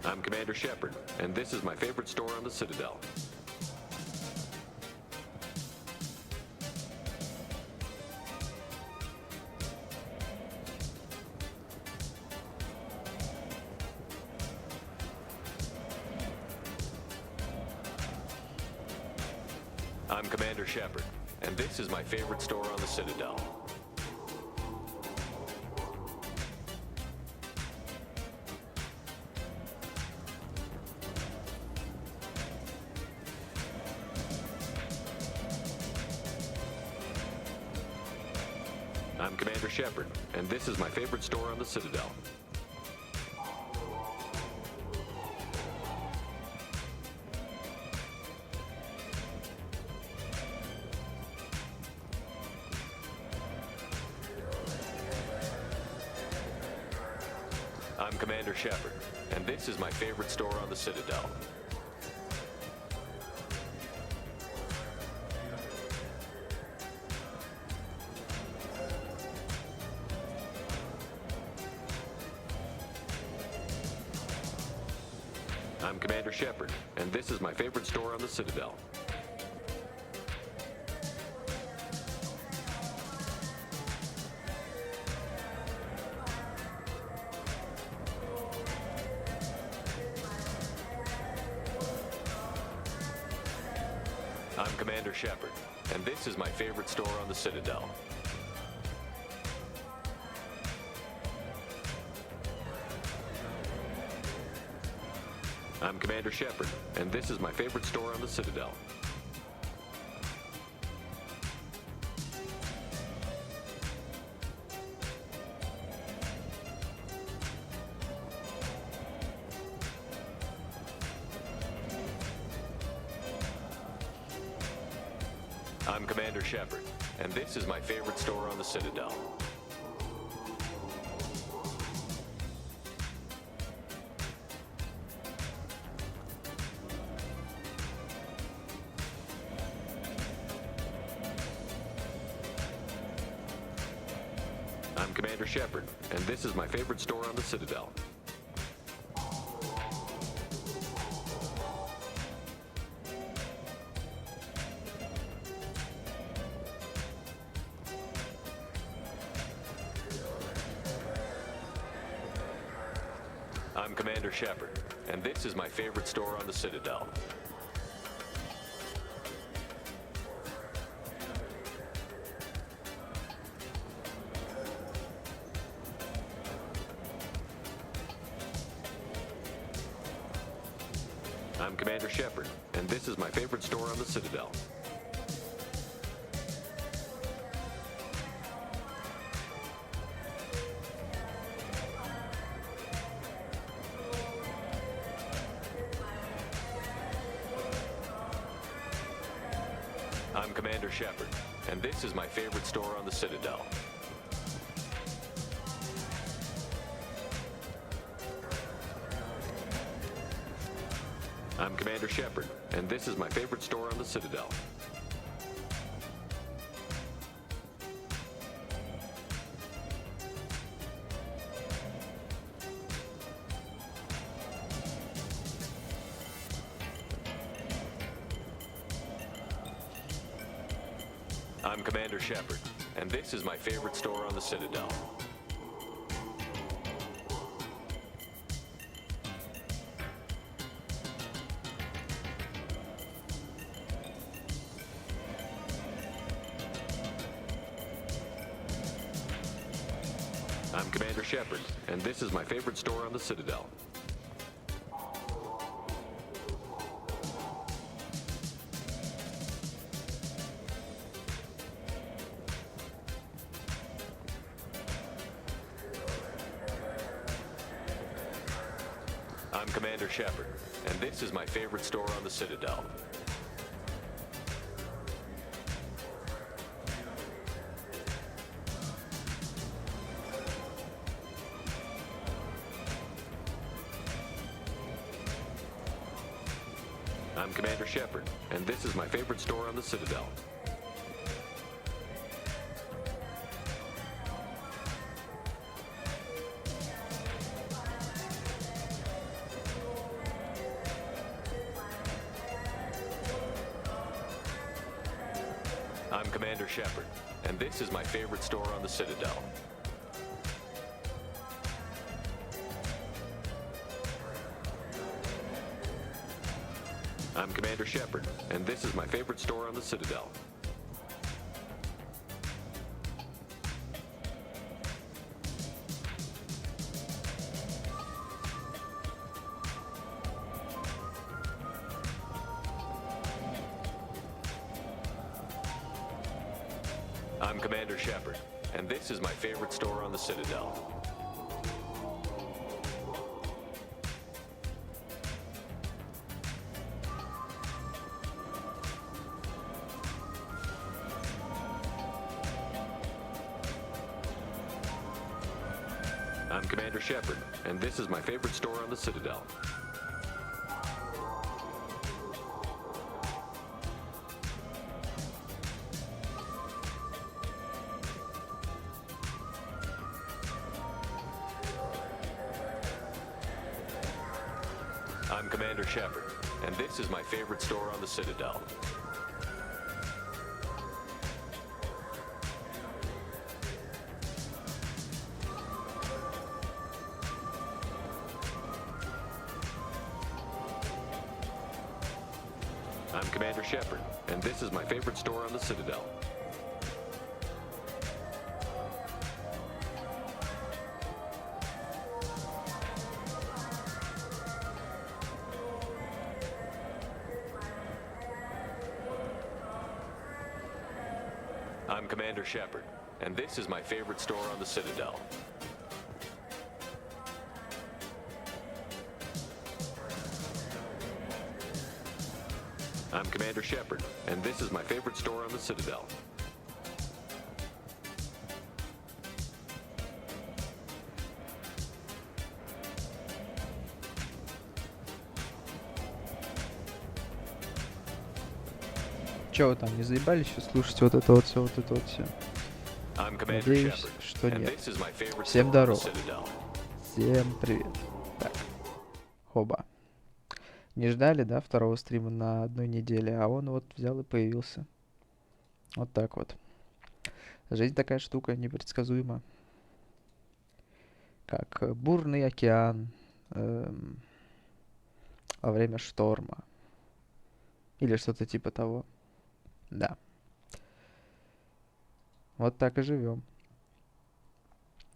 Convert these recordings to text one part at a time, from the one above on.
I'm Commander Shepard, and this is my favorite store on the Citadel. I'm Commander Shepard, and this is my favorite store on the Citadel. I'm Commander Shepard, and this is my favorite store on the Citadel. I'm Commander Shepard, and this is my favorite store on the Citadel. I'm Commander Shepard, and this is my favorite store on the Citadel. I'm Commander Shepard, and this is my favorite store on the Citadel. I'm Commander Shepard, and this is my favorite store on the Citadel. I'm Commander Shepard, and this is my favorite store on the Citadel. I'm Commander Shepard, and this is my favorite store on the Citadel. I'm Commander Shepard, and this is my favorite store on the Citadel. I'm Commander Shepard, and this is my favorite store on the Citadel. I'm Commander Shepard, and this is my favorite store on the Citadel. I'm Commander Shepard, and this is my favorite store on the Citadel. I'm Commander Shepard, and this is my favorite store on the Citadel. I'm Commander Shepard, and this is my favorite store on the Citadel. I'm Commander Shepard, and this is my favorite store on the Citadel. I'm Commander Shepard, and this is my favorite store on the Citadel. Commander Shepard, and this is my favorite store on the Citadel. I'm Commander Shepard, and this is my favorite store on the Citadel. I'm Commander Shepard, and this is my favorite store on the Citadel. I'm Commander Shepard, and this is my favorite store on the Citadel. I'm Commander Shepard, and this is my favorite store on the Citadel. I'm Commander Shepard, and this is my favorite store on the Citadel. I'm Commander Shepard, and this is my favorite store on the Citadel. I'm Commander Shepard, and this is my favorite store on the Citadel. Чё вы там, не заебались еще слушать вот это вот все, вот это вот все? Надеюсь, что нет. Всем здорово. Всем привет. Так, хоба. Не ждали, да, второго стрима на одной неделе, а он вот взял и появился. Вот так вот. Жизнь такая штука, непредсказуема. Как бурный океан во время шторма. Или что-то типа того. Да. Вот так и живем.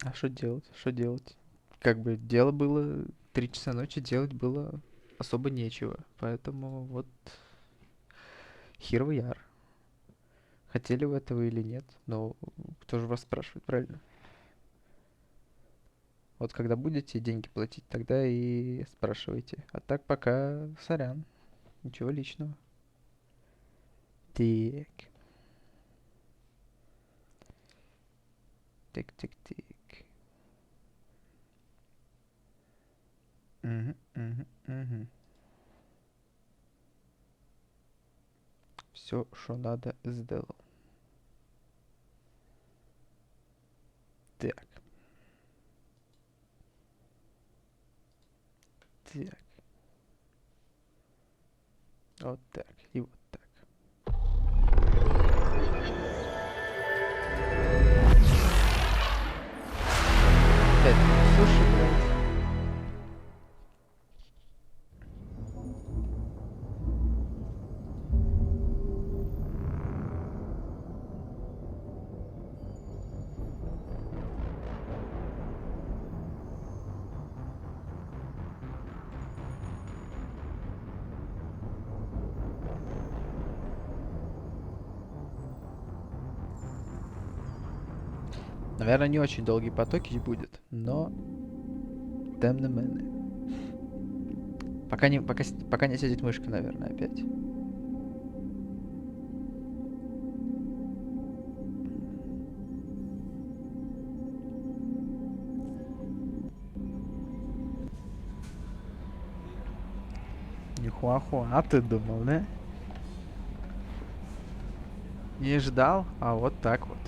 А что делать? Что делать? Как бы дело было 3 часа ночи, делать было особо нечего. Поэтому вот хер яр. Хотели вы этого или нет? Но кто же вас спрашивает, правильно? Вот когда будете деньги платить, тогда и спрашивайте. А так пока сорян. Ничего личного. Так. Тик-тик-тик. Угу. Все, что надо, сделал. Так. Так. Вот так. И вот так. Опять, слушай, блядь. Наверное, не очень долгий потоки будет, но тем не менее. Пока не сядет мышка, наверное, опять. Нихуахуа, ты думал, да? Не ждал, а вот так вот.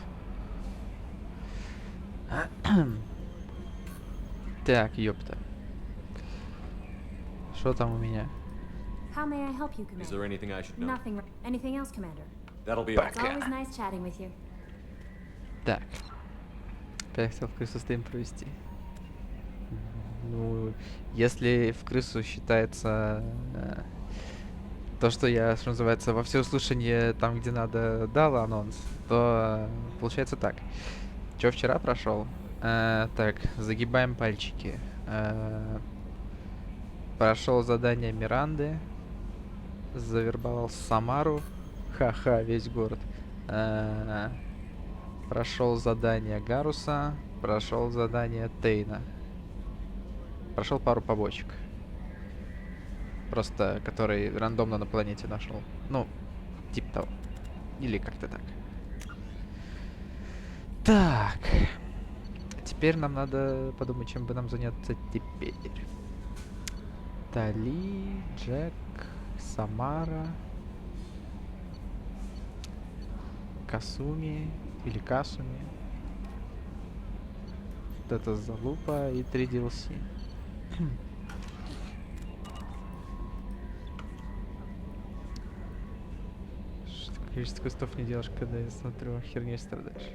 Так, ёпта. Что там у меня? How may I help you, Commander? Is there anything I should know? Nothing. Anything else, Commander? That'll be all. It's always nice chatting with you. Так. Я хотел в крысу стрим провести. Ну, если в крысу считается то, что я, что называется, во всеуслышание там, где надо, дал анонс, то получается так. Чё вчера прошел? Так, загибаем пальчики. Прошел задание Миранды. Завербовал Самару. Ха-ха, весь город. Прошел задание Гаруса. Прошел задание Тейна. Прошел пару побочек. Просто, который рандомно на планете нашел. Ну, типа того. Или как-то так. Так. Теперь нам надо подумать, чем бы нам заняться теперь. Тали, Джек, Самара, Касуми или Касуми. Вот это залупа и 3 DLC. Что количество квестов не делаешь, когда я смотрю, херней страдаешь.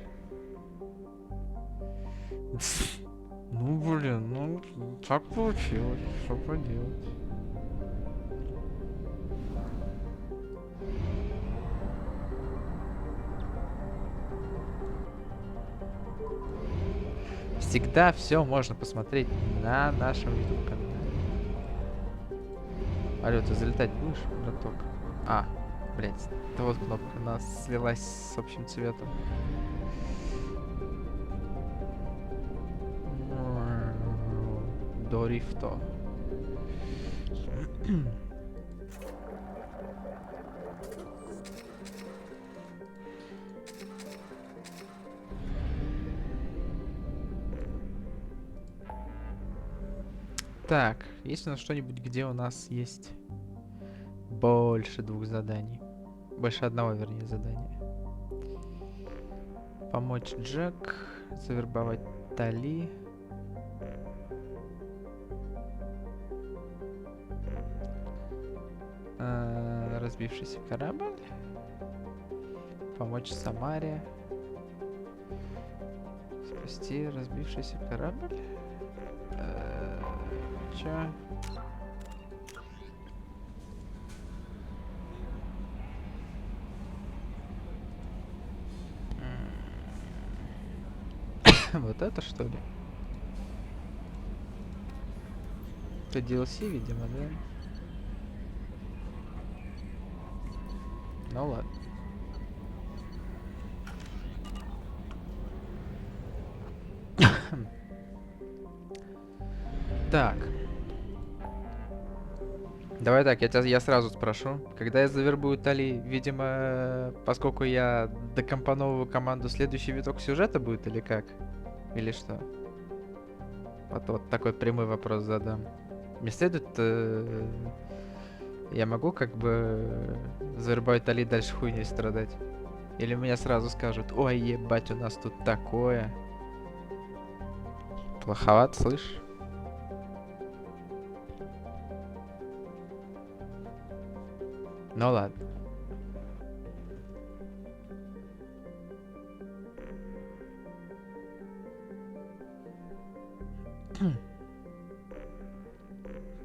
Ну блин, ну так получилось, что поделать. Всегда все можно посмотреть на нашем YouTube канале. Алло, ты залетать будешь, браток? А, блять, это вот кнопка, она слилась с общим цветом. Дорифто. Так, есть у нас что-нибудь, где у нас есть больше 2 заданий? Больше одного, вернее, задания. Помочь Джек, завербовать Тали. Разбившийся корабль. Помочь Самаре. Спасти разбившийся корабль. Чё? Вот это что ли? Это DLC, видимо, да? Ну ладно. Так. Давай так, я сразу спрошу. Когда я завербую Тали, видимо, поскольку я докомпоновываю команду, следующий виток сюжета будет или как? Или что? Вот такой прямой вопрос задам. Мне следует... я могу как бы завербовать Тали дальше хуйней страдать? Или меня сразу скажут: ой, ебать, у нас тут такое. Плоховат, слышь? Ну ладно.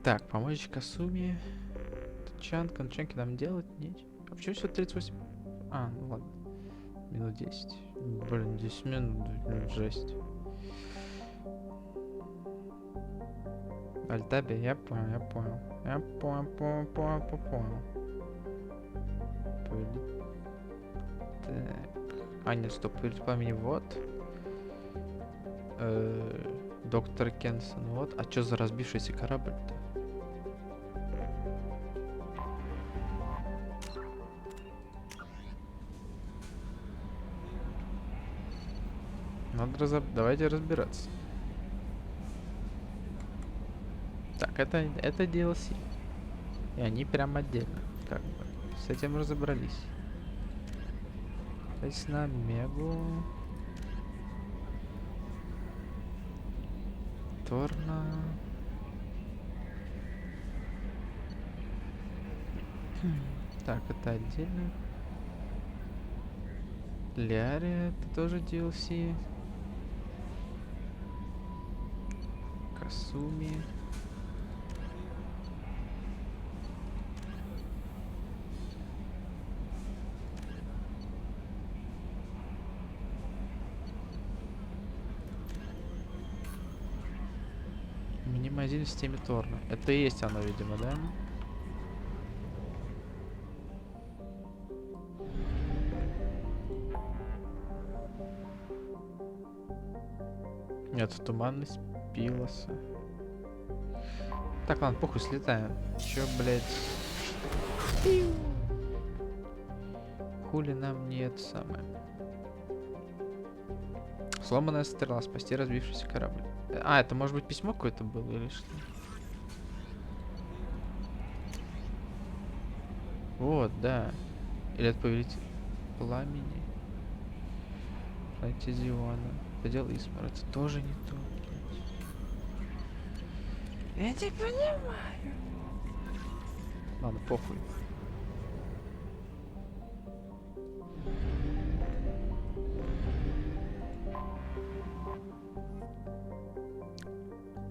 Так, помочь Касуми. Чанки нам делать нечего. А почему все 38? А, ну ладно. Минут 10. Блин, 10 минут, жесть. Альтаби, я понял. Я понял. Так. А, нет, стоп, перед пламени, вот. Доктор Кенсон, вот. А чё за разбившийся корабль-то? Надо давайте разбираться. Так, это DLC. И они прям отдельно. Как бы. С этим разобрались. То есть на Мегу. Торна. Так, это отдельно. Ляре, это тоже DLC. Касуми. Минимазин в системе Торна. Это и есть оно, видимо, да? Нет, туманность Пилоса. Так, ладно, похуй, слетаем. Чё, блядь? Хули нам нет самое. Сломанная стрела, спасти разбившийся корабль. А, это может быть письмо какое-то было или что? Вот, да. Или это повелитель пламени. Фантазиона. Предел Исмар. Это тоже не то, блядь. Я не понимаю. Ладно, похуй.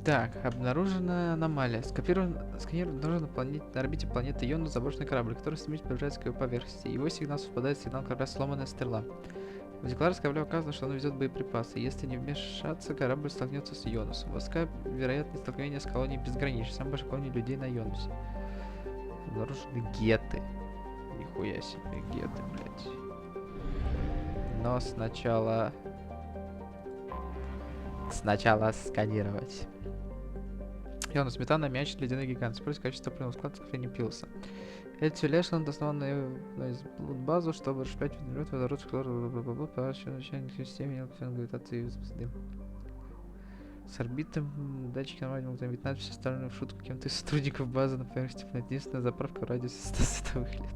Так, обнаружена аномалия. Сканер обнаружен на орбите планеты Йону заброшенный корабль, который стремительно приближается к его поверхности. Его сигнал совпадает с сигналом корабля «Сломанная стрела». В декларации корабля указано, что он везет боеприпасы. Если не вмешаться, корабль столкнется с Йонусом. Высока вероятность столкновения с колонией безгранична. Самая большая колония людей на Йонусе. Обнаружены геты. Нихуя себе, геты, блядь. Но сначала сканировать. Йонус, метан, мяч, ледяной гигант. Используй качество топливного склада скопления Пилса. Эти Лешленд основан на базу, чтобы расширять водород, водород, начальник системы, гравитации и с орбитом датчики нормально могут заметить надпись, оставленную в шутку кем-то из сотрудников базы на поверхности. Единственная заправка в радиусе 100 световых лет.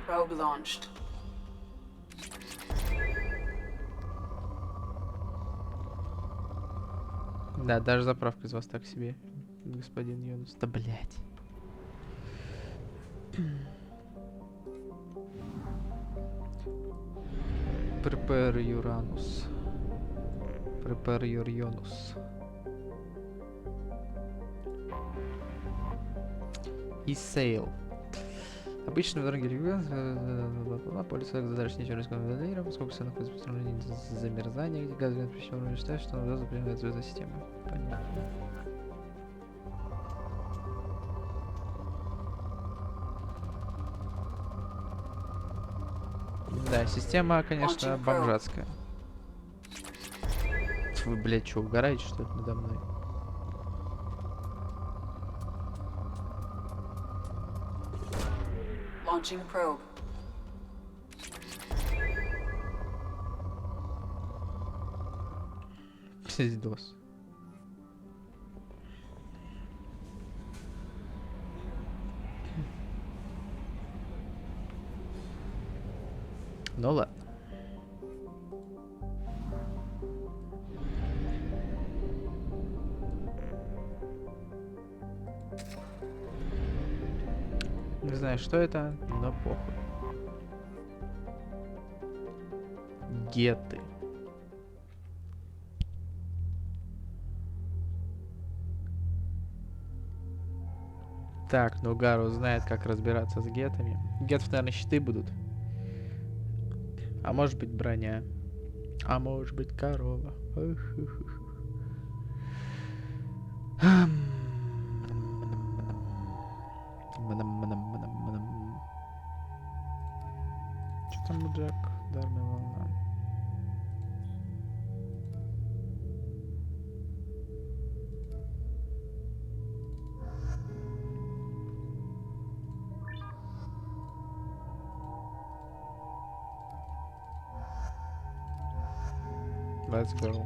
Probe launched. Да, даже заправка из вас так себе, господин Йонус. Да, блядь. Prepare Uranus. Prepare your Yonus. И sail. Обычно в дороге регион, полис задачи ничего не сказано, поскольку все находится в распространении замерзания, где газовый причем считает, что он звезды принимает звездной системы. Понятно. Да, система, конечно, бомжатская. Вы, блядь, что, угораете, что ли, надо мной? Launching probe. Пиздос. Ну ладно. Не знаю, что это, но похуй. Геты. Так, ну Гару знает, как разбираться с гетами. Гетов, наверное, щиты будут. А может быть броня. А может быть корова. Что там у Джек? Ударная волна. Let's go.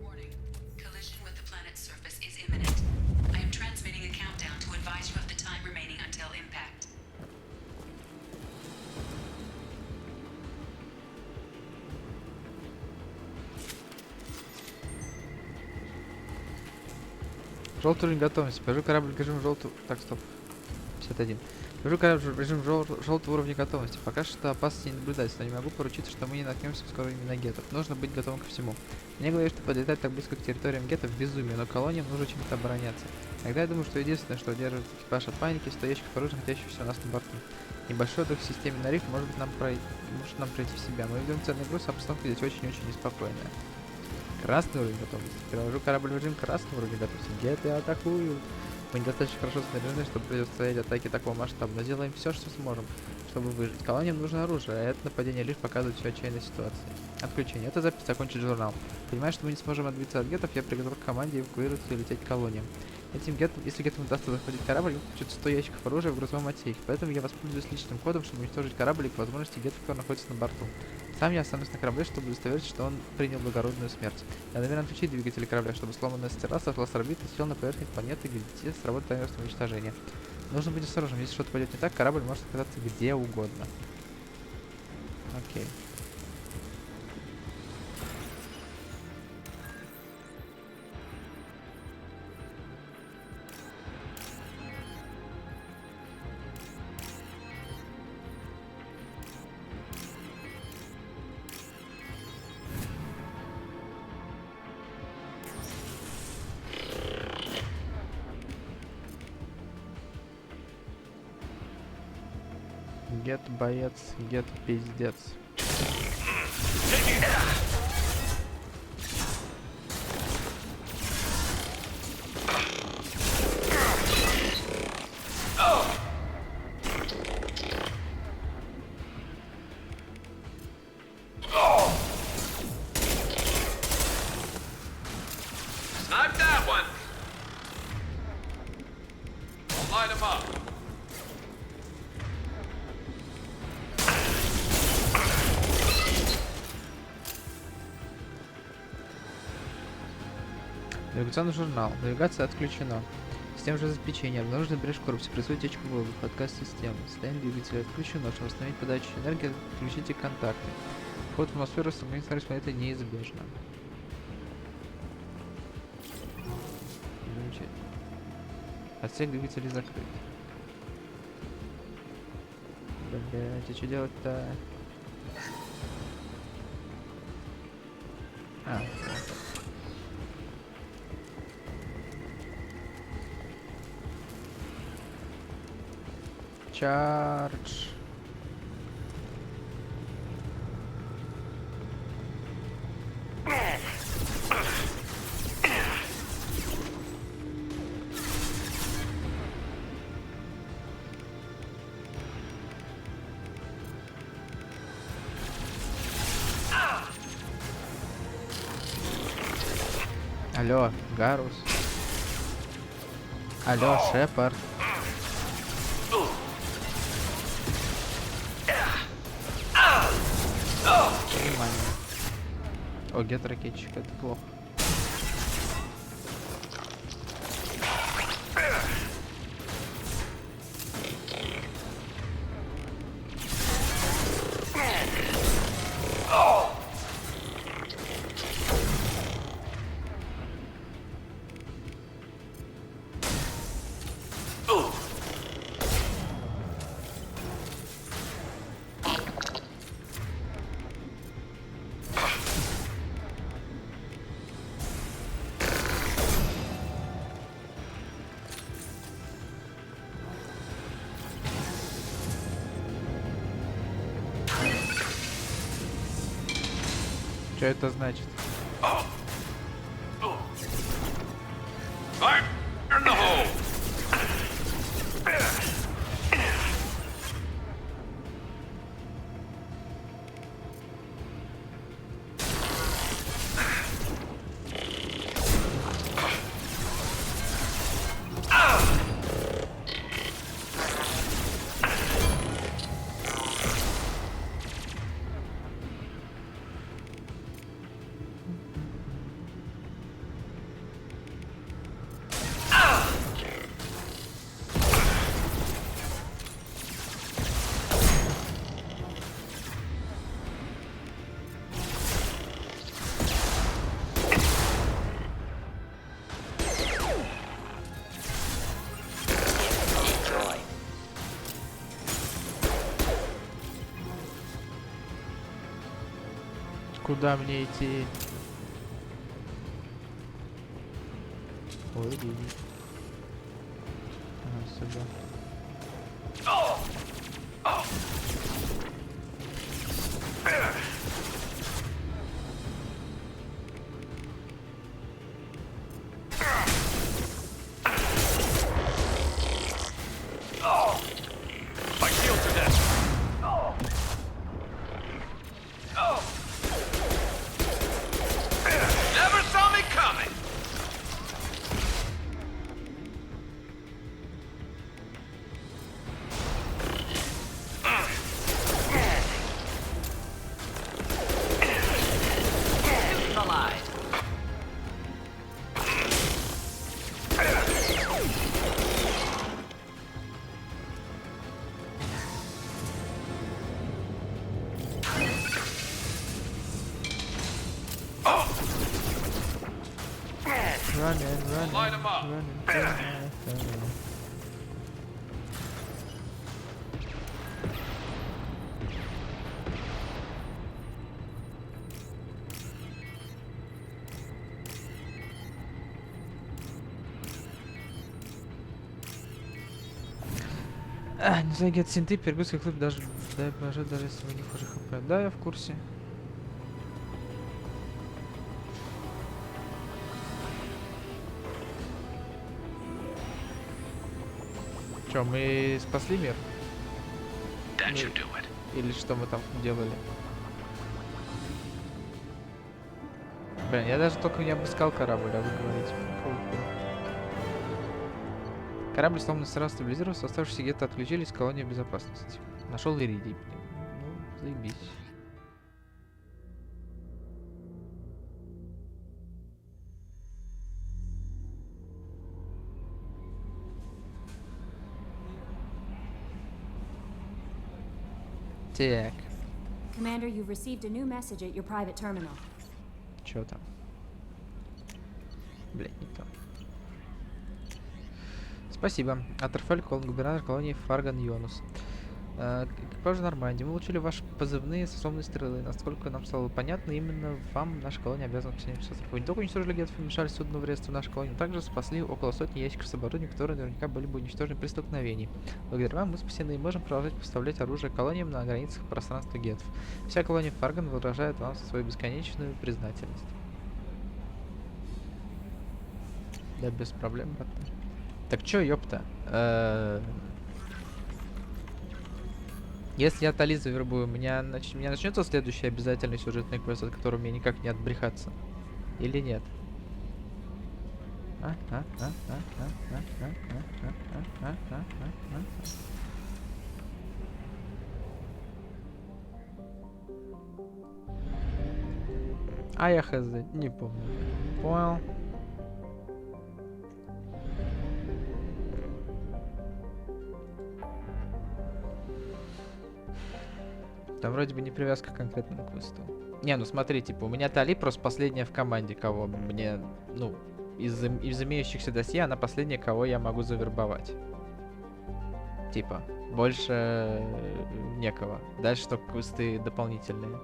Warning. Collision with the planet's surface is imminent. I am transmitting a countdown to advise you of the time remaining until impact. Желтый уровень готовности. Покажу корабль в режим желтого... Так, стоп. 51. Покажу корабль в режим желтого уровня готовности. Пока что опасности не наблюдается, но не могу поручиться, что мы не наткнемся в скором времени на геттов. Нужно быть готовым ко всему. Мне говорят, что подлетать так близко к территориям геттов безумие, но колониям нужно чем-то обороняться. Иногда я думаю, что единственное, что удерживает экипаж от паники, 100 ящиков оружия, находящихся у нас на борту. Небольшой дух в системе на риф может нам пройти в себя. Мы ведем ценный груз, а обстановка здесь очень-очень неспокойная. Красный уровень готовности. Перевожу корабль в режим красного уровня готовности. Гетты атакуют. Мы недостаточно хорошо снаряжены, чтобы противостоять атаке такого масштаба, но делаем все, что сможем, чтобы выжить. Колониям нужно оружие, а это нападение лишь показывает всю отчаянную ситуацию. Отключение. Эта запись закончит журнал. Понимая, что мы не сможем отбиться от геттов, я приготовил к команде эвакуироваться и лететь к колониям. Если геттам удастся захватить корабль, им включат 100 ящиков оружия в грузовом отсеке, поэтому я воспользуюсь личным кодом, чтобы уничтожить корабль и по возможности геттов, кто находится на борту. Сам я останусь на корабле, чтобы удостовериться, что он принял благородную смерть. Я намерен отключить двигатели корабля, чтобы сломанная стена сошла с орбиты и сел на поверхность планеты, где сработает таймер уничтожения. Нужно быть осторожным, если что-то пойдет не так, корабль может оказаться где угодно. Окей. Гет боец, гет пиздец. Snipe that one. Light him up. Навигационный журнал. Навигация отключена. Система обеспечения. Обнаружена брешь в корпусе. Происходит течка воздуха. Отказ системы. Состояние двигателя отключено. Чтобы восстановить подачу энергии, отключите контакты. Вход в атмосферу самостоятельной планеты неизбежно. Замечательно. Отсек двигателей закрыт. Блять, а что делать-то? Чардж. Алло, Гарус. Алло, Шепард. Внимание. О, гет ракетчик, это плохо. Что это значит? Fire in the hole. Куда мне идти? Ой, иди. Ага, сюда. My shields are down. Never saw me coming. Running, Light 'em up. running. Не загет синты, пергутский клуб даже, дай боже, даже если вы не хуже хп. Да, я в курсе. Чё, мы спасли мир? That should do it. Или что мы там делали? Блин, я даже только не обыскал корабль, а вы говорите. Корабль словно сразу стабилизировался, оставшиеся где-то отключились, колония безопасности. Нашел иридий, блин. Ну, заебись. Так, Commander, you've received a new message at your private terminal. чё там? Блин, не то. Спасибо. Атерфель, губернатор колонии Фарган Йонус. Экипаж Нормандии. Мы получили ваши позывные сословные стрелы. Насколько нам стало понятно, именно вам наша колония обязана к острова. Вы не только уничтожили гетов и мешали судну в нашей колонии, но также спасли около сотни ящиков с оборудованием, которые наверняка были бы уничтожены при столкновении. Благодаря вам мы спасены и можем продолжать поставлять оружие колониям на границах пространства гетов. Вся колония Фарган выражает вам свою бесконечную признательность. Да, без проблем, брат. Так чё, ёпта? Если я Тали завербую, у меня начнется следующий обязательный сюжетный квест, от которого мне никак не отбрехаться? Или нет? А я хз, не помню. Понял. Там вроде бы не привязка к конкретному квесту. Не, ну смотри, типа, у меня Тали просто последняя в команде, кого мне, ну, из имеющихся досье, она последняя, кого я могу завербовать. Типа, больше некого. Дальше только квесты дополнительные.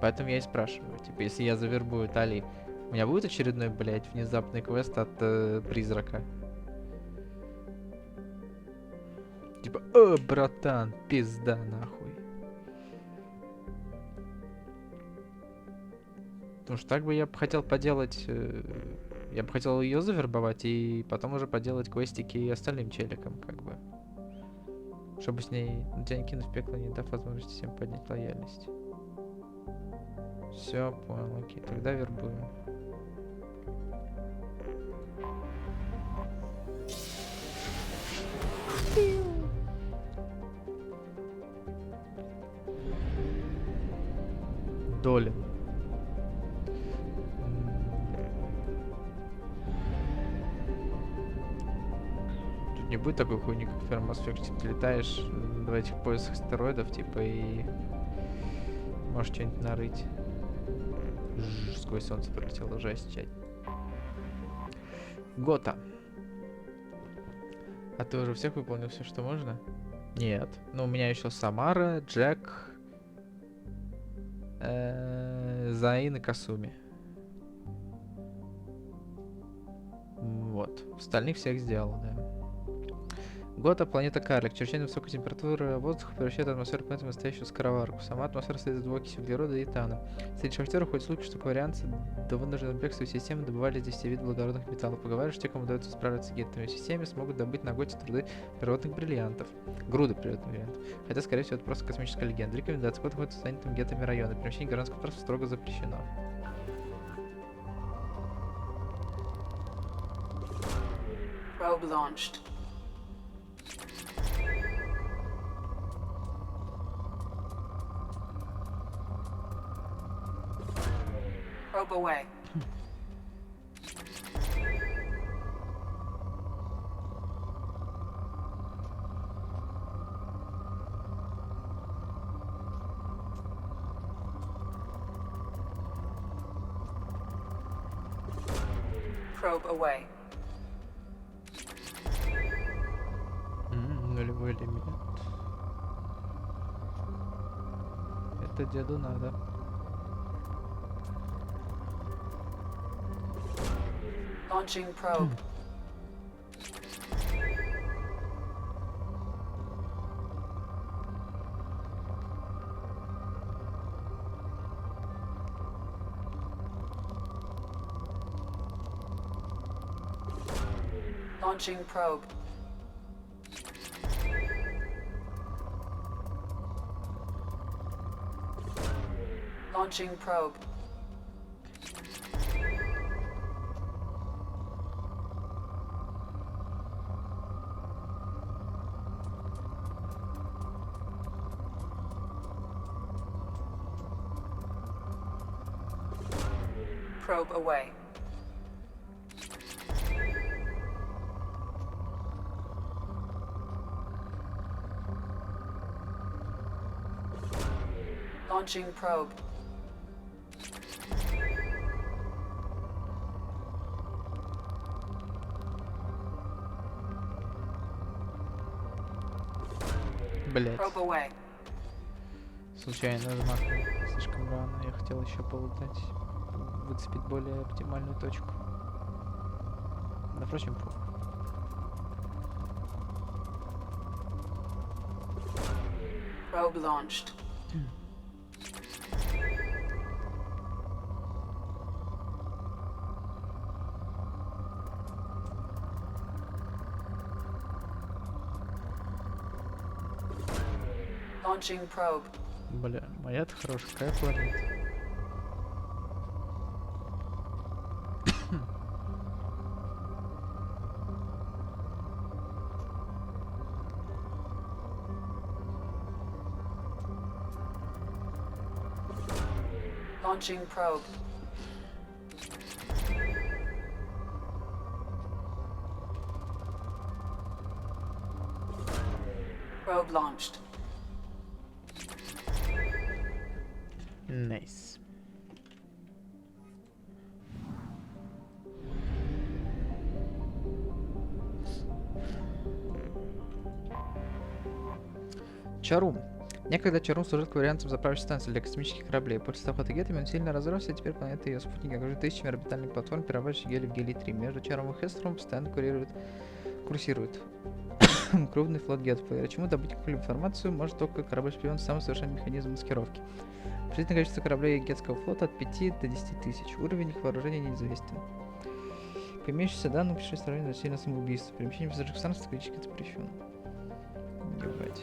Поэтому я и спрашиваю, типа, если я завербую Тали, у меня будет очередной, блядь, внезапный квест от призрака? Типа, братан, пизда нахуй. Потому что так бы я бы хотел поделать... я бы хотел ее завербовать и потом уже поделать квестики и остальным челикам, как бы. Чтобы с ней на тебя не кинуть в пекло, не дав возможности всем поднять лояльность. Все, понял, окей. Тогда вербуем. Долин. Тут не будет такой хуйни, как в First Mass Effect, типа, ты летаешь в этих поясах астероидов, типа, и можешь что-нибудь нарыть. Сквозь солнце пролетело, жесть. Гота. А ты уже всех выполнил все, что можно? Нет. Ну, у меня еще Самара, Джек, Заин и Касуми. Вот. Остальных всех сделал, да. Гота, планета Карлик. Чрезвычайно высокая температура воздуха превращает атмосферу планеты в настоящую скороварку. Сама атмосфера состоит из двух окисей углерода и этана. Среди шахтеров ходят слухи, что кварианцы до вынужденного бегства системы добывали здесь все виды благородных металлов. Поговаривают, что те, кому удается справиться с гетами в системе, смогут добыть на Готе труды природных бриллиантов. Груды природных бриллиантов. Хотя, скорее всего, это просто космическая легенда. Рекомендация. Год ходит с занятым гетами района. Перемещение гражданского транспорта строго запрещено. Probe launched. Probe away. Probe away. Нулевой элемент. Это деду надо. Launching probe. Launching probe. Launching probe. Probe away. Launching probe. Блять. Probe away. Случайно взмахнул. Слишком рано. Я хотел еще полутать. Выцепить более оптимальную точку. Да, впрочем, похуй. Probe launched. Launching probe. Бля, моя-то хорошая, какая планета. Launching probe. Probe launched. Nice. Чарум. Некогда Чарум служил вариантом заправочной станции для космических кораблей. После охоты гетами он сильно разросся, и теперь планета и ее спутники окружены тысячами орбитальных платформ, перерабатывающих гелий в гелий-3. Между Чаром и Хестером постоянно курсирует крупный флот гетов. Благодаря чему добыть какую-либо информацию может только корабль-шпион с самым совершенным механизмом маскировки. Приблизительное количество кораблей гетского флота от 5 до 10 тысяч. Уровень их вооружения неизвестен. По имеющимся данным, пришлось сравнение сильно самоубийство. Перемещение в пространстве критически запрещено. Ебать.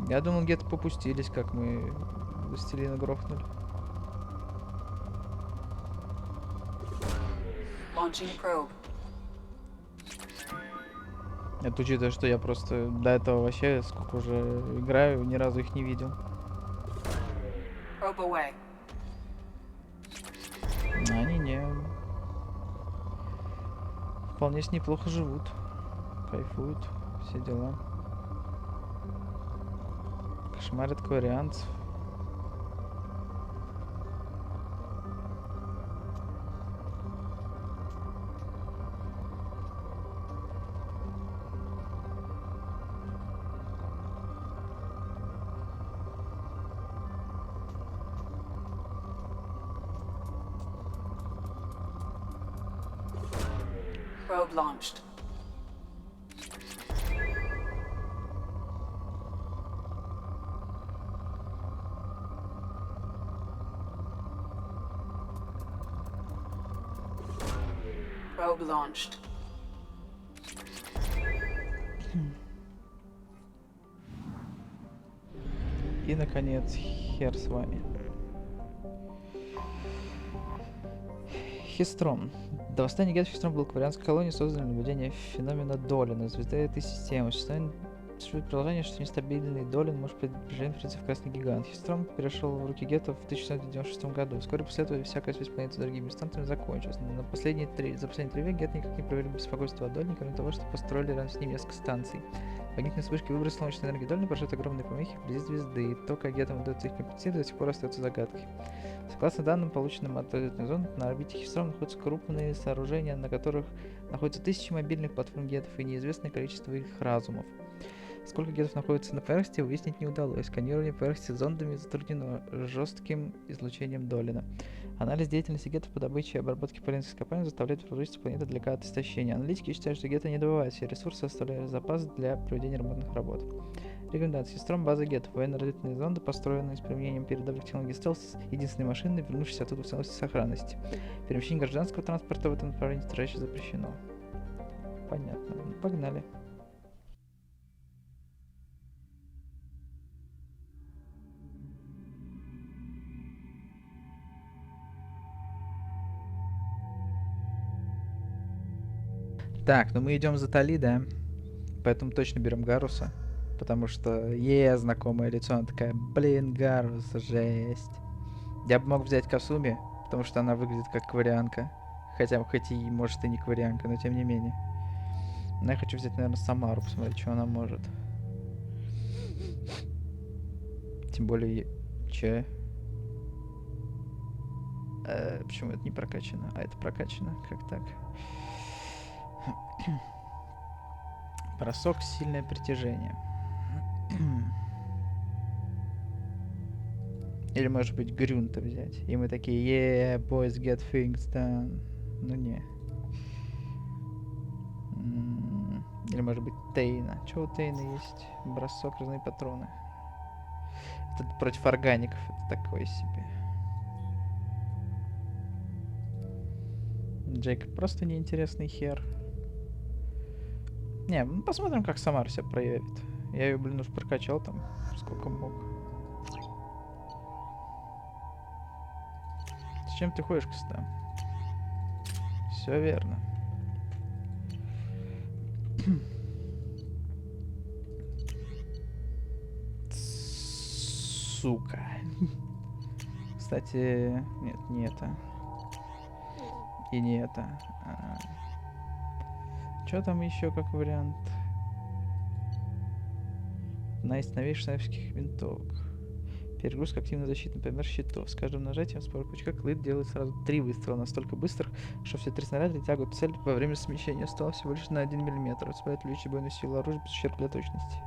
Я думал, где-то попустились, как мы властелина грохнули. Launching probe. Это учитывая, что я просто до этого вообще, сколько уже играю, ни разу их не видел. Probe away. Они не... Вполне с неплохо живут. Кайфуют. Все дела. Кошмарят кварианцев. Probe launched. Probe launched. И, наконец, хер с вами. Хистрон. До восстания гетов Хистрон был кварианской колонией, созданной для наблюдения феномена Долина, звезды этой системы. Существует предположение, что нестабильный Долин может превратиться в красный гигант. Хистрон перешел в руки гетов в 1996 году. Вскоре после этого всякая связь планеты с другими инстантами закончилась. Но за последние 3 века геты никак не проявили беспокойство о Долине, кроме того, что построили рядом с ним несколько станций. Магнитные вспышки выброс солнечной энергии Долина порождают огромные помехи вблизи звезды. То, как гетам удается их компенсировать, до сих пор остается загадкой. Согласно данным, полученным от орбитных зонд, на орбите Хистрон находятся крупные сооружения, на которых находятся тысячи мобильных платформ гетов и неизвестное количество их разумов. Сколько гетов находится на поверхности, выяснить не удалось. Сканирование поверхности зондами затруднено жестким излучением Долина. Анализ деятельности гетов по добыче и обработке полезных ископаемых заставляет предположить, что планета далека от истощения. Аналитики считают, что геты не добывают все ресурсы, оставляя запас для проведения ремонтных работ. Рекомендации. Хистрон, база гетов. Военно-разведывательные зонды, построенные с применением передовых технологий стелс, единственной машины, вернувшейся оттуда в целости и сохранности. Перемещение гражданского транспорта в этом направлении строжайше запрещено. Понятно. Ну, погнали. Так, ну мы идем за Тали, да? Поэтому точно берем Гаруса. Потому что знакомое лицо. Она такая, блин, Гарус, жесть. Я бы мог взять Касуми, потому что она выглядит как кварианка. Хоть и может и не кварианка, но тем не менее. Но я хочу взять, наверное, Самару, посмотреть, что она может. Тем более... Че? Почему это не прокачано? А это прокачано? Как так? Бросок, сильное притяжение. Или может быть Грюнта взять. И мы такие, boys get things done. Ну не. Или может быть Тейна. Чего у Тейна есть? Бросок, разные патроны. Это против органиков. Это такое себе. Джейк просто неинтересный хер. Не, ну посмотрим, как Самара себя проявит. Я ее, блин, уж прокачал там, сколько мог. С чем ты ходишь, кстати? Все верно. Сука. Кстати, нет, не это. И не это. Что там еще как вариант? Одна из новейших снайперских винтовок. Перегрузка активной защиты, например, щитов. С каждым нажатием спора крючка клык делает сразу 3 выстрела настолько быстрых, что все 3 снаряда притягивают цель во время смещения. Осталось всего лишь на 1 мм. Отправляет увеличить бойную силу оружия без ущерба для точности.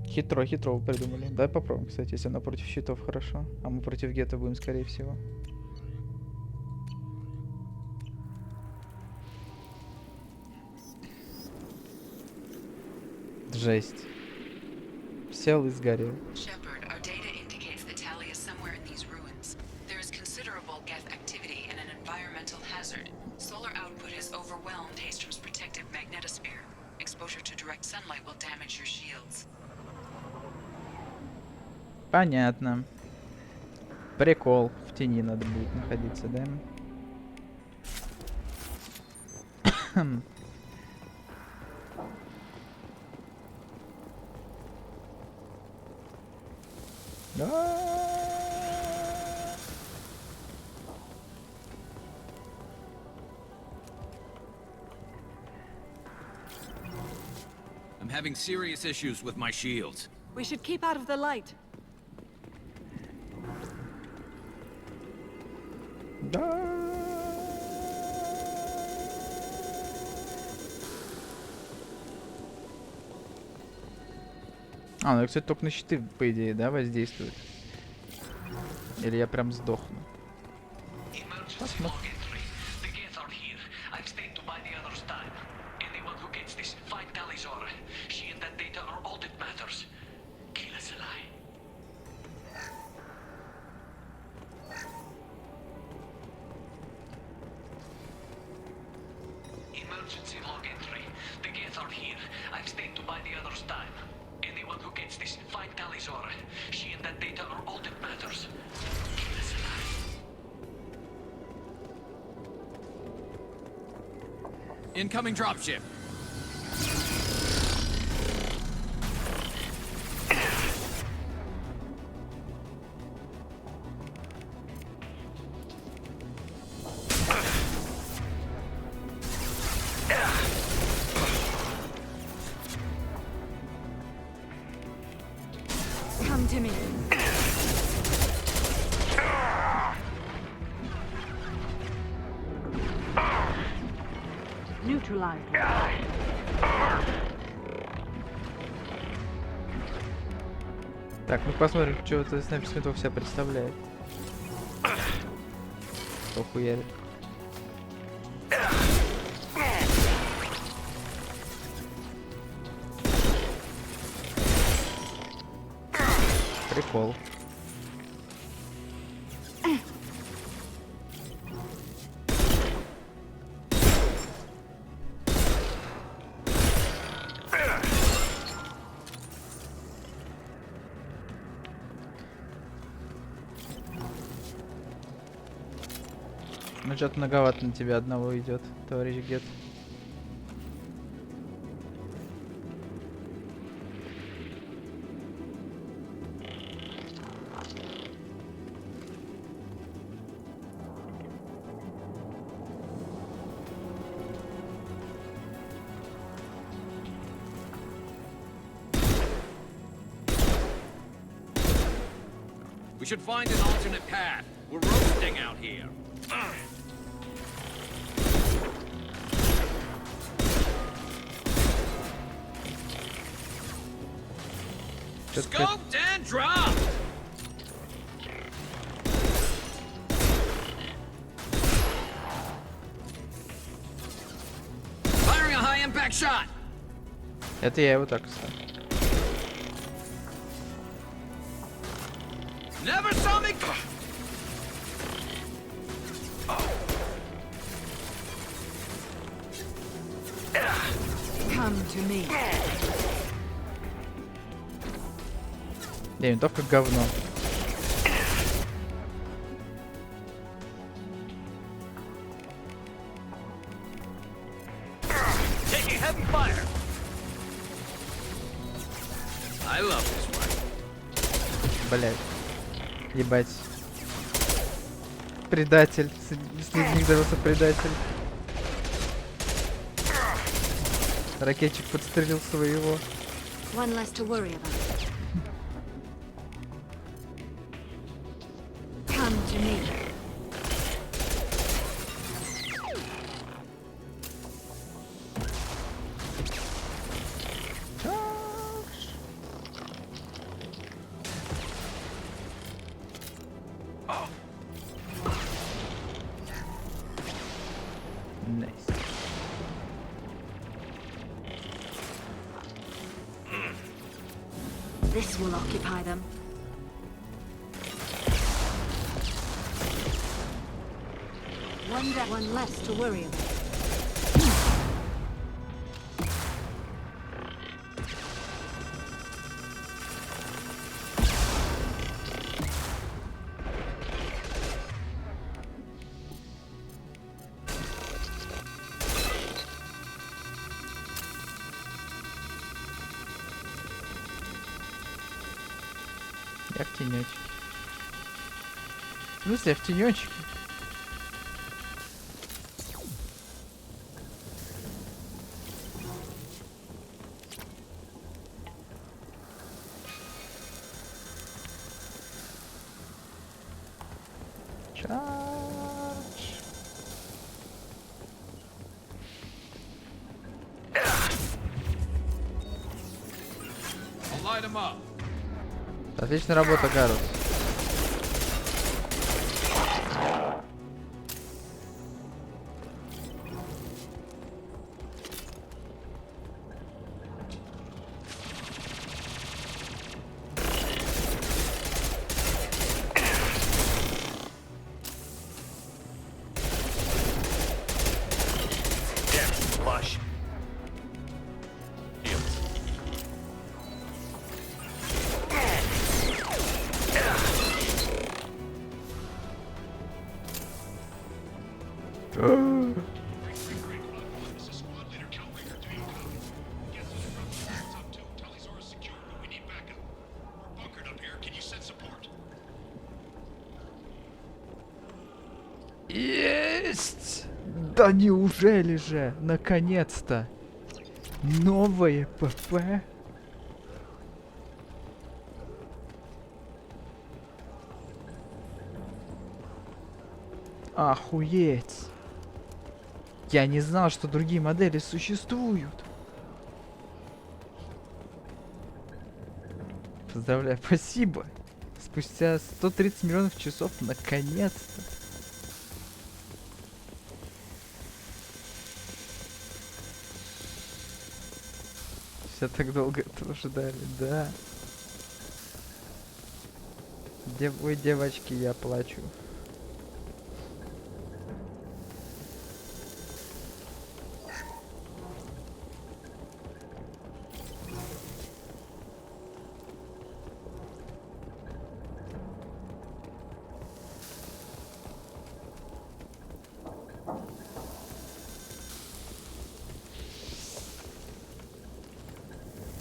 Хитро вы придумали. Давай попробуем, кстати, если она против щитов, хорошо. А мы против гетто будем, скорее всего. Жесть. Сел и сгорел. Shepard, our data indicates that Tali is somewhere in these ruins. There is considerable geth activity and an environmental hazard. Solar output has overwhelmed Hastrom's protective magnetosphere. Exposure to direct sunlight will damage your shields. Понятно. Прикол. В тени надо будет находиться, да? I'm having serious issues with my shields. We should keep out of the light. А, ну, кстати, только на щиты, по идее, да, воздействует? Или я прям сдохну? Посмотрим. Emergency log entry. The gates are here. I've stayed to buy the others time. Anyone who gets this, find Talizora. She and that data are all that matters. Keep us alive. Incoming dropship. Come to me. Neutralized. Так, ну посмотрим, что это снайперский винтовка себя представляет. Что хуярит. Прикол. Ну что-то многовато на тебя одного идет, товарищ Гет. We should find an alternate path. We're roasting out here. Scoped and dropped. Firing a high-impact shot. Это я его так ставлю. Never saw me. Come to me. Винтовка говно. Taking heavy fire. I love this one. Блять. Ебать. Предатель. Среди них завелся предатель. Ракетчик подстрелил своего. One less to worry about. Come to me. Nice. This will occupy them. One less to worry about. Я в тенечке. В смысле, я в тенечке? Чардж. I'll light him up. Отличная работа, Гарус. Есть! Да неужели же? Наконец-то! Новое ПП? Охуеть! Я не знал, что другие модели существуют. Поздравляю, спасибо. Спустя 130 миллионов часов, наконец-то. Все так долго этого ждали, да. Ой, девочки, я плачу.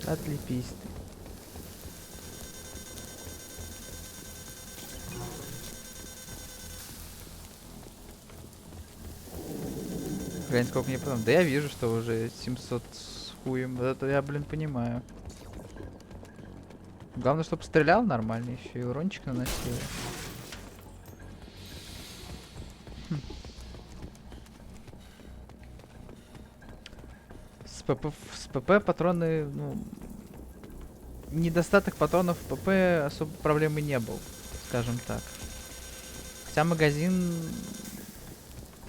Отлепись ты. Глянь, сколько мне потом. Да я вижу, что уже 700 с хуем. Это я, блин, понимаю. Главное, чтобы стрелял нормально еще и урончик наносил. С ПП патроны, ну... Недостаток патронов в ПП особо проблемы не был, скажем так. Хотя магазин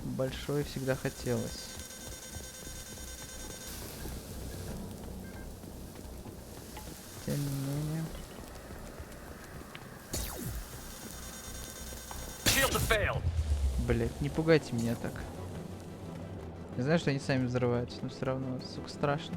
большой всегда хотелось. Тем не менее. Блять, не пугайте меня так. Я знаю, что они сами взрываются, но все равно, сука, страшно.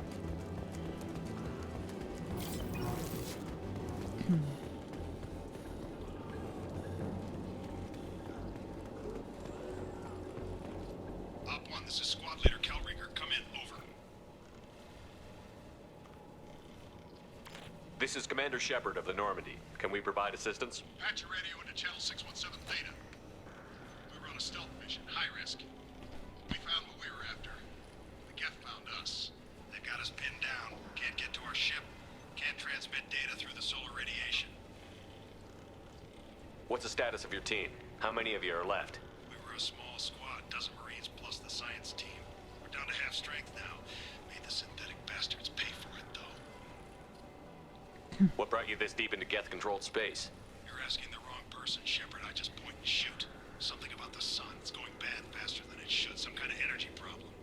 This is Commander Shepard of the Normandy. Can we provide assistance? Patch your radio into channel 617 Theta. We run a stealth mission, high risk. We found what we were after. The Geth found us. They've got us pinned down. Can't get to our ship. Can't transmit data through the solar radiation. What's the status of your team? How many of you are left? We were a small squad, dozen Marines plus the science team. We're down to half strength now. Made the synthetic bastards pay for it, though. What brought you this deep into Geth-controlled space? You're asking the wrong person, Shepard. I just point and shoot. Something about the sun. It's going bad faster than it should. Some kind of energy problem.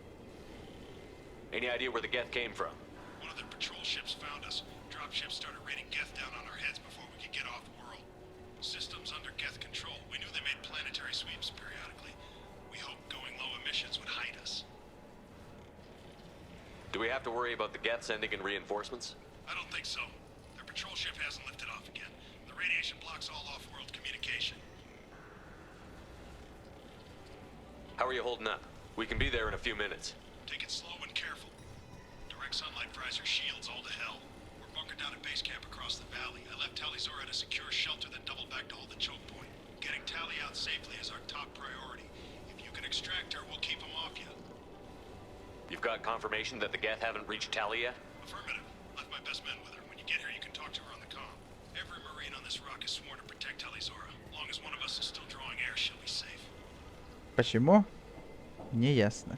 Any idea where the Geth came from? One of their patrol ships found us. Dropships started raining Geth down on our heads before we could get off-world. Systems under Geth control. We knew they made planetary sweeps periodically. We hoped going low emissions would hide us. Do we have to worry about the Geth sending in reinforcements? I don't think so. Their patrol ship hasn't lifted off again. The radiation blocks all off-world communication. How are you holding up? We can be there in a few minutes. Take it slow and careful. Direct sunlight fries our shields all to hell. We're bunkered down at base camp across the valley. I left Talizora at a secure shelter, then doubled back to hold the choke point. Getting Tali out safely is our top priority. If you can extract her, we'll keep them off you. You've got confirmation that the Geth haven't reached Tali yet? Affirmative. Left my best men with her. When you get here, you can talk to her on the comm. Every Marine on this rock is sworn to protect Talizora. Long as one of us is still drawing air, she'll be safe. Почему? Не ясно.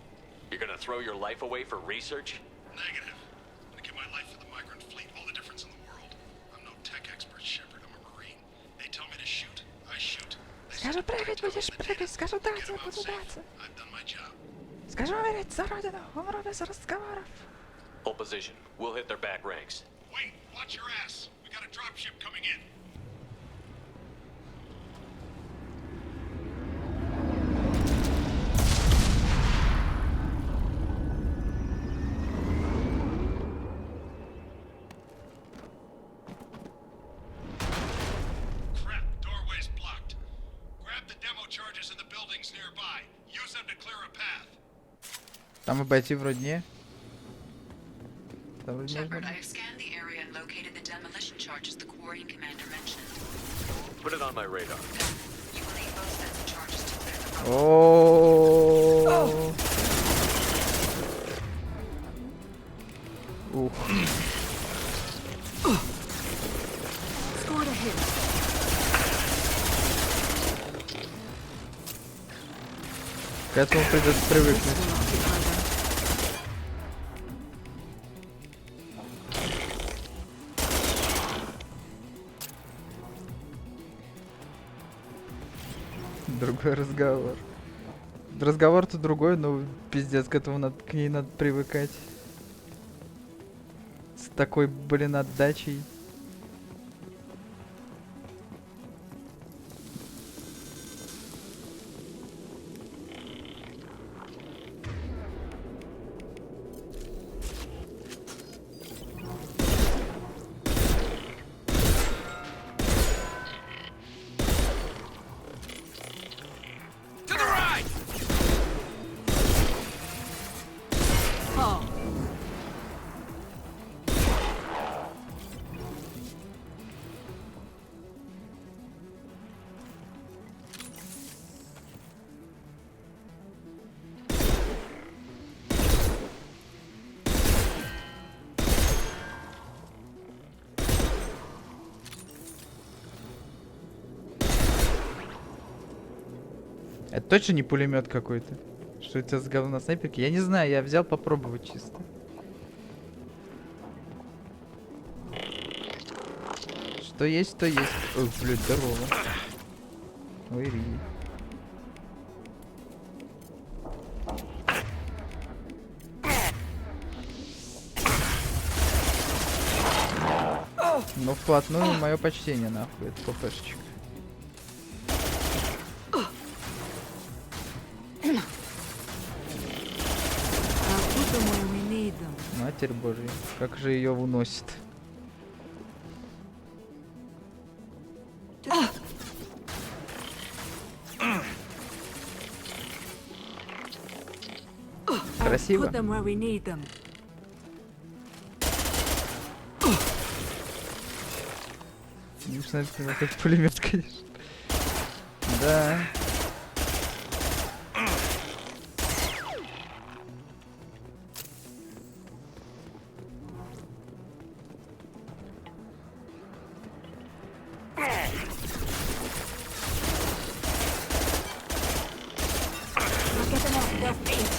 You're gonna throw your life away for research? Negative. I'm gonna give my life for the migrant fleet, all the difference in the world. I'm no tech expert, Shepard. I'm a Marine. They tell me to shoot. I shoot. Скажу прыгать, будешь прыгать. Скажу драться, буду драться. I've done my job. Скажу умереть за родину, умру без разговоров. Hold position. We'll hit their back ranks. Wait, watch your ass. We got a dropship coming in. Crap, doorway's blocked. Grab the demo charges in the buildings nearby. Use them time to clear a path. Там обойти вроде не. Там вроде Shepard, можно. I have scanned the area and located the demolition charges the quarrying commander mentioned. Put it on my radar. You will need both sets of charges to clear the rubble. О. Ух. Scored a hit. К этому придется привыкнуть. We'll occupy them. Другой разговор. Разговор-то другой, но пиздец, к этому надо, к ней надо привыкать. С такой, блин, отдачей. To the right! Oh, Это точно не пулемет какой-то? Что это за говно снайперки? Я не знаю, я взял попробовать чисто. Что есть, то есть. Ой, блядь, здорово. Ой, Ри. Ну, вплотную мое почтение, нахуй, это ППшечка. I'll put them where we need them. Матерь Божья, как же ее уносит. Красиво. Put them where we need them. Ну, снайпер, как пулемет, конечно. Да. I'll get them off their feet.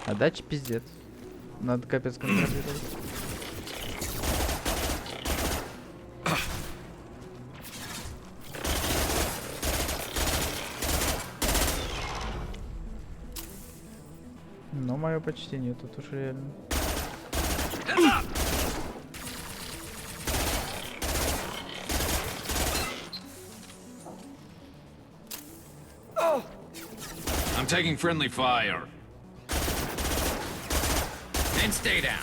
А дача пиздец. Надо капец контролировать. Но мое почтение тут уж реально. I'm taking friendly fire. And stay down.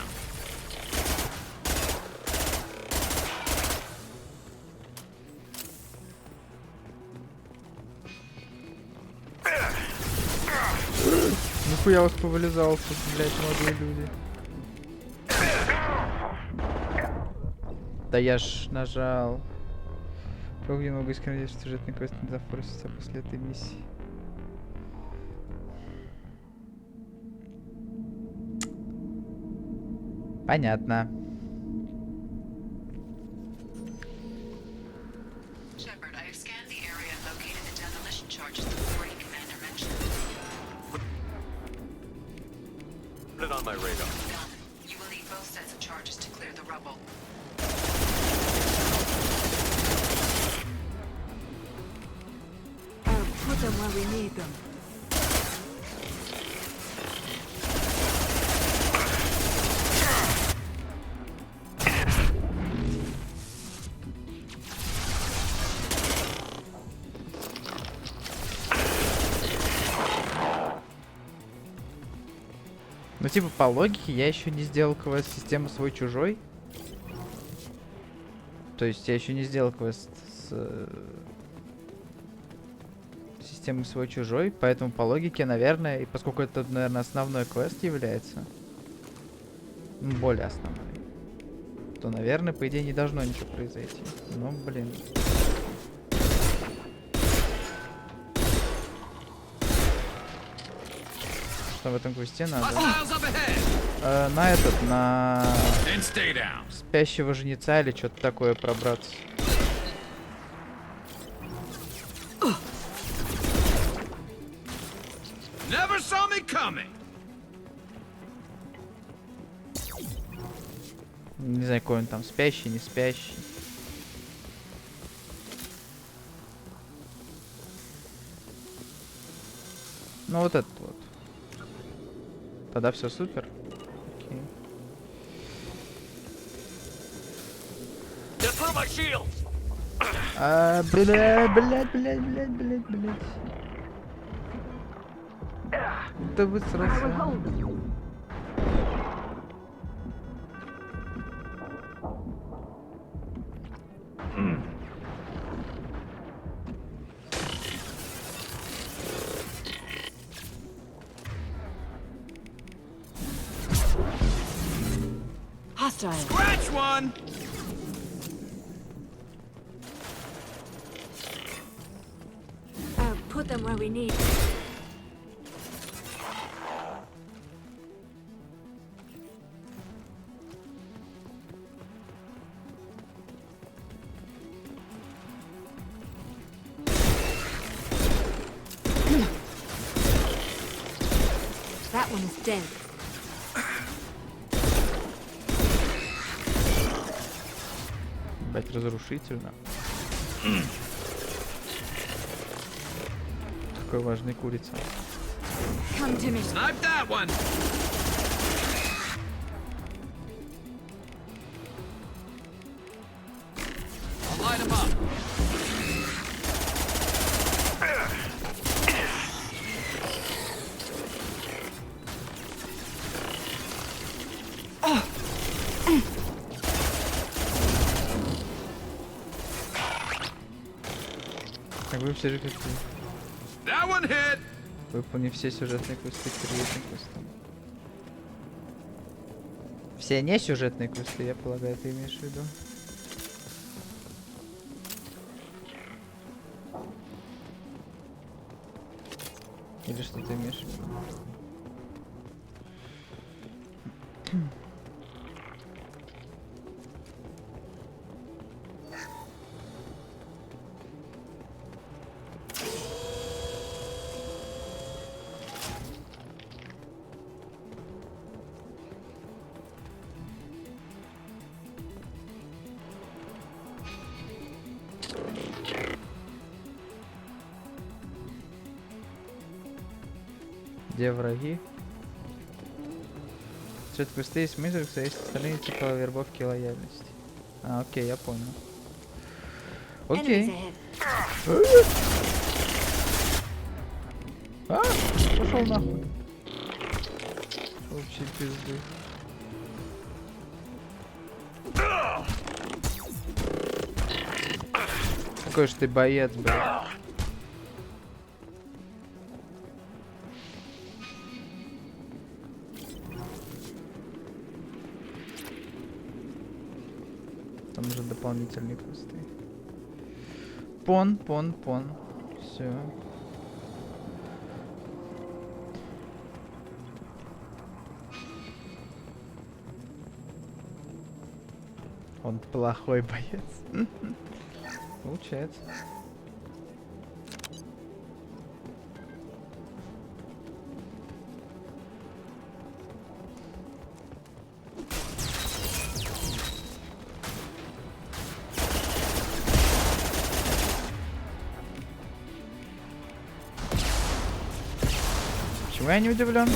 Нихуя вас повылезал тут, блядь, молодые люди. Да я ж нажал. Как я могу искренне надеяться, что сюжетный квест не зафорсится после этой миссии. Понятно. Shepard, I have scanned the area and located the demolition charges the quarrying commander mentioned. Put it on my radar. Done. You will need both sets of charges to clear the rubble. I'll put them where we need them. Ну, типа, по логике, я еще не сделал квест системы свой-чужой. То есть я еще не сделал квест с системой свой-чужой, поэтому по логике, наверное, и поскольку это, наверное, основной квест является, ну, более основной, то, наверное, по идее, не должно ничего произойти. Ну, блин. Что в этом квесте надо? На этот, на спящего жнеца или что-то такое пробраться. Never saw me coming. Не знаю, какой он там, спящий, не спящий. Ну вот этот вот. Тогда все супер. Окей. Блядь. Да высрался. Hostile. Scratch one. Put them where we need. That one is dead. Блять, разрушительно. Какой важный курица. Come to me. Snipe that one. I'll light him up. Как бы все же как-то That one hit. выполни все сюжетные квесты первичным квестом. Все не сюжетные квесты, я полагаю, ты имеешь в виду. Или что ты имеешь в виду? Где враги? Сюжет квесты есть смысл, что есть остальные типа вербовки и лояльности. А, окей, я понял. Enemies Окей. ahead. А, пошел нахуй. Вообще пизды. Какой же ты боец, блядь. Там уже дополнительные квесты. Пон. Все. Он плохой боец. Получается. Почему я не удивлен?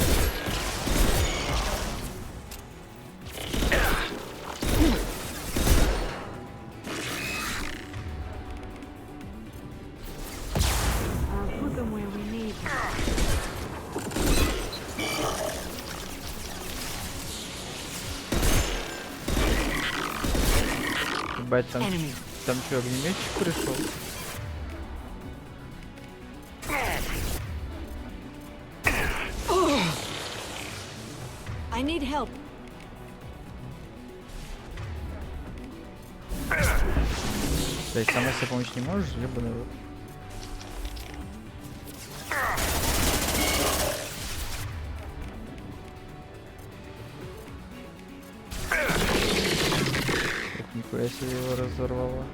Put them where we need them. Ебать, там Enemy. что, огнеметчик пришел? I need help. Блять, сама себе помочь не можешь, ебаный рот. Ух, нихуя себе его разорвало.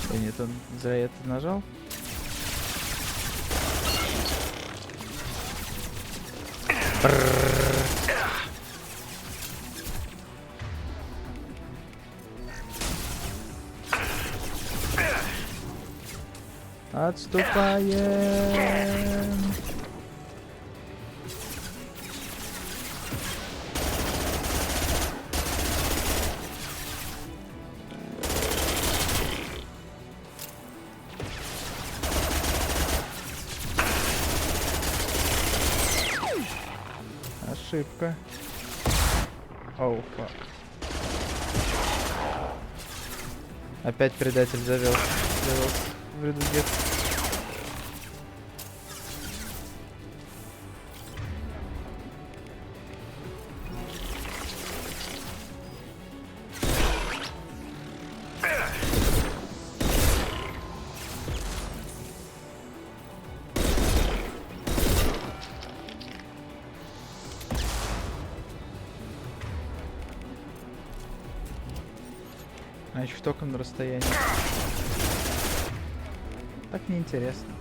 Да нет, он зря это нажал. Отступаем. Ошибка. Оу, фак. Опять предатель завелся в ряду гет. А еще только на расстоянии. Так неинтересно.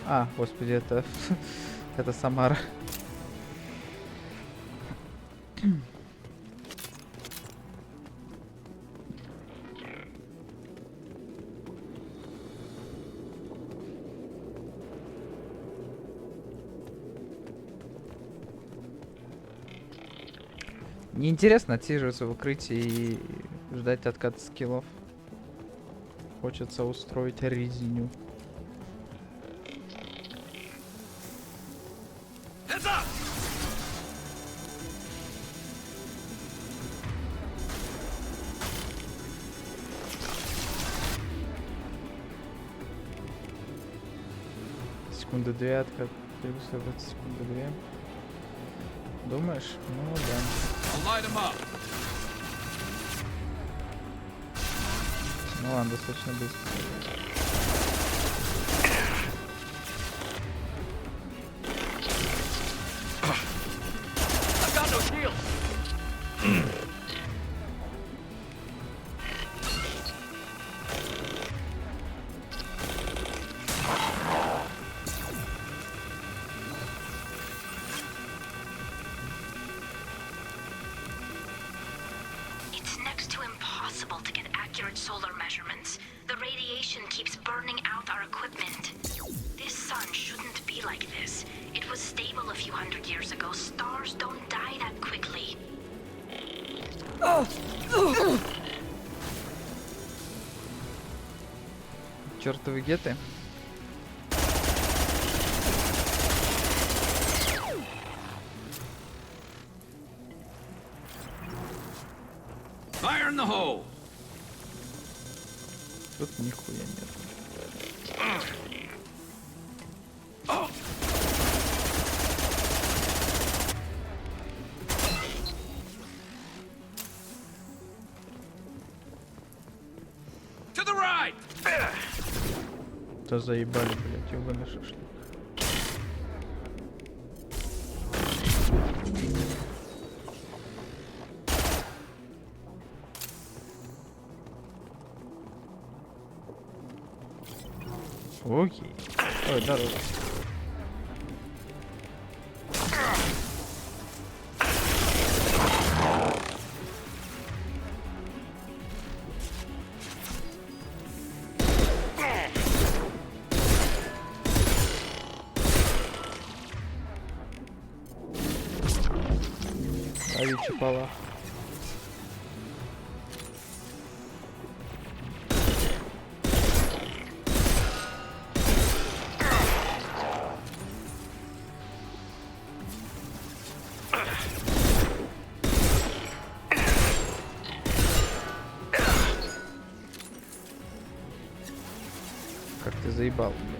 А, господи, это это Самара. Неинтересно отсиживаться в укрытии и ждать отката скиллов. Хочется устроить резню. Heads up! Секунды 2 откат. Секунды 2. Думаешь? Ну да. I'll light 'em up. Ну ладно, достаточно быстро. I've got no shield. It's next to impossible to get accurate solar measurements. The radiation keeps burning out our equipment. This sun shouldn't be like this. It was stable a few hundred years ago. Stars don't die that quickly. Чёртовы геты. Fire in the hole. Тут нихуя нет. To the right. То заебали, блядь, ёбаный шашлык. Окей. Ой, здорово. Ловите пола. Как ты заебал, блядь.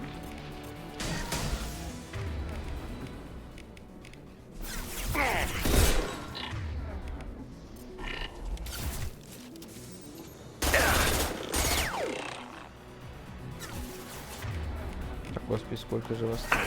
Так, господи, сколько же вас тут?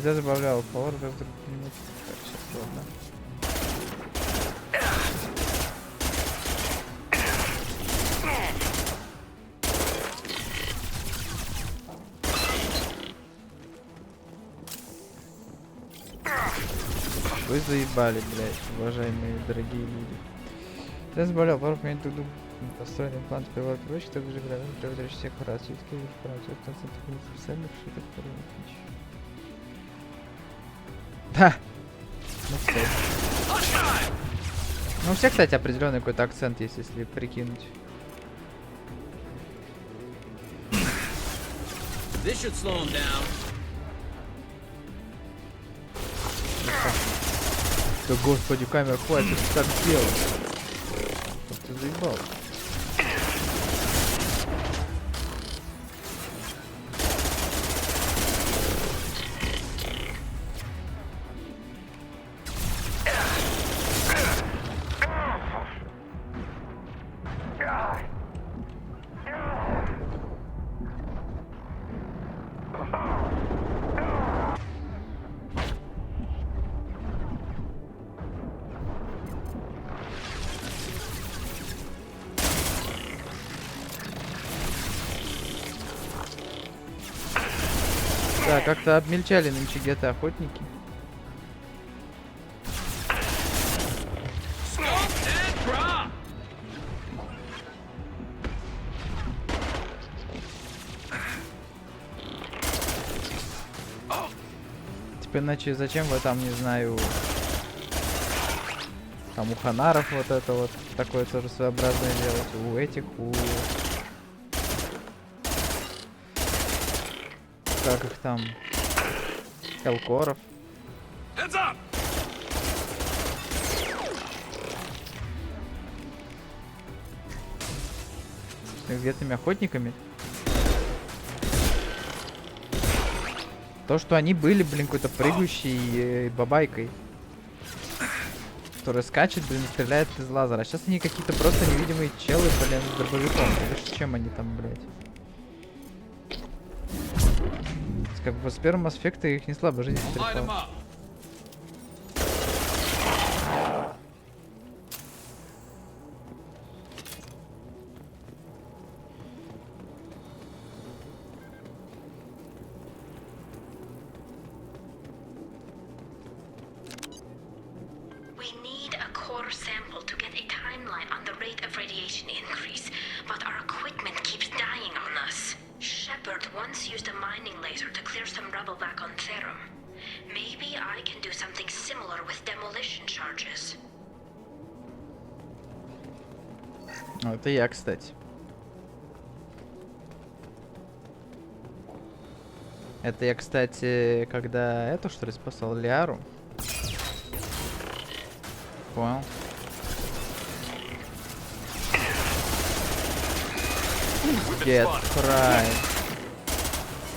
Я забавлял повар без других минут. Так, сейчас, ладно. Вы заебали, блядь, уважаемые дорогие люди. Я забавлял повар понять друг друга. Построенный план первого прочь, так же грамотно превращаешь всех в раз. Все-таки уже в конце специальных шуток второго отличия. Да. Ну все. Ну у всех, кстати, определенный какой-то акцент есть, если прикинуть. This should slow him down. Да господи, камера, хватит так делать. Как ты заебал. Да, как-то обмельчали нынче где-то охотники. Теперь иначе зачем вы там, не знаю, там у ханаров вот это вот такое тоже своеобразное делать, у этих, у... Как их там? Хелкоров. С газетными охотниками. То, что они были, блин, какой-то прыгающей бабайкой. Которая скачет, блин, стреляет из лазера. А сейчас они какие-то просто невидимые челы, блин, с дробовиком. Видишь, чем они там, блядь? Как бы с первым аспекта их не слабо жизнь потрепала. We need a core sample to get a timeline on the rate of radiation increase, but our equipment keeps dying on us. Shepard once used a mining laser to clear some rubble back on Therum. Maybe I can do something similar with demolition charges. Это я, кстати. Это я, кстати, когда эту, что ли, спасал Лиару. Понял. Get fried.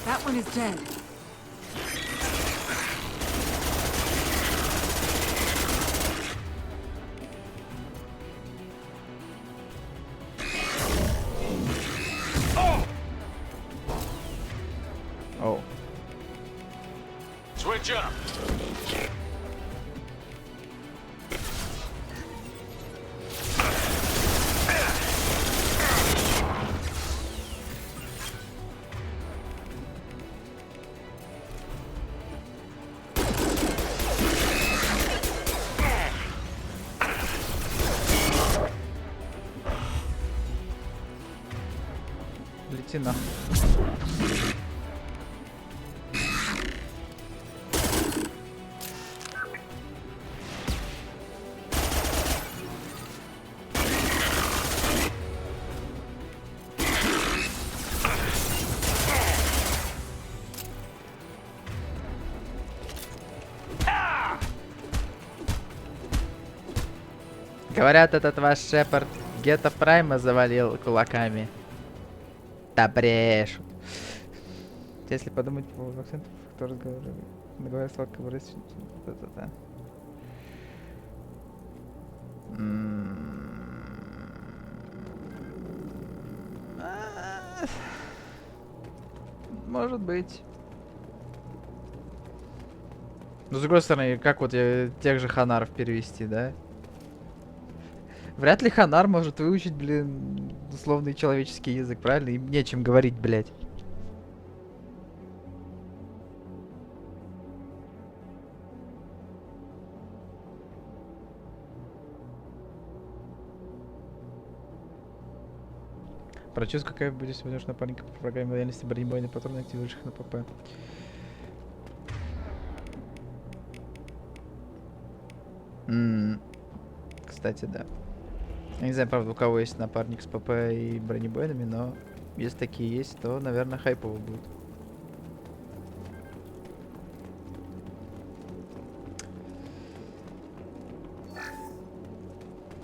That one is dead. Catch up. Лети нахуй. Говорят, этот ваш Шепард Гетто Прайма завалил кулаками. Да брешут. Если подумать по акценту, кто разговаривает, говорят сладкого рыцаря. Да-да-да. Может быть. Но с другой стороны, как вот тех же ханаров перевести, да? Вряд ли ханар может выучить, блин, условный человеческий язык, правильно? Им нечем говорить, блядь. Прочувствуй, какая будет сегодняшняя напарника по программе лояльности бронебойные патроны, активируешь их на ПП. Кстати, да. Я не знаю, правда, у кого есть напарник с ПП и бронебойными, но если такие есть, то, наверное, хайпово будет.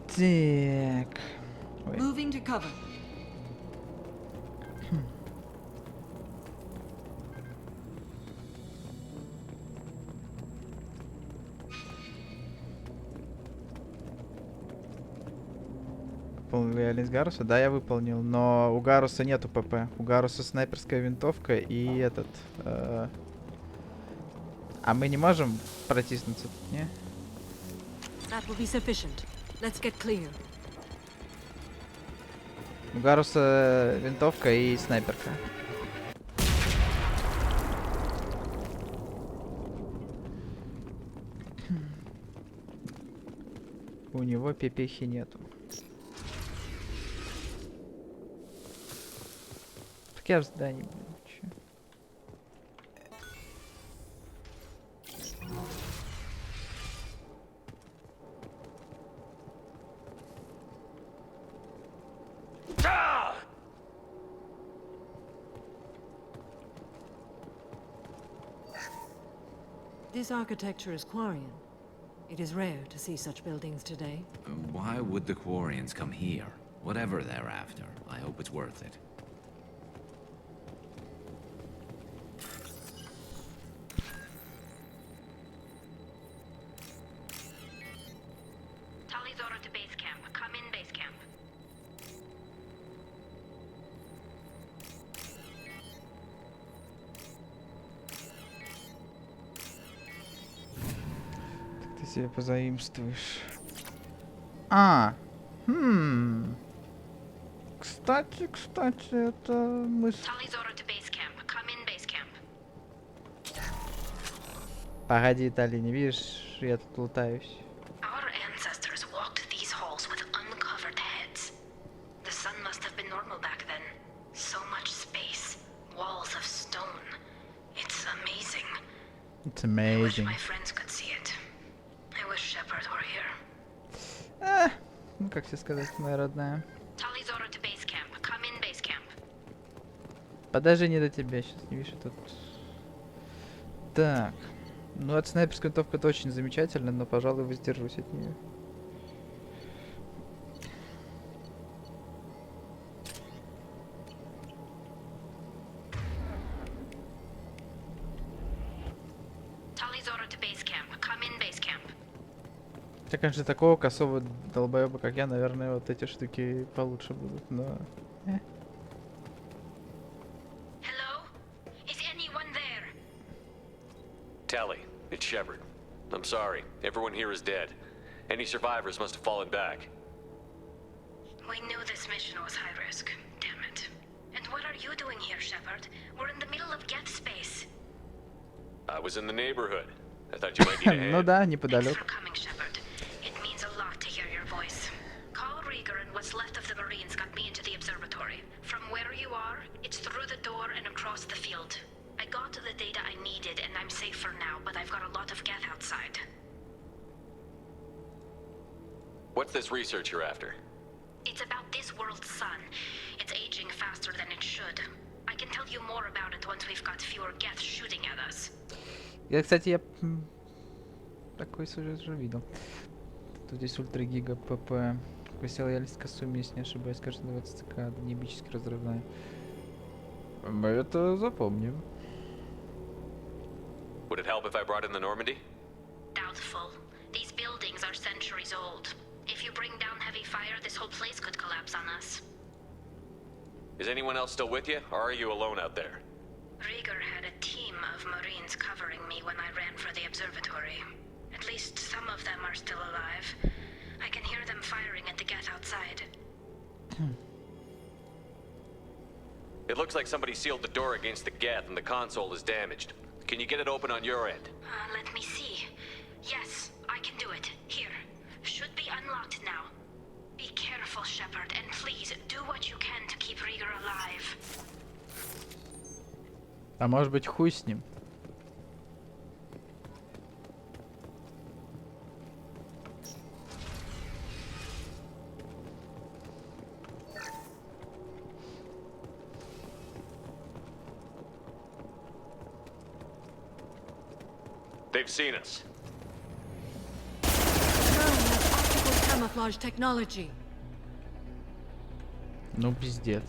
Так. Ой. Moving to cover. Выполнил лояльность Гаруса? Да, я выполнил, но у Гаруса нету ПП. У Гаруса снайперская винтовка и этот... А мы не можем протиснуться тут, не? That will be sufficient. Let's get clear. У Гаруса винтовка и снайперка. У него пепехи нету. Так я в здании, блин, чё? This architecture is Quarian. It is rare to see such buildings today. Why would the Quarians come here? Whatever they're after, I hope it's worth it. Tali's order to base camp. Come in base camp. Ты себе позаимствуешь. Кстати, это мысль. Tali's order to base camp. Come in base camp. Погоди, Тали, не видишь, я тут лутаюсь. Our ancestors walked these halls with uncovered heads. The sun must have been normal back then. So much space, walls of stone. It's amazing. It's I wish amazing. my friends could see it. I wish Shepard were here. Ну как тебе сказать, моя родная. Tali's order to base camp. Come in base camp. Подожди, не до тебя сейчас, не видишь, тут... Так. Ну, от снайперской винтовки это очень замечательно, но, пожалуй, воздержусь от нее. Tali's order to base camp. Come in base camp. Хотя, конечно, такого косого долбоеба, как я, наверное, вот эти штуки получше будут, но... Hello? Is anyone there? Tally, I'm sorry. Everyone here is dead. Any survivors must have fallen back. We knew this mission was high risk. Damn it. And what are you doing here, Shepard? We're in the middle of Geth space. I was in the neighborhood. I thought you might need a hand. Ну да, Thanks неподалеку. for coming, Shepard. It means a lot to hear your voice. Call Rieger and what's left of the Marines got me into the observatory. From where you are, it's through the door and across the field. I got to the data I needed and I'm safe for now, but I've got a lot of Geth outside. What's this research you're after? It's about this world's sun. It's aging faster than it should. I can tell you more about it once we've got fewer Geth shooting at us. Кстати, такой сюжет уже видел. Тут здесь ультра-гига ПП. Посилояльская сумма, если не ошибаюсь, кажется, называется ЦК, динамически разрывная. Мы это запомним. Would it help if I brought in the Normandy? Doubtful. These buildings are centuries old. If you bring down heavy fire, this whole place could collapse on us. Is anyone else still with you, or are you alone out there? Rieger had a team of Marines covering me when I ran for the observatory. At least some of them are still alive. I can hear them firing at the Geth outside. It looks like somebody sealed the door against the Geth and the console is damaged. Can you get it open on your end? Let me see. Yes, I can do it. Here. Should be unlocked now. Be careful, Shepard, and please do what you can to keep Rieger alive. А может быть, хуй с ним? They've seen us. Optical camouflage technology. Ну, пиздец.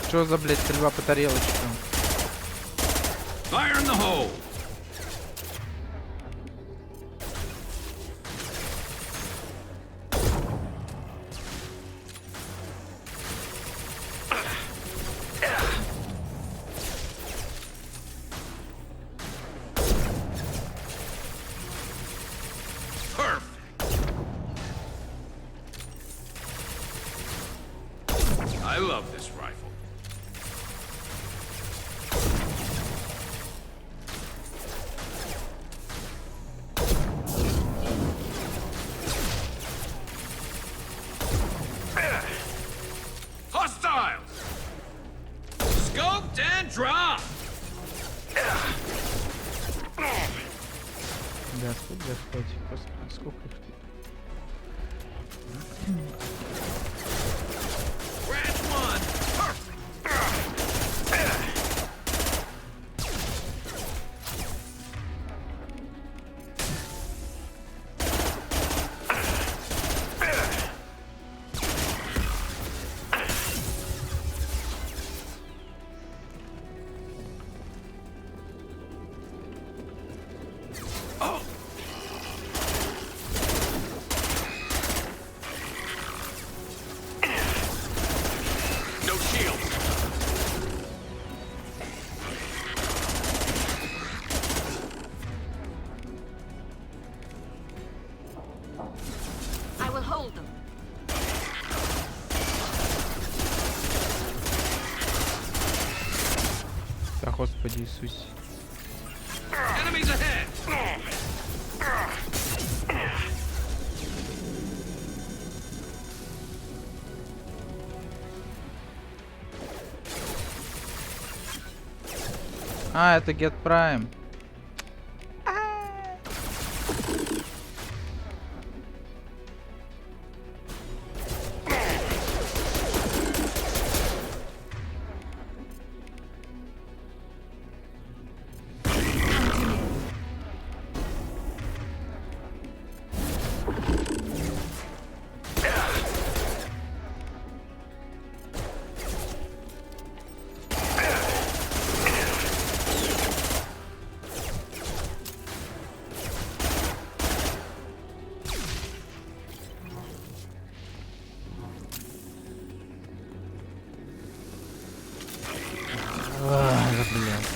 Что за, блядь, стрельба по тарелочкам? Fire in the hole! I love this rifle. Hostiles! Scoped and dropped! Господь, Господь, Господи, сколько их тут? Scratch one! No shield! I will hold them. Да, Господи Иисусе. Enemies ahead! А, это Get Prime. Блядь.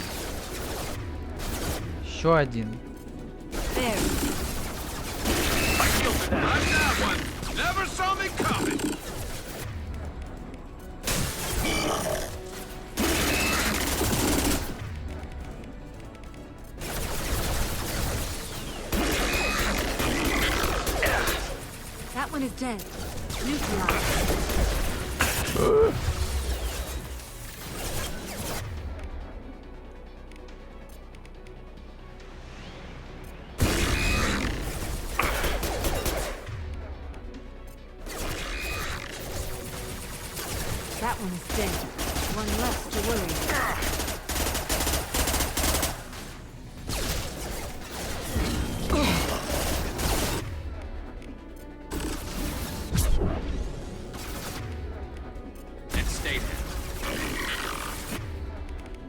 Еще один. There. Like that one. Never saw me coming. That one is dead. Neutralized. That one is dead. One less to worry about. And stay there.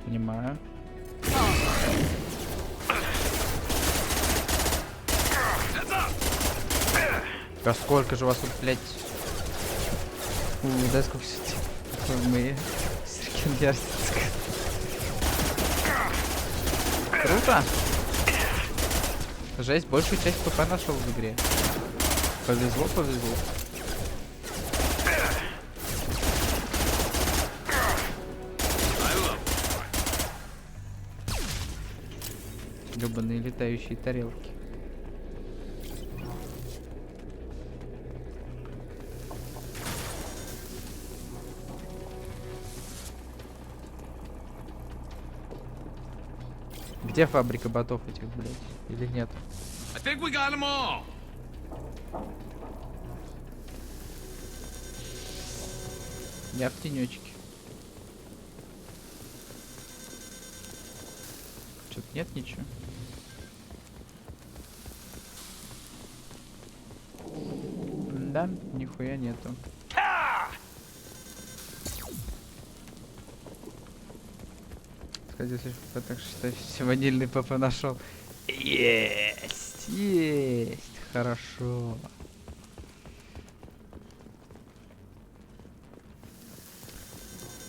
Понимаю. Да сколько же у вас тут, блядь? Да сколько сетей? Мы Сиркин-Ярстинск. Круто! Жесть, большую часть ПП нашел в игре. Повезло, повезло. Гребаные летающие тарелки. Где фабрика ботов этих, блядь? Или нет? I think we got them all. Я в тенечке. Что-то нет ничего. Да, нихуя нету. Сходи, так что все ванильный ПП нашел. Есть, есть, хорошо.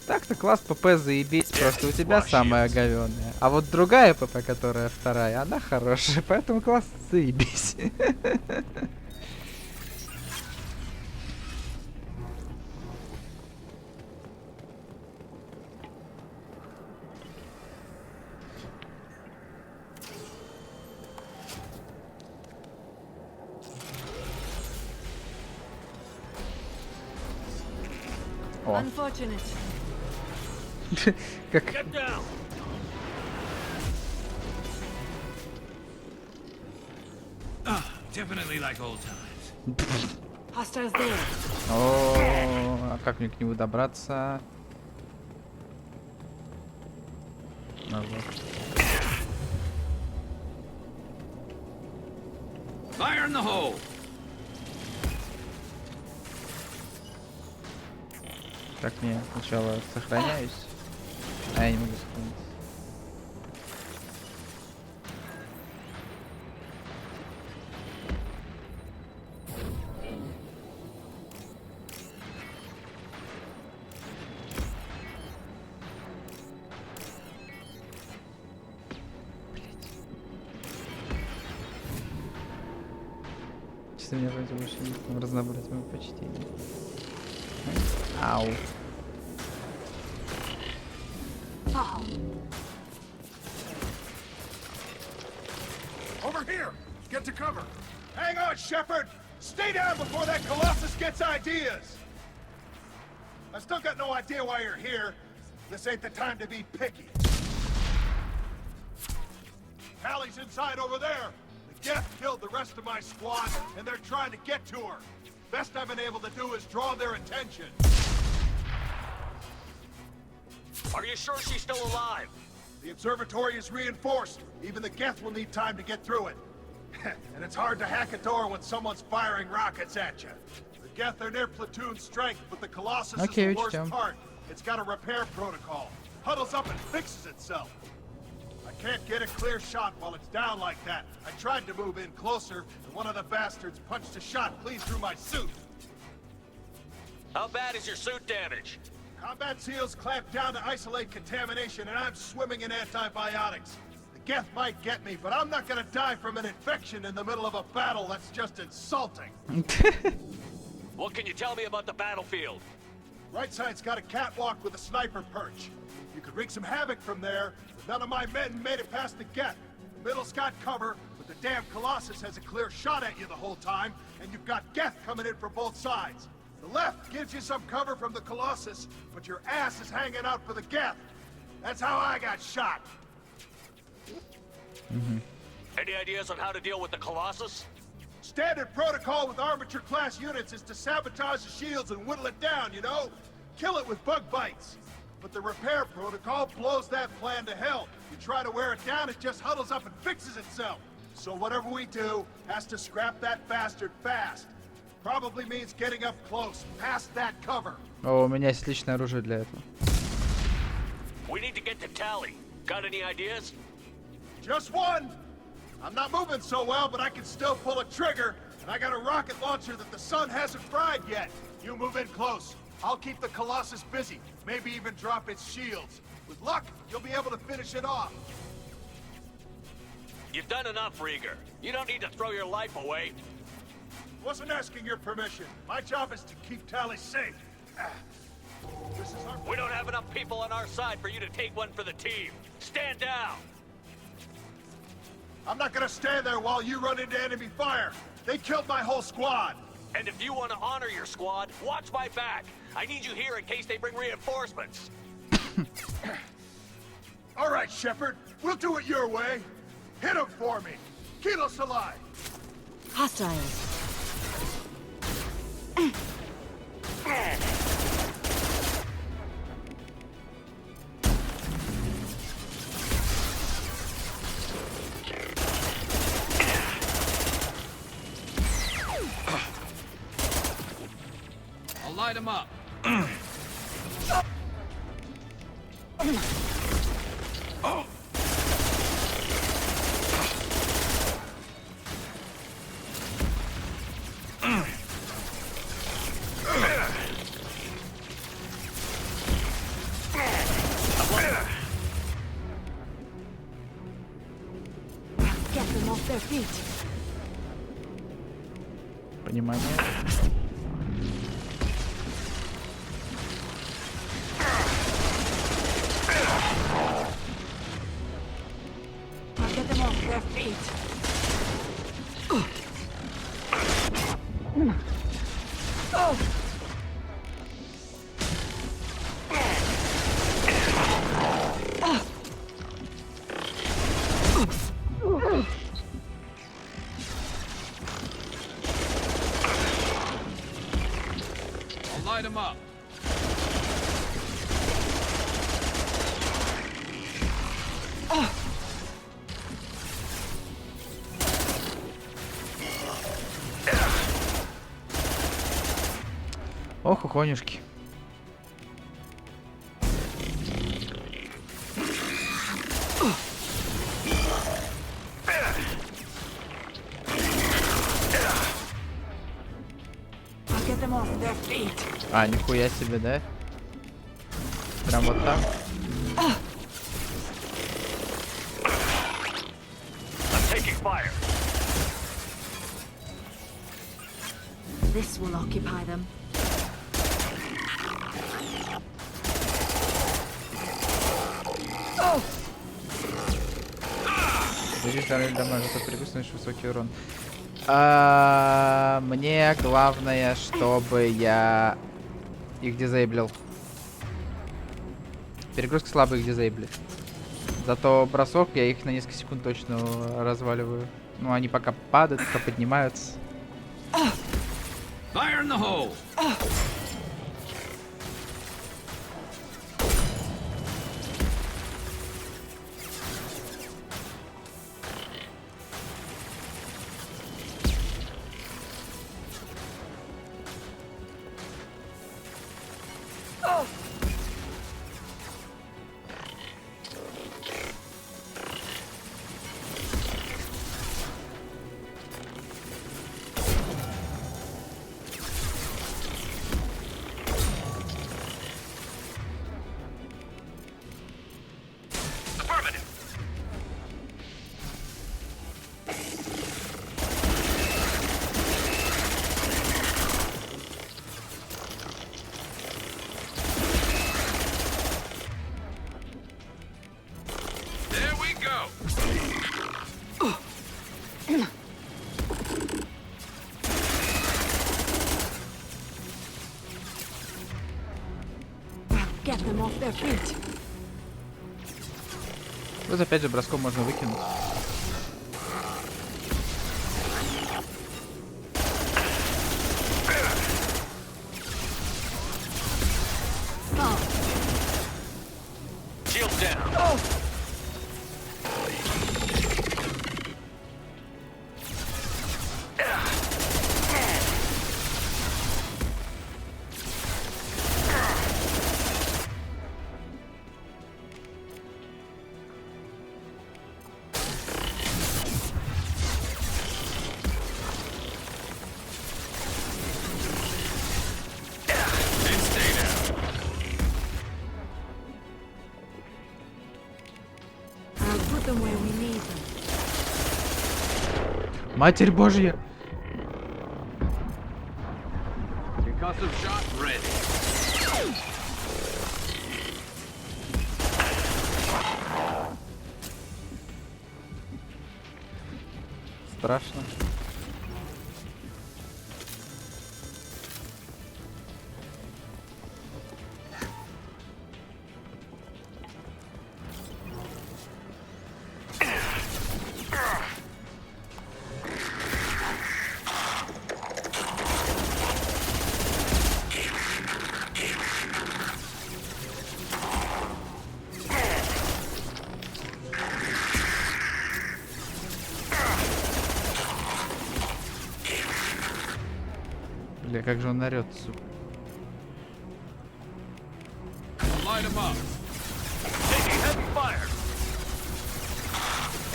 Так-то класс ПП заебись, просто у тебя самая говёная. А вот другая ПП, которая вторая, она хорошая, поэтому класс заебись. Unfortunate. Как... Definitely like old times. Hostiles there. О, а как мне к нему добраться? Fire in the hole. Как мне сначала сохраняюсь? А я не могу сохраниться. Честно, меня вроде больше не разнообразить моего почтения. Ау. Over here! Get to cover! Hang on, Shepard! Stay down before that Colossus gets ideas! I still got no idea why you're here. This ain't the time to be picky. Hallie's inside over there! The Geth killed the rest of my squad, and they're trying to get to her. Best I've been able to do is draw their attention. Are you sure she's still alive? The observatory is reinforced. Even the Geth will need time to get through it. And it's hard to hack a door when someone's firing rockets at you. The Geth are near platoon strength, but the Colossus is the worst part. It's got a repair protocol. Huddles up and fixes itself. I can't get a clear shot while it's down like that. I tried to move in closer, and one of the bastards punched a shot clean through my suit. How bad is your suit damaged? Combat SEALs clamped down to isolate contamination, and I'm swimming in antibiotics. The Geth might get me, but I'm not gonna die from an infection in the middle of a battle. That's just insulting. What can you tell me about the battlefield? Right side's got a catwalk with a sniper perch. You could wreak some havoc from there, but none of my men made it past the Geth. The middle's got cover, but the damn Colossus has a clear shot at you the whole time, and you've got Geth coming in from both sides. The left gives you some cover from the Colossus, but your ass is hanging out for the Geth. That's how I got shot. Any ideas on how to deal with the Colossus? Standard protocol with armature-class units is to sabotage the shields and whittle it down, you know? Kill it with bug bites. But the repair protocol blows that plan to hell. You try to wear it down, it just huddles up and fixes itself. So whatever we do has to scrap that bastard fast. Probably means getting up close, past that cover. О, у меня есть личное оружие для этого. We need to get to Tally. Got any ideas? Just one. I'm not moving so well, but I can still pull a trigger, and I got a rocket launcher that the sun hasn't fried yet. You move in close. I'll keep the Colossus busy, maybe even drop its shields. With luck, you'll be able to finish it off. You've done enough, Rieger. You don't need to throw your life away. Wasn't asking your permission. My job is to keep Tally safe. This is our... We don't have enough people on our side for you to take one for the team. Stand down! I'm not gonna stand there while you run into enemy fire. They killed my whole squad. And if you want to honor your squad, watch my back. I need you here in case they bring reinforcements. All right, Shepard. We'll do it your way. Hit him for me. Kilos alive. Hostiles. I'll light him up. Get them off their feet. Понимание. Now get them off their feet. I'll light him up. Ох, ухонюшки. Now get them off their feet. А, нихуя себе, да? Прям вот так. I'm taking fire. This will occupy them. Заряжали дамаг, это припустишь высокий урон. Мне главное, чтобы я их дизейблил. Перегрузка слабых дизейблит. Зато бросок я их на несколько секунд точно разваливаю. Ну, они пока падают, пока поднимаются. Fire in the hole. them off their feet. Вот опять же броском можно выкинуть. Shields down. Матерь Божья! Concussive shot ready. Страшно. Бля, как же он орёт, сука.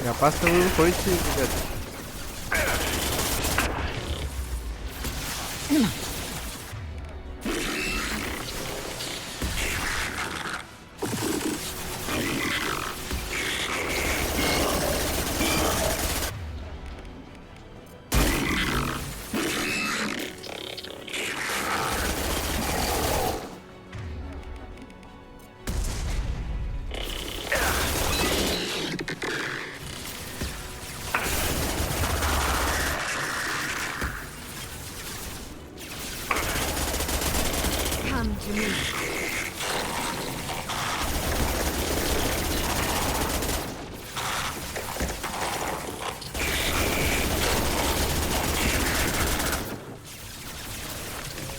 Опасно вы выходите, ребята.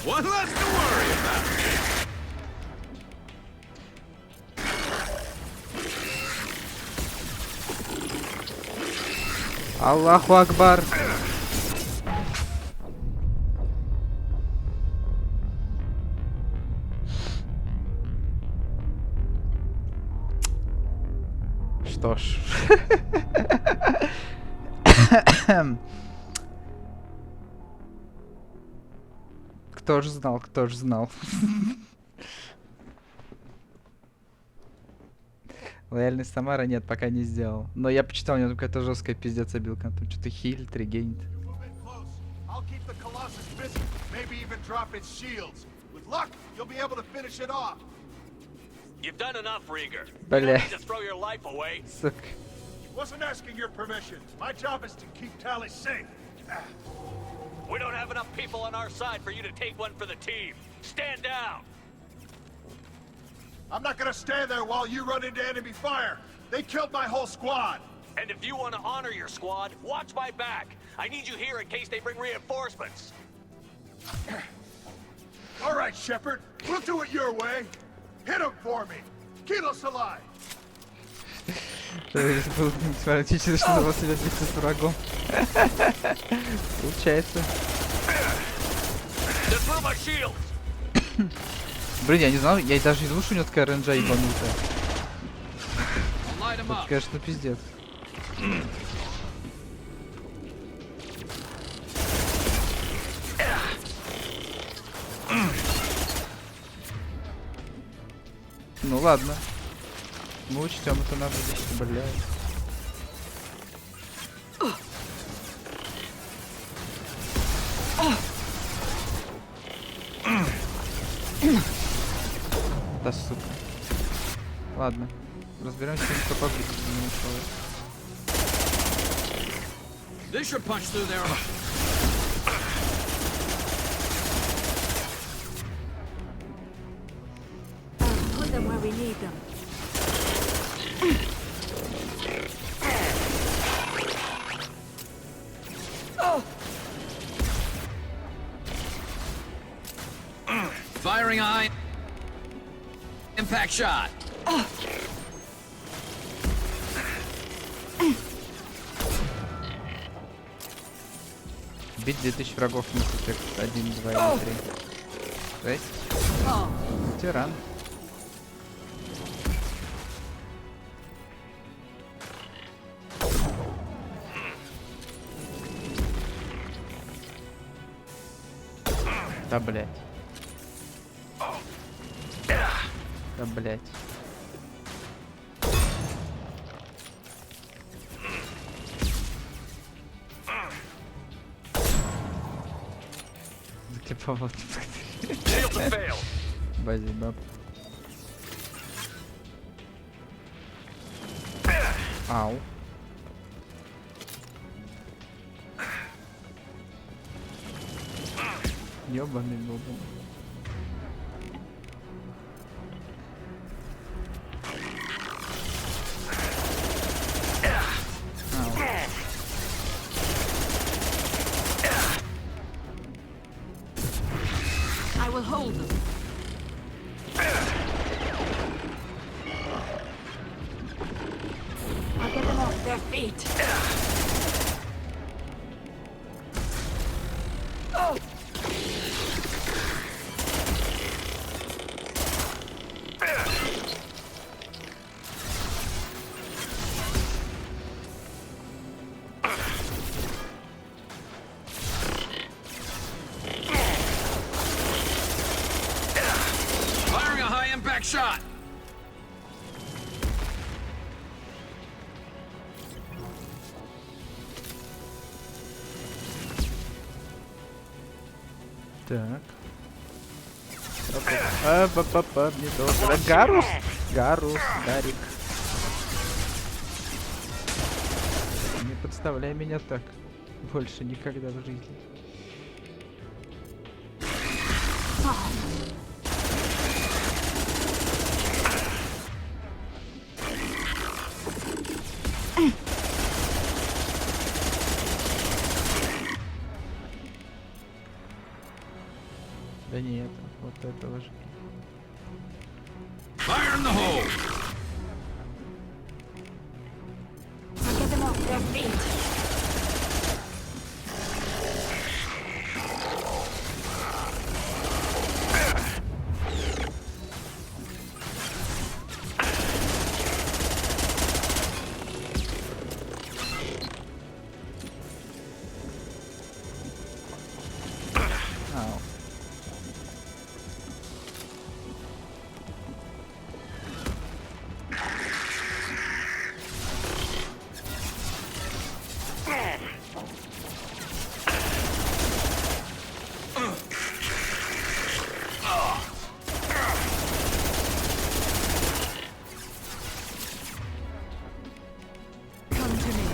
One less to worry about. Аллаху Акбар. Что ж. Кто ж знал, кто ж знал. Лояльность Тамара нет, пока не сделал. Но я почитал, у него какая-то жесткая пиздец обилка. Там что-то хилит, регенит. You've done enough, Rieger. Бля. To throw your life away. Сука. Wasn't asking your permission. My job is to keep Tally safe. We don't have enough people on our side for you to take one for the team. Stand down. I'm not gonna stand there while you run into enemy fire. They killed my whole squad. And if you want to honor your squad, watch my back. I need you here in case they bring reinforcements. All right, Shepard. We'll do it your way. Hit him for me. Keep us alive. Смотрите, что у вас идет биться с врагом. Получается. Блин, я не знал, я даже не думал, что у него такая ренджа ебанутая. Это, конечно, пиздец. Ну ладно. Мы учтем это на будущее, блядь. Да сука. Ладно. Разберемся, что побить. This should punch through there. Put them where need them. Firing eye. Impact shot. Бить 2000 врагов на эффект 1, 2 или 3. 6. Тиран. Да, блядь. Да, блядь. Заклеповал. Базибаб. Ау. Ёбаный бобан. I will hold them. I'll get them off their feet. Firing a high impact shot. Так. Не должен. Гарус! Гарус, Гарик. Не подставляй меня так. Больше никогда в жизни. Да нет, вот этого же. Fire in the hole. I'll get them off their feet. Ау. Come to me.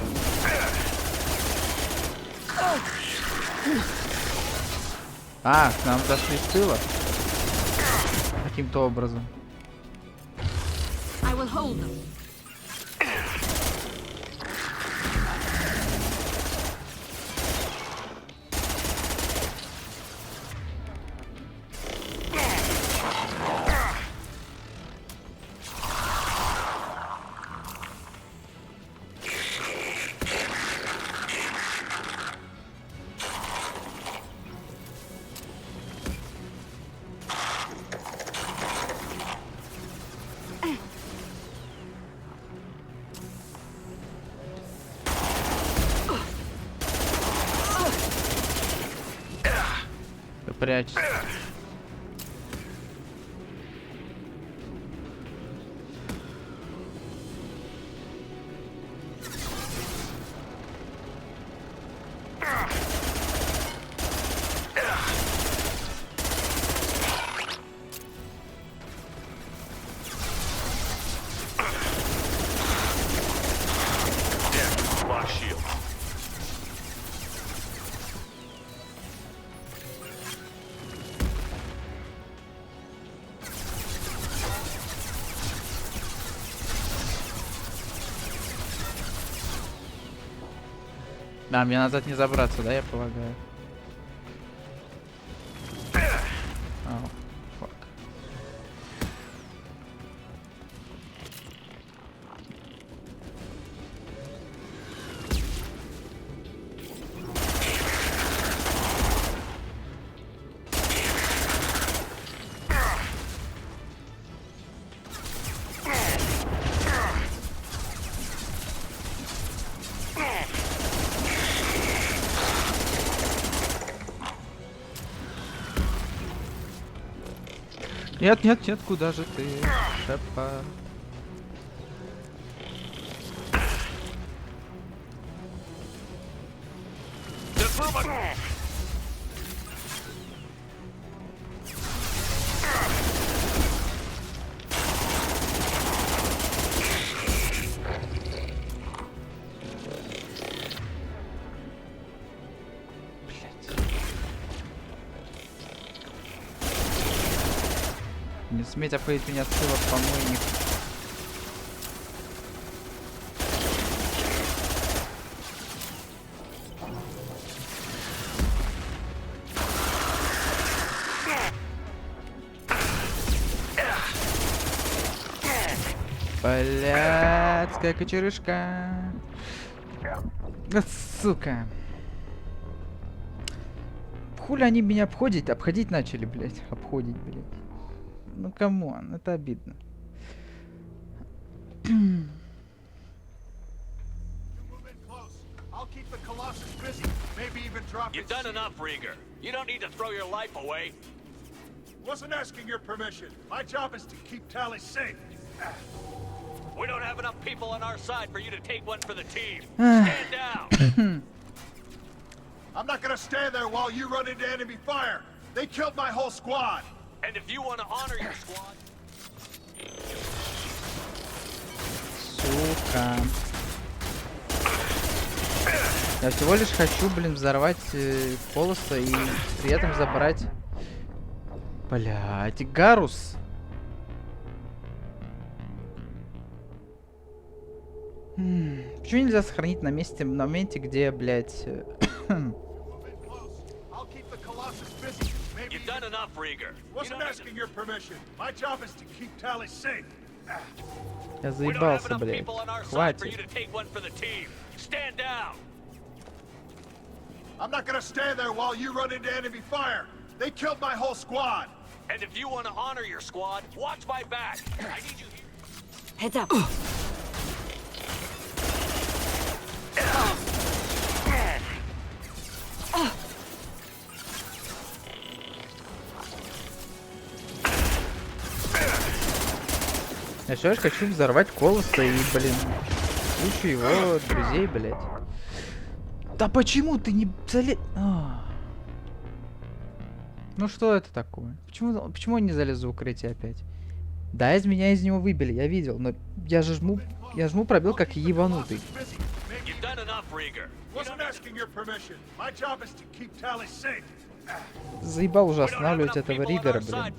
А, к нам зашли с тыла. Каким-то образом. I will hold them. Да прячься. Lock shield. А, мне назад не забраться, да, я полагаю? Ау, фак. Нет, нет, нет, куда же ты, Шепа? Не сметь обходить меня ссылок помойник. Блядская кочерышка. Да, сука. Хули они меня обходить начали, блядь. Обходить, блядь. Ну камон, это обидно. You've done enough, Rieger. You don't need to throw your life away. Wasn't asking your permission. My job is to keep Tally safe. We don't have enough people on our side for you to take one for the team. Stand down. I'm not gonna stand there while you run into enemy fire. They killed my whole squad. And if you want to honor your squad... Сука. Я всего лишь хочу, блин, взорвать Колоса и при этом забрать... Блядь, Гарус. Почему нельзя сохранить на моменте, где, блядь... You've done enough, Rieger. Wasn't asking your permission. My job is to keep Tally safe. Я заебался, блядь. Хватит. Stand down. I'm not gonna stand there while you run into enemy fire. They killed my whole squad. And if you want to honor your squad, watch my back. I need you here. Heads up. Я все же хочу взорвать Колоса и, блин, кучу его друзей, блядь. Да почему ты не залез... Ну что это такое? Почему он не залез за укрытие опять? Да, из него выбили, я видел, но я жму пробил как ебанутый. Заебал уже останавливать этого Ригера, блин.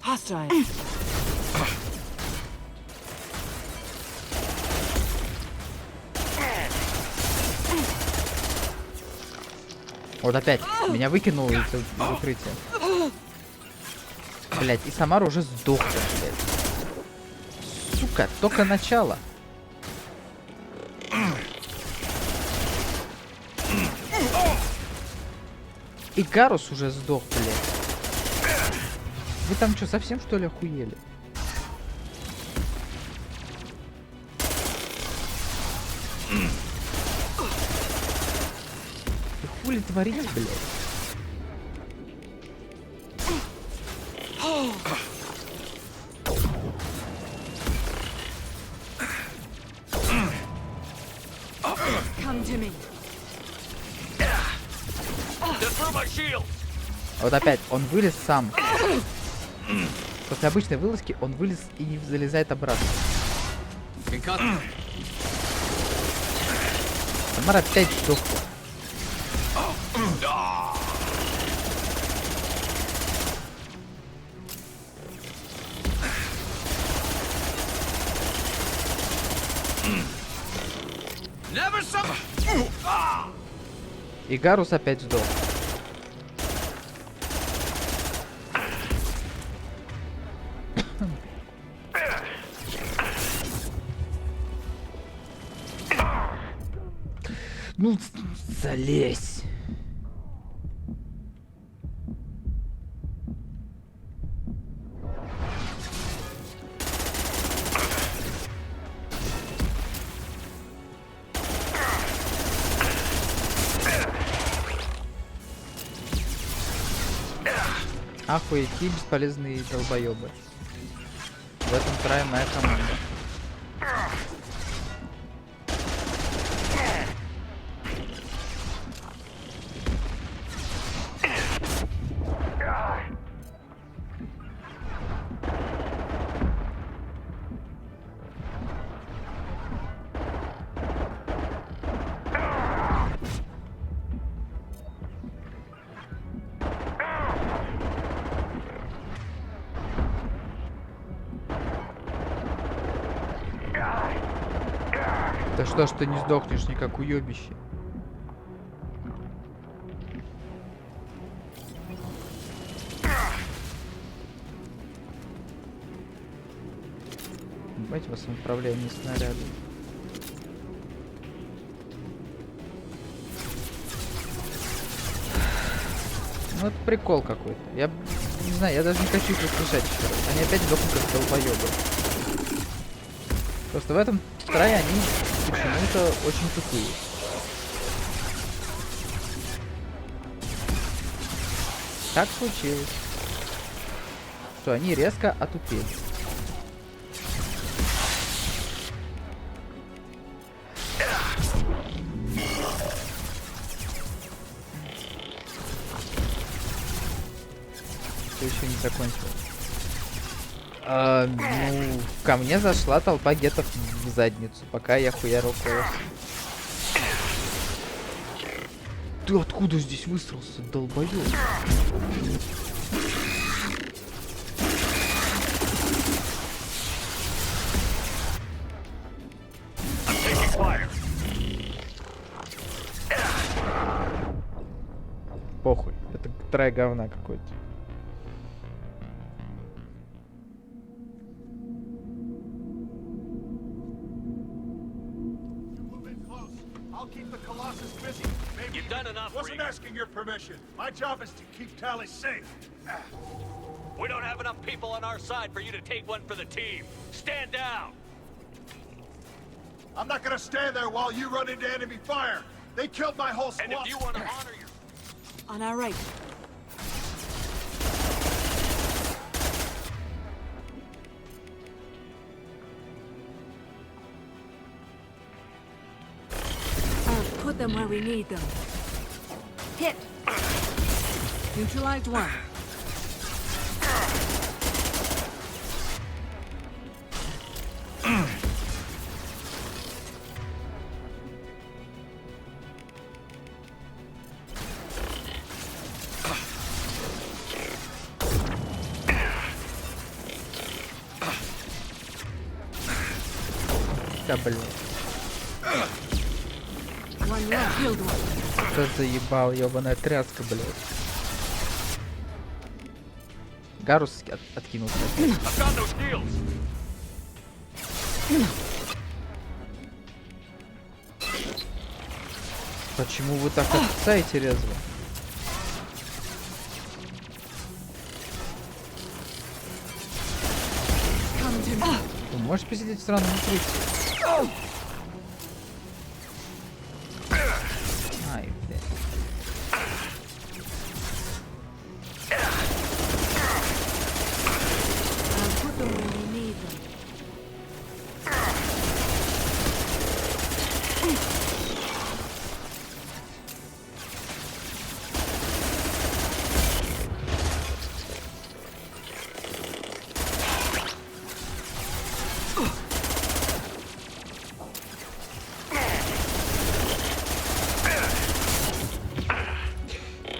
Hostile. Вот опять, меня выкинуло из укрытия. Блять, и Самара уже сдохла, блядь. Сука, только начало. И Гарус уже сдох, блядь. Вы там что, совсем что ли охуели? Ты хули творишь, блядь? Come to me. Вот опять, он вылез сам. После обычной вылазки он вылез и не залезает обратно. Тамара опять сдохла. И Гарус опять сдох. Ну, залезь. Охуеть, и бесполезные долбоебы. В этом вторая моя команда. Да что ж ты не сдохнешь никак, уёбище? Ебать вас управление снарядом. Ну это прикол какой-то. Я не знаю, я даже не хочу их воскрешать еще раз. Они опять сдохнут как долбоёбы. Просто в этом строе они почему-то очень тупые. Так случилось, что они резко отупели. Все еще не закончилось. Ну, ко мне зашла толпа гетов в задницу, пока я хуярил колос. Ты откуда здесь высрался, долбоёб? Похуй, это трай говна какой-то. You've done enough, Wasn't asking your permission. My job is to keep Tally safe. We don't have enough people on our side for you to take one for the team. Stand down! I'm not gonna stand there while you run into enemy fire. They killed my whole squad. And if you want to honor your... On our right. I'll put them where we need them. Hit! Neutralized one. Да блин. One left, killed one. Что заебал, ёбаная тряска, блядь. Гарус откинулся. Почему вы так отцаете резво? Ты можешь посидеть в странном укрытии? Ай, блядь. I'll put them where we need them.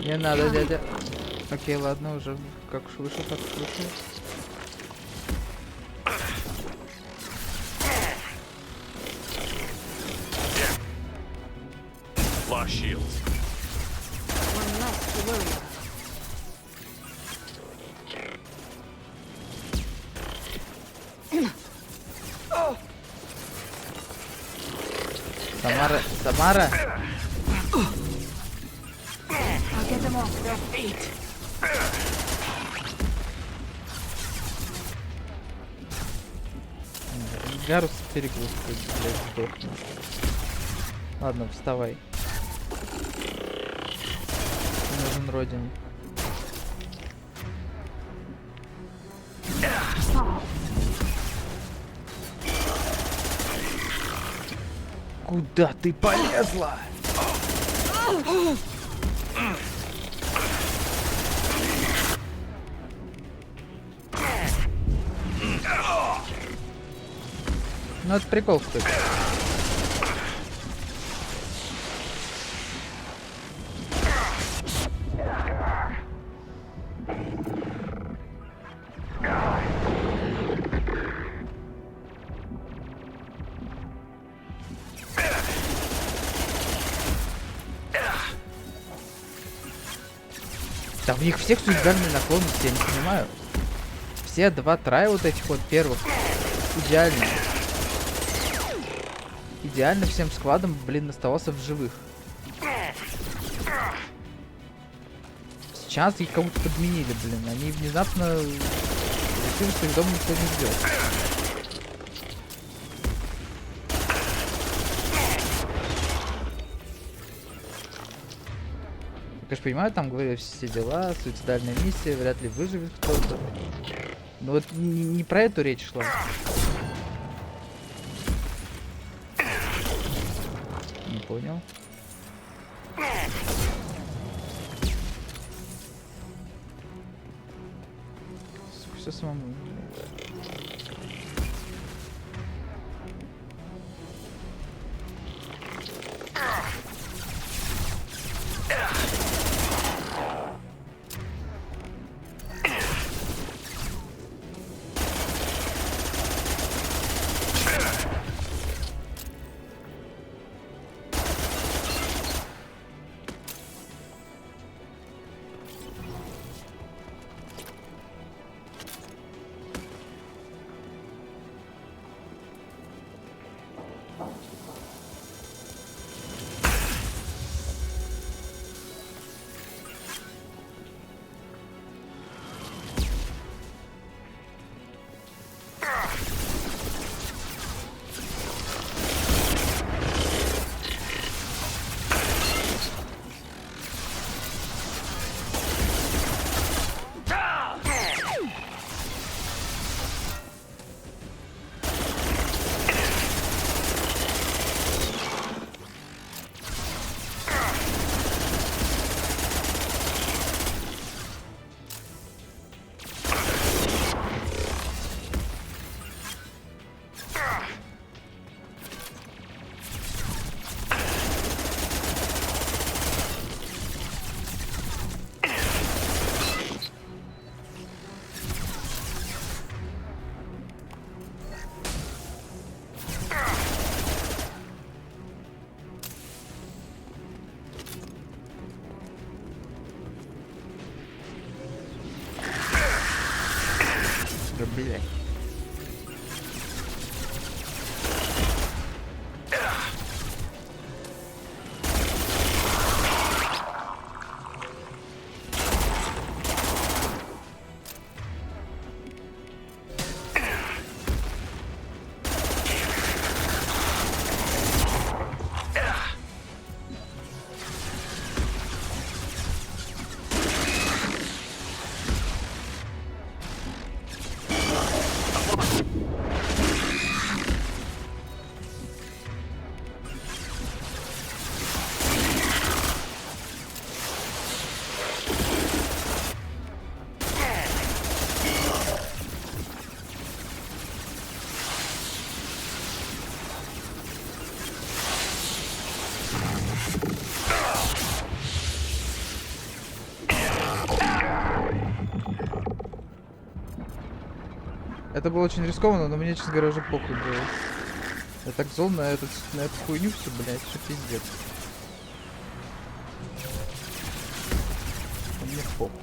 Не надо, дядя. Окей, ладно, уже как уж вышел, так уж вышел. Lost shields. worry about. Самара. I'll get them off their feet. Гарус перегрузка, блядь, сдохну. Ладно, вставай. Нужен родине. Куда ты полезла? Ну это прикол, кстати. Да, у них всех суицидальные наклонности, я не понимаю. Все два трая вот этих вот первых идеально. Идеально всем складом, блин, оставался в живых. Сейчас их кому-то подменили, блин. Они внезапно решили, что их дома никто не ждет. Я, конечно, понимаю, там говорят все дела, суицидальная миссия, вряд ли выживет кто-то. Но вот не про эту речь шла. Не понял. Все самому. Блять. Это было очень рискованно, но мне, честно говоря, уже похуй было. Я так зол на эту хуйню все, блядь, что пиздец. мне похуй.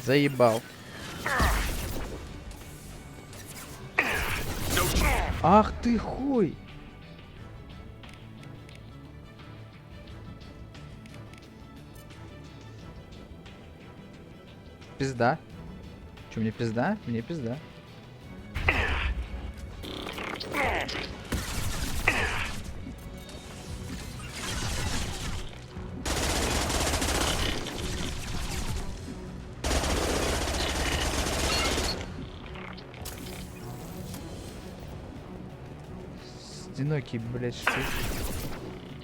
Заебал. Ах ты хуй! Пизда. Чё, мне пизда? Мне пизда. Одинокий, блядь, что?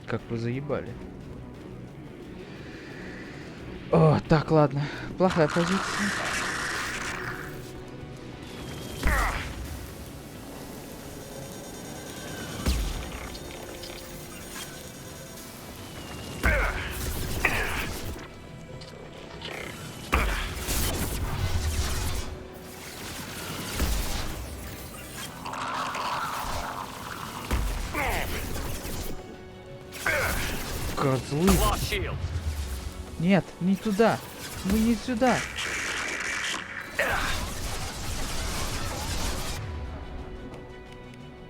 Как вы заебали. О, так, ладно. Плохая позиция. Козлы. Нет, не туда. Мы не сюда.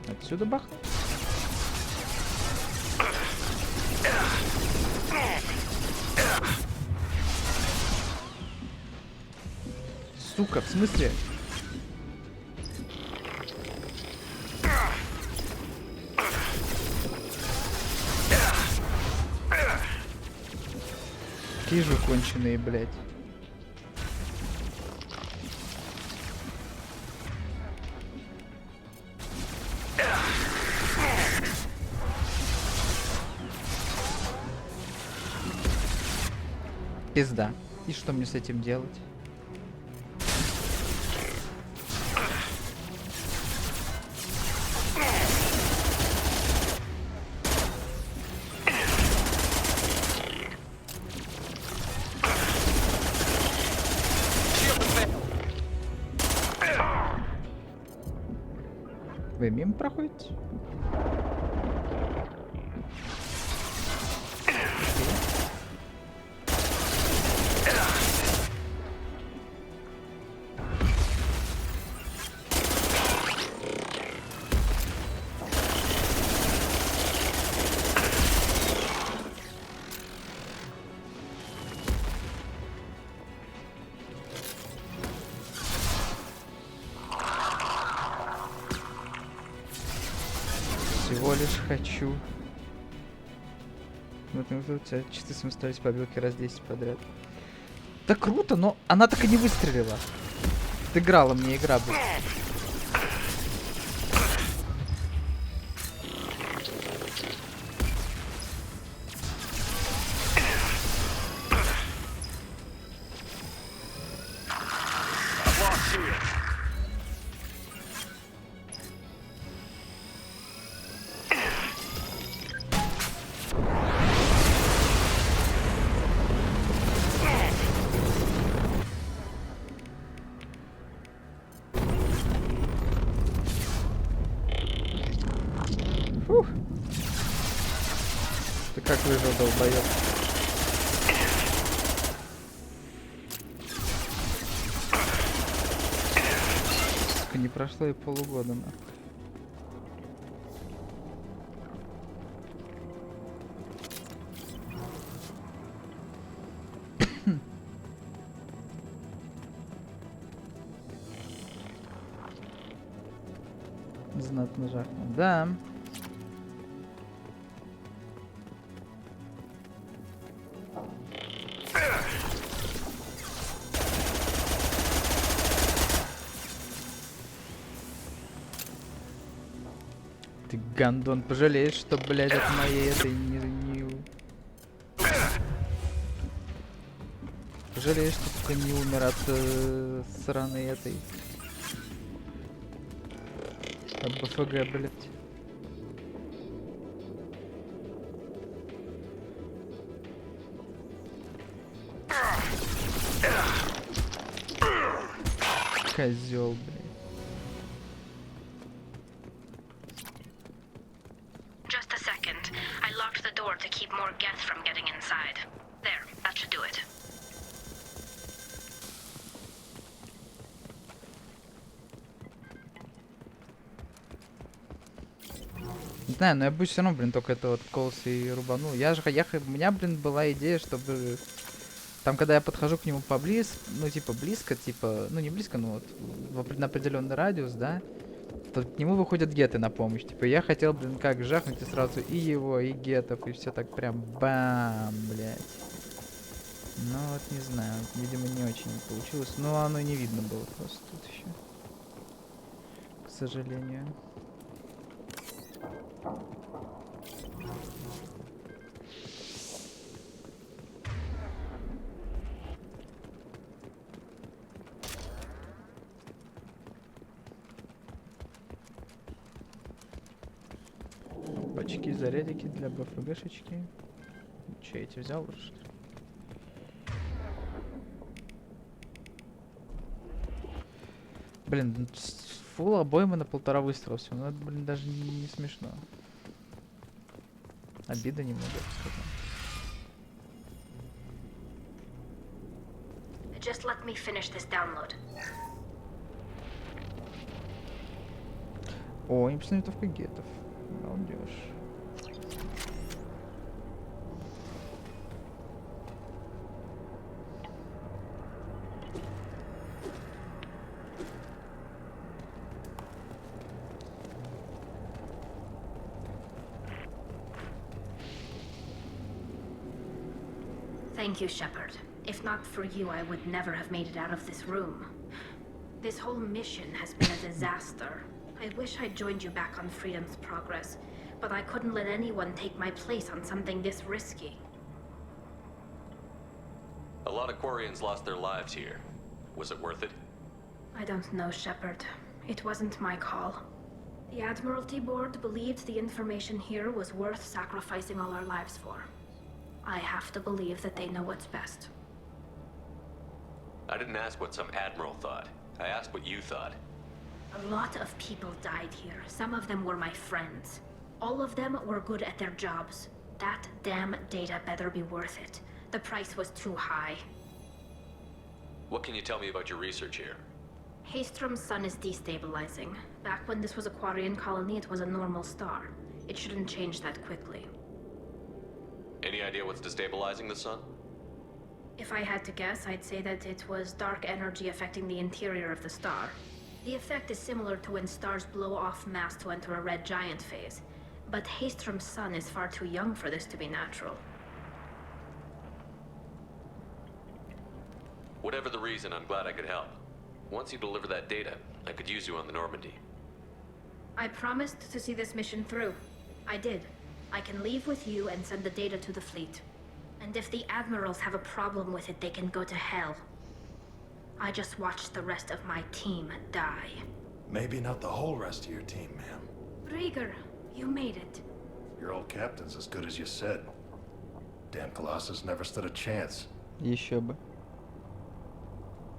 Отсюда бахнул. Сука, в смысле? Какие же конченые, блядь. Пизда. И что мне с этим делать? Вы мимо проходите? Всего лишь хочу. Вот у тебя чисто самостоятельность побилки раз 10 подряд. Да круто, но она так и не выстрелила. Отыграла мне игра, блин. Фух. Ты как выжил, долбоёб? Сука, не прошло и полугода, нахуй. надо нажахнуть. Да. Ты, гандон, пожалеешь, что, блядь, от моей этой не... Пожалеешь, что ты не умер от сраной этой... От БФГ, блядь. Козел, блядь. Just a second. I locked the door to keep more geth from getting inside. There, that should do it. Не знаю, но я бы все равно, блин, только это вот колос и рубанул. У меня, блин, была идея, чтобы... Там, когда я подхожу к нему ну, типа, близко, типа... Ну, не близко, но вот на определенный радиус, да? То к нему выходят геты на помощь. Типа, я хотел, блин, как жахнуть и сразу и его, и гетов, и все так прям бам, блядь. Ну, вот не знаю. Видимо, не очень получилось. Но оно не видно было просто тут еще. К сожалению. Пачки, зарядики для БФГшечки. Че, эти взял уже, что ли? Блин, фул обоймы на 1,5 выстрела всего. Ну это, блин, даже не смешно. Обида немного, я бы сказал. Just let me finish this download. О, импульсная гетов. Молодежь. Thank you, Shepard. If not for you, I would never have made it out of this room. This whole mission has been a disaster. I wish I'd joined you back on Freedom's Progress, but I couldn't let anyone take my place on something this risky. A lot of Quarians lost their lives here. Was it worth it? I don't know, Shepard. It wasn't my call. The Admiralty Board believed the information here was worth sacrificing all our lives for. I have to believe that they know what's best. I didn't ask what some admiral thought. I asked what you thought. A lot of people died here. Some of them were my friends. All of them were good at their jobs. That damn data better be worth it. The price was too high. What can you tell me about your research here? Hastrom's sun is destabilizing. Back when this was a Quarian colony, it was a normal star. It shouldn't change that quickly. Any idea what's destabilizing the sun? If I had to guess, I'd say that it was dark energy affecting the interior of the star. The effect is similar to when stars blow off mass to enter a red giant phase. But Hastrom's sun is far too young for this to be natural. Whatever the reason, I'm glad I could help. Once you deliver that data, I could use you on the Normandy. I promised to see this mission through. I did. I can leave with you and send the data to the fleet. And if the admirals have a problem with it, they can go to hell. I just watched the rest of my team die. Maybe not the whole rest of your team, ma'am. Rieger, you made it. Your old captain's as good as you said. Damn Colossus never stood a chance. Еще бы.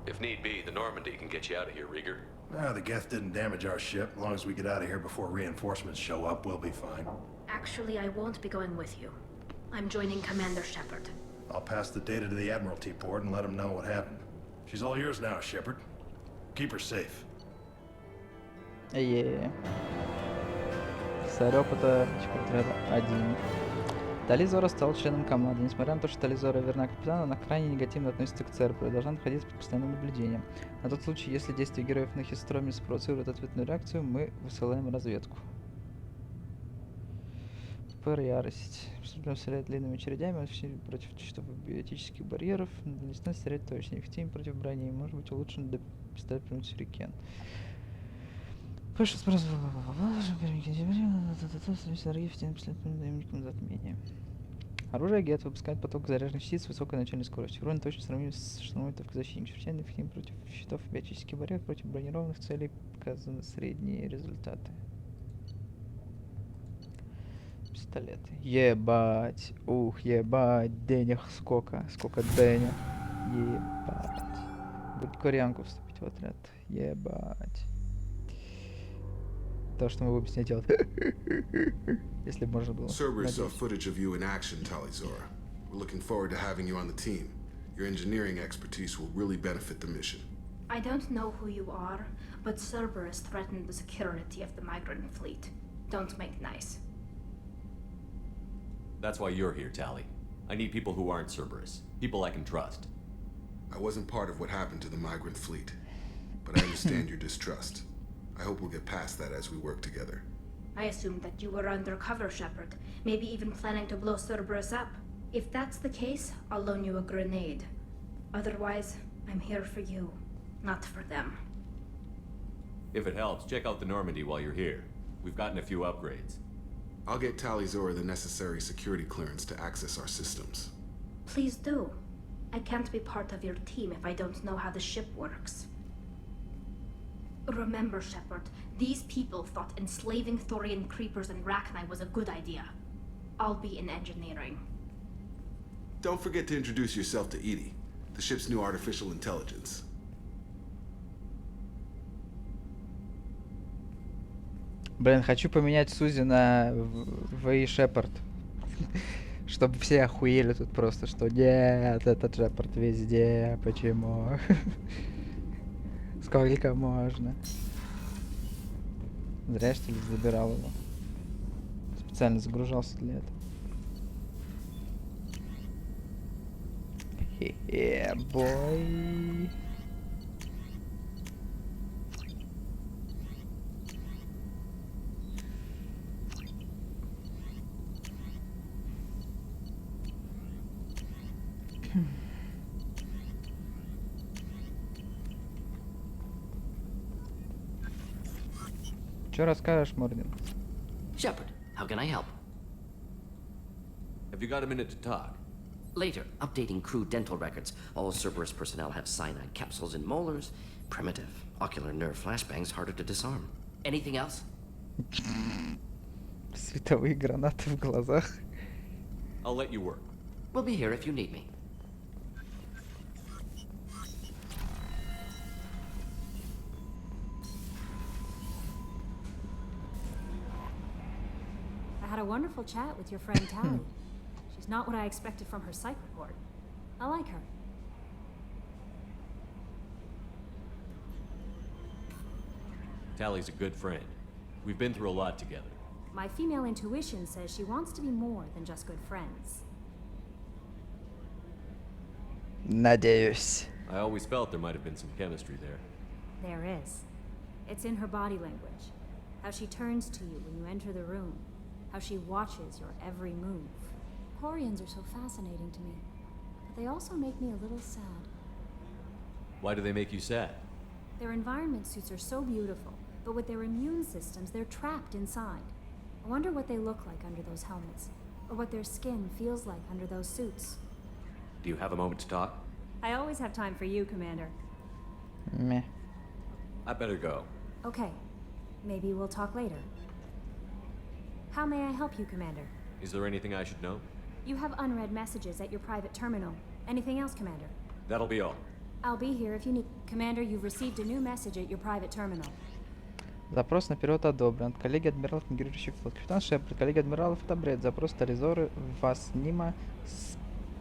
If need be, the Normandy can get you out of here, Rieger. The Geth didn't damage our ship. As long as we get out of here before reinforcements show up, we'll be fine. Actually, I won't be going with you. I'm joining Commander Shepard. I'll pass the data to the Admiralty Board and let them know what happened. She's all yours now, Shepard. Keep her safe. Царь опыта, отряда 1. Тализора стал членом команды. Несмотря на то, что Тализора верна капитану, она крайне негативно относится к Церберу и должна находиться под постоянным наблюдением. На тот случай, если действия героев на Хистроме спровоцируют ответную реакцию, мы высылаем разведку. ПР ярость. Преступление стреляет длинными очередями против щитов биотических барьеров. Лесной стрелять точно. Эффективен против брони. Может быть улучшен до пистолета сюрикен. Пышет спрос. Затмение. Оружие Гет выпускает поток заряженных частиц с высокой начальной скоростью. Урон точно сравним с штурмовой защитником. Чрезвычайно эффективен против щитов и биотических барьеров, против бронированных целей показаны средние результаты. Пистолеты. Ебать. Ух, ебать. Денег сколько. Сколько денег. Ебать. Будет кореянку вступить в отряд. Ебать. То, что мы будем с ней делать. Если бы можно было. Cerberus saw footage of you in action, Talizora. We're looking forward to having you on the team. Your engineering expertise will really benefit the mission. I don't know who you are, but Cerberus threatened the security of the migrant fleet. Don't make nice. That's why you're here, Tally. I need people who aren't Cerberus. People I can trust. I wasn't part of what happened to the migrant fleet, but I understand your distrust. I hope we'll get past that as we work together. I assumed that you were undercover, Shepard. Maybe even planning to blow Cerberus up. If that's the case, I'll loan you a grenade. Otherwise, I'm here for you, not for them. If it helps, check out the Normandy while you're here. We've gotten a few upgrades. I'll get Talizora the necessary security clearance to access our systems. Please do. I can't be part of your team if I don't know how the ship works. Remember, Shepard, these people thought enslaving Thorian creepers and Rachni was a good idea. I'll be in engineering. Don't forget to introduce yourself to Edie, the ship's new artificial intelligence. Блин, хочу поменять Сузи на Вэй Шепард. Чтобы все охуели тут просто, что нет, этот Шепард везде, почему? Сколько можно? Зря, что ли, забирал его. Специально загружался для этого. Хе-хе, бой. Что расскажешь, Мордин? Shepard, how can I help? Have you got a minute to talk? Later, updating crew dental records. All Cerberus personnel have cyanide capsules in molars. Primitive. Ocular nerve flashbangs harder to disarm. Anything else? Световые гранаты в глазах. I'll let you work. We'll be here if you need me. I had a wonderful chat with your friend Tally. She's not what I expected from her psych report. I like her. Tally's a good friend. We've been through a lot together. My female intuition says she wants to be more than just good friends. Надеюсь. I always felt there might have been some chemistry there. There is. It's in her body language. How she turns to you when you enter the room. How she watches your every move. Quarians are so fascinating to me, but they also make me a little sad. Why do they make you sad? Their environment suits are so beautiful, but with their immune systems, they're trapped inside. I wonder what they look like under those helmets, or what their skin feels like under those suits. Do you have a moment to talk? I always have time for you, Commander. Meh. I better go. Okay. Maybe we'll talk later. How may I help you, Commander? Is there anything I should know? You have unread messages at your private terminal. Anything else, Commander? That'll be all. I'll be here if you need... Commander, you've received a new message at your private terminal. Запрос на перевод одобрен. Коллеги адмиралов, мигрирующих флот. Капитан Шепард, коллеги адмиралов, это бред. Запрос Тализоры вас нима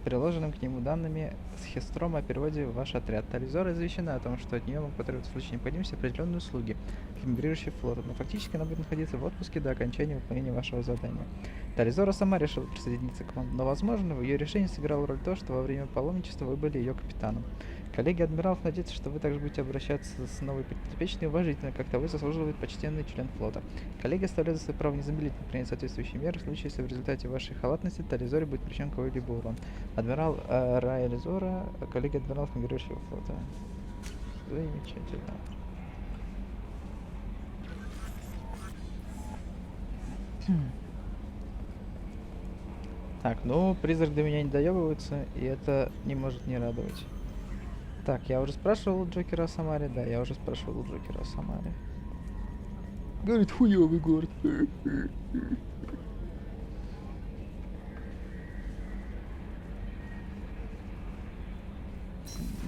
приложенным к нему данными с Хестром о переводе в ваш отряд. Тализора извещена о том, что от нее могут потребоваться в случае необходимости определенные услуги для мигрирующего флота, но фактически она будет находиться в отпуске до окончания выполнения вашего задания. Тализора сама решила присоединиться к вам, но, возможно, в ее решении сыграла роль то, что во время паломничества вы были ее капитаном. Коллеги адмиралов надеются, что вы также будете обращаться с новой подопечной уважительно, как того заслуживает почтенный член флота. Коллеги оставляют за свое право незамедлительно принять соответствующие меры в случае, если в результате вашей халатности Тализоре будет причинен какой-либо урон. Адмирал Райлизора, коллеги адмиралов мигрирующего флота. Замечательно. Так, ну, призрак до меня не доебывается, и это не может не радовать. Так, я уже спрашивал у Джокера о Самаре, да, я уже спрашивал у Джокера о Самаре. Говорит, хуёвый город.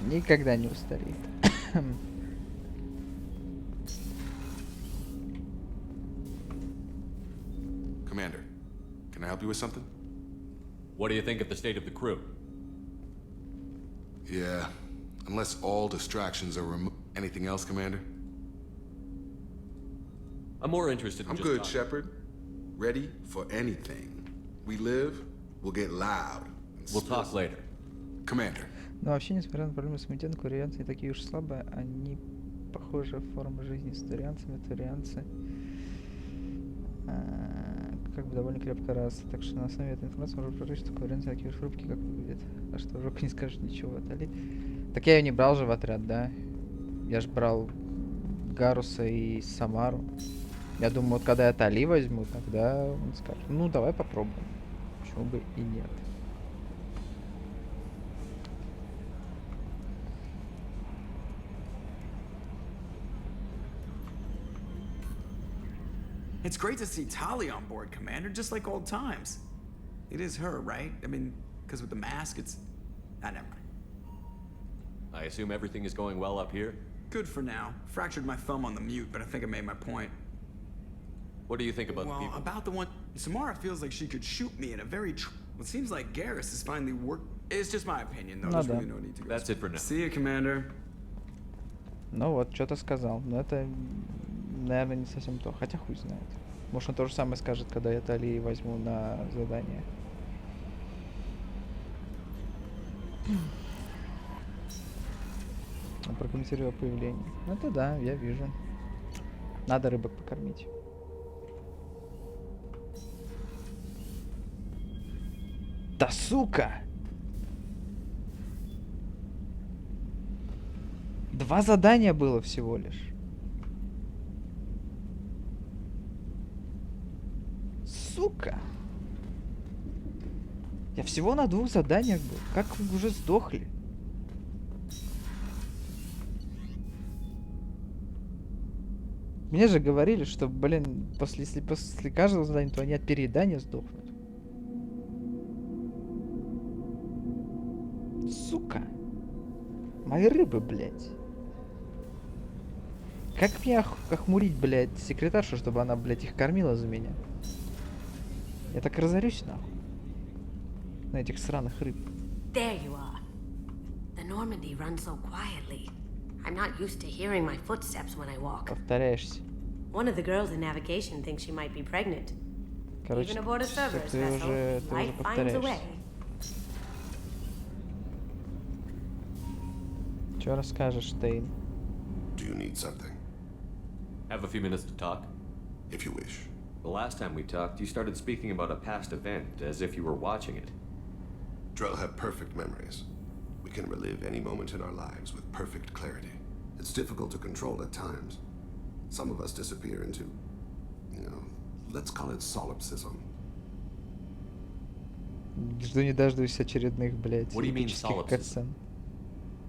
Никогда не устареет. Commander, can I help you with something? What do you think of the state of the crew? Yeah, unless all distractions are removed. Anything else, Commander? I'm more interested in I'm good, Shepard. Ready for anything. We live, we'll get loud. We'll talk later. Commander. Но вообще, несмотря на проблемы с иммунитетом, курианцы не такие уж слабые. Они похожи формы жизни с турианцами. Турианцы как бы довольно крепкая раса. Так что на основе этой информации можно предположить, что курианцы такие уж хрупкие, как выглядят. А что, Жок не скажет ничего, Тали? Так я ее не брал же в отряд, да? Я же брал Гаруса и Самару. Я думаю, вот когда я Тали возьму, тогда он скажет, ну давай попробуем. Почему бы и нет. It's great to see Tali on board, Commander, just like old times. It is her, right? I mean, because with the mask, it's... Ah, never mind. I assume everything is going well up here? Good for now. Fractured my thumb on the mute, but I think I made my point. What do you think about the people? Well, about the one... Samara feels like she could shoot me in a very... It seems like Garrus is finally It's just my opinion, though. There's really no need to go. That's it for now. See you, Commander. Ну вот, что-то сказал. Но это, наверное, не совсем то. Хотя хуй знает. Может, он то же самое скажет, когда я Тали возьму на задание. Он прокомментировал появление. Ну это да, я вижу. Надо рыбок покормить. Да сука! 2 задания было всего лишь. Сука! Я всего на 2 заданиях был. Как вы уже сдохли? Мне же говорили, что, блин, если после каждого задания, то они от переедания сдохнут. Сука! Мои рыбы, блядь. Как мне охмурить, блядь, секретаршу, чтобы она, блядь, их кормила за меня? Я так разорюсь, нахуй. На этих сраных рыб. There you are. The Normandy runs so quietly. I'm not used to hearing my footsteps when I walk. Повторяешься. One of the girls in navigation thinks she might be pregnant. Короче, Even aboard a Cerberus ты vessel, уже life finds a way. Чё расскажешь, Тейн? Do you need something? Have a few minutes to talk? If you wish. The last time we talked, you started speaking about a past event, as if you were watching it. Drell have perfect memories. We can relive any moment in our lives with perfect clarity. It's difficult to control at times. Some of us disappear into, let's call it solipsism. Жду не дождусь очередных, блядь, What do you mean эпических катсцен.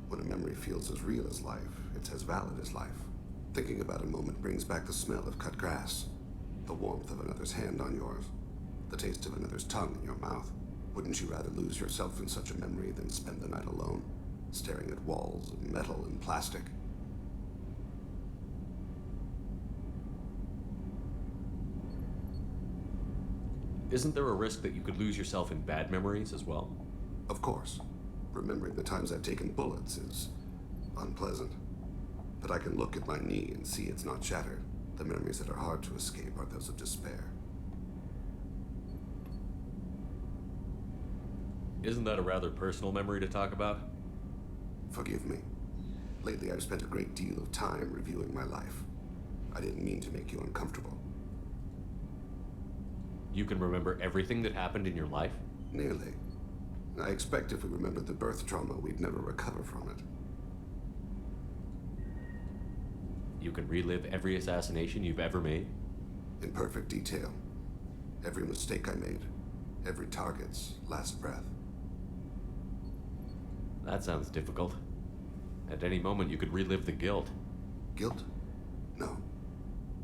When a memory feels as real as life, it's as valid as life. Thinking about a moment brings back the smell of cut grass, the warmth of another's hand on yours, the taste of another's tongue in your mouth. Wouldn't you rather lose yourself in such a memory than spend the night alone, staring at walls of metal and plastic? Isn't there a risk that you could lose yourself in bad memories as well? Of course, remembering the times I've taken bullets is unpleasant. But I can look at my knee and see it's not shattered. The memories that are hard to escape are those of despair. Isn't that a rather personal memory to talk about? Forgive me. Lately, I've spent a great deal of time reviewing my life. I didn't mean to make you uncomfortable. You can remember everything that happened in your life? Nearly. I expect if we remembered the birth trauma, we'd never recover from it. You can relive every assassination you've ever made? In perfect detail. Every mistake I made. Every target's last breath. That sounds difficult. At any moment, you could relive the guilt. Guilt? No.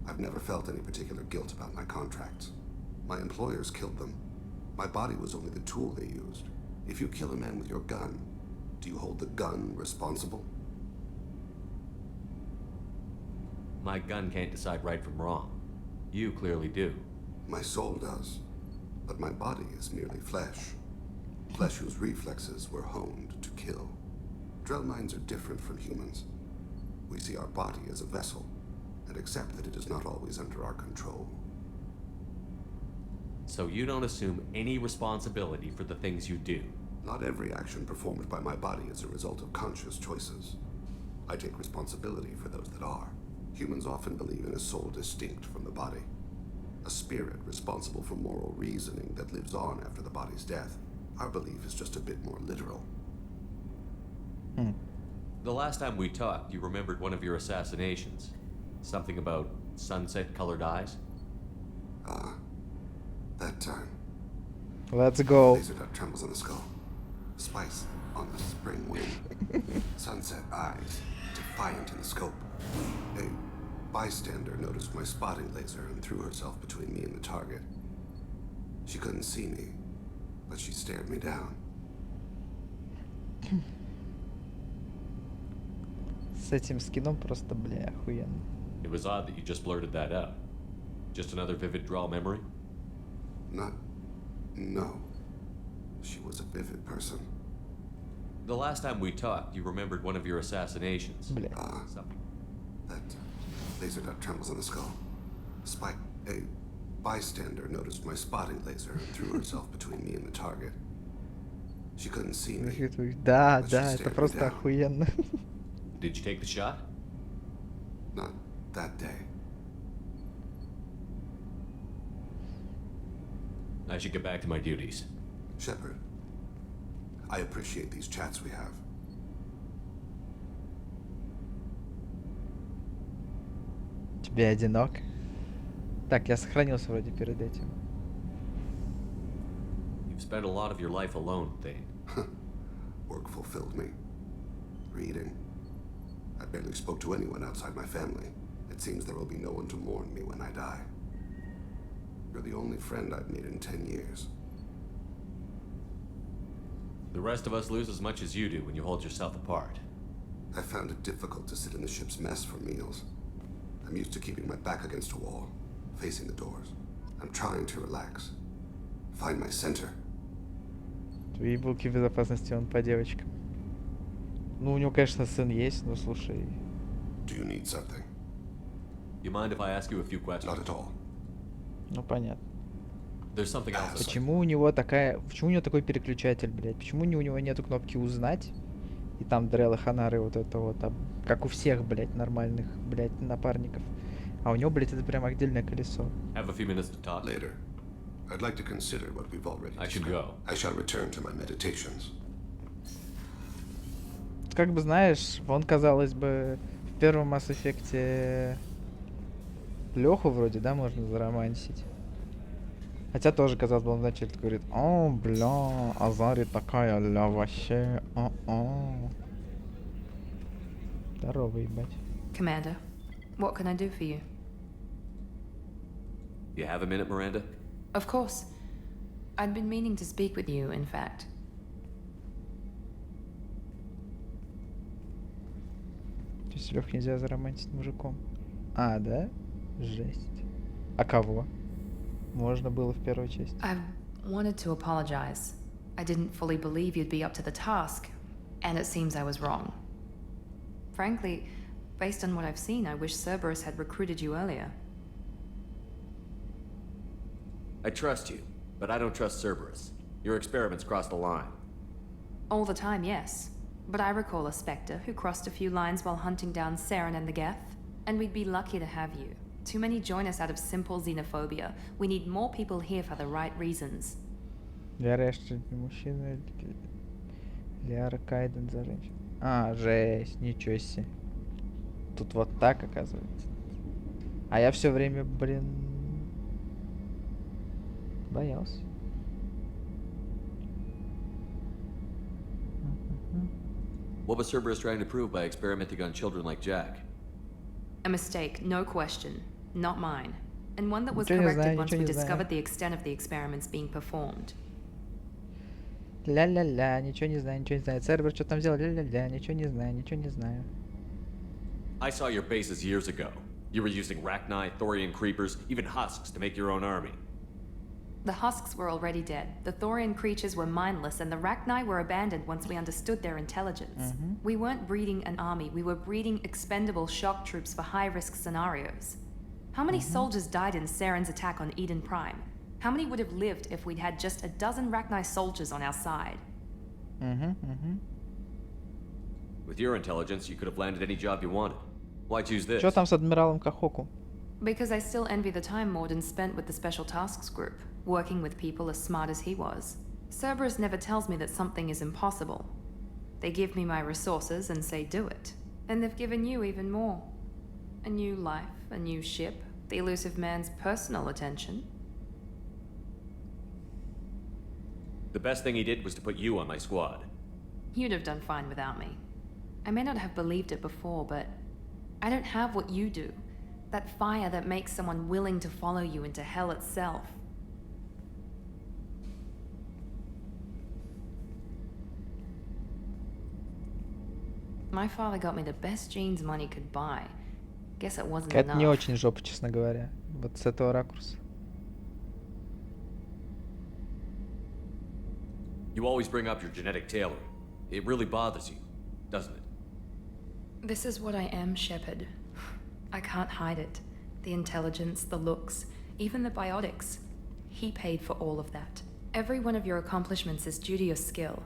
I've never felt any particular guilt about my contracts. My employers killed them. My body was only the tool they used. If you kill a man with your gun, do you hold the gun responsible? My gun can't decide right from wrong. You clearly do. My soul does. But my body is merely flesh. Flesh whose reflexes were honed to kill. Drell minds are different from humans. We see our body as a vessel, and accept that it is not always under our control. So you don't assume any responsibility for the things you do? Not every action performed by my body is a result of conscious choices. I take responsibility for those that are. Humans often believe in a soul distinct from the body. A spirit responsible for moral reasoning that lives on after the body's death. Our belief is just a bit more literal. The last time we talked, you remembered one of your assassinations. Something about sunset-colored eyes? That time. Let's go. Laser dot trembles on the skull. Spice on the spring wind. Sunset eyes, defiant in the scope. A bystander noticed my spotting laser and threw herself between me and the target. She couldn't see me, but she stared me down. С этим скином просто, бля, охуенно. It was odd that you just blurted that out. Just another vivid draw memory? No. She was a vivid person. The last time we talked, you remembered one of your assassinations. Something. That laser dot trembles on the skull. A bystander noticed my spotting laser and threw herself between me and the target. She couldn't see me. Да, это просто охуенно. Did you take the shot? Not that day. I should get back to my duties. Shepard, I appreciate these chats we have. Тебе одинок? Так, я сохранился вроде перед этим. You've spent a lot of your life alone, Thane. Work fulfilled me. Reading. I barely spoke to anyone outside my family. It seems there will be no one to mourn me when I die. You're the only friend I've made in 10 years. The rest of us lose as much as you do when you hold yourself apart. I found it difficult to sit in the ship's mess for meals. I'm used to keeping my back against a wall, facing the doors. I'm trying to relax. Find my center. Твои булки безопасности, он по девочкам. Ну, у него, конечно, сын есть, но слушай. Do you need something? You mind if I ask you a few questions? Not at all. Ну, понятно. There's something else. Почему у него такой переключатель, блядь? Почему у него нету кнопки узнать? И там Дрелла Ханары вот это вот, как у всех, блядь, нормальных, блядь, напарников. А у него, блядь, это прям отдельное колесо. Have a few minutes to talk. Later. I'd like to consider what we've already I should go. I shall return to my meditations. Как бы, знаешь, он, казалось бы, в первом Mass Effect'е Леху вроде, да, можно заромансить. Хотя тоже, казалось бы, он вначале говорит: о, бля, Азари такая, ля, вообще, о-о. Здорово, ебать. Commander, what can I do for you? You have a minute, Miranda? Of course. I'd been meaning to speak with you, in fact. То есть Лёх нельзя заромантить мужиком. А, да? Жесть. А кого? Можно было в первой части. I wanted to apologize I didn't fully believe you'd be up to the task, and it seems I was wrong. Frankly, based on what I've seen, I wish Cerberus had recruited you earlier. I trust you, but I don't trust Cerberus. Your experiments crossed the line. All the time, yes. But I recall a Spectre who crossed a few lines while hunting down Saren and the Geth, and we'd be lucky to have you. Too many join us out of simple xenophobia. We need more people here for the right reasons. Ляра мужчина, Ляра Кайден за женщин. А, жесть, ничего себе. Тут вот так, оказывается. А я все время, блин, боялся. What was Cerberus trying to prove by experimenting on children like Jack? A mistake, no question. Not mine. And one that was Ничего не corrected знаю, once ничего we не знаю. discovered the extent of the experiments being performed. Ля-ля-ля, ничего не знаю, ничего не знаю. Цербер что там сделал? Ля-ля-ля, ничего не знаю, ничего не знаю. I saw your bases years ago. You were using Rachni, Thorian creepers, even husks to make your own army. The husks were already dead, the Thorian creatures were mindless, and the Rachni were abandoned once we understood their intelligence. We weren't breeding an army, we were breeding expendable shock troops for high-risk scenarios. How many soldiers died in Saren's attack on Eden Prime? How many would have lived if we'd had just a dozen Rachni soldiers on our side? With your intelligence, you could have landed any job you wanted. Why choose this? Что там с адмиралом Кахоку? Because I still envy the time Morden spent with the Special Tasks Group, working with people as smart as he was. Cerberus never tells me that something is impossible. They give me my resources and say do it. And they've given you even more. A new life, a new ship, the elusive man's personal attention. The best thing he did was to put you on my squad. You'd have done fine without me. I may not have believed it before, but I don't have what you do. That fire that makes someone willing to follow you into hell itself. My father got me the best jeans money could buy. Guess it wasn't Это не enough. очень жопа, честно говоря. Вот с этого ракурса. You always bring up your genetic tailoring. It really bothers you, doesn't it? This is what I am, Shepard. I can't hide it. The intelligence, the looks, even the biotics. He paid for all of that. Every one of your accomplishments is due to your skill.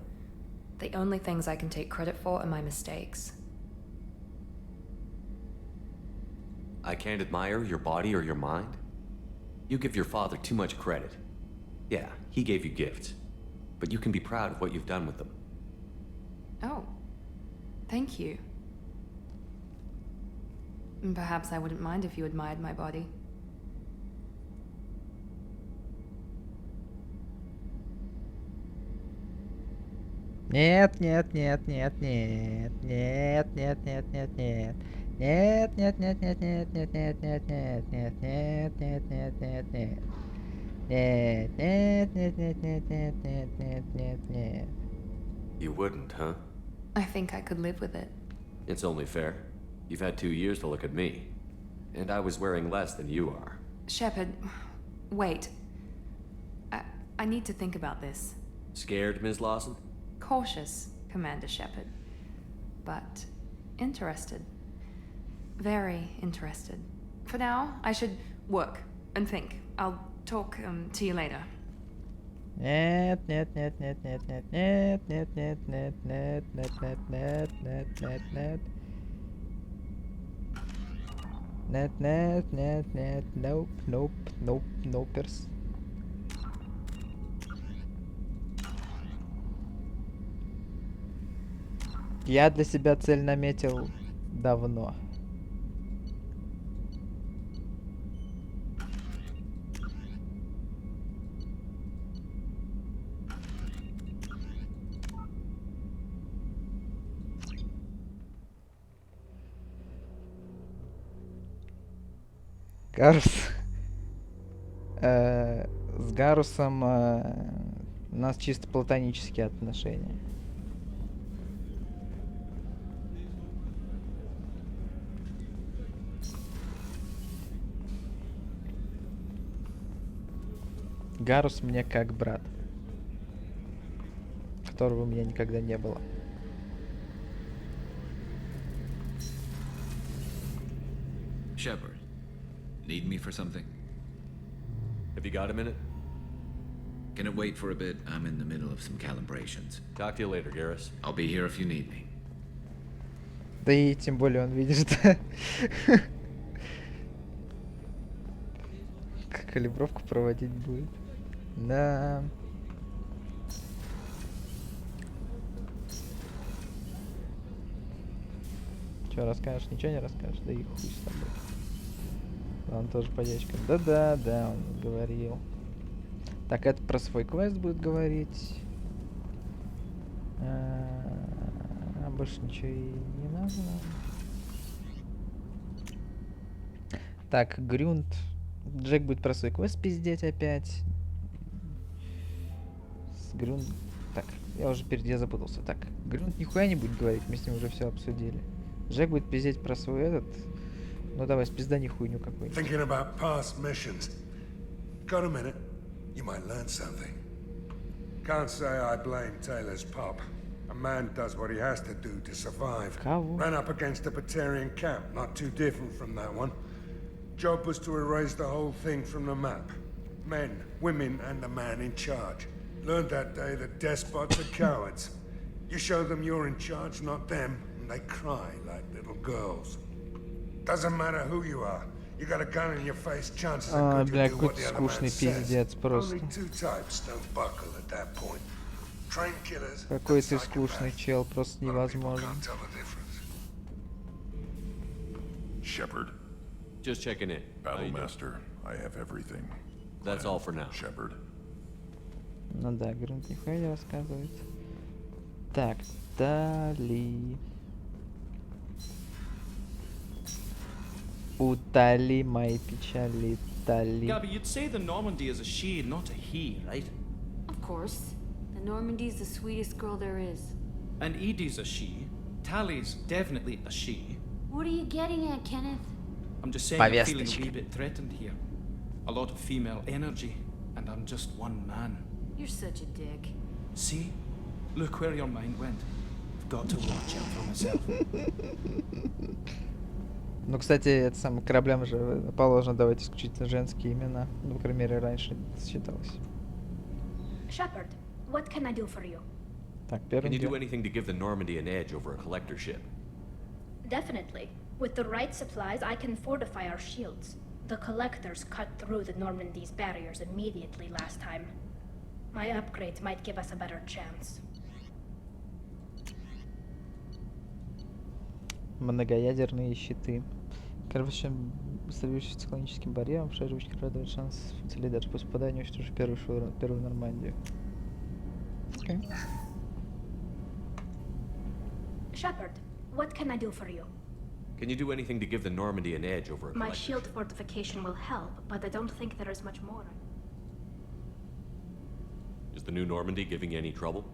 The only things I can take credit for are my mistakes. I can't admire your body or your mind? You give your father too much credit. Yeah, he gave you gifts. But you can be proud of what you've done with them. Oh. Thank you. Perhaps I wouldn't mind if you admired my body. Нет, нет, нет, нет, нет, нет, нет, нет, нет, нет. Нет, нет, нет, нет, нет, нет, нет, нет, нет, нет, нет, нет, нет, нет, нет. Нет, нет, нет, нет, нет, нет, нет, нет, нет, нет. You wouldn't, huh? I think I could live with it. It's only fair. You've had 2 years to look at me. And I was wearing less than you are. Shepard, wait. I need to think about this. Scared, Ms. Lawson? Cautious, Commander Shepard. But interested. Very interested. For now, I should work and think. I'll talk to you later. Нет, нет, нет, нет, нет, нет, нет, нет, нет, нет, нет, нет, нет, нет, нет, нет, нет. Нет, нет, нет, нет, nope, nope, nope, nopers. Я для себя цель наметил давно. С Гарусом у нас чисто платонические отношения. Гарус мне как брат. которого у меня никогда не было. Shepard, need me for something? Have you got a minute? Can it wait for a bit? I'm in the middle of some calibrations. Talk to you later, Garrus. I'll be here if you need me. Да и тем более он, видишь, да? Калибровку проводить будет. Да. Че расскажешь? Ничего не расскажешь? Да и хуй с тобой. Он тоже по яичкам. Да, он говорил. Так, это про свой квест будет говорить. Больше ничего и не надо. Так, Грюнд. Джек будет про свой квест пиздеть опять. С Грюнд... Так, я запутался. Так, Грюнд нихуя не будет говорить, мы с ним уже все обсудили. Джек будет пиздеть про свой этот... Ну давай, спизда не хуйню какой-нибудь. Thinking about past missions. Got a minute? You might learn something. Can't say I blame Taylor's pop. A man does what he has to do to survive. Ran up against a Batarian camp, not too different from that one. Job was to erase the whole thing from the map. Men, women, and the man in charge. Learned that day that despots are cowards. You show them you're in charge, not them, and they cry like little girls. Doesn't matter who you are. You got a gun in your face, chances are good you'll do what the other man says. Only two types don't buckle at that point. Trained killers. Какой ты скучный чел, просто невозможно. Shepard. Just checking in. Battlemaster, I have everything. That's all for now. Shepard. Ну да, Грунт нихуя не рассказывает. Так, Тали. Утали мои печали, Тали. Gabby, you'd say the Normandy is a she, not a he, right? Of course. The Normandy's the sweetest girl there is. And Edie's a she. Tally's definitely a she. What are you getting at, Kenneth? I'm just saying I'm feeling a wee bit threatened here. A lot of female energy, and I'm just one man. You're such a dick. See? Look where your mind went. I've got to watch out for myself. Ну, кстати, это самым кораблям же положено давать исключительно женские имена. Ну, по крайней мере, раньше считалось. Shepard, what can I do for you? Так, первым Can you do anything to give the Normandy an edge over a collector ship? Definitely. With the right supplies, I can fortify our shields. The collectors cut through the Normandy's barriers immediately last time. My upgrades might give us a better chance. Многоядерные щиты. Короче, быстровеющий циклоническим барьером, шаржевочка радует шанс уцелеть даже после попадания, уничтожив первую Нормандию. Okay. Shepard, what can I do for you? Can you do anything to give the Normandy an edge over a My collector shield ship? fortification will help, but I don't think there is much more. Is the new Normandy giving you any trouble?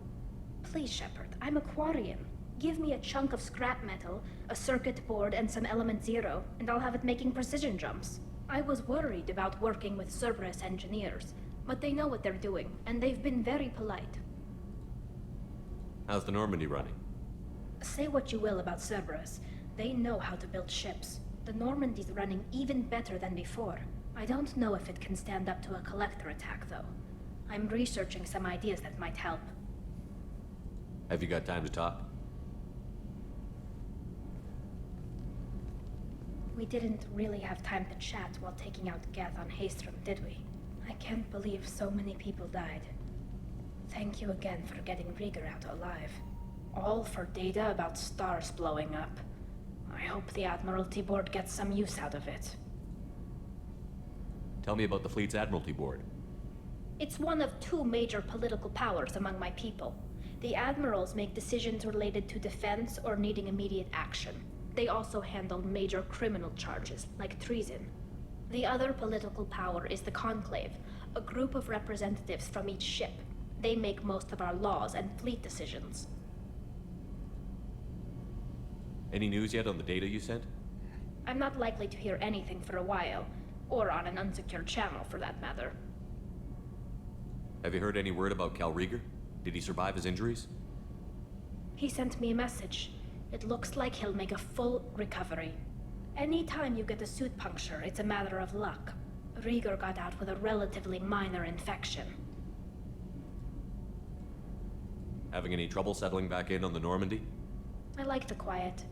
Please, Shepard, I'm a Quarian. Give me a chunk of scrap metal, a circuit board, and some element zero, and I'll have it making precision jumps. I was worried about working with Cerberus engineers, but they know what they're doing, and they've been very polite. How's the Normandy running? Say what you will about Cerberus, they know how to build ships. The Normandy's running even better than before. I don't know if it can stand up to a collector attack, though. I'm researching some ideas that might help. Have you got time to talk? We didn't really have time to chat while taking out Geth on Haestrom, did we? I can't believe so many people died. Thank you again for getting Rieger out alive. All for data about stars blowing up. I hope the Admiralty Board gets some use out of it. Tell me about the fleet's Admiralty Board. It's one of two major political powers among my people. The admirals make decisions related to defense or needing immediate action. They also handle major criminal charges, like treason. The other political power is the Conclave, a group of representatives from each ship. They make most of our laws and fleet decisions. Any news yet on the data you sent? I'm not likely to hear anything for a while, or on an unsecured channel for that matter. Have you heard any word about Cal Rieger? Did he survive his injuries? He sent me a message. It looks like he'll make a full recovery. Anytime you get a suit puncture, it's a matter of luck. Rieger got out with a relatively minor infection. Having any trouble settling back in on the Normandy? I like the quiet.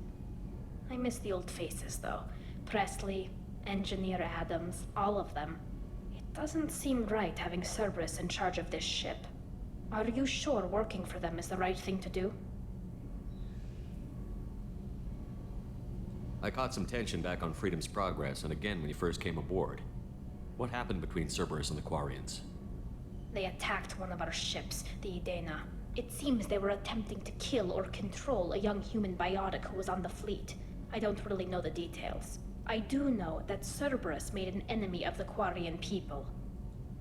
I miss the old faces, though. Presley, Engineer Adams, all of them. It doesn't seem right having Cerberus in charge of this ship. Are you sure working for them is the right thing to do? I caught some tension back on Freedom's Progress, and again when you first came aboard. What happened between Cerberus and the Quarians? They attacked one of our ships, the Edena. It seems they were attempting to kill or control a young human biotic who was on the fleet. I don't really know the details. I do know that Cerberus made an enemy of the Quarian people.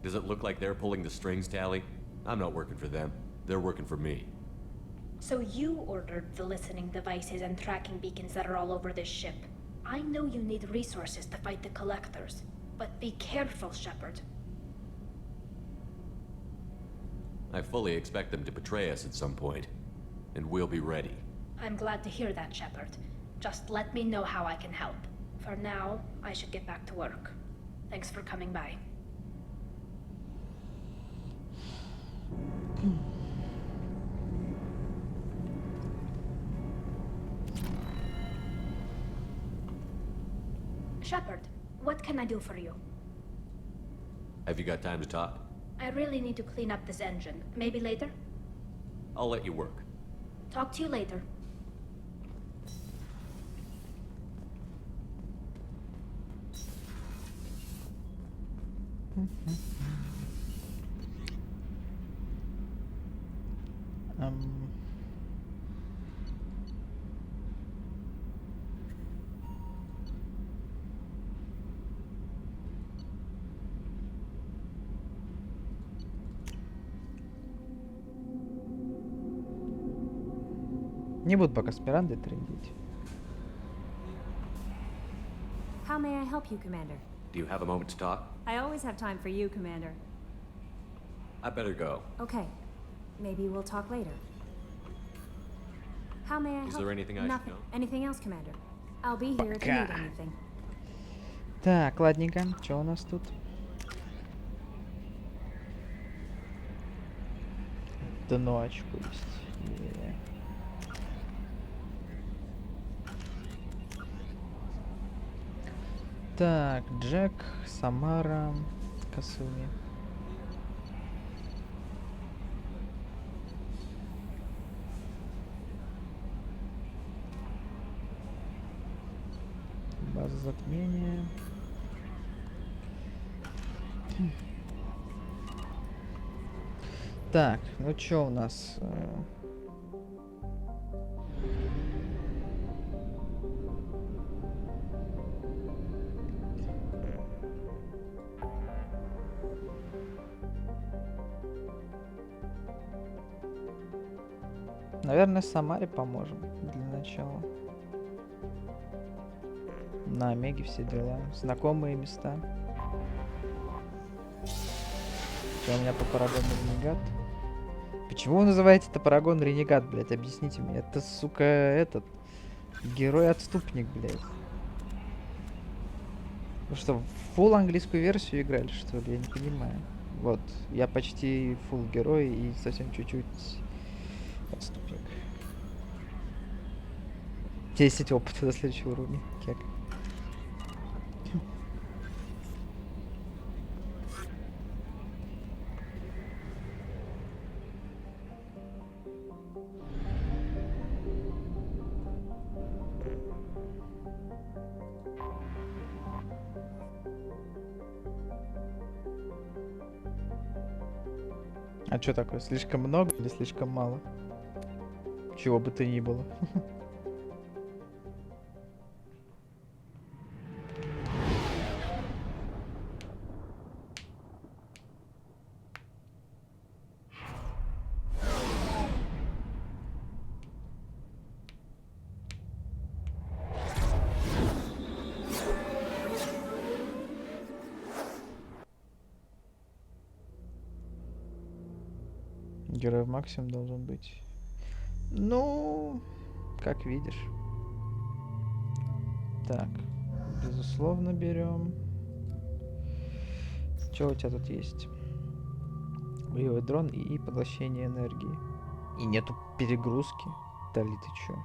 Does it look like they're pulling the strings, Tally? I'm not working for them. They're working for me. So you ordered the listening devices and tracking beacons that are all over this ship. I know you need resources to fight the Collectors, but be careful, Shepard. I fully expect them to betray us at some point, and we'll be ready. I'm glad to hear that, Shepard. Just let me know how I can help. For now, I should get back to work. Thanks for coming by. Shepard, what can I do for you? Have you got time to talk? I really need to clean up this engine. Maybe later? I'll let you work. Talk to you later. Не буду пока с Мирандой трындеть. How may I help you, Commander? Do you have a moment to talk? I always have time for you, Commander. I better go. Okay. Maybe we'll talk later. How may I help? Is there anything I should Nothing. know? Anything else, Commander? I'll be here if you need anything. Так, ладненько. Что у нас тут? Дно очко есть. Так, Джек, Самара, Касуми. База затмения. Так, ну чё у нас? Наверное, Самаре поможем для начала. На Омеге все дела. Знакомые места. Что у меня по парагону Ренегат? Почему вы называете это парагон Ренегат, блядь? Объясните мне. Это, сука, этот... Герой-отступник, блядь. Вы что, фулл английскую версию играли, что ли? Я не понимаю. Вот, я почти фулл герой и совсем чуть-чуть отступник. 10 опыта до следующего уровня. Кек. А что такое? Слишком много или слишком мало? Чего бы то ни было. Герой максимум должен быть. Ну, как видишь. Так, безусловно, берем. Что у тебя тут есть? Боевой дрон и поглощение энергии. И нету перегрузки. Дали ты чё?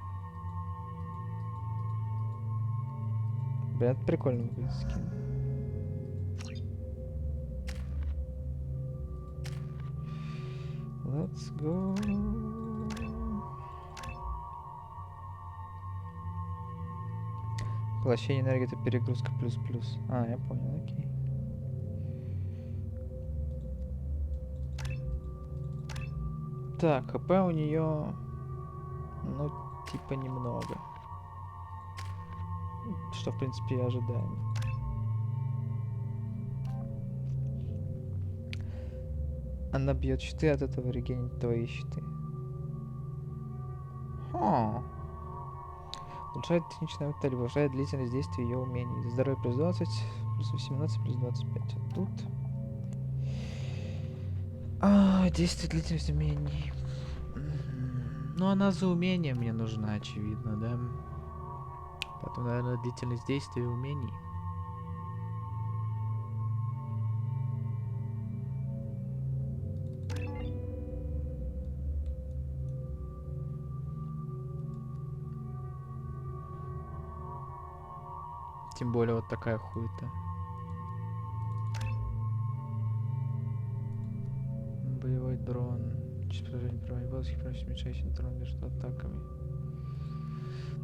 Бля, это прикольно выглядит скин. Let's go. Поглощение энергии — это перегрузка плюс-плюс. А, я понял, окей. Так, ХП у нее, ну, типа немного. Что, в принципе, и ожидаемо. Она бьет щиты, от этого регенит твои щиты. Хо. Улучшает техничная металь, повышает длительность действия ее умений. Здоровье плюс 20, плюс 18, плюс 25. А тут... действие длительность умений. Ну, она за умение мне нужна, очевидно, да? Потом, наверное, длительность действия и умений. Тем более вот такая хуета. Боевой дрон. Через поражение правой воздухе прочь уменьшающий дрон между атаками.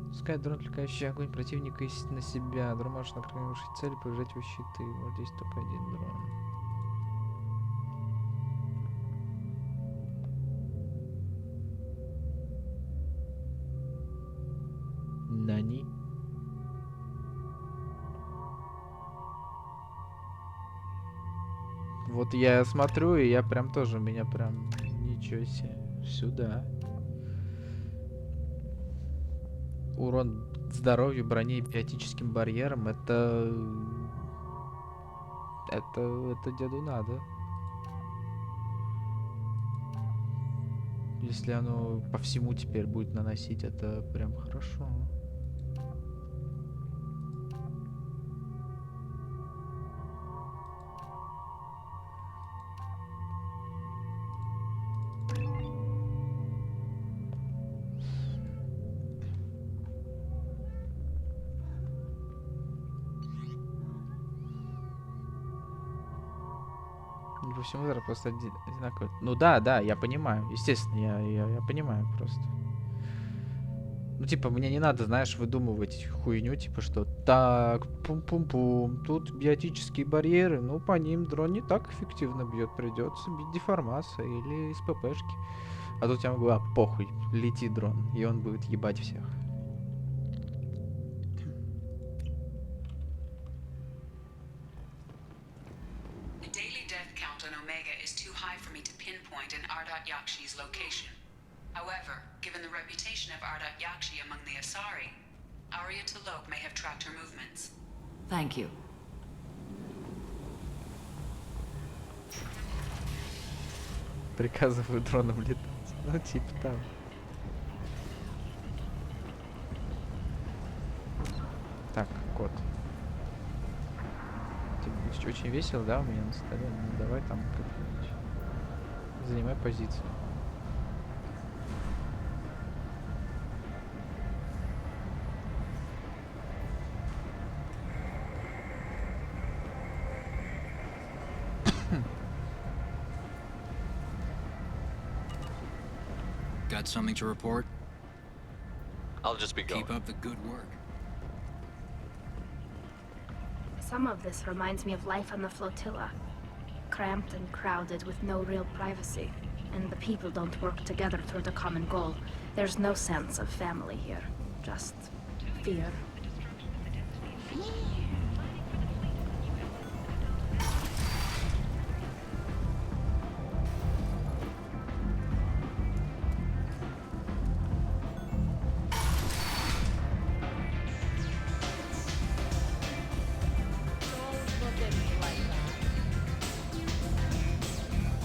Пускай дрон, отвлекающий огонь противника на себя. Дрон может накрывать цели, повреждать его щиты. Вот здесь только один дрон. Нани? Вот я смотрю, и я прям тоже, меня прям, ничего себе, сюда. Урон здоровью, броне и биотическим барьерам, это деду надо. Если оно по всему теперь будет наносить, это прям хорошо. Не по всему удару, просто одинаково. Ну да, я понимаю. Естественно, я понимаю просто. Ну, типа, мне не надо, знаешь, выдумывать хуйню, типа, что так, пум-пум-пум, тут биотические барьеры, ну, по ним дрон не так эффективно бьет, придется бить деформация или из ППшки. А тут я могу, похуй, лети дрон, и он будет ебать всех. However, given the reputation of Ardat Yakshi among the Asari, Arya T'Loak may have tracked her movements. Thank you. Приказываю дроном летать. Ну, типа там. Так, кот. Типа, очень весело, да, у меня на столе? Ну, давай там как-нибудь. Занимай позицию. Got something to report? I'll just be going. Keep up the good work. Some of this reminds me of life on the flotilla. Cramped and crowded with no real privacy. And the people don't work together toward a common goal. There's no sense of family here. Just fear.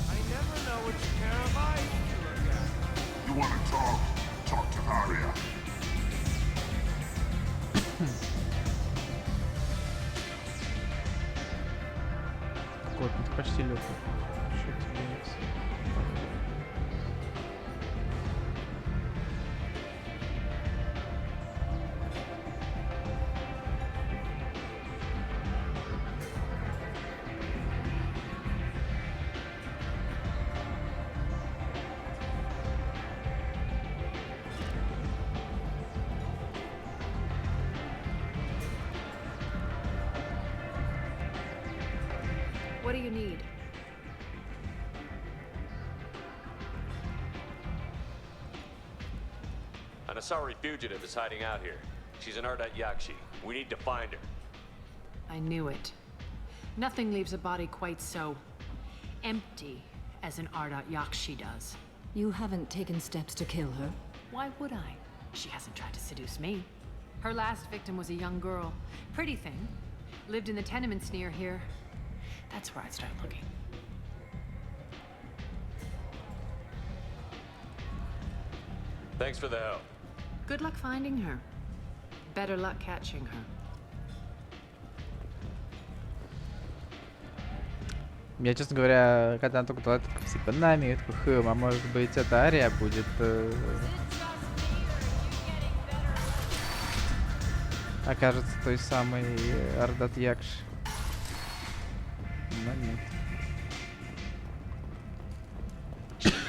I never know what you care about. почти легок. Что тебе есть? What do you need? An Asari fugitive is hiding out here. She's an Ardat Yakshi. We need to find her. I knew it. Nothing leaves a body quite so empty as an Ardat Yakshi does. You haven't taken steps to kill her? Why would I? She hasn't tried to seduce me. Her last victim was a young girl. Pretty thing. Lived in the tenements near here. That's where I'd start looking. Thanks for the help. Good luck finding her. Better luck catching her. Я, честно говоря, когда она только была типа нами, я такой, а может быть эта Ария будет окажется той самой Ардат Якш. Но нет.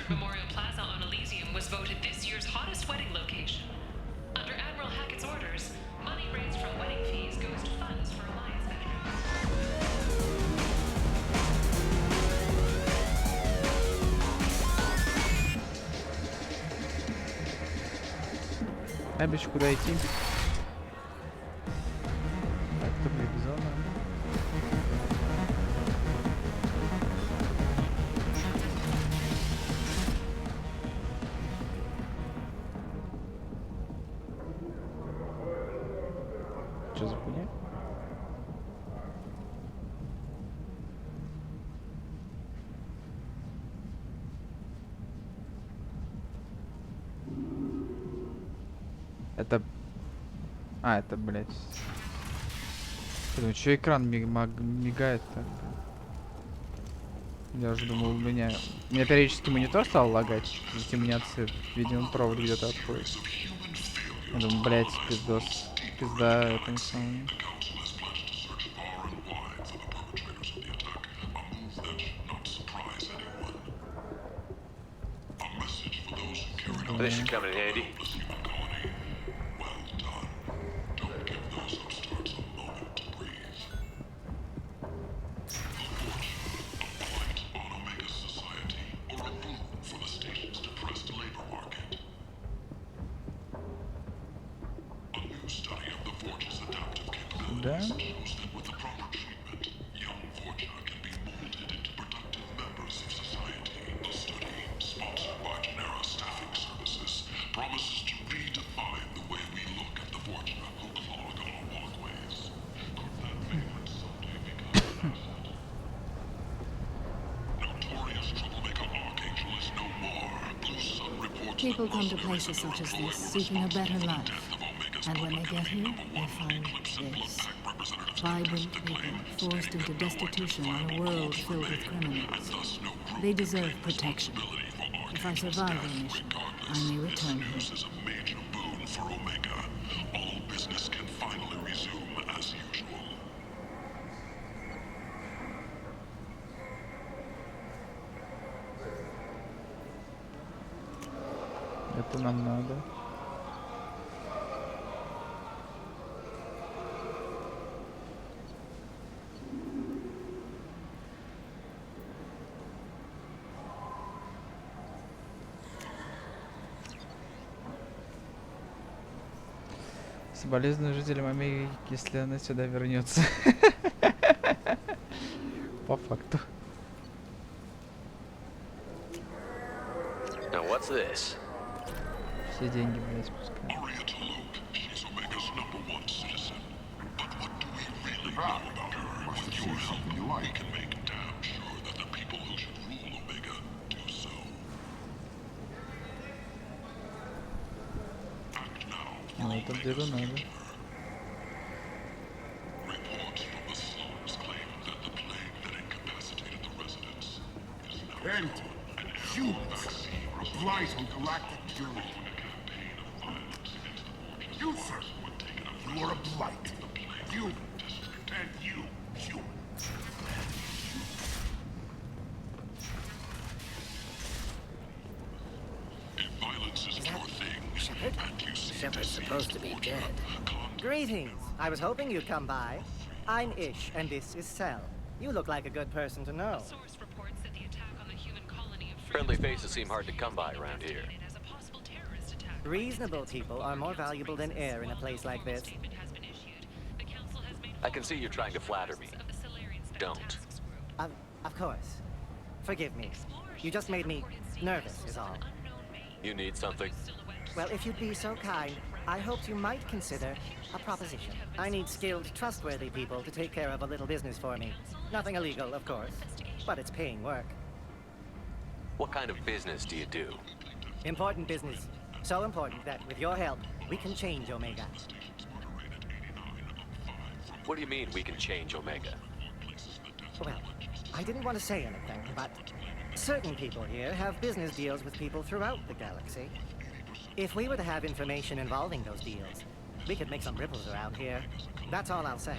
Memorial Plaza on Elysium was voted this year's hottest wedding location. Under Admiral Hackett's orders, money raised from wedding fees goes to funds for Alliance veterans. Абиш, куда идти? Так, топ-зона. Что за хуйня? Это... А, это, блядь... Блин, чё экран мигает-то? Я уже думал, у меня периодически монитор стал лагать, затемняться, видимо, провод где-то отходит. Я думаю, блядь, пиздос. Пизда, это не самое. This should come in handy. Да? People come to places such as this seeking a better life. And when they get here, they find this. Vibrant people forced into destitution in a world filled with criminals. They deserve protection. If I survive their mission, I may return here. This is a major boon for Omega. All business can finally resume as usual. Это нам надо. Соболезную жителям Омеги, если она сюда вернется. По факту. Now what's this? Все деньги, блядь, пускай. Ну, это дело надо. Enter. Humans. A blight on galactic journey. You, sir. You are a blight. You. And you, human. Shepard? Shepard's supposed to be dead. Greetings. I was hoping you'd come by. I'm Ish, and this is Cell. You look like a good person to know. Friendly faces seem hard to come by around here. Reasonable people are more valuable than air in a place like this. I can see you're trying to flatter me. Don't. Of course. Forgive me. You just made me nervous, is all. You need something? Well, if you'd be so kind, I hoped you might consider a proposition. I need skilled, trustworthy people to take care of a little business for me. Nothing illegal, of course, but it's paying work. What kind of business do you do? Important business. So important that, with your help, we can change Omega. What do you mean we can change Omega? Well, I didn't want to say anything, but certain people here have business deals with people throughout the galaxy. If we were to have information involving those deals, we could make some ripples around here. That's all I'll say.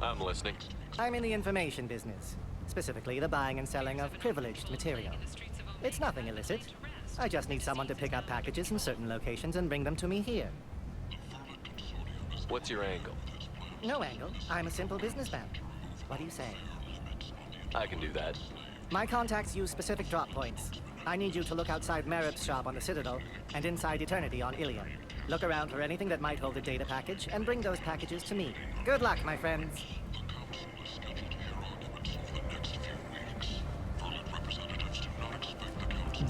I'm listening. I'm in the information business, specifically the buying and selling of privileged material. It's nothing illicit. I just need someone to pick up packages in certain locations and bring them to me here. What's your angle? No angle. I'm a simple businessman. What do you say? I can do that. My contacts use specific drop points. I need you to look outside Merib's shop on the Citadel and inside Eternity on Ilion. Look around for anything that might hold a data package and bring those packages to me. Good luck, my friends.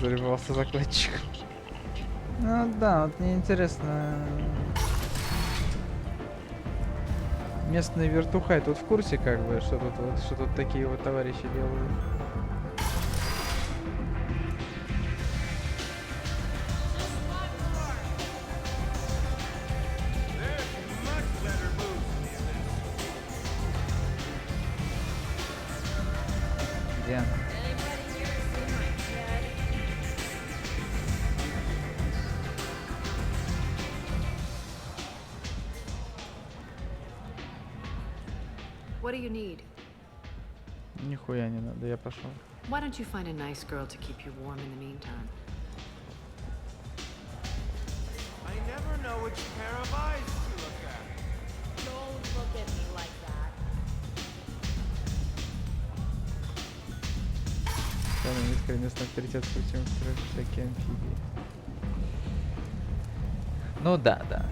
Зарывался закладчик. Ну да, вот мне интересно. Местные вертухай тут в курсе, как бы, что тут такие вот товарищи делают. Где она? What do you need? Нихуя не надо, я пошел. Why don't you find a nice girl to keep you warm in the meantime? I never know which pair of eyes to look at. Don't look at me like that. Самый низкий местный авторитет путем всякие амфибии. Ну да.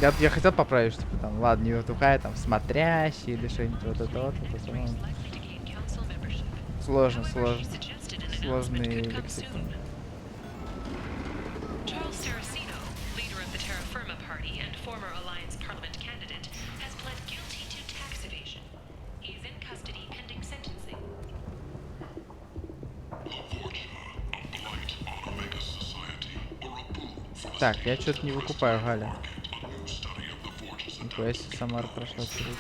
Я хотел поправить, что типа там, ладно, не вертухай, там, смотрящий или что-нибудь вот это вот. Сложный лексикон. Так, я что-то не выкупаю, Галя. Нихуя себе, Самара прошла через.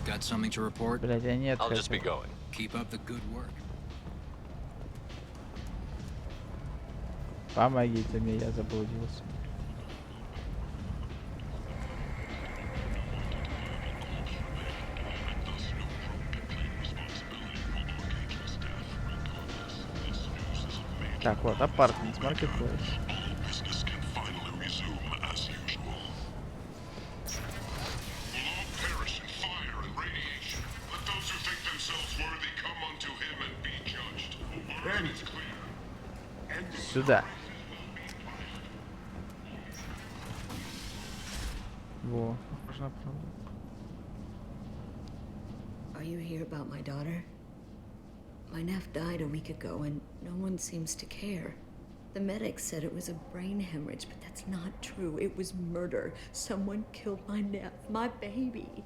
Got something to report? Блядь, я нет. I'll just be going. Keep up the good work. Помогите мне, я заблудился. Так, вот, апартмент, маркетплейс. Сюда. Во, похоже на правду. Are you here about my daughter? My nephew died a week ago and no one seems to care. The medics said it was a brain hemorrhage, but that's not true. It was murder. Someone killed my nephew, my baby.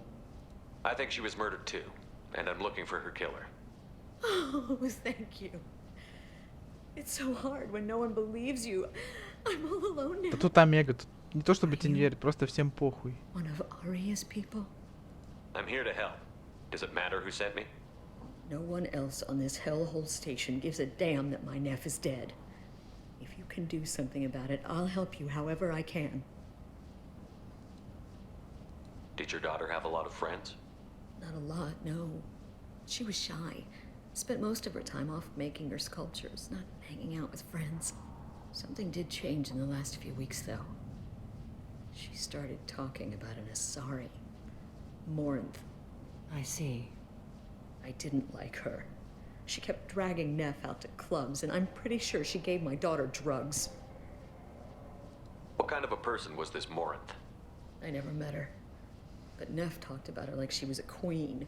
I think she was murdered too, and I'm looking for her killer. Oh, thank you. It's so hard when no one believes you. I'm all alone now. Да тут Омега, тут не то чтобы тебе не верит, просто всем похуй. One of Aria's people? I'm here to help. Does it matter who sent me? No one else on this hellhole station gives a damn that my nephew is dead. If you can do something about it, I'll help you however I can. Did your daughter have a lot of friends? Not a lot, no. She was shy. Spent most of her time off making her sculptures, not hanging out with friends. Something did change in the last few weeks, though. She started talking about an Asari. Morinth. I see. I didn't like her. She kept dragging Neff out to clubs, and I'm pretty sure she gave my daughter drugs. What kind of a person was this Morinth? I never met her. But Neff talked about her like she was a queen.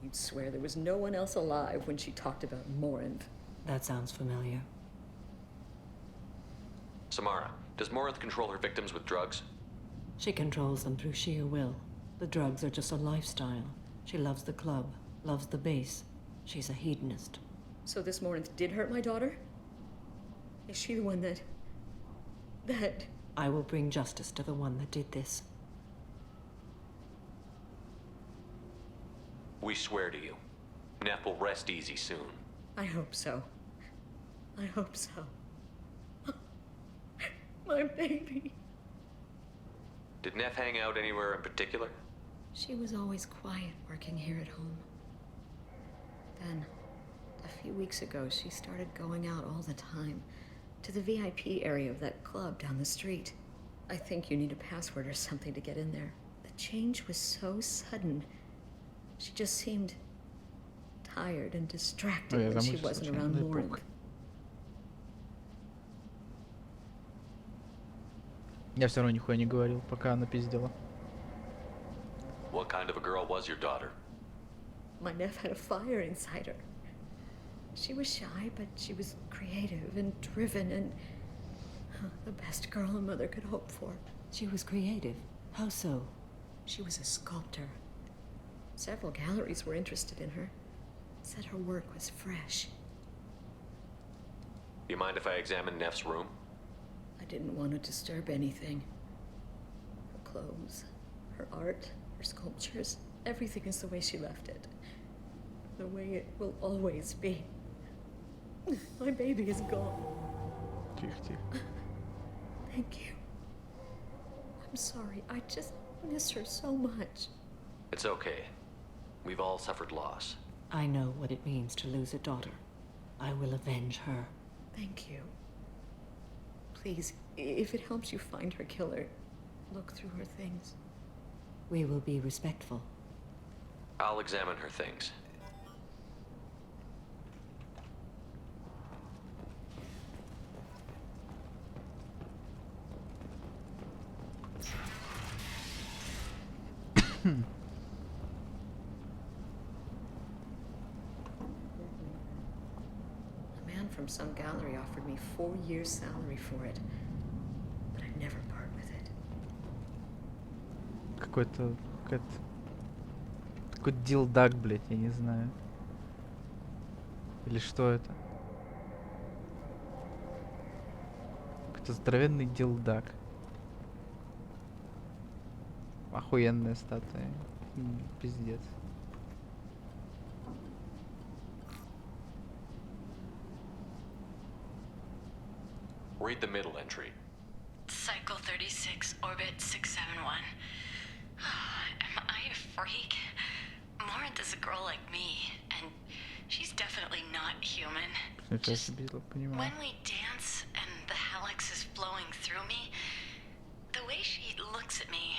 You'd swear there was no one else alive when she talked about Morinth. That sounds familiar. Samara, does Morinth control her victims with drugs? She controls them through sheer will. The drugs are just a lifestyle. She loves the club, loves the base. She's a hedonist. So this Morinth did hurt my daughter? Is she the one that... I will bring justice to the one that did this. We swear to you. Neff will rest easy soon. I hope so. I hope so. My baby. Did Neff hang out anywhere in particular? She was always quiet working here at home. Then, a few weeks ago, she started going out all the time to the VIP area of that club down the street. I think you need a password or something to get in there. The change was so sudden. She just seemed tired and distracted when she wasn't around Morinth. Я все равно нихуя не говорил, пока она пиздела. What kind of a girl was your daughter? My nephew had a fire inside her. She was shy, but she was creative and driven and the best girl a mother could hope for. She was creative? How so? She was a sculptor. Several galleries were interested in her. Said her work was fresh. You mind if I examine Neff's room? I didn't want to disturb anything. Her clothes, her art, her sculptures, everything is the way she left it. The way it will always be. My baby is gone. Thank you. I'm sorry. I just miss her so much. It's okay. We've all suffered loss. I know what it means to lose a daughter. I will avenge her. Thank you. Please, if it helps you find her killer, look through her things. We will be respectful. I'll examine her things. From some gallery offered me 4 years' salary for it, but I'd never part with it. Какой-то дилдак, блять, я не знаю. Или что это? Какой-то здоровенный дилдак. Охуенная статуя. Пиздец. Read the middle entry. Cycle 36, orbit 671. Am I a freak? Morinth is a girl like me, and she's definitely not human. Just when we dance and the helix is flowing through me, the way she looks at me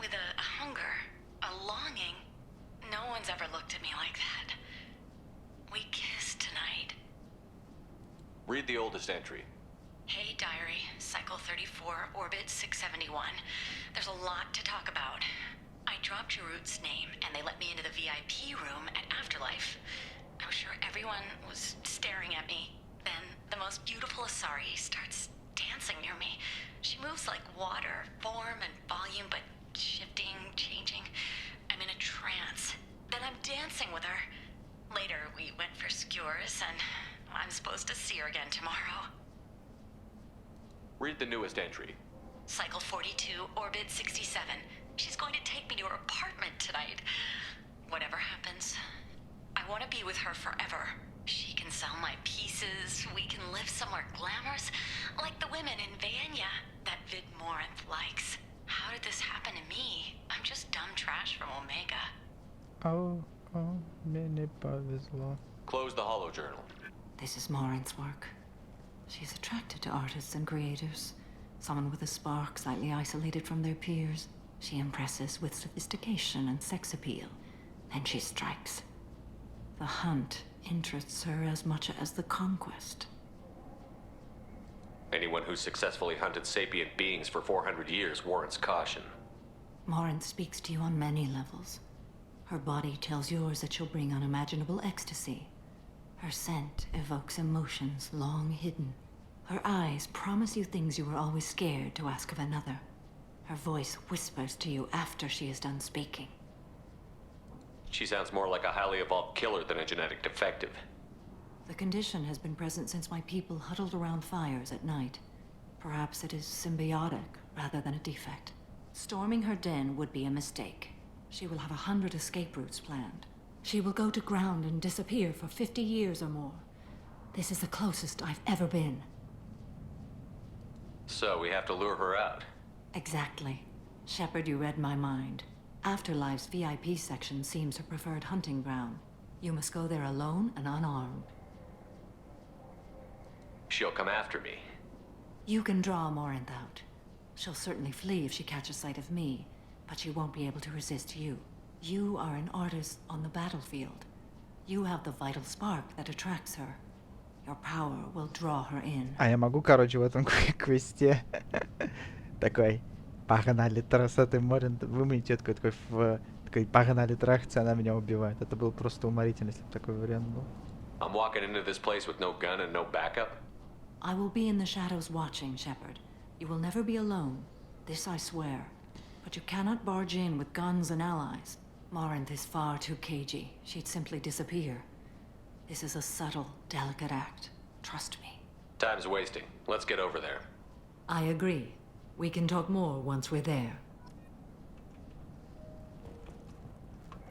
with a hunger, a longing, no one's ever looked at me like that. We kissed tonight. Read the oldest entry. Hey, diary, cycle 34, orbit 671. There's a lot to talk about. I dropped Jarut's name, and they let me into the VIP room at Afterlife. I'm sure everyone was staring at me. Then the most beautiful Asari starts dancing near me. She moves like water, form and volume, but shifting, changing. I'm in a trance. Read the newest entry. Cycle 42, orbit 67. She's going to take me to her apartment tonight. Whatever happens, I want to be with her forever. She can sell my pieces. We can live somewhere glamorous, like the women in Vanya that Vid Morinth likes. How did this happen to me? I'm just dumb trash from Omega. Oh, мне повезло. Close the holo journal. This is Morinth's work. She's attracted to artists and creators. Someone with a spark, slightly isolated from their peers. She impresses with sophistication and sex appeal. Then she strikes. The hunt interests her as much as the conquest. Anyone who's successfully hunted sapient beings for 400 years warrants caution. Morinth speaks to you on many levels. Her body tells yours that she'll bring unimaginable ecstasy. Her scent evokes emotions long hidden. Her eyes promise you things you were always scared to ask of another. Her voice whispers to you after she is done speaking. She sounds more like a highly evolved killer than a genetic defective. The condition has been present since my people huddled around fires at night. Perhaps it is symbiotic rather than a defect. Storming her den would be a mistake. She will have 100 escape routes planned. She will go to ground and disappear for 50 years or more. This is the closest I've ever been. So we have to lure her out. Exactly. Shepard, you read my mind. Afterlife's VIP section seems her preferred hunting ground. You must go there alone and unarmed. She'll come after me. You can draw Morinth out. She'll certainly flee if she catches sight of me, but she won't be able to resist you. You are an artist on the battlefield. You have the vital spark that attracts her. Your power will draw her in. А я могу, короче, в этом квесте такой погнали трассы Моrinth, вымыть ее такой погнали трахаться, она меня убивает. Это было просто уморительно, если бы такой вариант был. I'm walking into this place with no gun and no backup. I will be in the shadows watching, Shepard. You will never be alone. This I swear. But you cannot barge in with guns and allies. Morinth is far too cagey. She'd simply disappear. This is a subtle, delicate act. Trust me. Time's wasting. Let's get over there. I agree. We can talk more once we're there.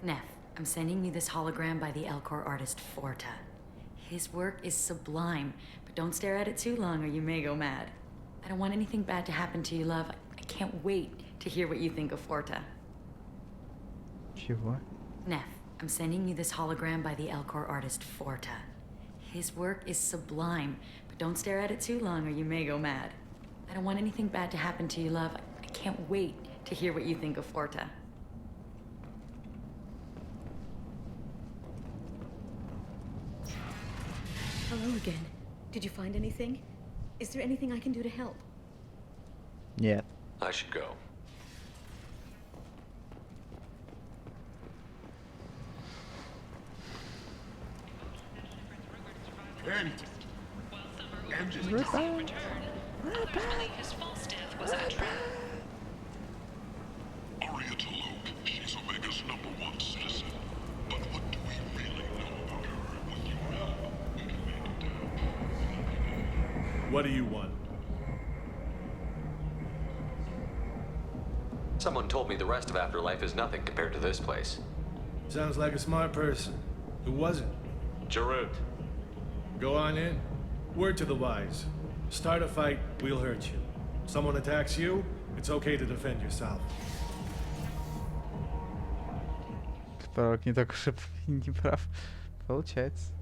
Neff, I'm sending you this hologram by the Elcor artist Forta. His work is sublime, but don't stare at it too long or you may go mad. I don't want anything bad to happen to you, love. I can't wait to hear what you think of Forta. Чего? Neff, I'm sending you this hologram by the Elcor artist Forta. His work is sublime, but don't stare at it too long or you may go mad. I don't want anything bad to happen to you, love. I can't wait to hear what you think of Forta. Hello again. Did you find anything? Is there anything I can do to help? Нет. I should go. His false death was a trap. Aria Taluk, she's Omega's #1 citizen. But what do we really know about her? With your help, we can make it down. What do you want? Someone told me the rest of Afterlife is nothing compared to this place. Sounds like a smart person. Who was it? Jarut. Go on in. Word to the wise. Start a fight, we'll hurt you. Someone attacks you, it's okay to defend yourself. Пророк не так уж и не прав. Получается.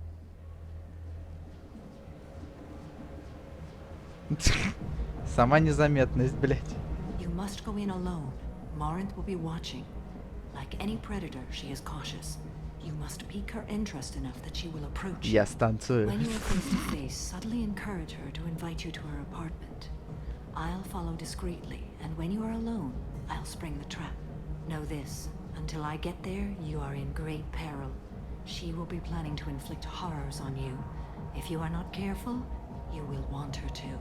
Сама незаметность, блядь. You must go in alone. Morinth will be watching. Like any predator, she is cautious. You must pique her interest enough that she will approach you. Я станцую. When you are face to face, subtly encourage her to invite you to her apartment. I'll follow discreetly, and when you are alone, I'll spring the trap. Know this, until I get there, you are in great peril. She will be planning to inflict horrors on you. If you are not careful, you will want her to.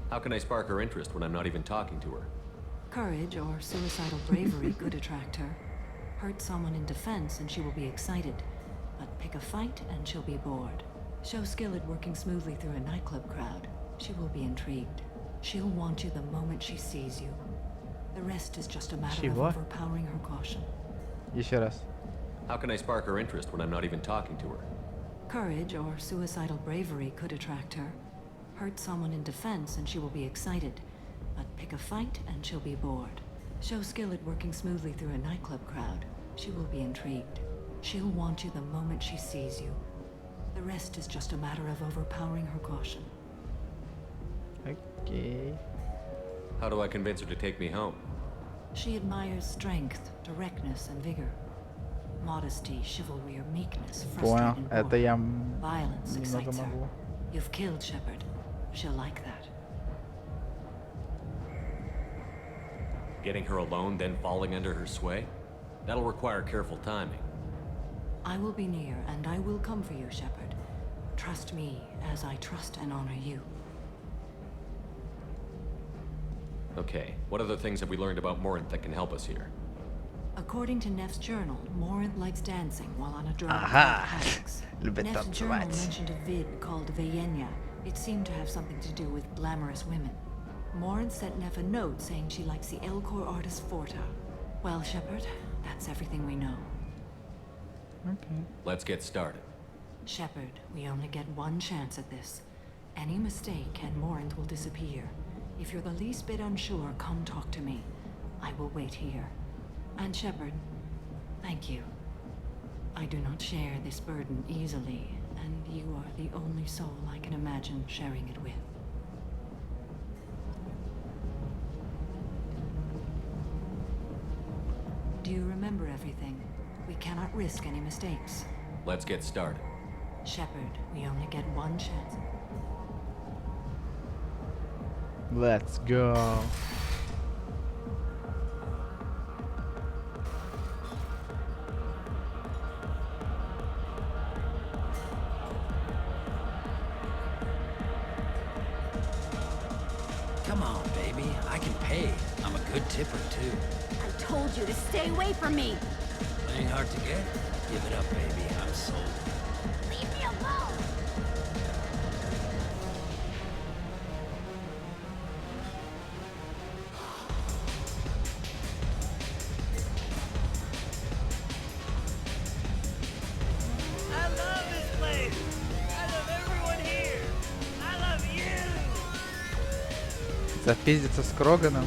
How can I spark her interest when I'm not even talking to her? Courage or suicidal bravery could attract her. Hurt someone in defense and she will be excited. But pick a fight and she'll be bored. Show skill at working smoothly through a nightclub crowd. She will be intrigued. She'll want you the moment she sees you. The rest is just a matter of overpowering her caution. Еще раз. How can I spark her interest when I'm not even talking to her? Courage or suicidal bravery could attract her. Hurt someone in defense and she will be excited. But pick a fight and she'll be bored. Show skill at working smoothly through a nightclub crowd. She will be intrigued. She'll want you the moment she sees you. The rest is just a matter of overpowering her caution. Okay. How do I convince her to take me home? She admires strength, directness, and vigor. Modesty, chivalry, or meekness frustrate and bore. Violence excites her. You've killed Shepard. She'll like that. Getting her alone, then falling under her sway? That'll require careful timing. I will be near, and I will come for you, Shepard. Trust me as I trust and honor you. Okay, what other things have we learned about Morinth that can help us here? According to Neff's journal, Morinth likes dancing while on a drug. Neff's journal mentioned a vid called Veyenya. It seemed to have something to do with glamorous women. Morinth sent Neff a note saying she likes the Elcor artist Forta. Well, Shepard, that's everything we know. Okay. Let's get started. Shepard, we only get one chance at this. Any mistake and Morinth will disappear. If you're the least bit unsure, come talk to me. I will wait here. And Shepard, thank you. I do not share this burden easily, and you are the only soul I can imagine sharing it with. Do you remember everything? We cannot risk any mistakes. Let's get started. Shepard, we only get one chance. Let's go. Come on, baby. I can pay. I'm a good tipper, too. I told you to stay away from me. Ain't hard to get. Give it up, baby. I'm sold. Leave me alone. I love this place. I love everyone here. I love you. Запиздиться с Кроганом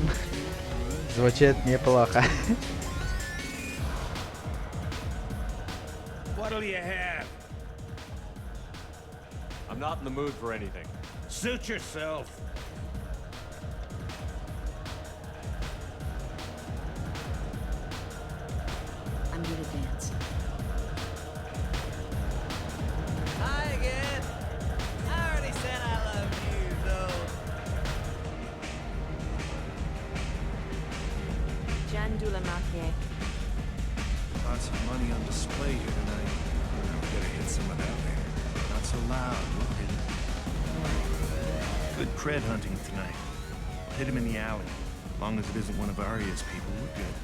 звучит неплохо. What'll you have? I'm not in the mood for anything. Suit yourself. I'm here to dance. Hi again. I already said I love you, though. Jandula Makie. Lots of money on display here tonight. We gotta hit some of that later. Not so loud, we'll hit it. Good cred hunting tonight. Hit him in the alley. As long as it isn't one of Arya's people, we're good.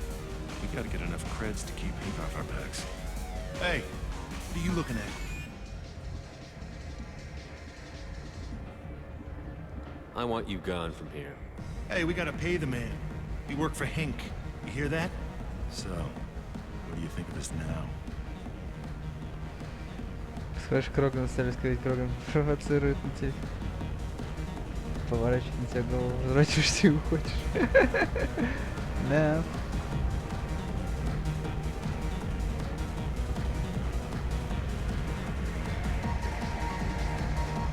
We gotta get enough creds to keep ink off our backs. Hey, what are you looking at? I want you gone from here. Hey, we gotta pay the man. We work for Hink. You hear that? So, what do you think of us now? Скажешь Кроган, стали сказать Кроган, провоцирует на тебя. Поворачивает на тебя голову, возвращаешься и уходишь. Да.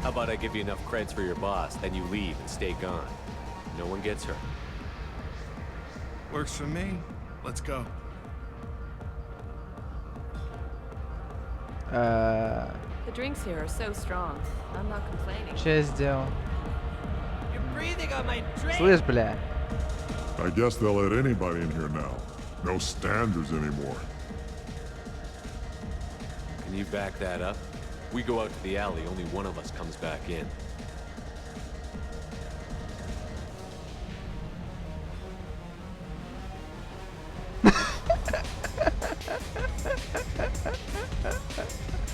How about I give you enough creds for your boss, then you leave and stay gone. No one gets hurt. Works for me. Let's go. The drinks here are so strong. I'm not complaining. Что я сделал? You're breathing on my drink. Слышь, бля. I guess they'll let anybody in here now. No standards anymore. Can you back that up? We go out to the alley, only one of us comes back in.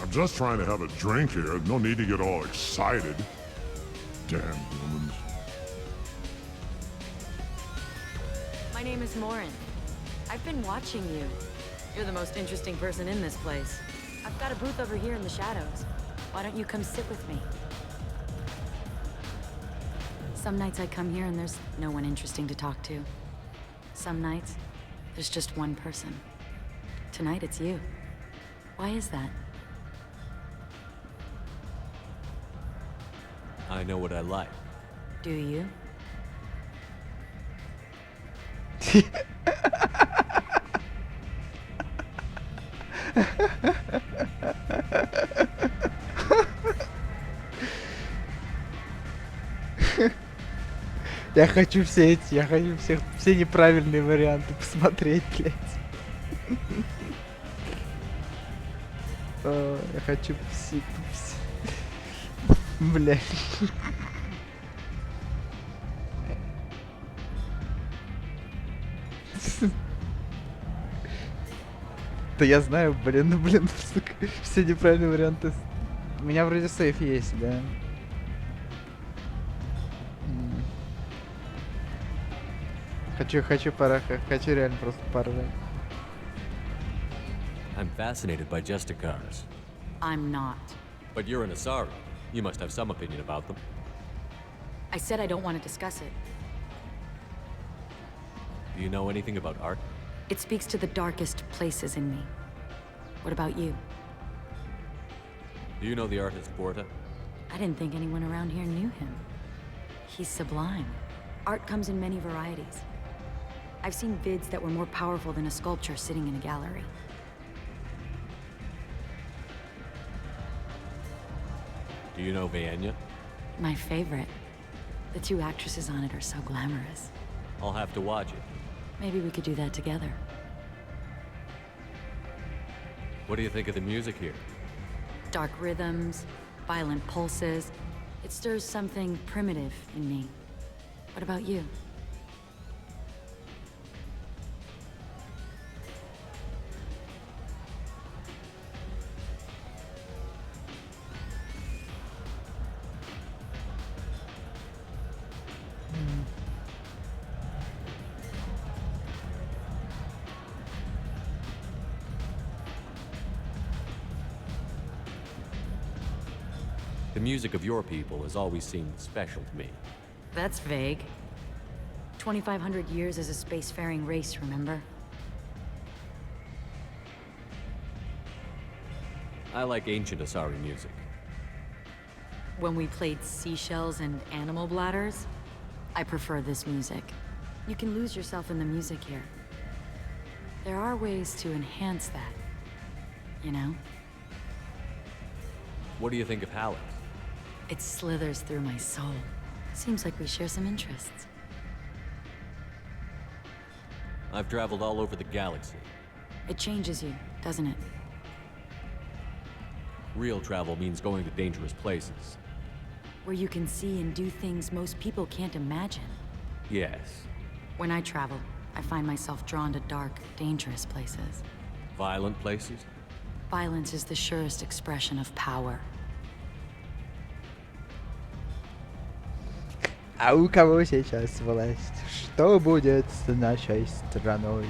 I'm I'm just trying to have a drink here. No need to get all excited. Damn humans. My name is Morin. I've been watching you. You're the most interesting person in this place. I've got a booth over here in the shadows. Why don't you come sit with me? Some nights I come here and there's no one interesting to talk to. Some nights, there's just one person. Tonight it's you. Why is that? I know what I like. Do you? Я хочу все эти, я хочу все неправильные варианты посмотреть, блядь. Я хочу все, блядь. Да я знаю, блин, сука, все неправильные варианты. У меня вроде сейф есть, да. Хочу реально просто поржать. I'm fascinated by Jester cars. I'm not. But you're an Asari. You must have some opinion about them. I said I don't want to discuss it. Do you know anything about art? It speaks to the darkest places in me. What about you? Do you know the artist Porta? I didn't think anyone around here knew him. He's sublime. Art comes in many varieties. I've seen vids that were more powerful than a sculpture sitting in a gallery. Do you know Vienya? My favorite. The two actresses on it are so glamorous. I'll have to watch it. Maybe we could do that together. What do you think of the music here? Dark rhythms, violent pulses. It stirs something primitive in me. What about you? The music of your people has always seemed special to me. That's vague. 2,500 years as a spacefaring race, remember? I like ancient Asari music. When we played seashells and animal bladders, I prefer this music. You can lose yourself in the music here. There are ways to enhance that, you know? What do you think of Halleck? It slithers through my soul. Seems like we share some interests. I've traveled all over the galaxy. It changes you, doesn't it? Real travel means going to dangerous places. Where you can see and do things most people can't imagine. Yes. When I travel, I find myself drawn to dark, dangerous places. Violent places? Violence is the surest expression of power. А у кого сейчас власть? Что будет с нашей страной?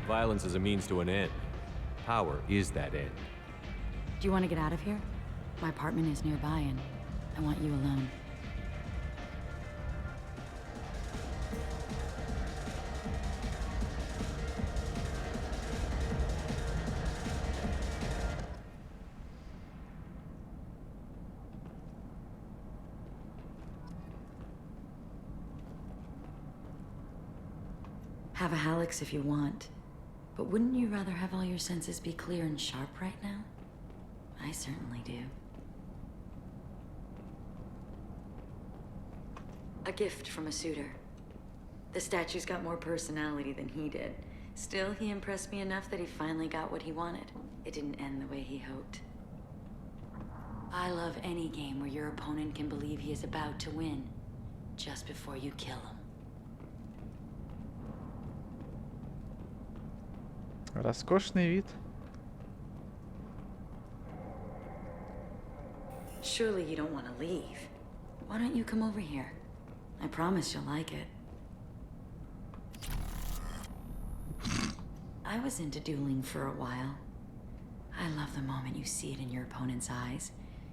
Violence is a means to an end. Power is that end. Do you want to get out of here? My apartment is nearby and I want you alone. Have a Hallex if you want, but wouldn't you rather have all your senses be clear and sharp right now? I certainly do. A gift from a suitor. The statue's got more personality than he did. Still, he impressed me enough that he finally got what he wanted. It didn't end the way he hoped. I love any game where your opponent can believe he is about to win. just before you kill him. Роскошный вид. Surely you don't want to leave. Why don't you come over here? I promise you'll like it. I was into dueling for a while. I love the moment you see it in your opponent's eyes.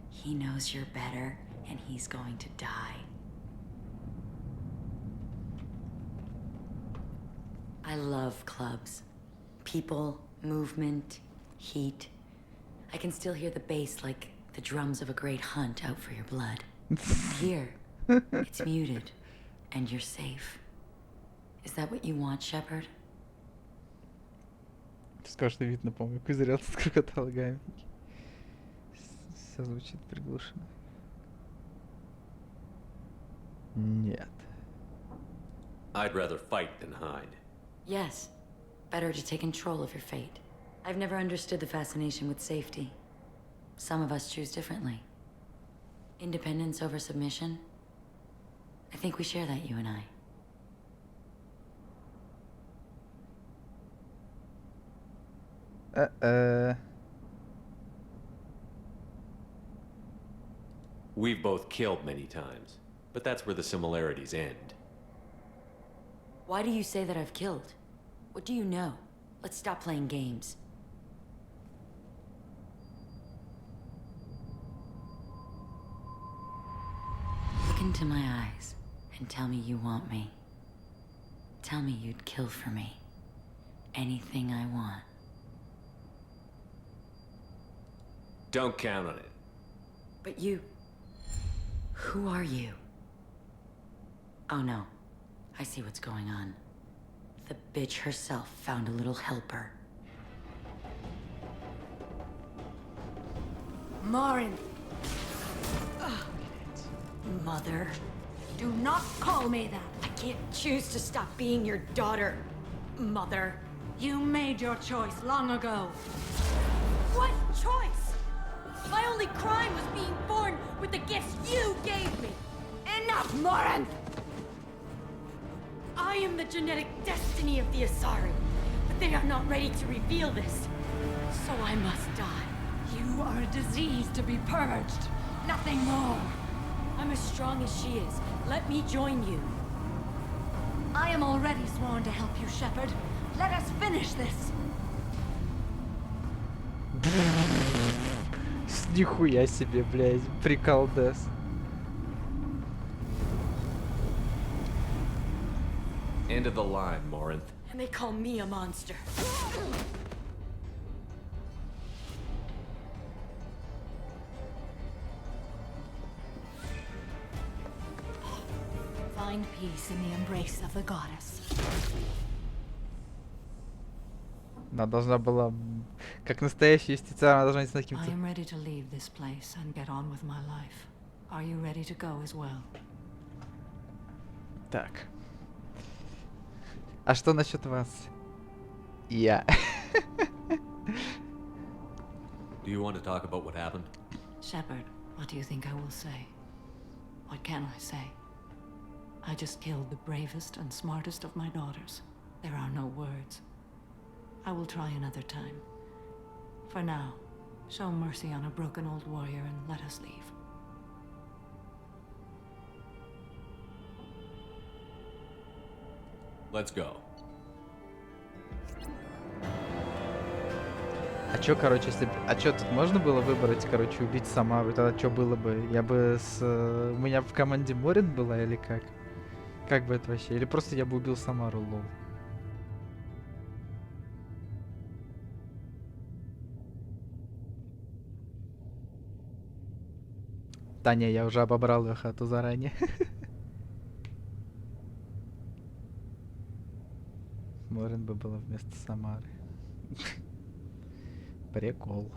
He knows you're better, and he's going to die. I love clubs. People, movement, heat. I can still hear the bass like the drums of a great hunt out for your blood. Here, it's muted, and you're safe. Is that what you want, Shepard? Роскошный вид, напомню, козырял с крокодилами. Все звучит приглушенно. Нет. I'd rather fight than hide. Yes. Better to take control of your fate. I've never understood the fascination with safety. Some of us choose differently. Independence over submission. I think we share that, you and I. We've both killed many times, but that's where the similarities end. Why do you say that I've killed? What do you know? Let's stop playing games. Look into my eyes and tell me you want me. Tell me you'd kill for me. Anything I want. Don't count on it. But you... Who are you? Oh no. I see what's going on. The bitch herself found a little helper. Morin! Mother. Do not call me that! I can't choose to stop being your daughter, Mother. You made your choice long ago. What choice? My only crime was being born with the gifts you gave me. Enough, Morin! I am the genetic destiny of the Asari, but they are not ready to reveal this. So I must die. You are a disease to be purged. Nothing more. I'm as strong as she is. Let me join you. I am already sworn to help you, Shepard. Let us finish this. Нихуя себе, блядь, приколдес. End of the line, Morinth. And they call me a monster. Find peace in the embrace of the goddess. Она должна была, как настоящая юстиция, она должна знать каким-то... I am ready to leave this place and get on with my life. Are you ready to go as well? Так. А что насчет вас? Я. Do you want to talk about what happened? Shepard, what do you think I will say? What can I say? I just killed the bravest and smartest of my daughters. There are no words. I will try another time. For now, show mercy on a broken old warrior and let us leave. Let's go. А чё, короче, если... А чё, тут можно было выбрать, короче, убить Самару? Тогда чё было бы? Я бы с... У меня в команде Морин была или как? Как бы это вообще? Или просто я бы убил Самару, лол? Да не, я уже обобрал ее хату заранее. Морин бы была вместо Самары. Прикол.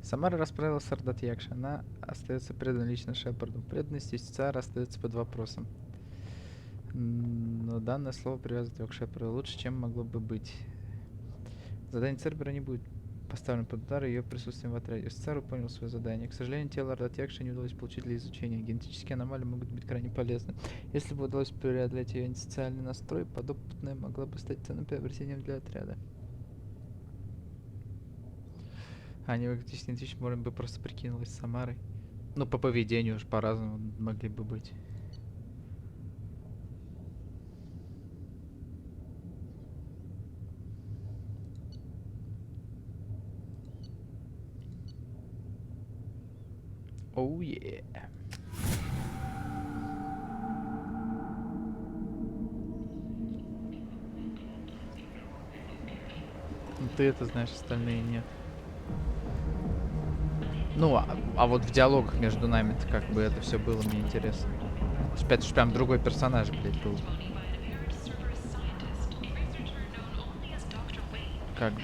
Самара расправилась с Ардатьякши. Она остается преданной лично Шепарду. Преданность юстициара остается под вопросом. Но данное слово привязывает его к Шепарду лучше, чем могло бы быть. Задание Цербера не будет поставлен под удар ее присутствием в отряде. Офицер понял свое задание. К сожалению, тело Ардатекша не удалось получить для изучения. Генетические аномалии могут быть крайне полезны. Если бы удалось преодолеть ее антисоциальный настрой, подопытная могла бы стать ценным приобретением для отряда. А невротический идентичный может бы просто прикинулась с Самарой. Ну, по поведению уж по-разному могли бы быть. Оу, yeah. Ну, ты это знаешь, остальные нет. Ну, а вот в диалогах между нами-то как бы это все было, мне интересно. Это же прям другой персонаж, блядь, был. Как бы.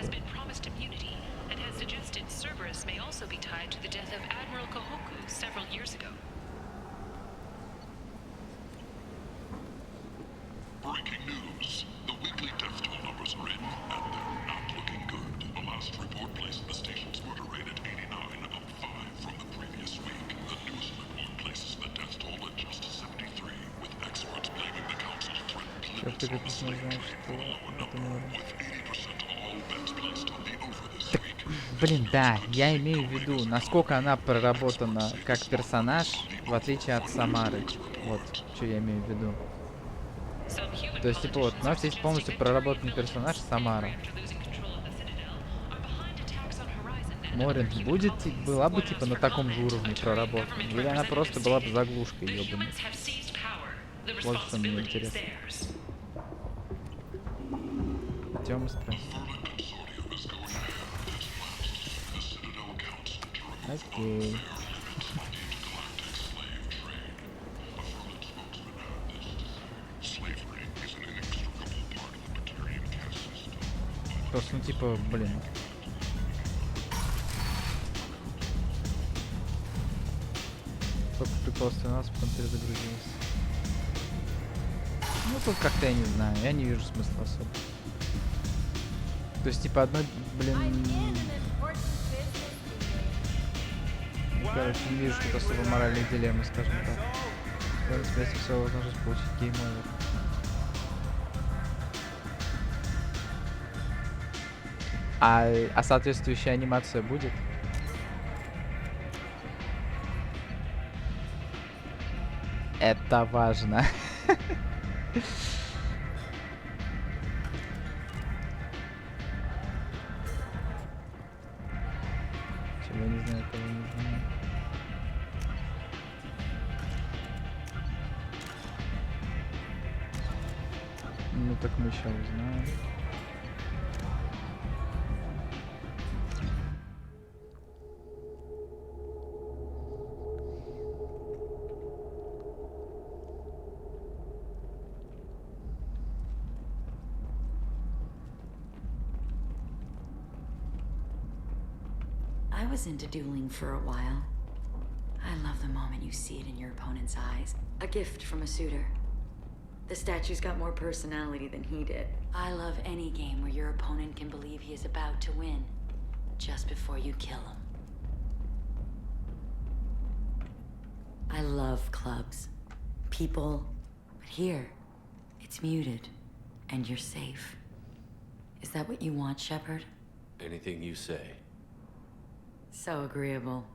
Breaking news. The weekly death toll numbers are in, and they're not looking good. The last report placed the station's murder rate at 89, up 5 from the previous week. The newest report places the death toll at just 73, with experts blaming the council threat limits on the slave trade for a lower number, with 80% of all bets placed on the over this week. Блин, да, я имею в виду, насколько она проработана как персонаж, в отличие от Самары. Вот, что я имею в виду. То есть, типа, вот, у нас есть полностью проработанный персонаж Самара. Морин была бы, типа, на таком же уровне проработана? Или она просто была бы заглушкой ёбаной? Вот что мне интересно. Тёма спросил. Окей. Просто, ну, типа, блин. Только приколство нас, потом перезагрузилось. Ну, тут как-то я не знаю, я не вижу смысла особо. То есть, типа, одно, блин... Короче, не вижу тут особо моральной дилеммы, скажем так. В принципе, все возможность получить гейм-овер. А соответствующая анимация будет? Это важно. Чего не знаю, того не знаю. Ну так мы еще узнаем. I was into dueling for a while. I love the moment you see it in your opponent's eyes. A gift from a suitor. The statue's got more personality than he did. I love any game where your opponent can believe he is about to win, just before you kill him. I love clubs, people, but here, it's muted, and you're safe. Is that what you want, Shepard? Anything you say. So agreeable.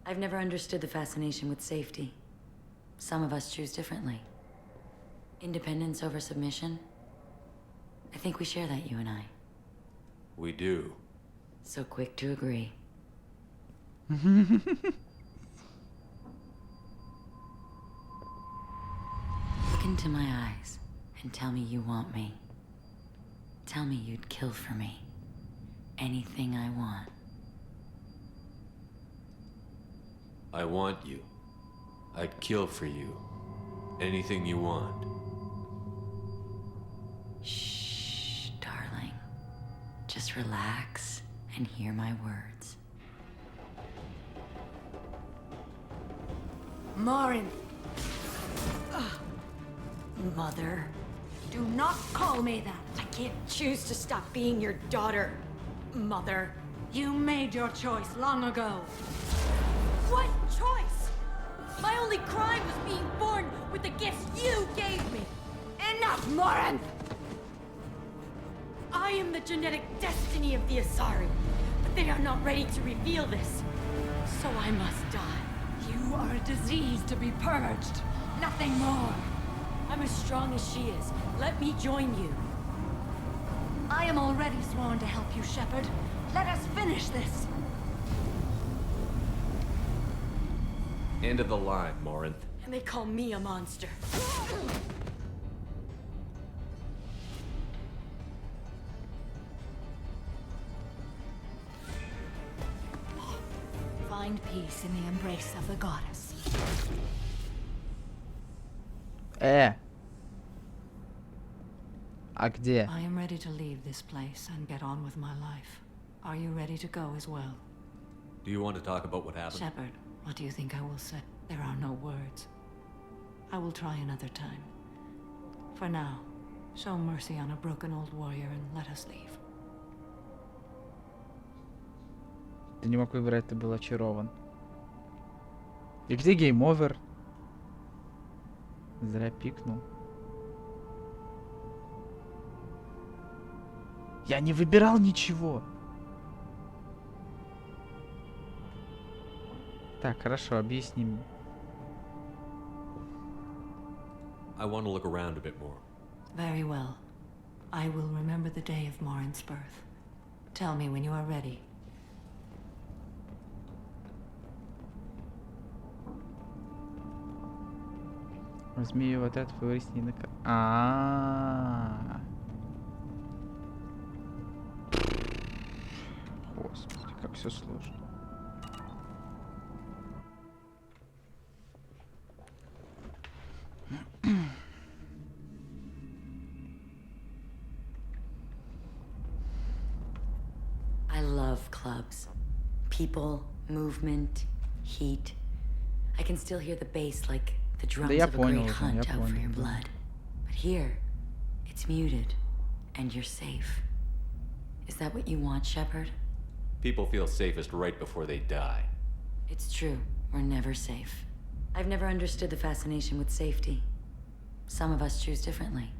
I've never understood the fascination with safety. Some of us choose differently. Independence over submission? I think we share that, you and I. We do. So quick to agree. Look into my eyes and tell me you want me. Tell me you'd kill for me. Anything I want. I want you. I'd kill for you. Anything you want. Shh, darling. Just relax and hear my words. Marin! Mother. Do not call me that! I can't choose to stop being your daughter, Mother. You made your choice long ago. What choice? My only crime was being born with the gifts you gave me. Enough, Morinth! I am the genetic destiny of the Asari, but they are not ready to reveal this. So I must die. You are a disease to be purged. Nothing more. I'm as strong as she is. Let me join you. I am already sworn to help you, Shepard. Let us finish this. End of the line, Morinth. And they call me a monster. Find peace in the embrace of the goddess. А где? I am ready to leave this place and get on with my life. Are you ready to go as well? Do you want to talk about what happened? Shepard, what do you think I will say? There are no words. I will try another time. For now, show mercy on a broken old warrior and let us leave. Ты не мог выбрать, ты был очарован. И где гейм-овер? Зря пикнул. Я не выбирал ничего. Так, хорошо, объясни мне. I want to look around a bit more. Very well. I will remember the day of Morinth's birth. Tell me when you are ready. Возьми ее в отряд, выясни на... Господи, как все сложно. I love clubs. People, movement, heat. I can still hear the bass like the drums of a great hunt out for your blood. But here, it's muted, and you're safe. Is that what you want, Shepard? People feel safest right before they die. It's true. We're never safe. I've never understood the fascination with safety. Some of us choose differently.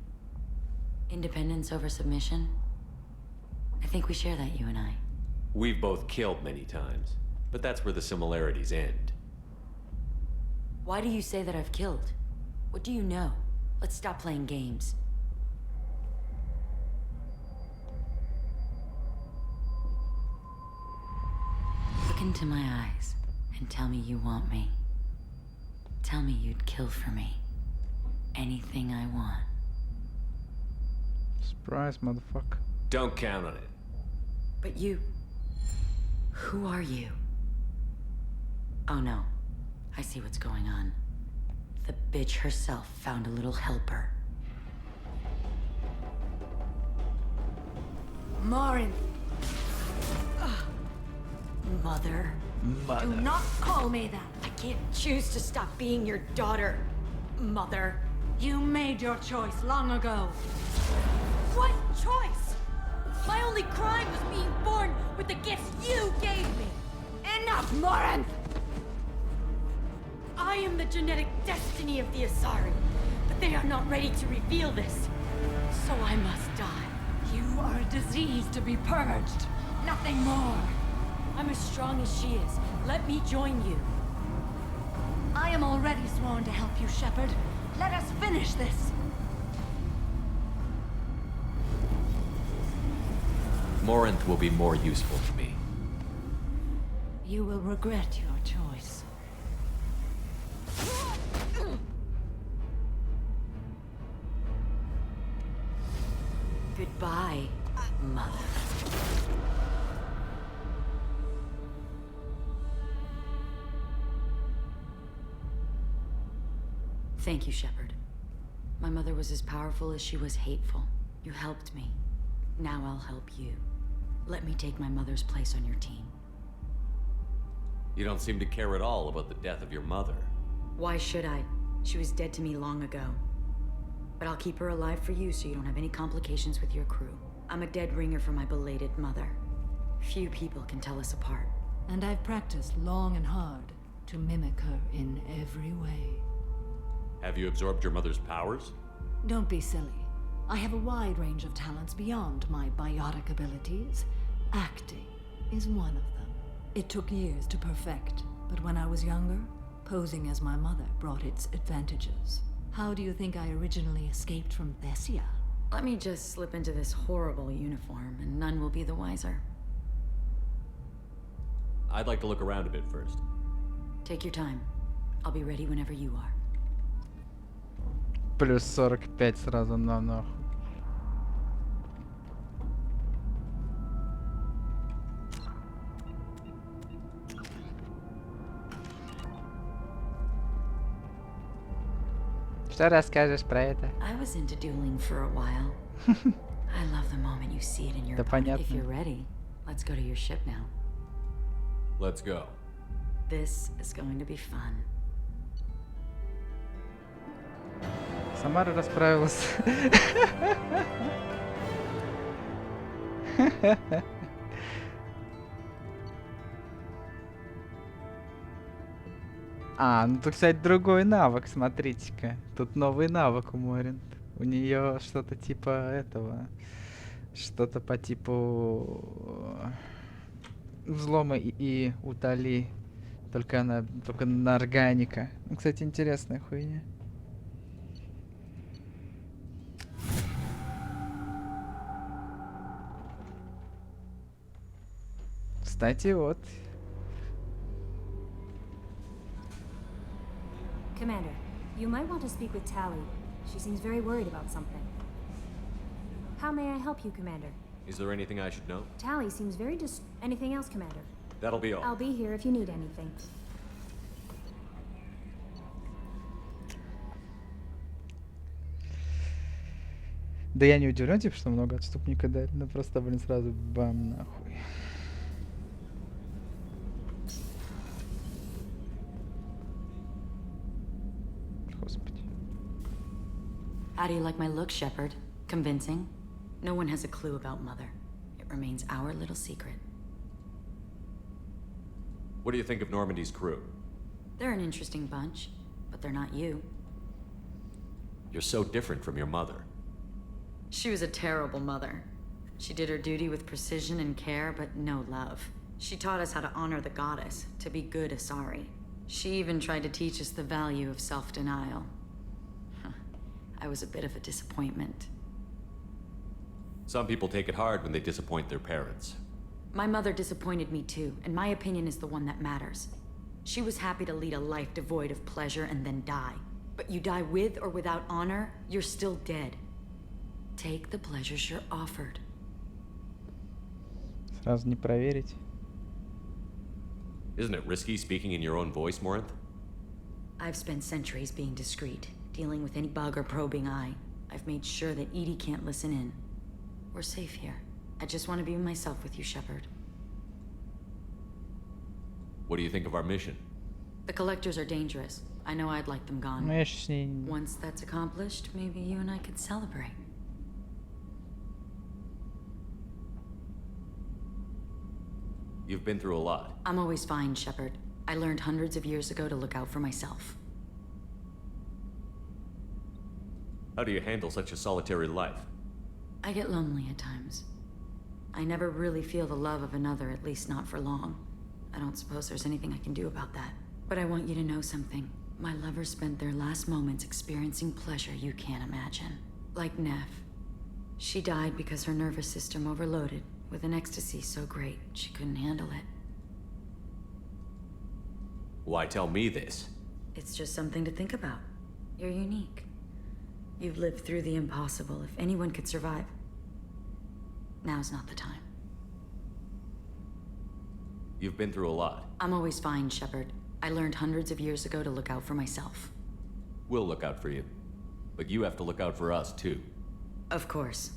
Independence over submission? I think we share that, you and I. We've both killed many times, but that's where the similarities end. Why do you say that I've killed? What do you know? Let's stop playing games. Look into my eyes and tell me you want me. Tell me you'd kill for me. Anything I want. Surprise, motherfucker. Don't count on it. But you... Who are you? Oh no. I see what's going on. The bitch herself found a little helper. Morinth. Mother. Do not call me that. I can't choose to stop being your daughter. Mother. You made your choice long ago. What choice? My only crime was being born with the gifts you gave me. Enough, Morinth! I am the genetic destiny of the Asari, but they are not ready to reveal this. So I must die. You are a disease to be purged. Nothing more. I'm as strong as she is. Let me join you. I am already sworn to help you, Shepard. Let us finish this. Morinth will be more useful to me. You will regret your choice. Goodbye, Mother. Thank you, Shepard. My mother was as powerful as she was hateful. You helped me. Now I'll help you. Let me take my mother's place on your team. You don't seem to care at all about the death of your mother. Why should I? She was dead to me long ago. But I'll keep her alive for you so you don't have any complications with your crew. I'm a dead ringer for my belated mother. Few people can tell us apart. And I've practiced long and hard to mimic her in every way. Have you absorbed your mother's powers? Don't be silly. I have a wide range of talents beyond my biotic abilities. Acting is one of them. It took years to perfect, but when I was younger, posing as my mother brought its advantages. How do you think I originally escaped from Thessia? Let me just slip into this horrible uniform, and none will be the wiser. I'd like to look around a bit first. Take your time. I'll be ready whenever you are. Плюс 45 сразу на нахуй. Что расскажешь про это? I was into dueling for a while. I love the moment you see it in your Да opponent. If понятно. you're ready, let's go to your ship now. Let's go. This is going to be fun. Самара расправилась. А, ну тут, кстати, другой навык, смотрите-ка. Тут новый навык у Морин. У нее что-то типа этого. Что-то по типу взлома и утали. Только на органика. Ну, кстати, интересная хуйня. Кстати, вот. Commander, you might want to speak with Tally. She seems very worried about something. How may I help you, Commander? Is there anything I should know? Tally seems very Anything else, Commander? That'll be all. I'll be here if you need anything. Да я не удивлен, типа, что много отступника дали. Ну просто, блин, сразу бам, нахуй. Господи. How do you like my look, Shepard? Convincing? No one has a clue about Mother. It remains our little secret. What do you think of Normandy's crew? They're an interesting bunch, but they're not you. You're so different from your mother. She was a terrible mother. She did her duty with precision and care, but no love. She taught us how to honor the goddess, to be good Asari. She even tried to teach us the value of self-denial. I was a bit of a disappointment. Some people take it hard when they disappoint their parents. My mother disappointed me too, and my opinion is the one that matters. She was happy to lead a life devoid of pleasure and then die. But you die with or without honor, you're still dead. Take the pleasures you're offered. Сразу не проверить. Isn't it risky speaking in your own voice, Morinth? I've spent centuries being discreet, dealing with any bug or probing eye. I've made sure that Edie can't listen in. We're safe here. I just want to be myself with you, Shepard. What do you think of our mission? The collectors are dangerous. I know I'd like them gone. Ну, я щас не... Once that's accomplished, maybe you and I could celebrate. You've been through a lot. I'm always fine, Shepard. I learned hundreds of years ago to look out for myself. How do you handle such a solitary life? I get lonely at times. I never really feel the love of another, at least not for long. I don't suppose there's anything I can do about that. But I want you to know something. My lovers spent their last moments experiencing pleasure you can't imagine. Like Neff. She died because her nervous system overloaded, with an ecstasy so great she couldn't handle it. Why tell me this? It's just something to think about. You're unique. You've lived through the impossible. If anyone could survive, now's not the time. You've been through a lot. I'm always fine, Shepard. I learned hundreds of years ago to look out for myself. We'll look out for you. But you have to look out for us, too. Of course.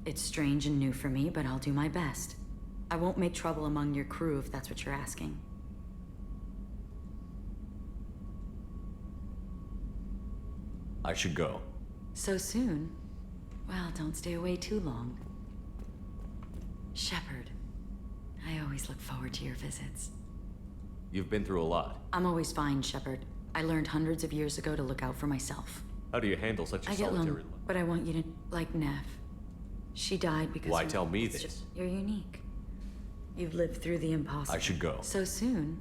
It's strange and new for me, but I'll do my best. I won't make trouble among your crew if that's what you're asking. I should go. So soon? Well, don't stay away too long. Shepard, I always look forward to your visits. You've been through a lot. I'm always fine, Shepard. I learned hundreds of years ago to look out for myself. How do you handle such a I get solitary lonely, but I want you to like Neff. She died because Why tell me this? You're unique. You've lived through the impossible. I should go. So soon.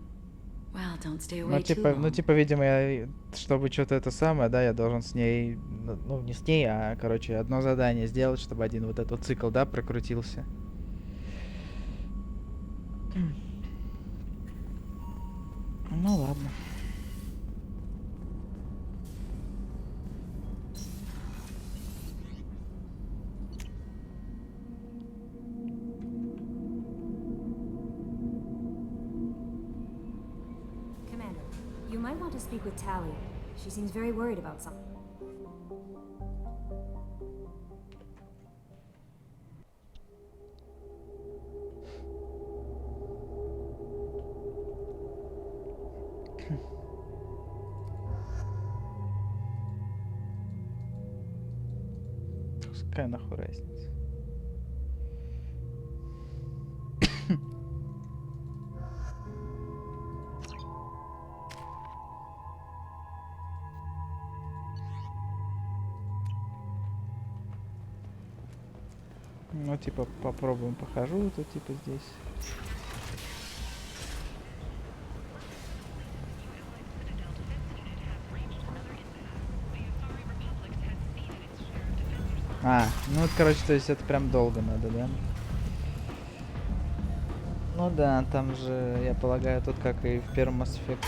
Well, don't stay away Ну, too типа, long. видимо, чтобы что-то это самое, да, я должен с ней, ну, не с ней, а, короче, одно задание сделать, чтобы один вот этот цикл, да, прокрутился. Ну, ладно. Commander, you might want to speak with Tally. She seems very worried about something. Какая нахуй разница? Ну, типа, попробуем похожу тут, типа, здесь. А, ну вот, короче, то есть это прям долго надо, да? Ну да, там же, я полагаю, тут как и в первом Mass Effect.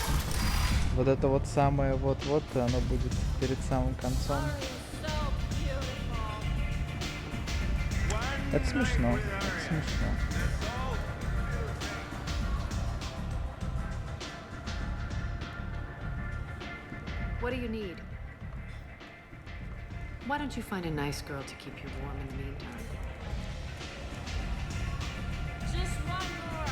Вот это вот самое вот-вот, оно будет перед самым концом. Это смешно, это смешно. What do you need? Why don't you find a nice girl to keep you warm in the meantime? Just one more.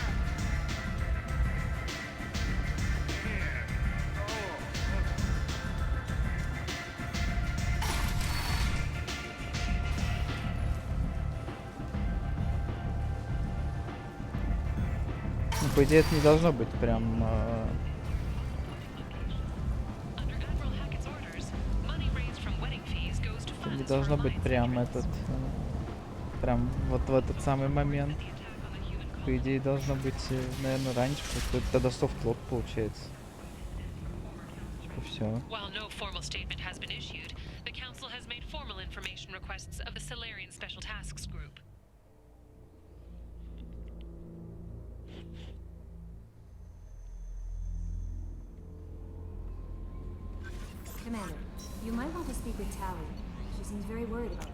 Ну, по идее, это не должно быть прям... Не должно быть прям этот... Прям вот в этот самый момент. По идее, должно быть, наверное, раньше. Тогда софтлок получается. Все. While no formal statement has been issued, the Council has made formal information requests of the Solarian Special Tasks Group. Commander, you might want to speak with Tally. She seems very worried about her.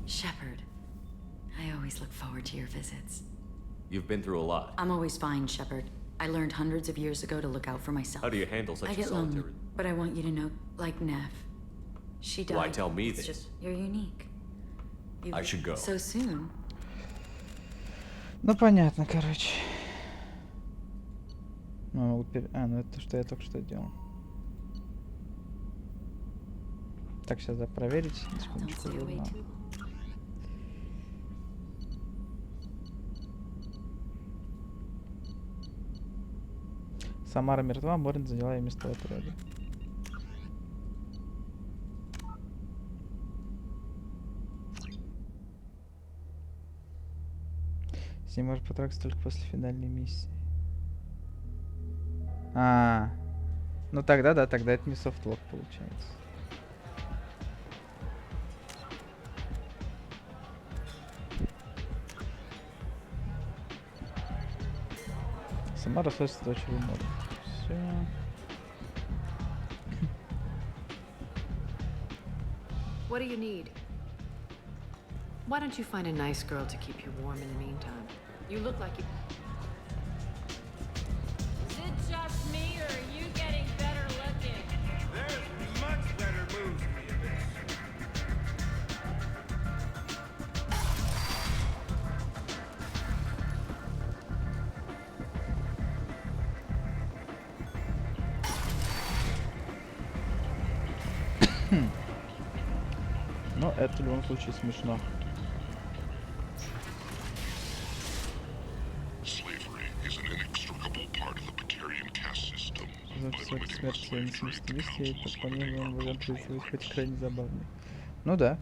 Shepard, I always look forward to your visits. You've been through a lot. I'm always fine, Shepard. I learned hundreds of years ago to look out for myself. How do you handle such I a get lonely, solitary... but I want you to know, like Neff. She died. Why tell me this? You're unique. I should go. So soon. Ну, понятно, короче. Ну, ну это что я только что делал. Так, сейчас да, проверить. Секундочку, журнал. Самара мертва, Морин заняла ее место в отряде. С ним может потрогаться только после финальной миссии. Ну тогда да, тогда это не софтлок получается. Сама рассольство дочери Морин. Все. What do you need? Why don't you find a nice girl to keep you warm in the meantime? You look like you... Is it just me, or are you getting better looking? There's much better moves for you, bitch. Но это в любом случае смешно. Смерть своими несправедливостью, это вполне мой вариант вызвать, хоть крайне забавный. Ну да.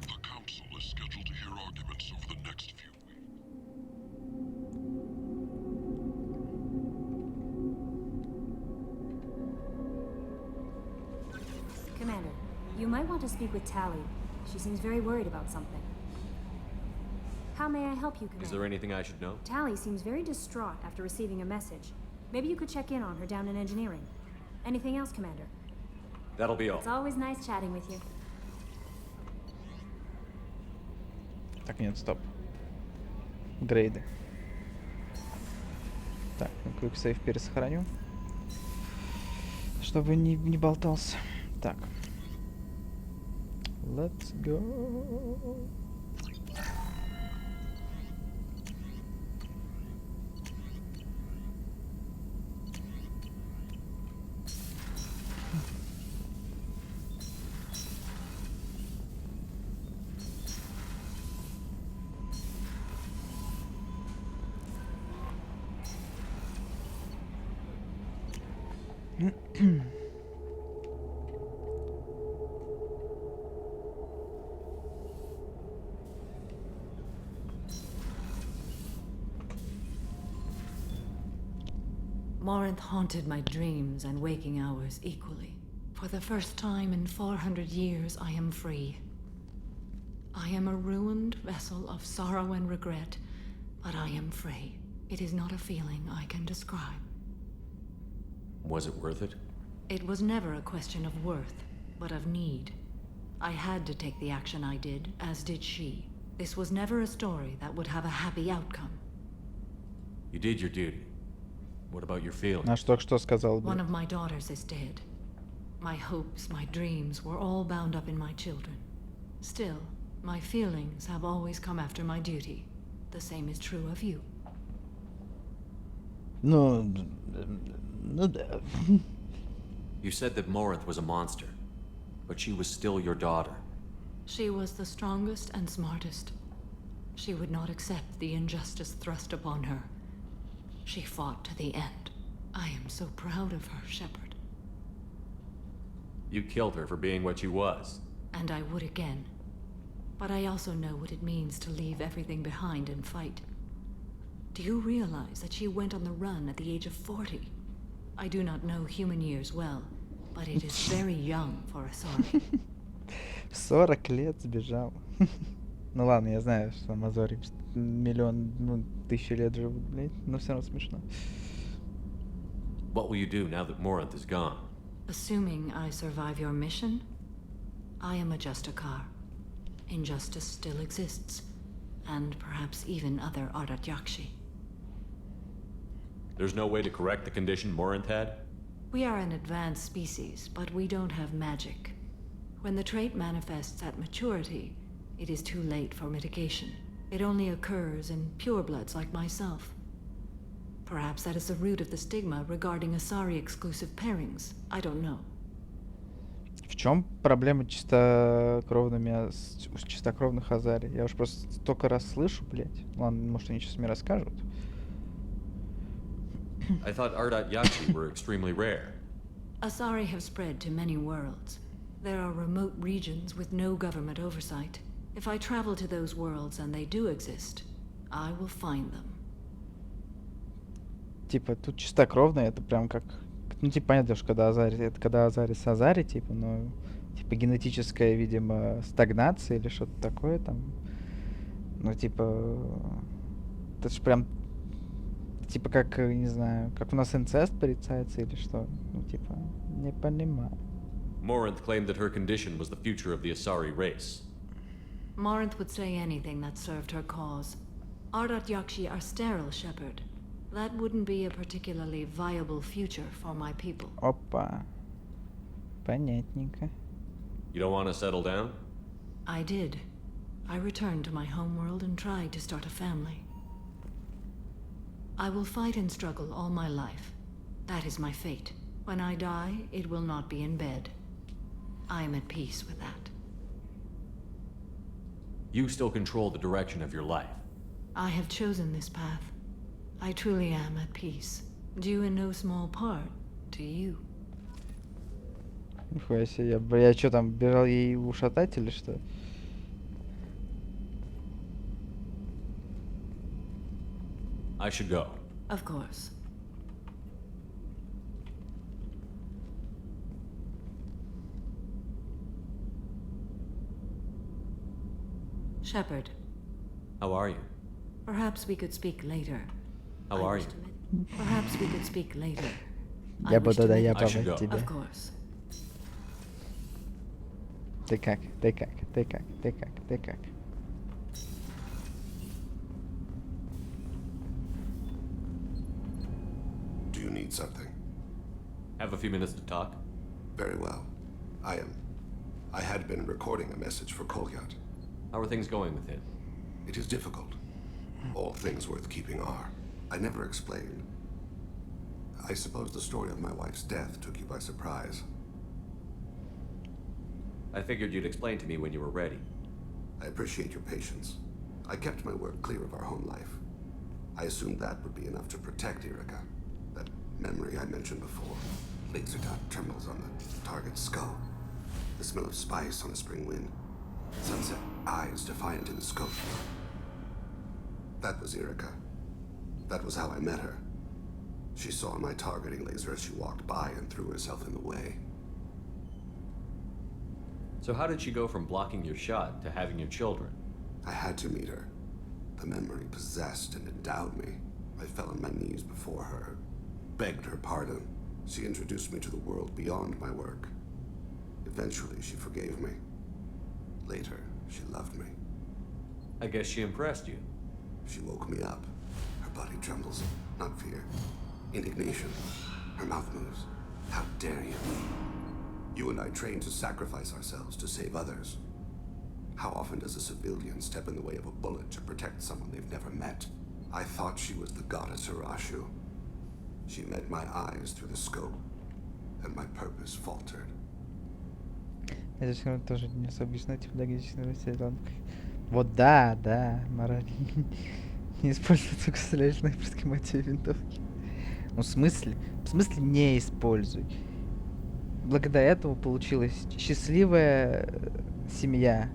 Commander, you might want to speak with Tally. She seems very worried about something. How may I help you, Commander? Is there anything I should know? Tally seems very distraught after receiving a message. Maybe you could check in on her down in engineering. Anything else, Commander? That'll be all. It's always nice chatting with you. Так, нет, стоп. Грейды. Так, quick save пересохраню. Чтобы не болтался. Так. Let's go. Morinth haunted my dreams and waking hours equally. For the first time in 400 years, I am free. I am a ruined vessel of sorrow and regret, but I am free. It is not a feeling I can describe. Was it worth it? It was never a question of worth, but of need. I had to take the action I did, as did she. This was never a story that would have a happy outcome. You did your duty. What about your feelings? Наш только что сказал. One of my daughters is dead. My hopes, my dreams were all bound up in my children. Still, my feelings have always come after my duty. The same is true of you. Ну да. You said that Morinth was a monster, but she was still your daughter. She was the strongest and smartest. She would not accept the injustice thrust upon her. She fought to the end. I am so proud of her, Shepard. You killed her for being what she was. And I would again. But I also know what it means to leave everything behind and fight. Do you realize that she went on the run at the age of 40? I do not know human years well, but it is very young for a Asari. 40 лет сбежал. Ну ладно, я знаю, что Амазори миллион, ну, тысячи лет живут, блядь, но все равно смешно. What will you do now that Morinth is gone? Assuming I survive your mission, I am a Justikar. Injustice still exists, and perhaps even other Ardatyakshi. There's no way to correct the condition Morinth had? We are an advanced species, but we don't have magic. When the trait manifests at maturity, it is too late for mitigation. It only occurs in purebloods like myself. Perhaps that is the root of the stigma regarding Asari-exclusive pairings. I don't know. В чем проблема чистокровными, чистокровных Азари? Я уж просто столько раз слышу, блядь. Ладно, может они сейчас мне расскажут. I thought Ardatyakshi were extremely rare. Asari have spread to many worlds. There are remote regions with no government oversight. If I travel to those worlds and they do exist, I will find them. Типа, тут чистокровные, это прям как... Ну, типа, понятно, что когда Азари, это когда Азари с Азари, типа, ну, типа, генетическая, видимо, стагнация или что-то такое там. Ну, типа, это ж прям, типа, как, не знаю, как у нас инцест порицается или что. Ну, типа, не понимаю. Morinth claimed that her condition was the future of the Asari race. Morinth would say anything that served her cause. Ardatyakshi are sterile, Shepard. That wouldn't be a particularly viable future for my people. Опа. Понятненько. You don't want to settle down? I did. I returned to my homeworld and tried to start a family. I will fight and struggle all my life. That is my fate. When I die, it will not be in bed. I'm at peace with that. You still control the direction of your life. I have chosen this path. I truly am at peace. Due in no small part to you. Нихуя себе, я что там, бежал ей ушатать или что? I should go. Of course. Shepard. How are you? Perhaps we could speak later. How are you? Perhaps we could speak later. Я буду I доебывать should go. тебя. Of course. Ты как? Ты как? Ты как? Ты как? Ты как? Do you need something? Have a few minutes to talk? Very well. I had been recording a message for Kolyat. How are things going with him? It is difficult. All things worth keeping are. I never explained. I suppose the story of my wife's death took you by surprise. I figured you'd explain to me when you were ready. I appreciate your patience. I kept my work clear of our home life. I assumed that would be enough to protect Erica. That memory I mentioned before. Laser dot trembles on the target's skull. The smell of spice on a spring wind. Sunset eyes defiant in the scope. That was Erica. That was how I met her. She saw my targeting laser as she walked by and threw herself in the way. So how did she go from blocking your shot to having your children? I had to meet her. The memory possessed and endowed me. I fell on my knees before her, begged her pardon. She introduced me to the world beyond my work. Eventually, she forgave me. Later, she loved me. I guess she impressed you. She woke me up. Her body trembles, not fear. Indignation. Her mouth moves. How dare you? You and I trained to sacrifice ourselves to save others. How often does a civilian step in the way of a bullet to protect someone they've never met? I thought she was the goddess Hirashu. She met my eyes through the scope, and my purpose faltered. Это все равно тоже не особо объясню, типа, да, вот да, мораль. Не используй только стреляешь на при мотиве винтовки. Ну, в смысле не используй. Благодаря этому получилась счастливая семья.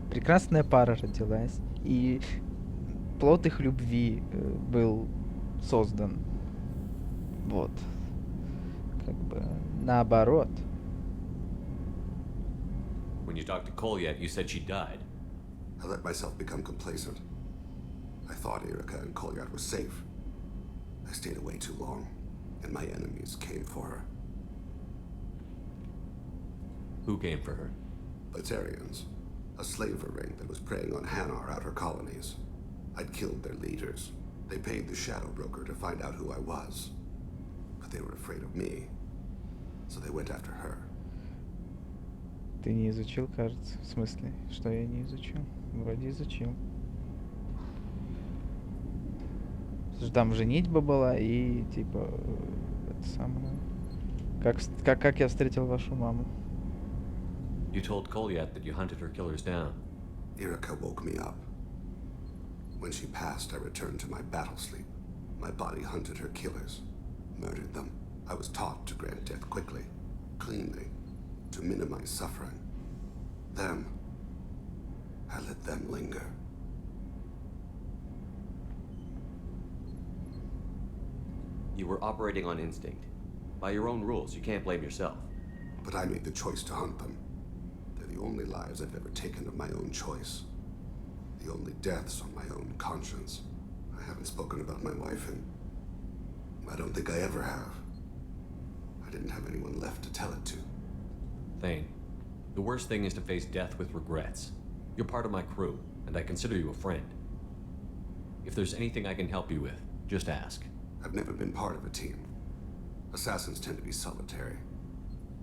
Прекрасная пара родилась. И плод их любви был создан. Вот. Как бы наоборот. When you talked to Kolyat, you said she died. I let myself become complacent. I thought Erica and Kolyat were safe. I stayed away too long, and my enemies came for her. Who came for her? Batarians. A slaver ring that was preying on Hanar outer colonies. I'd killed their leaders. They paid the shadow broker to find out who I was. But they were afraid of me. So they went after her. Ты не изучил, кажется. В смысле, что я не изучил? Вроде изучил. Там женитьба была и типа это самое. Как я встретил вашу маму? You told Kolyat that you hunted her killers down. Erica woke me up. When she passed, I returned to my battle sleep. My body hunted her killers, murdered them. I was taught to grant death quickly, cleanly, to minimize suffering. Them, I let them linger. You were operating on instinct. By your own rules, you can't blame yourself. But I made the choice to hunt them. They're the only lives I've ever taken of my own choice. The only deaths on my own conscience. I haven't spoken about my wife, and I don't think I ever have. I didn't have anyone left to tell it to. Thane, the worst thing is to face death with regrets. You're part of my crew, and I consider you a friend. If there's anything I can help you with, just ask. I've never been part of a team. Assassins tend to be solitary.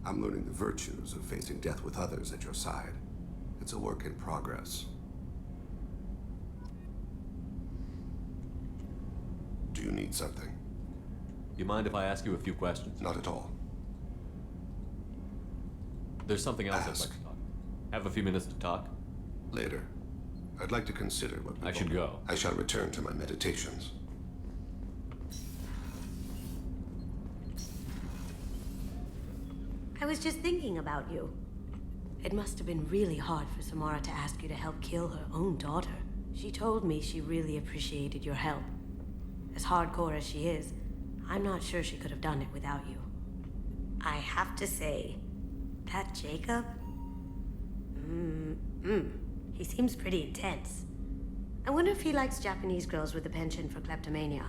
I'm learning the virtues of facing death with others at your side. It's a work in progress. Do you need something? You mind if I ask you a few questions? Not at all. There's something else I'd like to talk. Have a few minutes to talk? Later. I'd like to consider what I should go. I shall return to my meditations. I was just thinking about you. It must have been really hard for Samara to ask you to help kill her own daughter. She told me she really appreciated your help. As hardcore as she is, I'm not sure she could have done it without you. I have to say, that Jacob? He seems pretty intense. I wonder if he likes Japanese girls with a penchant for kleptomania.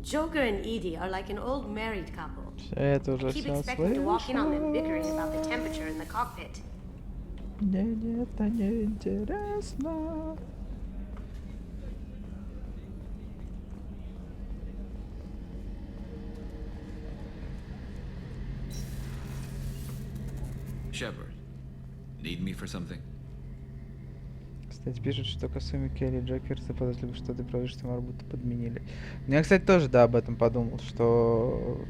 Joker and Edie are like an old married couple. I keep expecting to walk in on them bickering about the temperature in the cockpit. Мне это не интересно. Shepard, need me for something? Кстати, пишут, что Касуми, Керри и Джокер заподозрили, что ты проводишь Самару, будто подменили. Я, кстати, тоже, да, об этом подумал, что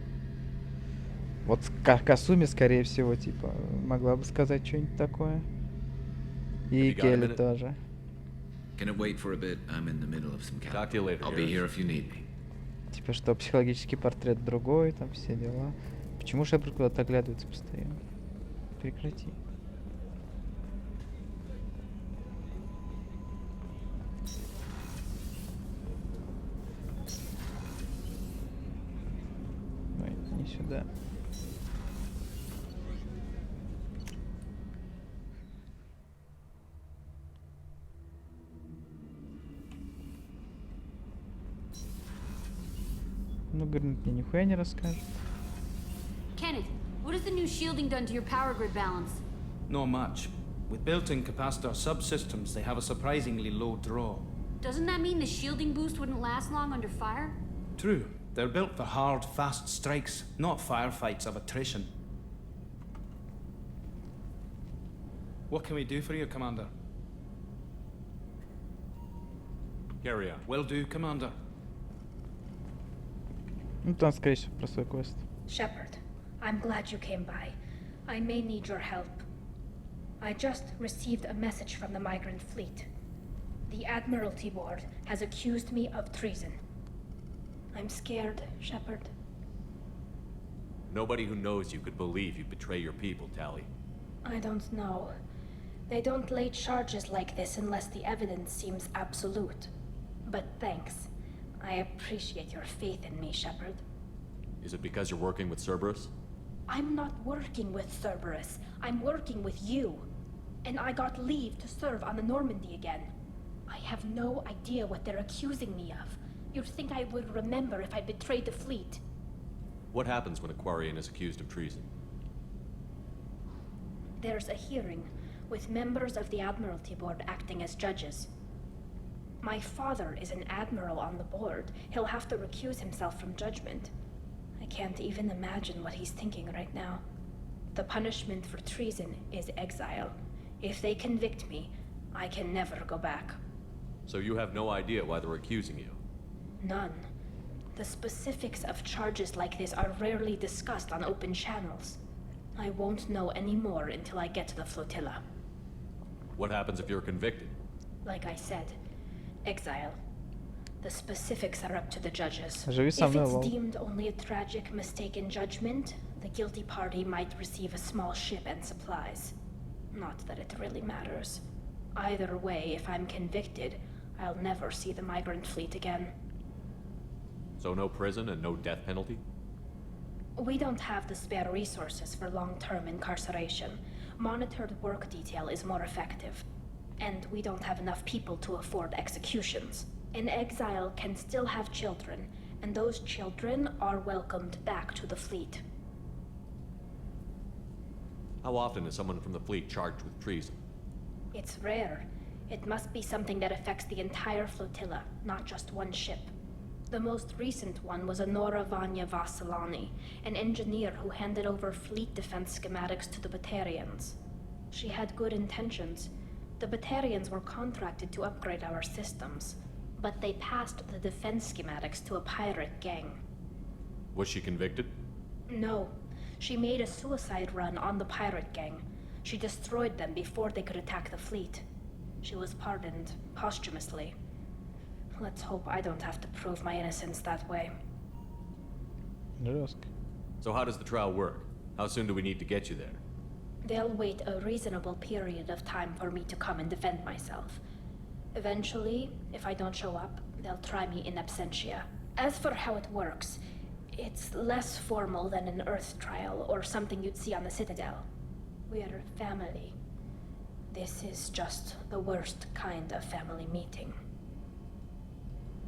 вот Касуми, скорее всего, типа, могла бы сказать что-нибудь такое. И Келли тоже. Can it wait for a bit? I'm in the middle of some counting. I'll be here if you need me. Типа, что психологический портрет другой, там все дела. Почему Шепард куда-то оглядывается постоянно? Прекрати. Ой, не сюда. Ну, говорит, мне нихуя не расскажет. Kenneth, what has the new shielding done to your power grid balance? Not much. With built-in capacitor subsystems, they have a surprisingly low draw. Doesn't that mean the shielding boost wouldn't last long under fire? True. They're built for hard, fast strikes, not firefights of attrition. What can we do for you, Commander? Carry on. Will do, Commander. Ну, там, скорее всего, про свой квест. Shepard, I'm glad you came by. I may need your help. I just received a message from the migrant fleet. The Admiralty Board has accused me of treason. I'm scared, Shepard. Nobody who knows you could believe you betray your people, Tali. I don't know. They don't lay charges like this unless the evidence seems absolute. But thanks. I appreciate your faith in me, Shepard. Is it because you're working with Cerberus? I'm not working with Cerberus. I'm working with you. And I got leave to serve on the Normandy again. I have no idea what they're accusing me of. You'd think I would remember if I betrayed the fleet. What happens when a Quarian is accused of treason? There's a hearing, with members of the Admiralty Board acting as judges. My father is an admiral on the board. He'll have to recuse himself from judgment. I can't even imagine what he's thinking right now. The punishment for treason is exile. If they convict me, I can never go back. So you have no idea why they're accusing you? None. The specifics of charges like this are rarely discussed on open channels. I won't know any more until I get to the flotilla. What happens if you're convicted? Like I said, exile. The specifics are up to the judges. Живи If со мной, it's Лол. deemed only a tragic mistake in judgment, the guilty party might receive a small ship and supplies. Not that it really matters. Either way, if I'm convicted, I'll never see the migrant fleet again. So no prison and no death penalty? We don't have the spare resources for long-term incarceration. Monitored work detail is more effective. And we don't have enough people to afford executions. An exile can still have children, and those children are welcomed back to the fleet. How often is someone from the fleet charged with treason? It's rare. It must be something that affects the entire flotilla, not just one ship. The most recent one was Honora Vanya Vassilani, an engineer who handed over fleet defense schematics to the Batarians. She had good intentions. The Batarians were contracted to upgrade our systems, but they passed the defense schematics to a pirate gang. Was she convicted? No. She made a suicide run on the pirate gang. She destroyed them before they could attack the fleet. She was pardoned posthumously. Let's hope I don't have to prove my innocence that way. So how does the trial work? How soon do we need to get you there? They'll wait a reasonable period of time for me to come and defend myself. Eventually, if I don't show up, they'll try me in absentia. As for how it works, it's less formal than an Earth trial or something you'd see on the Citadel. We're family. This is just the worst kind of family meeting.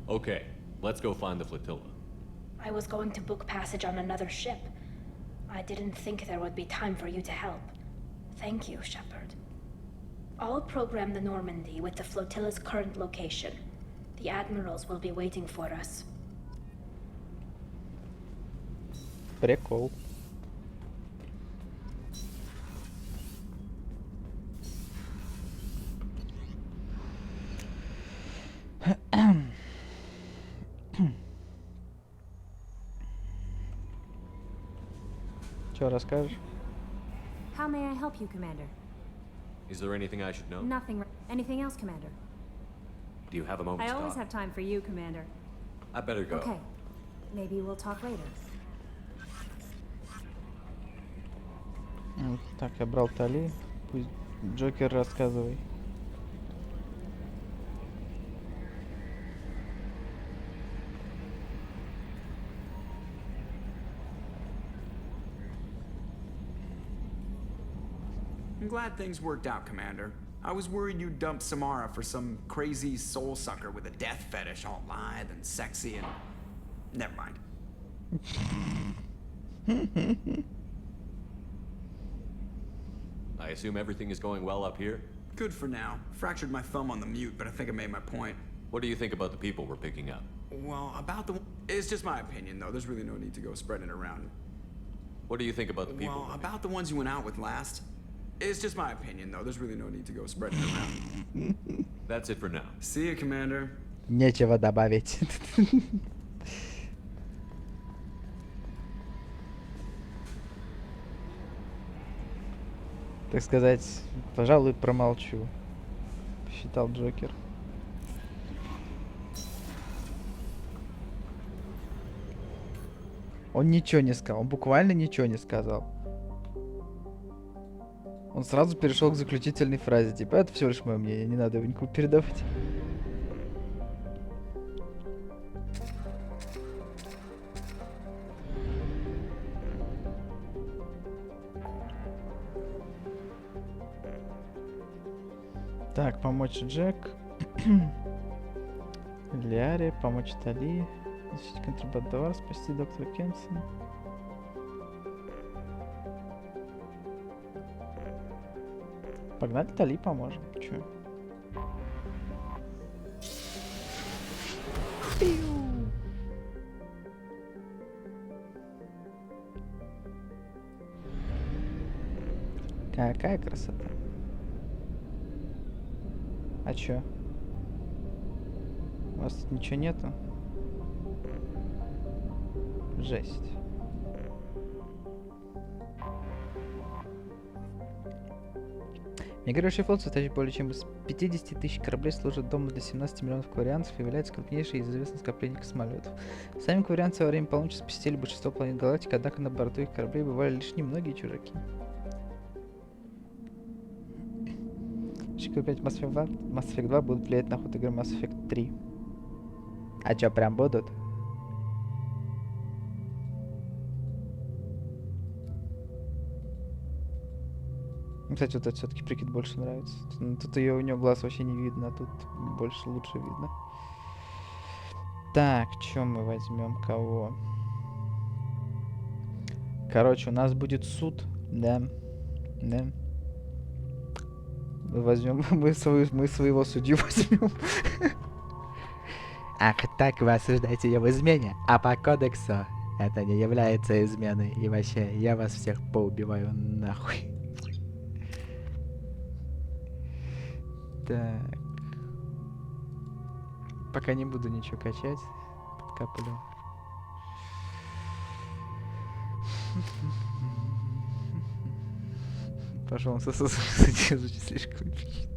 Okay, let's go find the flotilla. I was going to book passage on another ship. I didn't think there would be time for you to help. Thank you, Shepard. I'll program the Normandy with the flotilla's current location. The admirals will be waiting for us. Прикол. Чё расскажешь? How may I help you, Commander? Is there anything I should know? Nothing. Anything else, Commander? Do you have a moment I to always talk? have time for you, Commander. I better go. Okay. Maybe we'll talk later. Так, я брал Тали. Пусть Джокер рассказывай. I'm glad things worked out, Commander. I was worried you'd dump Samara for some crazy soul sucker with a death fetish, all lithe and sexy and... Never mind. I assume everything is going well up here? Good for now. Fractured my thumb on the mute, but I think I made my point. What do you think about the people we're picking up? Well, about the... It's just my opinion, though. There's really no need to go spreading it around. What do you think about the people? Well, about the ones you went out with last. It's just my opinion, though. There's really no need to go spreading it around. That's it for now. See you, Commander. Нечего добавить. Так сказать, пожалуй, промолчу. Считал Джокер. Он ничего не сказал, он буквально ничего не сказал. Он сразу перешел к заключительной фразе, типа, это всего лишь мое мнение, не надо его никому передавать. Так, помочь Джек. Ляре, помочь Тали. Защитить контрабандовар, спасти доктора Кенсона. Погнали Тали, поможем. Чё? Какая красота. А чё? У вас тут ничего нету? Жесть. Мигрирующий флот, состоящий более чем из 50 тысяч кораблей, служит домом для 17 миллионов кварианцев и является крупнейшей из известных скоплений космолетов. Сами кварианцы во время полуночи посетили большинство планет галактики, однако на борту их кораблей бывали лишь немногие чужаки. Шикарно 5 Mass Effect 2 будут влиять на ход игры Mass Effect 3. А чё, прям будут? Кстати, вот это все-таки прикид больше нравится. Тут ее у нее глаз вообще не видно, а тут больше лучше видно. Так, что мы возьмем кого? Короче, у нас будет суд, да, да. Мы возьмем, мы своего судью возьмем. Ах, так вы осуждаете ее в измене, а по кодексу это не является изменой. И вообще, я вас всех поубиваю нахуй. Так. Пока не буду ничего качать. Подкоплю. Пожалуйста, звучит слишком эпично.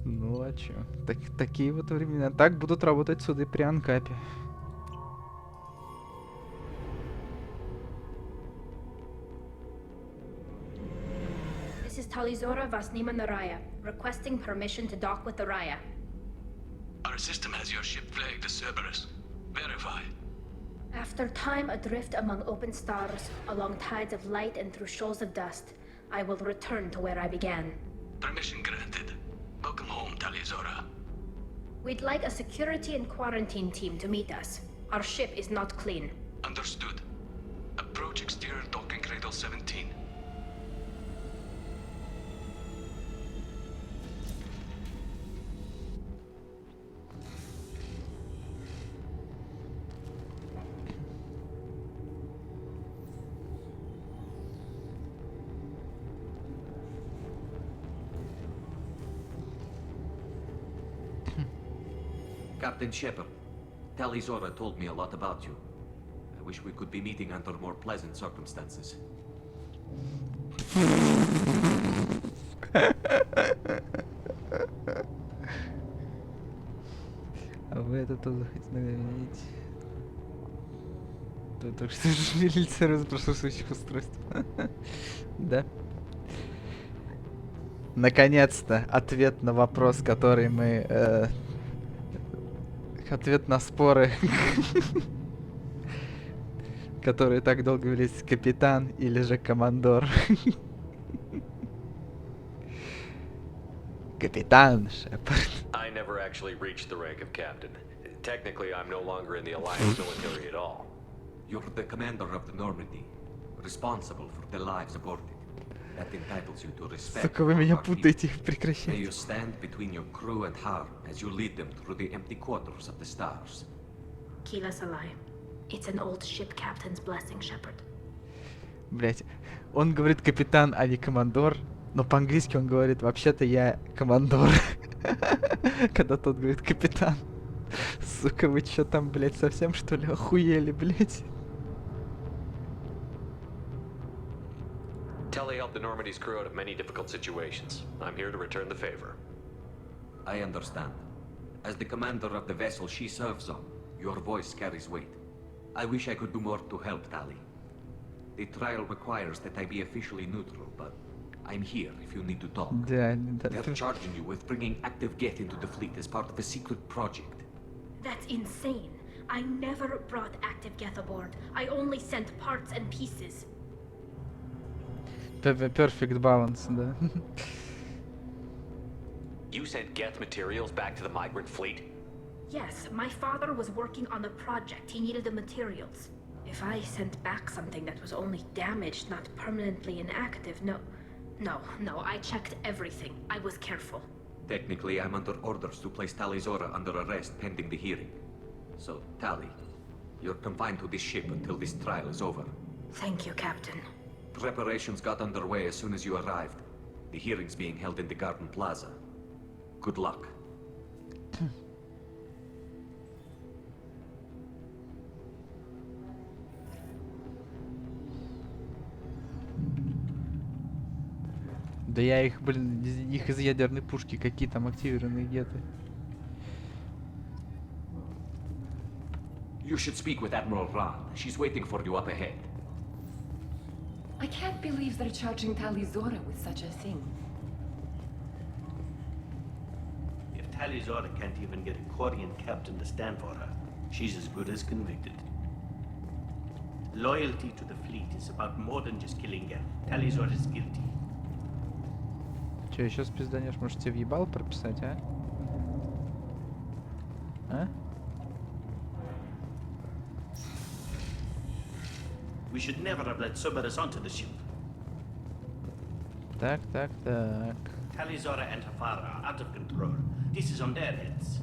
Ну а чё? Такие вот времена. Так будут работать суды при анкапе. This is Talizora Vasnima Naraya, requesting permission to dock with the Raya. Our system has your ship flagged as Cerberus. Verify. After time adrift among open stars, along tides of light and through shoals of dust, I will return to where I began. Permission granted. Welcome home, Talizora. We'd like a security and quarantine team to meet us. Our ship is not clean. Understood. Approach exterior docking cradle 17. Captain Shepard, Talizora told me a lot about you. I wish we could be meeting under more pleasant circumstances. А вы это тоже хотите видеть? То только что милиция из прошлых устройств. Да. Наконец-то ответ на вопрос, который мы... Ответ на споры, которые так долго велись, капитан или же командор. Капитан Шепард. I never actually reached the rank of captain. Technically, I'm no longer in the Alliance military at all. You're the commander of the Normandy, responsible for the lives aborted. That entitles you to respect. Сука, вы меня путаете, прекращайте. May you stand between your crew and harm as you lead them through the empty quarters of the stars. Kila Salai. It's an old ship captain's blessing, Shepard. Блять, он говорит капитан, а не командор, но по-английски он говорит, вообще-то я командор. Когда тот говорит капитан. Сука, вы чё там, блять, совсем что ли охуели, блять? Telly helped the Normandy's crew out of many difficult situations. I'm here to return the favor. I understand. As the commander of the vessel she serves on, your voice carries weight. I wish I could do more to help Tally. The trial requires that I be officially neutral, but I'm here if you need to talk. They're charging you with bringing active Geth into the fleet as part of a secret project. That's insane. I never brought active Geth aboard. I only sent parts and pieces. Perfect balance, да. You sent Geth materials back to the migrant fleet? Yes, my father was working on a project. He needed the materials. If I sent back something that was only damaged, not permanently inactive, no, I checked everything. I was careful. Technically, I'm under orders to place Talizora under arrest pending the hearing. So, Tally, you're confined to this ship until this trial is over. Thank you, Captain. Preparations got underway as soon as you arrived. The hearing's being held in the Garden Plaza. Good luck. Да я их, блин, их из ядерной пушки, какие там активированные геты. You should speak with Admiral Rand. She's waiting for you up ahead. I can't believe they're charging Talizora with such a thing. If Talizora can't even get a Quarian captain to stand for her, she's as good as convicted. Loyalty to the fleet is about more than just killing Geth. Talizora is guilty. Че, еще спизданешь? Может, тебе въебал прописать, а? А? We should never have let Cerberus onto the ship. Так. Talizora and her father are out of control. This is on their heads.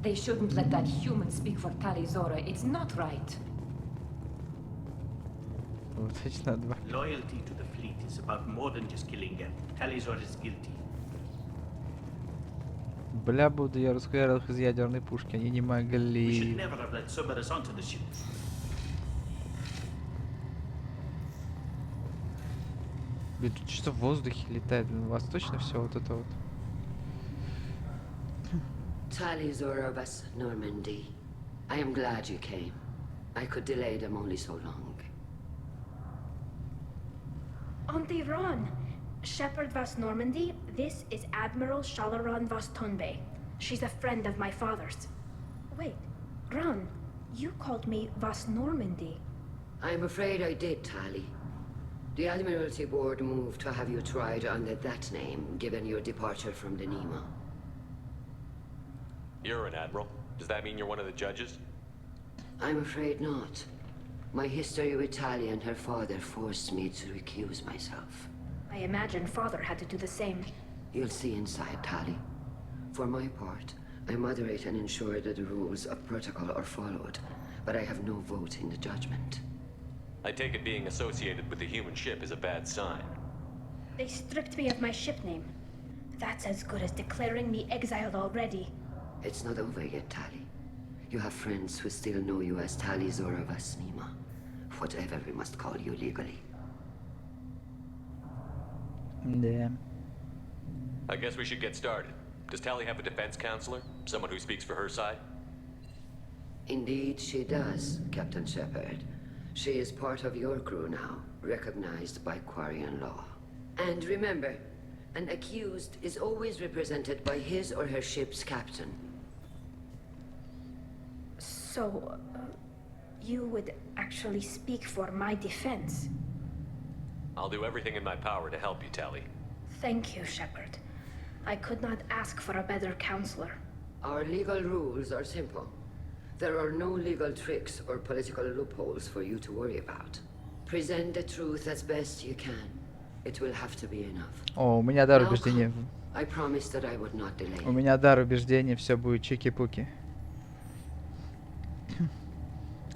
They shouldn't let that human speak for Talizora. It's not right. Вот эти на два. Loyalty to the fleet is about more than just killing Geth. Talizora is guilty. Бля, буду я расхуярил их из ядерной пушки, они не We should могли. never have let Cerberus onto the ship. Блин, тут что-то в воздухе летает. У вас точно все вот это вот? Tali Zorovas, Normandy. I am glad you came. I could delay them only so long. Auntie Ron! Shepherd Vas Normandy, this is Admiral Shalaran Vas Tonbe. She's a friend of my father's. Wait, Ron, you called me Vas Normandy. I'm afraid I did, Tali. The Admiralty Board moved to have you tried under that name, given your departure from the Nima. You're an admiral. Does that mean you're one of the judges? I'm afraid not. My history with Tali and her father forced me to recuse myself. I imagine father had to do the same. You'll see inside, Tali. For my part, I moderate and ensure that the rules of protocol are followed, but I have no vote in the judgment. I take it being associated with the human ship is a bad sign. They stripped me of my ship name. That's as good as declaring me exiled already. It's not over yet, Tali. You have friends who still know you as Tali Zorovas Nima. Whatever we must call you legally. Yeah. I guess we should get started. Does Tali have a defense counselor? Someone who speaks for her side? Indeed, she does, Captain Shepard. She is part of your crew now, recognized by Quarian law. And remember, an accused is always represented by his or her ship's captain. So, you would actually speak for my defense? I'll do everything in my power to help you, Tali. Thank you, Shepard. I could not ask for a better counselor. Our legal rules are simple. There are no legal tricks or political loopholes for you to worry about. Present the truth as best you can. It will have to be enough. О, у меня дар убеждения. I promised that I would not delay. У меня дар убеждения, все будет чики-пуки.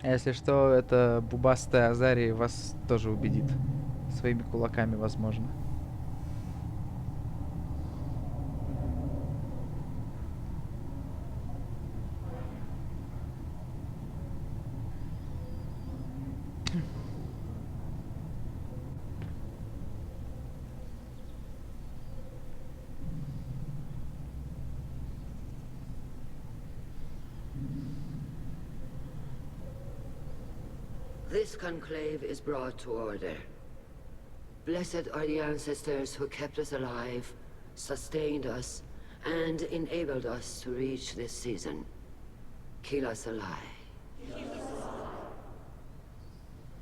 А если что, это бубастая Азария вас тоже убедит. Своими кулаками, возможно. This conclave is brought to order. Blessed are the ancestors who kept us alive, sustained us, and enabled us to reach this season. Keep us alive.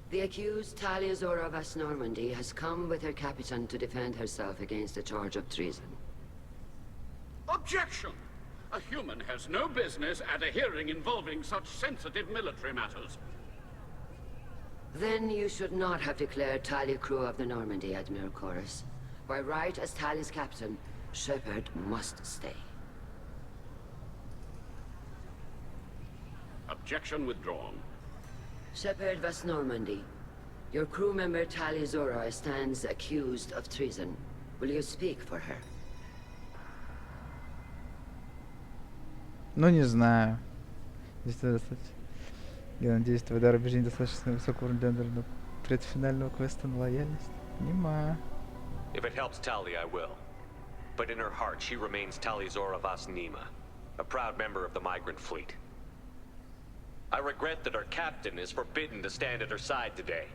The accused Tali Zorovas Normandy has come with her captain to defend herself against a charge of treason. Objection! A human has no business at a hearing involving such sensitive military matters. Then you should not have declared Tali crew of the Normandy, Admiral Chorus. By right as Tali's captain, Shepard must stay. Objection withdrawn. Shepard Vas Normandy, your crew member Tali Zora stands accused of treason. Will you speak for her? Ну, не знаю. Я надеюсь, твой дар убеждения достаточно высокого уровня для предфинального квеста на лояльность. Понимаю. If it helps Tali, I will. But in her heart, she remains Tali Zorovas Nima, a proud member of the migrant fleet. I regret that our captain is forbidden to stand at her side today.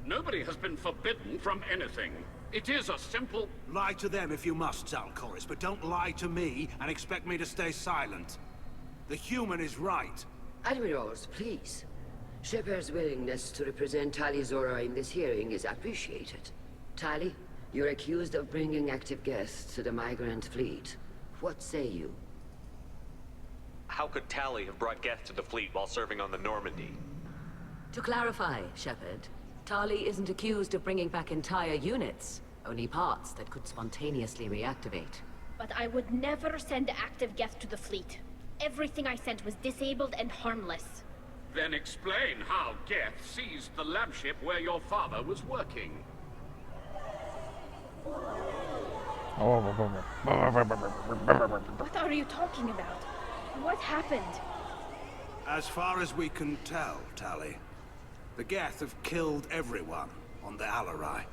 Nobody has been forbidden from anything. It is a simple... Lie to them if you must, Zalcoris, but don't lie to me and expect me to stay silent. The human is right. Admirals, please. Shepard's willingness to represent Tali Zora in this hearing is appreciated. Tali, you're accused of bringing active guests to the migrant fleet. What say you? How could Tali have brought guests to the fleet while serving on the Normandy? To clarify, Shepard, Tali isn't accused of bringing back entire units, only parts that could spontaneously reactivate. But I would never send active guests to the fleet. Everything I sent was disabled and harmless. Then explain how Geth seized the lab ship where your father was working. What are you talking about? What happened? As far as we can tell, Tali, the Geth have killed everyone on the Alarai.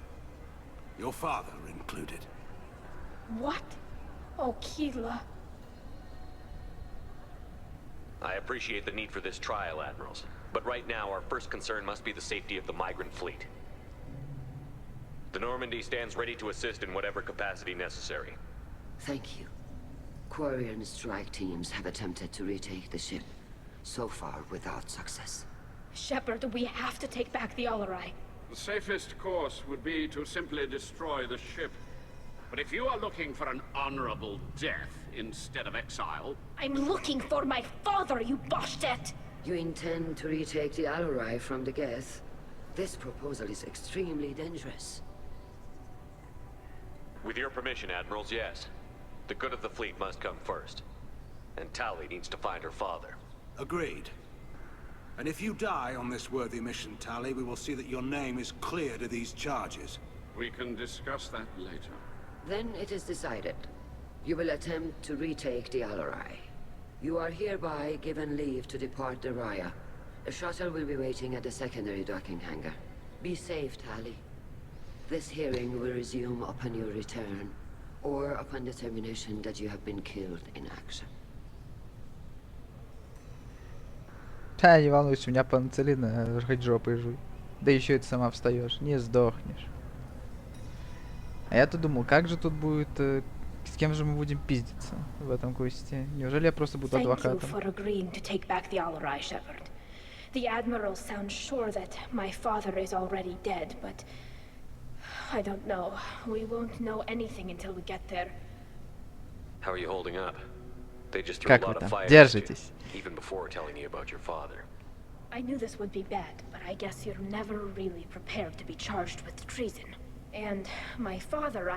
Your father included. What? Oh, Keela. I appreciate the need for this trial, Admirals. But right now, our first concern must be the safety of the migrant fleet. The Normandy stands ready to assist in whatever capacity necessary. Thank you. Quarian strike teams have attempted to retake the ship, so far without success. Shepard, we have to take back the Alarai. The safest course would be to simply destroy the ship. But if you are looking for an honorable death instead of exile... I'm looking for my father, you Boshtet! You intend to retake the Alarai from the Geth? This proposal is extremely dangerous. With your permission, Admirals, yes. The good of the fleet must come first. And Tali needs to find her father. Agreed. And if you die on this worthy mission, Tali, we will see that your name is cleared of these charges. We can discuss that later. Then it is decided. You will attempt to retake the Alarai. You are hereby given leave to depart the Raya. A shuttle will be waiting at the secondary docking hangar. Be safe, Tali. This hearing will resume upon your return, or upon determination that you have been killed in action. Да, не волнуйся, у меня панцелина, хоть жопой жуй. Да еще и ты сама встаешь, не сдохнешь. А я-то думал, как же тут будет, с кем же мы будем пиздиться в этом квесте? Неужели я просто буду адвокатом? Thank you for agreeing to take back the Alarai, Shepard. The Admiral sounds sure that my father is already dead, but I don't know. We won't know anything until we get there. How are you holding up? They just threw a lot of fire at you, even before telling you about your father. I knew this would be bad, but I guess you're never really prepared to be charged with treason. And my father,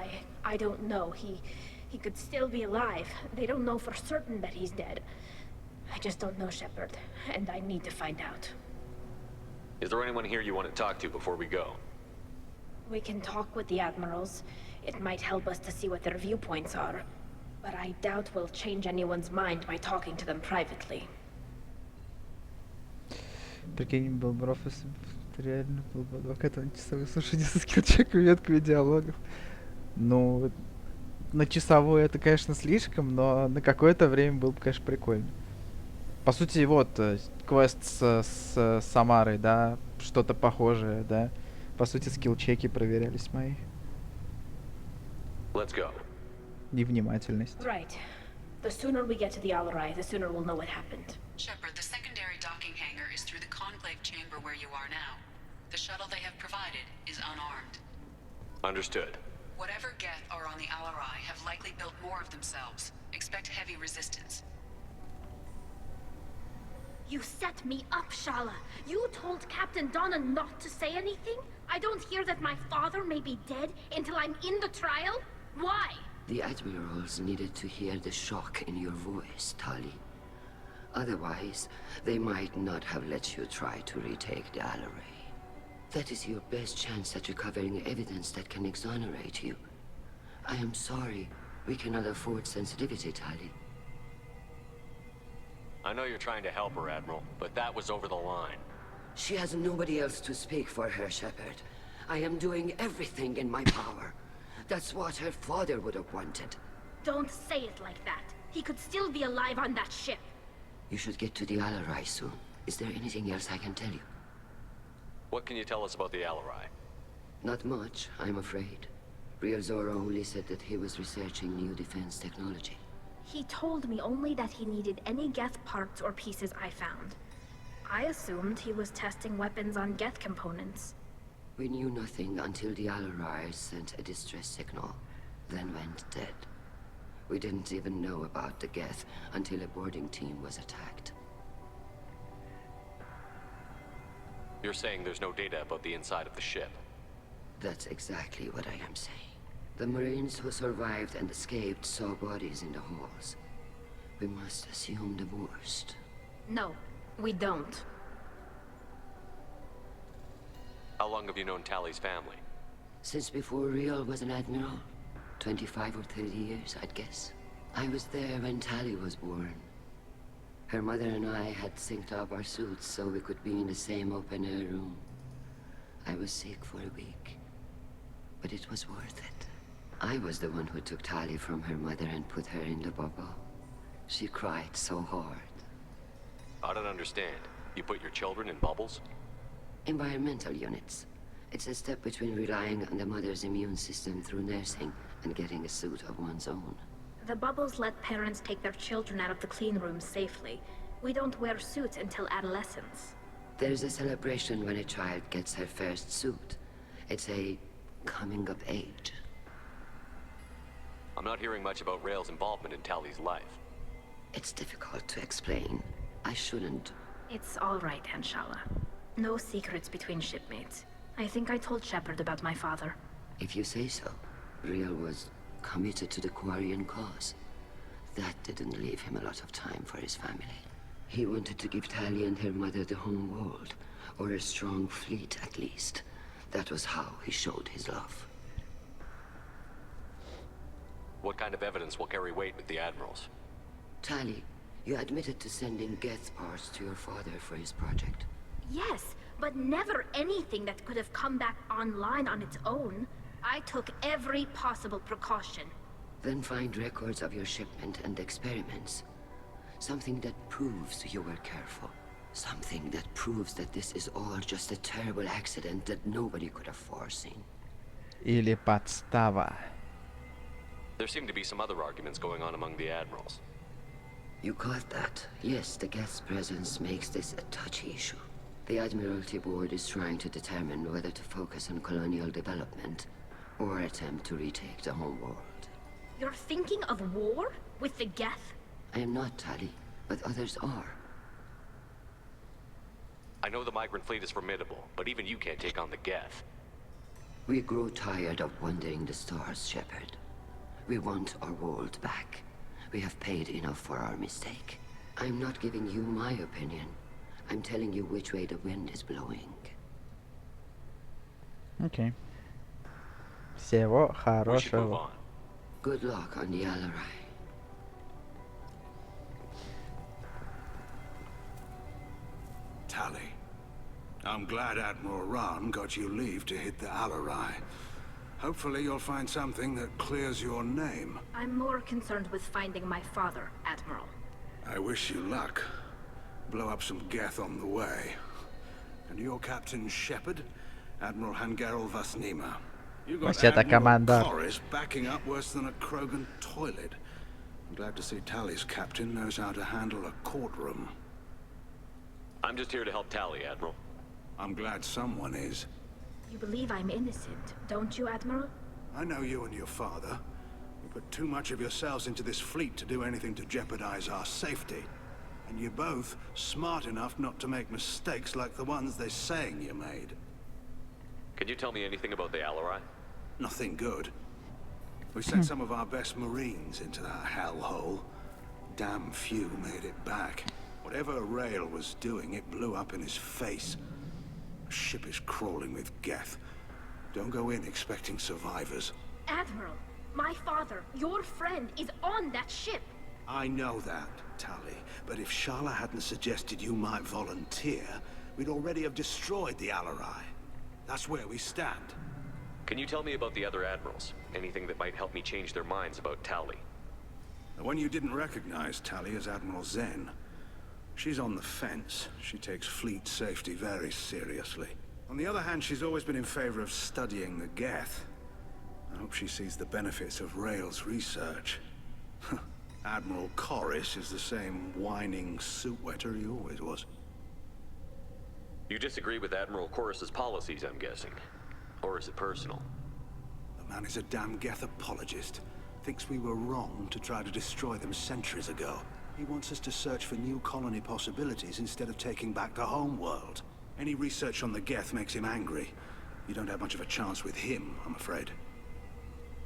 I don't know. He could still be alive. They don't know for certain that he's dead. I just don't know, Shepard, and I need to find out. Is there anyone here you want to talk to before we go? We can talk with the Admirals. It might help us to see what their viewpoints are. But I doubt we'll change anyone's mind by talking to them privately. Прикинь, был бы профессор, реально был бы адвокатом на часовой слушание со скиллчеком, ветками диалогов. Ну, на часовой это, конечно, слишком, но на какое-то время было бы, конечно, прикольно. По сути, вот, квест с Самарой, да, что-то похожее, да. По сути, скиллчеки проверялись мои. Let's go. Невнимательность. Right. The sooner we get to the Alarai, the sooner we'll know what happened. Shepard, the secondary docking hangar is through the conclave chamber where you are now. The shuttle they have provided is unarmed. Understood. Whatever Geth are on the Alarai have likely built more of themselves. Expect heavy resistance. You set me up, Shala. You told Captain Donna not to say anything? I don't hear that my father may be dead until I'm in the trial? Why? The Admirals needed to hear the shock in your voice, Tali. Otherwise, they might not have let you try to retake the Alarai. That is your best chance at recovering evidence that can exonerate you. I am sorry. We cannot afford sensitivity, Tali. I know you're trying to help her, Admiral, but that was over the line. She has nobody else to speak for her, Shepard. I am doing everything in my power. That's what her father would have wanted. Don't say it like that. He could still be alive on that ship. You should get to the Alarai soon. Is there anything else I can tell you? What can you tell us about the Alarai? Not much, I'm afraid. Real Zora only said that he was researching new defense technology. He told me only that he needed any Geth parts or pieces I found. I assumed he was testing weapons on Geth components. We knew nothing until the Alarai sent a distress signal, then went dead. We didn't even know about the Geth until a boarding team was attacked. You're saying there's no data about the inside of the ship? That's exactly what I am saying. The Marines who survived and escaped saw bodies in the halls. We must assume the worst. No, we don't. How long have you known Tali's family? Since before Real was an admiral. 25 or 30 years, I'd guess. I was there when Tali was born. Her mother and I had synced up our suits so we could be in the same open-air room. I was sick for a week. but it was worth it. I was the one who took Tali from her mother and put her in the bubble. She cried so hard. I don't understand. You put your children in bubbles? Environmental units. It's a step between relying on the mother's immune system through nursing and getting a suit of one's own. The bubbles let parents take their children out of the clean rooms safely. We don't wear suits until adolescence. There's a celebration when a child gets her first suit. It's a coming of age. I'm not hearing much about Rael's involvement in Tali's life. It's difficult to explain. I shouldn't. It's all right, Anshala. No secrets between shipmates. I think I told Shepard about my father. If you say so. Rael was committed to the Quarian cause. That didn't leave him a lot of time for his family. He wanted to give Tali and her mother the home world, or a strong fleet at least. That was how he showed his love. What kind of evidence will carry weight with the admirals? Tali, you admitted to sending Geth parts to your father for his project. Yes, but never anything that could have come back online on its own. I took every possible precaution. Then find records of your shipment and experiments. Something that proves you were careful. Something that proves that this is all just a terrible accident that nobody could have foreseen. Или подстава. There seem to be some other arguments going on among the admirals. You caught that? Yes, the Geth's presence makes this a touchy issue. The Admiralty Board is trying to determine whether to focus on colonial development or attempt to retake the home world. You're thinking of war? With the Geth? I am not, Tali, but others are. I know the migrant fleet is formidable, but even you can't take on the Geth. We grow tired of wandering the stars, Shepard. We want our world back. We have paid enough for our mistake. I'm not giving you my opinion. I'm telling you which way the wind is blowing. Okay. Всего хорошего. Good luck on the Alarai. Tali, I'm glad Admiral Rahn got you leave to hit the Alarai. Hopefully you'll find something that clears your name. I'm more concerned with finding my father, Admiral. I wish you luck. Blow up some Geth on the way. And your Captain Shepard, Admiral Hangarel Vasnima. You got Admiral Corris backing up worse than a Krogan toilet. I'm glad to see Tali's captain knows how to handle a courtroom. I'm just here to help Tali, Admiral. I'm glad someone is. You believe I'm innocent, don't you, Admiral? I know you and your father. You put too much of yourselves into this fleet to do anything to jeopardize our safety. And you're both smart enough not to make mistakes like the ones they're saying you made. Can you tell me anything about the Alarai? Nothing good. We sent some of our best Marines into that hellhole. Damn few made it back. Whatever Rael was doing, it blew up in his face. The ship is crawling with Geth. Don't go in expecting survivors. Admiral, my father, your friend, is on that ship. I know that, Tali, but if Shala hadn't suggested you might volunteer, we'd already have destroyed the Alarai. That's where we stand. Can you tell me about the other admirals? Anything that might help me change their minds about Tali? The one you didn't recognize, Tali, is Admiral Zen. She's on the fence. She takes fleet safety very seriously. On the other hand, she's always been in favor of studying the Geth. I hope she sees the benefits of Rael's research. Admiral Corris is the same whining suit-wetter he always was. You disagree with Admiral Corris's policies, I'm guessing. Or is it personal? The man is a damn Geth apologist. Thinks we were wrong to try to destroy them centuries ago. He wants us to search for new colony possibilities instead of taking back the home world. Any research on the Geth makes him angry. You don't have much of a chance with him, I'm afraid.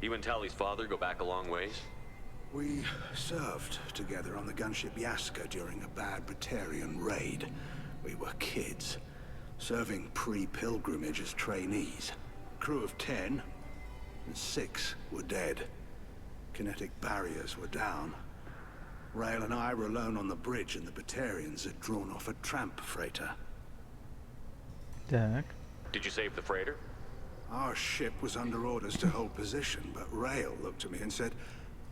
You and Tali's father go back a long ways? We served together on the gunship Yaska during a bad Batarian raid. We were kids, serving pre-pilgrimage as trainees. Crew of 10, and 6 were dead. Kinetic barriers were down. Rael and I were alone on the bridge, and the Batarians had drawn off a tramp freighter. Так. Did you save the freighter? Our ship was under orders to hold position, but Rail looked at me and said,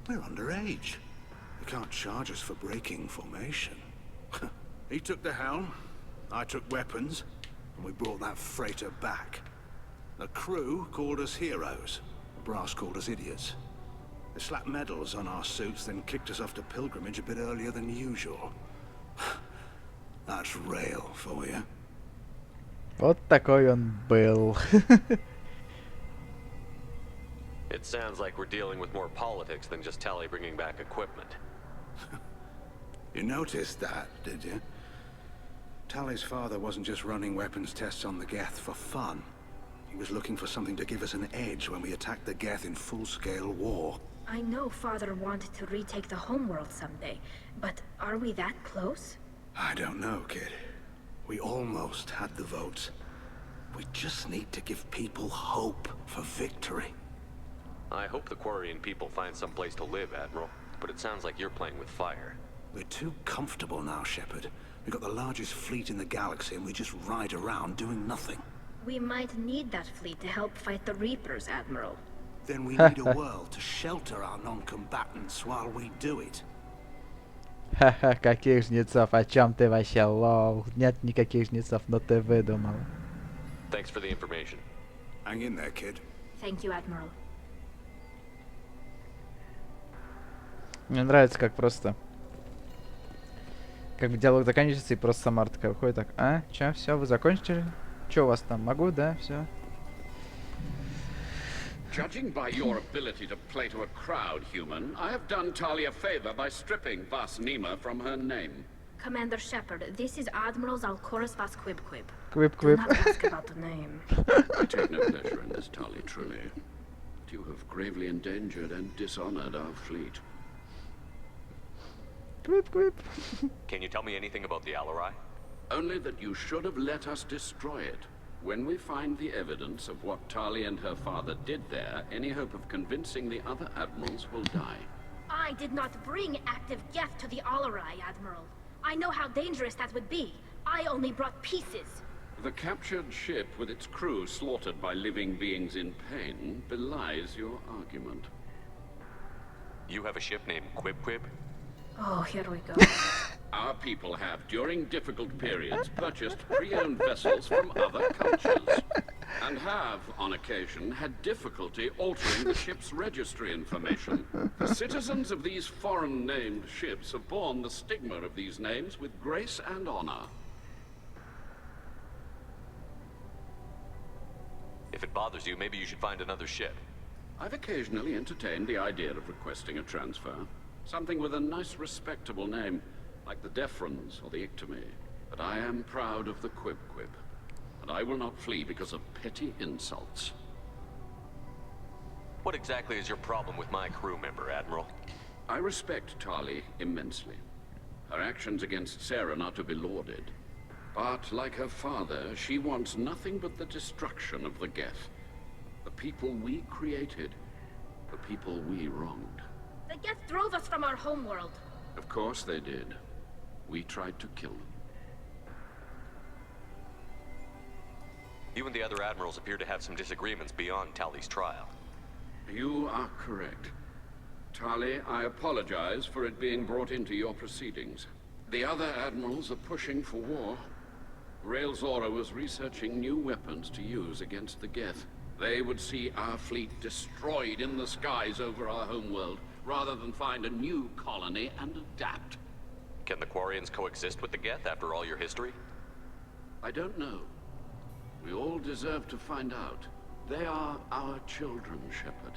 "We're underage. You can't charge us for breaking formation." He took the helm, I took weapons, and we brought that freighter back. The crew called us heroes. The brass called us idiots. They slapped medals on our suits, then kicked us off to pilgrimage a bit earlier than usual. That's Rail for you. Вот такой он был. It sounds like we're dealing with more politics than just Tali bringing back equipment. You noticed that, did you? Tali's father wasn't just running weapons tests on the Geth for fun. He was looking for something to give us an edge when we attacked the Geth in full-scale war. I know Father wanted to retake the homeworld someday, but are we that close? I don't know, kid. We almost had the votes. We just need to give people hope for victory. I hope the Quarian people find some place to live, Admiral, but it sounds like you're playing with fire. We're too comfortable now, Shepard. We've got the largest fleet in the galaxy and we just ride around doing nothing. We might need that fleet to help fight the Reapers, Admiral. Then we need a world to shelter our non-combatants while we do it. Ха-ха, каких жнецов? О чем ты вообще, лол? Нет никаких жнецов, но ты выдумал. Thanks for the information. Hang in there, kid. Thank you, Admiral. Мне нравится, как просто... Как бы диалог заканчивается, и просто Самара такая выходит так. А? Чё, все, вы закончили? Чё у вас там? Могу, да? Все. Judging by your ability to play to a crowd, human, I have done Tali a favor by stripping Vas Nima from her name. Commander Shepard, this is Admiral Zalkoris Vas Quib-Quib. Quib-Quib. Do not ask about the name. I take no pleasure in this, Tali, truly. But you have gravely endangered and dishonored our fleet. Quib-Quib. Can you tell me anything about the Alarai? Only that you should have let us destroy it. When we find the evidence of what Tali and her father did there, any hope of convincing the other admirals will die. I did not bring active Geth to the Alarai, Admiral. I know how dangerous that would be. I only brought pieces. The captured ship with its crew slaughtered by living beings in pain belies your argument. You have a ship named Quib-Quib? Oh, here we go. Our people have, during difficult periods, purchased pre-owned vessels from other cultures, and have, on occasion, had difficulty altering the ship's registry information. The citizens of these foreign-named ships have borne the stigma of these names with grace and honor. If it bothers you, maybe you should find another ship. I've occasionally entertained the idea of requesting a transfer. Something with a nice, respectable name, like the Defrons or the Ictomy. But I am proud of the Quib-Quib, and I will not flee because of petty insults. What exactly is your problem with my crew member, Admiral? I respect Tali immensely. Her actions against Sarah are not to be lauded. But, like her father, she wants nothing but the destruction of the Geth. The people we created, the people we wronged. The Geth drove us from our homeworld. Of course they did. We tried to kill them. You and the other admirals appear to have some disagreements beyond Tali's trial. You are correct. Tali, I apologize for it being brought into your proceedings. The other admirals are pushing for war. Rail Zora was researching new weapons to use against the Geth. They would see our fleet destroyed in the skies over our homeworld, rather than find a new colony and adapt. Can the Quarians coexist with the Geth after all your history? I don't know. We all deserve to find out. They are our children, Shepard.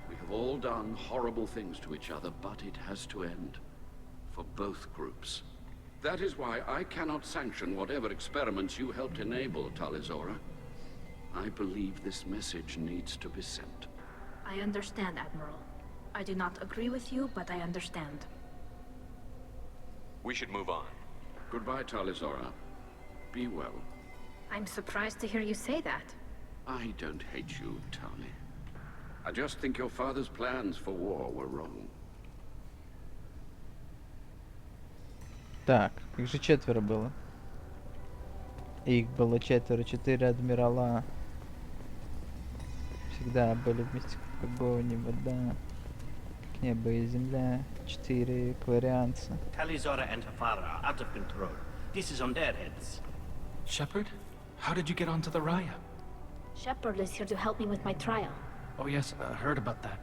We have all done horrible things to each other, but it has to end. For both groups. That is why I cannot sanction whatever experiments you helped enable, Tali Zora. I believe this message needs to be sent. I understand, Admiral. I do not agree with you, but I understand. We should move on. Goodbye, Tali Zora. Be well. I'm surprised to hear you say that. I don't hate you, Tali. I just think your father's plans for war were wrong. Так, их же четверо было. Их было четверо, 4 адмирала. всегда были вместе как огонь и вода, как небо и земля, 4 кварианца. Talizora and her father are out of control. This is on their heads. Shepard, how did you get onto the Raya? Shepard is here to help me with my trial. Oh yes, I heard about that.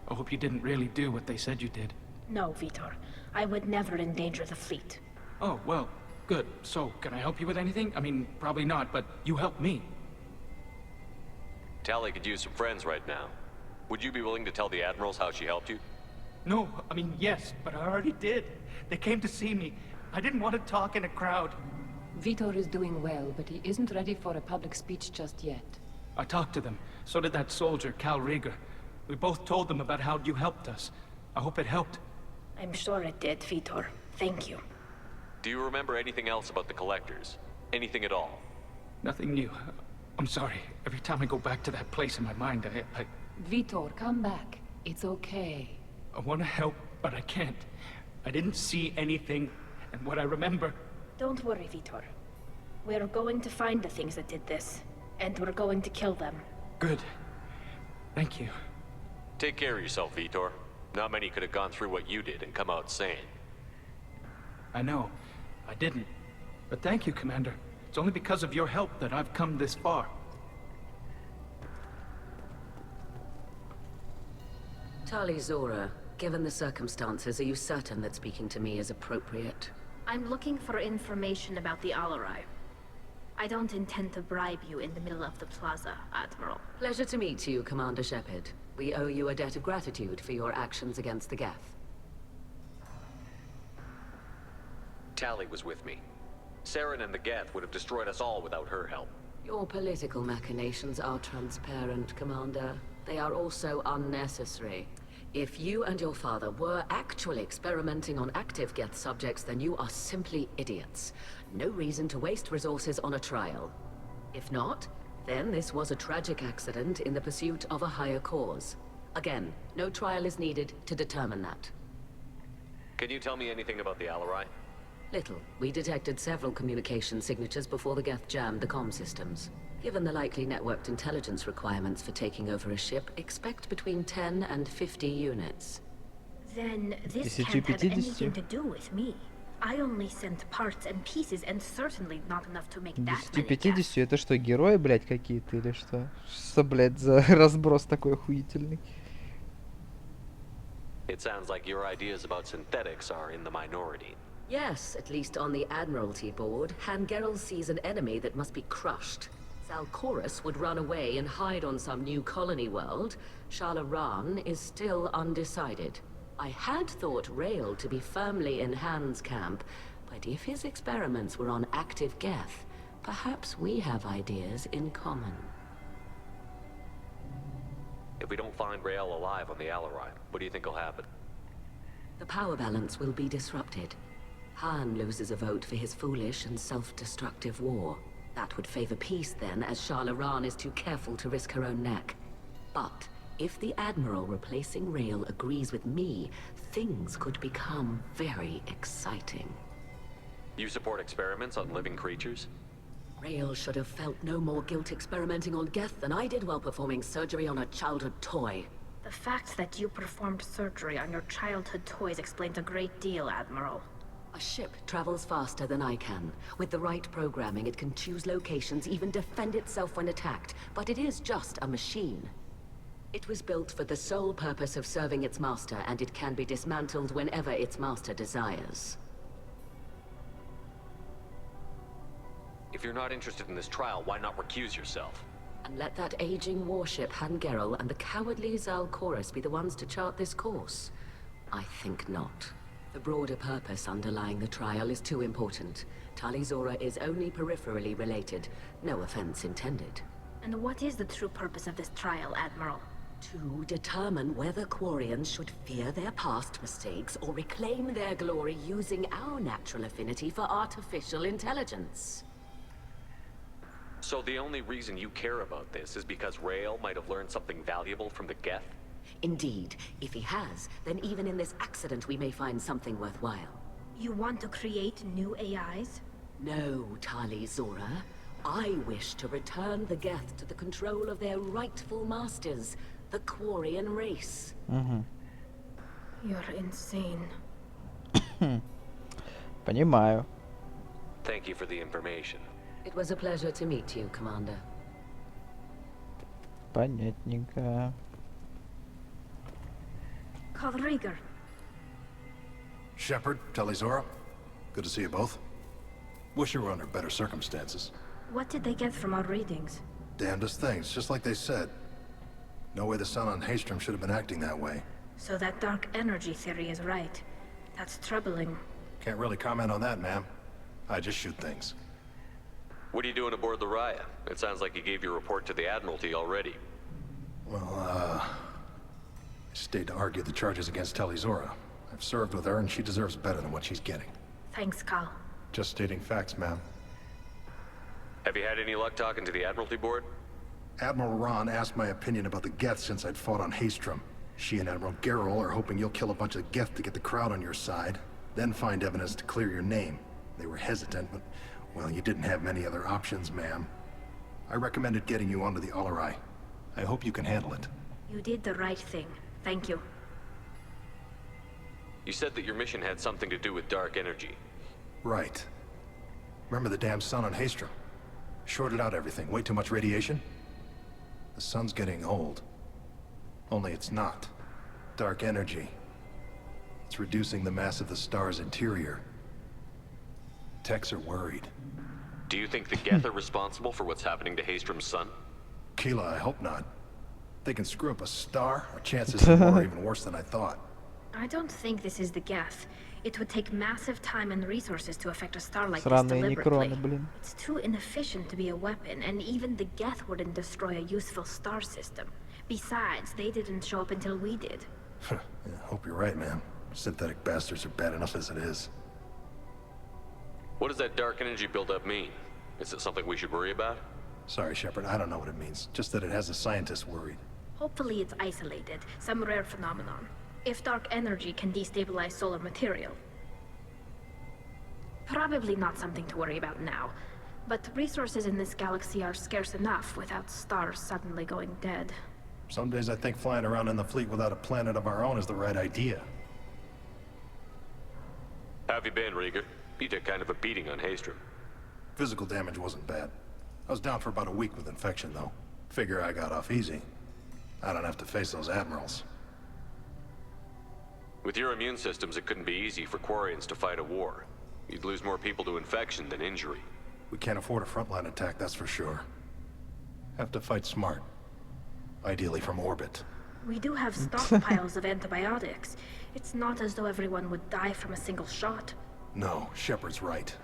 I hope you didn't really do what they said you did. No, Vitor. I would never endanger the fleet. Oh, well, good. So, can I help you with anything? I mean, probably not, but you helped me. Tali could use some friends right now. Would you be willing to tell the admirals how she helped you? No, I mean, yes, but I already did. They came to see me. I didn't want to talk in a crowd. Vitor is doing well, but he isn't ready for a public speech just yet. I talked to them. So did that soldier, Cal Rieger. We both told them about how you helped us. I hope it helped. I'm sure it did, Vitor. Thank you. Do you remember anything else about the Collectors? Anything at all? Nothing new. I'm sorry. Every time I go back to that place in my mind, I Vitor, come back. It's okay. I want to help, but I can't. I didn't see anything, and what I remember... Don't worry, Vitor. We're going to find the things that did this, and we're going to kill them. Good. Thank you. Take care of yourself, Vitor. Not many could have gone through what you did and come out sane. I know. I didn't. But thank you, Commander. It's only because of your help that I've come this far. Talizora, given the circumstances, are you certain that speaking to me is appropriate? I'm looking for information about the Alarai. I don't intend to bribe you in the middle of the plaza, Admiral. Pleasure to meet you, Commander Shepard. We owe you a debt of gratitude for your actions against the Geth. Tali was with me. Saren and the Geth would have destroyed us all without her help. Your political machinations are transparent, Commander. They are also unnecessary. If you and your father were actually experimenting on active Geth subjects, then you are simply idiots. No reason to waste resources on a trial. If not, then this was a tragic accident in the pursuit of a higher cause. Again, no trial is needed to determine that. Can you tell me anything about the Alarai? Little. We detected several communication signatures before the Geth jammed the comm systems. Given the likely networked intelligence requirements for taking over a ship, expect between 10 and 50 units. Then this can't have anything to do with me. I only sent parts and pieces, and certainly not enough to make that many 10-50 это что, герои, блядь, какие-то или что? Что, блядь, за разброс такой охуительный? It sounds like your ideas about synthetics are in the minority. Yes, at least on the Admiralty board, Hangerel sees an enemy that must be crushed. Zalcorus would run away and hide on some new colony world. Shalaran is still undecided. I had thought Rael to be firmly in Han's camp, but if his experiments were on active Geth, perhaps we have ideas in common. If we don't find Rael alive on the Alarai, what do you think will happen? The power balance will be disrupted. Han loses a vote for his foolish and self-destructive war. That would favor peace then, as Shalaran is too careful to risk her own neck. But if the Admiral replacing Rael agrees with me, things could become very exciting. You support experiments on living creatures? Rael should have felt no more guilt experimenting on Geth than I did while performing surgery on a childhood toy. The fact that you performed surgery on your childhood toys explains a great deal, Admiral. A ship travels faster than I can. With the right programming, it can choose locations, even defend itself when attacked. But it is just a machine. It was built for the sole purpose of serving its master, and it can be dismantled whenever its master desires. If you're not interested in this trial, why not recuse yourself? And let that aging warship Hangerel and the cowardly Zalcorus be the ones to chart this course? I think not. The broader purpose underlying the trial is too important. Talizora is only peripherally related. No offense intended. And what is the true purpose of this trial, Admiral? To determine whether Quarians should fear their past mistakes or reclaim their glory using our natural affinity for artificial intelligence. So the only reason you care about this is because Rael might have learned something valuable from the Geth? Indeed. If he has, then even in this accident we may find something worthwhile. You want to create new AIs? No, Talizora. I wish to return the Geth to the control of their rightful masters, the Quarian race. You're insane. Понимаю. Thank you for the information. It was a pleasure to meet you, Commander. Понятненько. Kalrieger. Shepard, Telizora, good to see you both. Wish you were under better circumstances. What did they get from our readings? Damnedest things, just like they said. No way the sun on Haystrom should have been acting that way. So that dark energy theory is right. That's troubling. Can't really comment on that, ma'am. I just shoot things. What are you doing aboard the Raya? It sounds like you gave your report to the Admiralty already. Well, I stayed to argue the charges against Telizora. I've served with her, and she deserves better than what she's getting. Thanks, Cal. Just stating facts, ma'am. Have you had any luck talking to the Admiralty board? Admiral Ron asked my opinion about the Geth since I'd fought on Haystrom. She and Admiral Gerrel are hoping you'll kill a bunch of Geth to get the crowd on your side, then find evidence to clear your name. They were hesitant, but, well, you didn't have many other options, ma'am. I recommended getting you onto the Alarai. I hope you can handle it. You did the right thing. Thank you. You said that your mission had something to do with dark energy. Right. Remember the damn sun on Haystrom? Shorted out everything. Way too much radiation? The sun's getting old. Only it's not. Dark energy. It's reducing the mass of the star's interior. Techs are worried. Do you think the Geth are responsible for what's happening to Haystrom's sun? Keela, I hope not. They can screw up a star, our chances are even worse than I thought. I don't think this is the Geth. It would take massive time and resources to affect a star like this Сраные deliberately. некроны, блин. It's too inefficient to be a weapon, and even the Geth wouldn't destroy a useful star system. Besides, they didn't show up until we did. Yeah, hope you're right, man. Synthetic bastards are bad enough as it is. What does that dark energy buildup mean? Is it something we should worry about? Sorry, Shepard, I don't know what it means. Just that it has the scientists worried. Hopefully it's isolated, some rare phenomenon. If dark energy can destabilize solar material. Probably not something to worry about now. But resources in this galaxy are scarce enough without stars suddenly going dead. Some days I think flying around in the fleet without a planet of our own is the right idea. How have you been, Rieger? You took kind of a beating on Haystrom. Physical damage wasn't bad. I was down for about a week with infection, though. Figure I got off easy. I don't have to face those admirals. With your immune systems, it couldn't be easy for Quarians to fight a war. You'd lose more people to infection than injury. We can't afford a frontline attack, that's for sure. Have to fight smart. Ideally from orbit. We do have stockpiles of antibiotics. It's not as though everyone would die from a single shot. No, Shepard's right.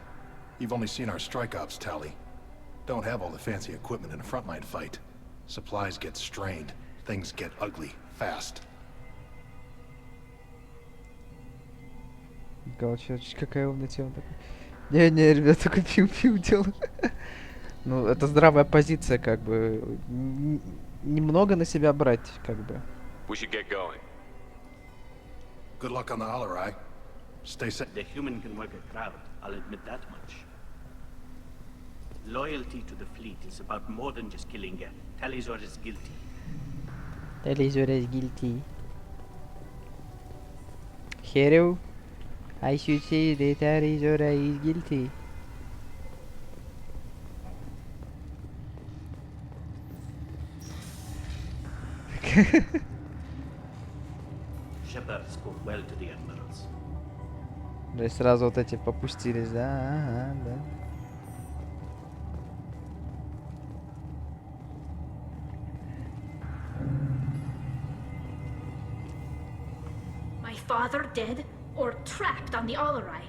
You've only seen our strike ops tally. Don't have all the fancy equipment in a frontline fight. Supplies get strained. Things get ugly, fast. Галчевич, какая умная тема такая. Не, ребят, только пиу-пиу делаю. Ну, это здравая позиция, как бы. Немного на себя брать, как бы. We should get going. Good luck on the Alarai. Stay safe. The human can work a crowd, I'll admit that much. Loyalty to the fleet is about more than just killing Geth. Telizor is guilty. Telizor is guilty. Hero, I should say that Telizor is guilty. Shepard spoke well to the admirals. То есть сразу вот эти попустились, да? Ага, да. My father dead? Or trapped on the Alarai?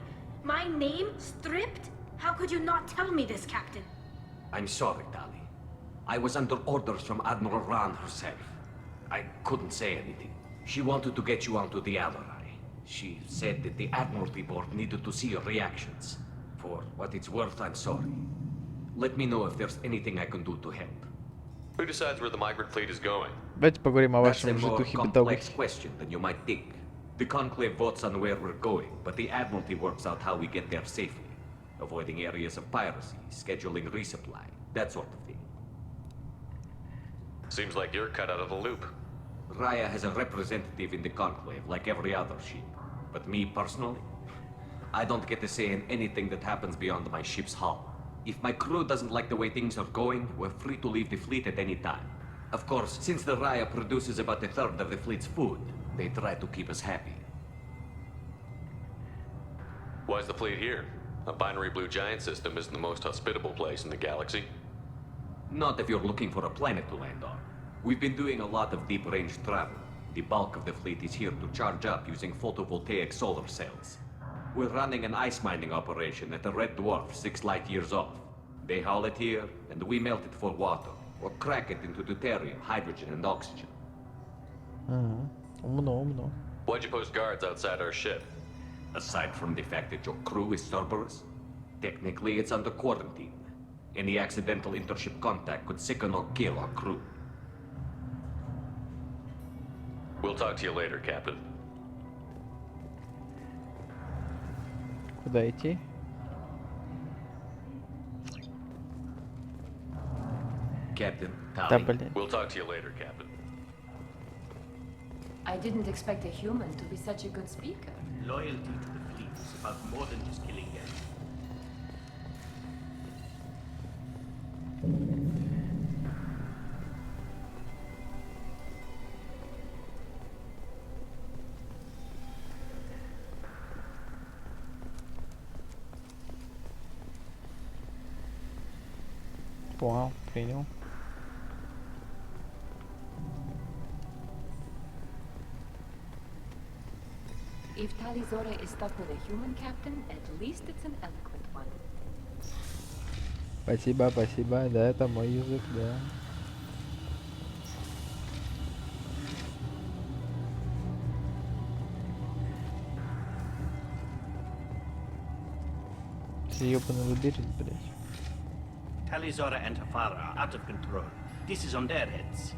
My name stripped? How could you not tell me this, Captain? I'm sorry, Tali. I was under orders from Admiral Ran herself. I couldn't say anything. She wanted to get you onto the Alarai. She said that the Admiralty Board needed to see your reactions. For what it's worth, I'm sorry. Let me know if there's anything I can do to help. Who decides where the migrant fleet is going? Давайте поговорим о That's a вашем more житухе complex бытовухе. question than you might think. The Conclave votes on where we're going, but the Admiralty works out how we get there safely. avoiding areas of piracy, scheduling resupply, that sort of thing. Seems like you're cut out of the loop. Raya has a representative in the Conclave, like every other ship. But me, personally, I don't get to say in anything that happens beyond my ship's hull. If my crew doesn't like the way things are going, we're free to leave the fleet at any time. Of course, since the Raya produces about a third of the fleet's food, they try to keep us happy. Why's the fleet here? A binary blue giant system isn't the most hospitable place in the galaxy. Not if you're looking for a planet to land on. We've been doing a lot of deep-range travel. The bulk of the fleet is here to charge up using photovoltaic solar cells. We're running an ice mining operation at the Red Dwarf 6 light years off. They haul it here, and we melt it for water, or crack it into deuterium, hydrogen, and oxygen. Умно. Why'd you post guards outside our ship? Aside from the fact that your crew is Cerberus, technically it's under quarantine. Any accidental intership contact could sicken or kill our crew. We'll talk to you later, Captain. Куда идти? Captain, Да, блин. We'll talk to you later, Captain. I didn't expect a human to be such a good speaker. Loyalty to the fleet is about more than just killing them. Понял, принял. If Talizora is stuck with a human captain, at least it's an eloquent one. Спасибо, спасибо. Да, это мой язык, да. Ёбаный лабиринт, блядь. Talizora and her father are out of control. This is on their heads.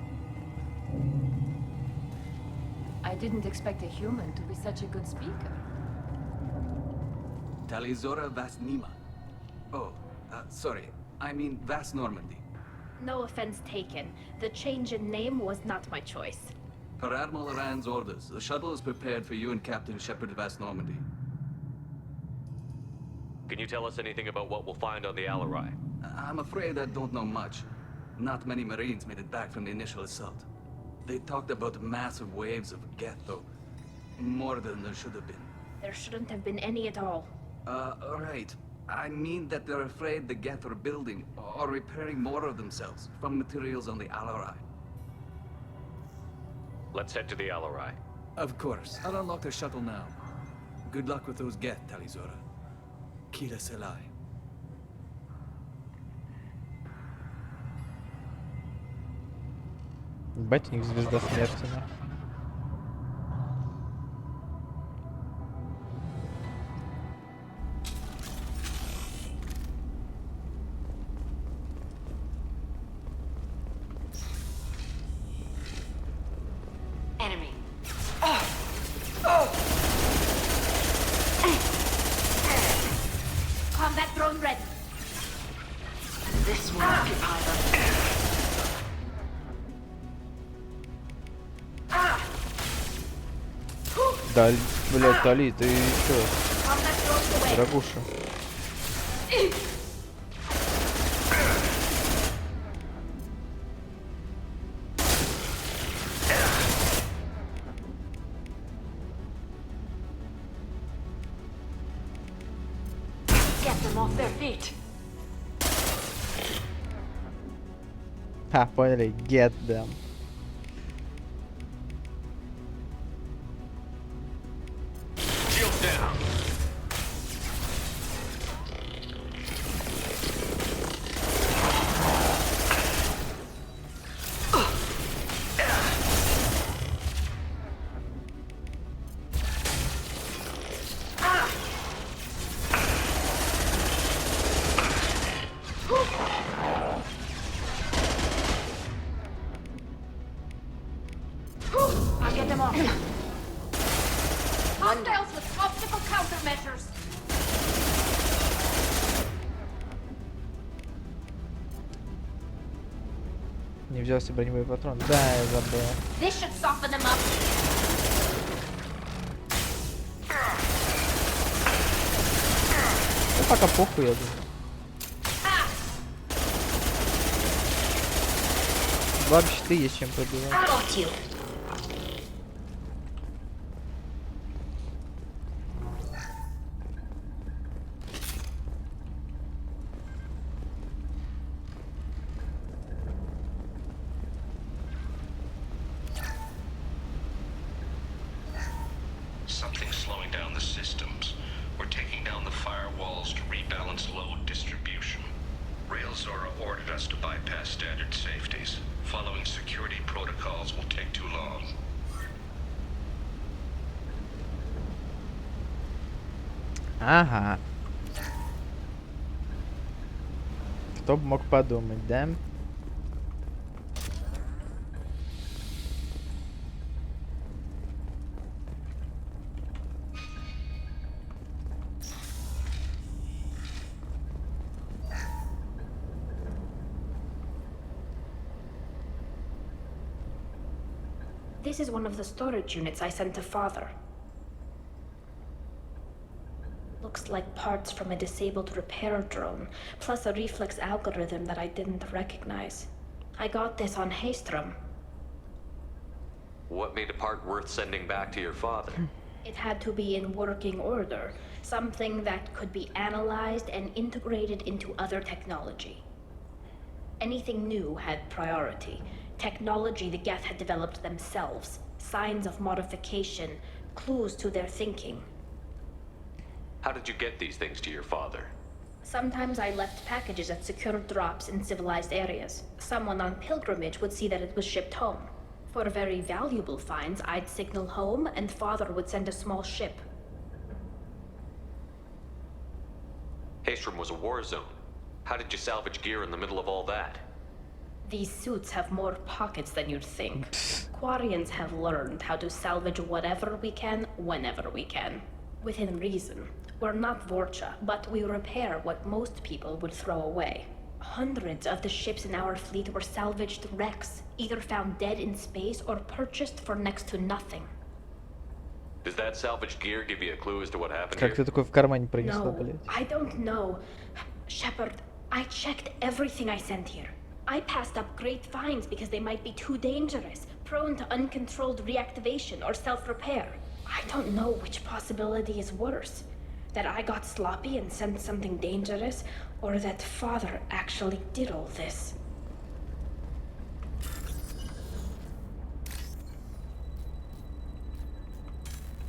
I didn't expect a human to be such a good speaker. Talizora Vas Nima. Oh, sorry. I mean Vas Normandy. No offense taken. The change in name was not my choice. Per Admiral Rand's orders, the shuttle is prepared for you and Captain Shepard Vas Normandy. Can you tell us anything about what we'll find on the Alarai? I'm afraid I don't know much. Not many Marines made it back from the initial assault. They talked about massive waves of Geth, though. More than there should have been. There shouldn't have been any at all. Right. I mean that they're afraid the Geth are building or repairing more of themselves from materials on the Alarai. Let's head to the Alarai. Of course. I'll unlock the shuttle now. Good luck with those Geth, Talizora. Kila Selai. Ебать, у них звезда смерти, на. Enemy. Combat drone ready. This will occupy them. Дали, блядь, Дали, ты чё? Дорогуша. Get them off their feet. Ха, поняли, get them. Не взял себе броневой патрон. Да, я забыл. This should soften them up. Ну, пока похуй, я думаю. Два щиты есть чем пробивать. Something's slowing down the systems. We're taking down the firewalls to rebalance load distribution. Railzora ordered us to bypass standard safeties. Following security protocols will take too long. Ага. Кто бы мог подумать, да? This is one of the storage units I sent to Father. Looks like parts from a disabled repair drone, plus a reflex algorithm that I didn't recognize. I got this on Haystrom. What made a part worth sending back to your father? It had to be in working order, something that could be analyzed and integrated into other technology. Anything new had priority. Technology the Geth had developed themselves, signs of modification, clues to their thinking. How did you get these things to your father? Sometimes I left packages at secure drops in civilized areas. Someone on pilgrimage would see that it was shipped home. For very valuable finds, I'd signal home, and Father would send a small ship. Haystrom was a war zone. How did you salvage gear in the middle of all that? These suits have more pockets than you'd think. Quarians have learned how to salvage whatever we can, whenever we can. Within reason. We're not Vorcha, but we repair what most people would throw away. Hundreds of the ships in our fleet were salvaged wrecks, either found dead in space or purchased for next to nothing. Does that salvaged gear give you a clue as to what happened Как ты такой в кармане пронесла, блядь? No, I don't know. Shepard, I checked everything I sent here. I passed up great finds because they might be too dangerous, prone to uncontrolled reactivation or self-repair. I don't know which possibility is worse. That I got sloppy and sent something dangerous, or that Father actually did all this.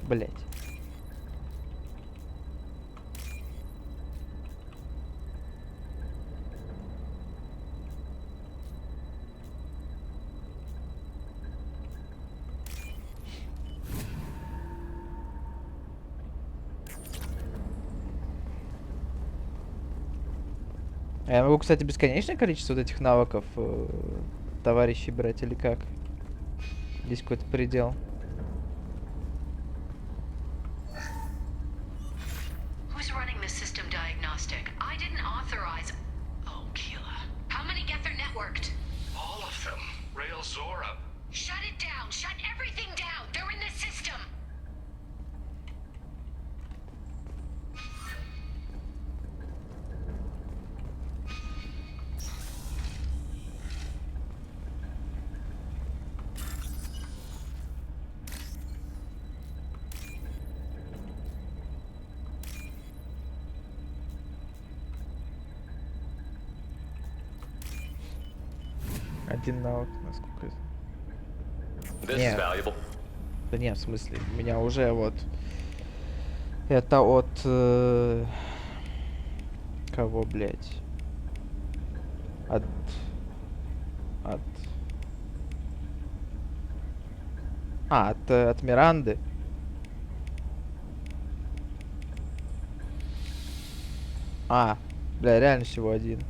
Блять. Я могу, кстати, бесконечное количество вот этих навыков товарищей брать или как? Здесь какой-то предел. Who's running the system diagnostic? I didn't authorize. Oh, Keela. How many Geth are networked? All of them. Railzora. Shut it down. Shut everything down. They're in the system. Один навык, насколько это. This is valuable. Да нет, в смысле, у меня уже вот... Это от... Кого, блядь? От... от Миранды. Бля, реально всего один.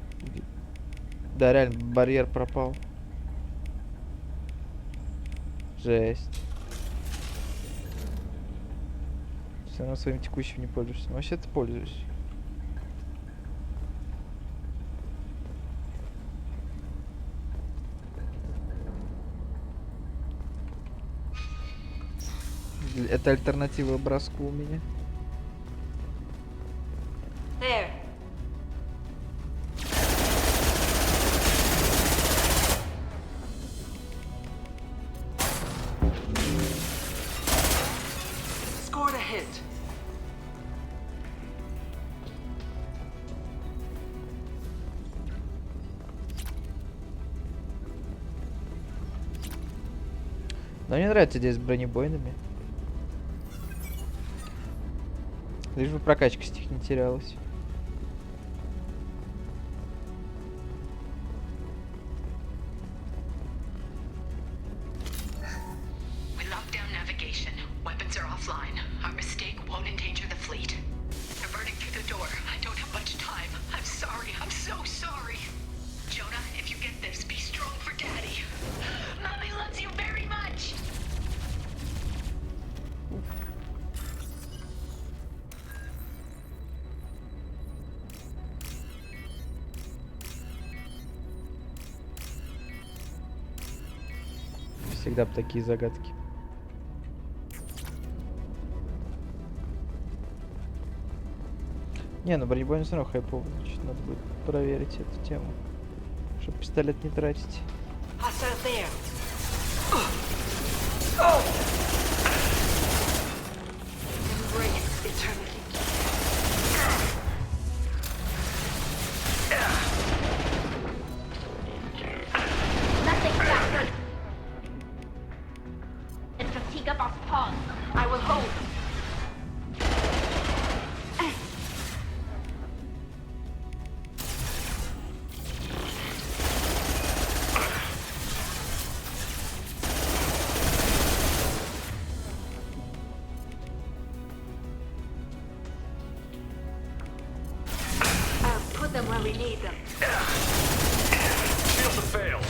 Да, реально, барьер пропал. Жесть. Все равно своим текущим не пользуешься. Но вообще-то пользуюсь. Это альтернатива броску у меня. There. Scored a hit. Но мне нравится идея с бронебойными. Лишь бы прокачка с них не терялась. We locked down navigation. Weapons are offline. Our mistake won't endanger the fleet. They're burning through the door. I don't have much time. I'm sorry. I'm so sorry. Jonah, if you get this, be strong for Daddy. Mommy loves you very much. Всегда бы такие загадки. Не, ну бронебойный все равно хайповый, значит, надо будет проверить эту тему, чтобы пистолет не тратить. Nothing faster. And fatigue up off pause. I will hold. Put them where we need them. Shields have failed.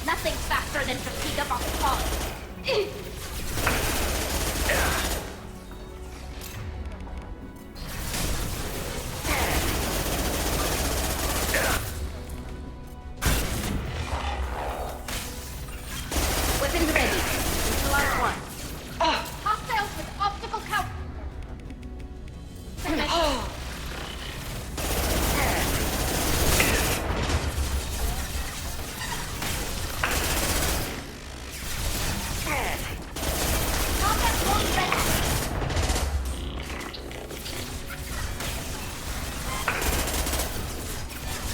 Nothing faster than fatigue up off pause. Weapons ready. Neutralize one. Hostiles with optical count. Combat one ready.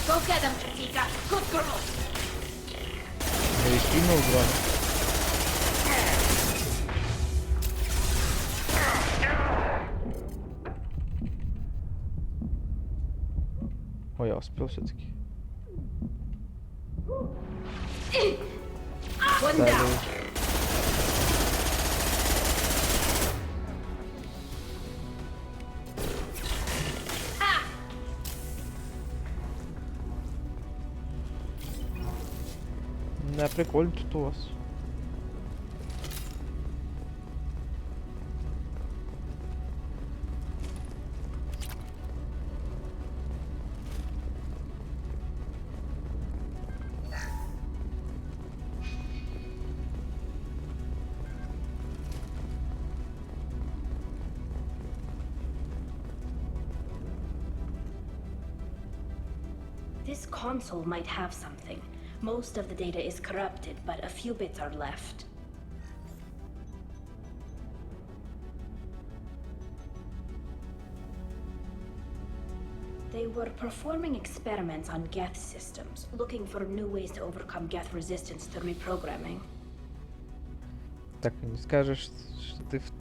Go get them, Chica. Good girl. Скинул дрон. Ой, я успел все-таки. One down. Да, прикольно тут у вас. This console might have something. Most of the data is corrupted, but a few bits are left. They were performing experiments on Geth systems, looking for new ways to overcome Geth resistance to reprogramming. Так, не скажешь, что ты в...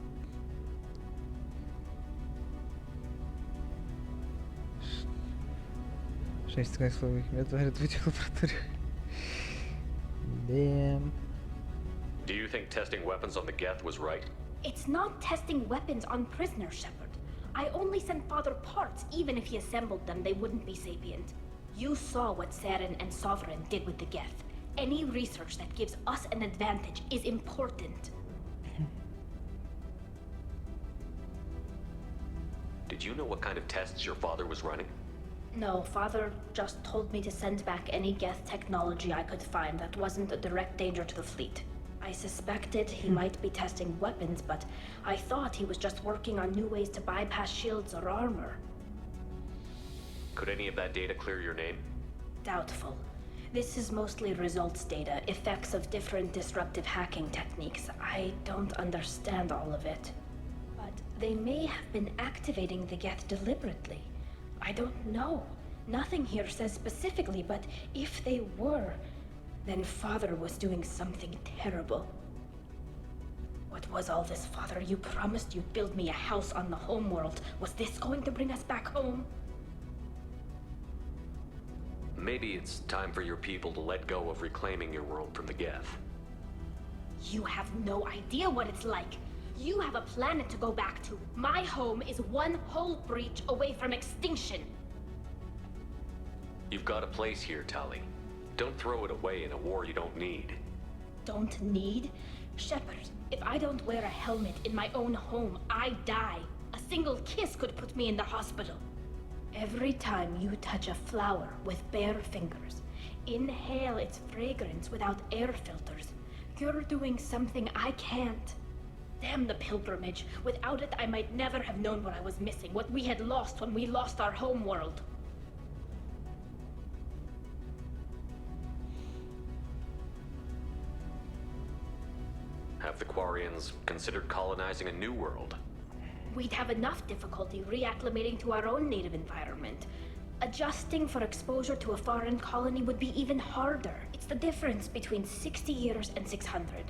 Шесть скайсловых методов в лаборатории. Damn. Do you think testing weapons on the Geth was right? It's not testing weapons on prisoners, Shepard. I only sent Father parts. Even if he assembled them, they wouldn't be sapient. You saw what Saren and Sovereign did with the Geth. Any research that gives us an advantage is important. Did you know what kind of tests your father was running? No, Father just told me to send back any Geth technology I could find that wasn't a direct danger to the fleet. I suspected he might be testing weapons, but I thought he was just working on new ways to bypass shields or armor. Could any of that data clear your name? Doubtful. This is mostly results data, effects of different disruptive hacking techniques. I don't understand all of it. But they may have been activating the Geth deliberately. I don't know. Nothing here says specifically, but if they were, then Father was doing something terrible. What was all this, Father? You promised you'd build me a house on the homeworld. Was this going to bring us back home? Maybe it's time for your people to let go of reclaiming your world from the Geth. You have no idea what it's like. You have a planet to go back to. My home is one hull breach away from extinction. You've got a place here, Tali. Don't throw it away in a war you don't need. Don't need? Shepard, if I don't wear a helmet in my own home, I die. A single kiss could put me in the hospital. Every time you touch a flower with bare fingers, inhale its fragrance without air filters, you're doing something I can't. Damn the pilgrimage. Without it, I might never have known what I was missing, what we had lost when we lost our home world. Have the Quarians considered colonizing a new world? We'd have enough difficulty reacclimating to our own native environment. Adjusting for exposure to a foreign colony would be even harder. It's the difference between 60 years and 600.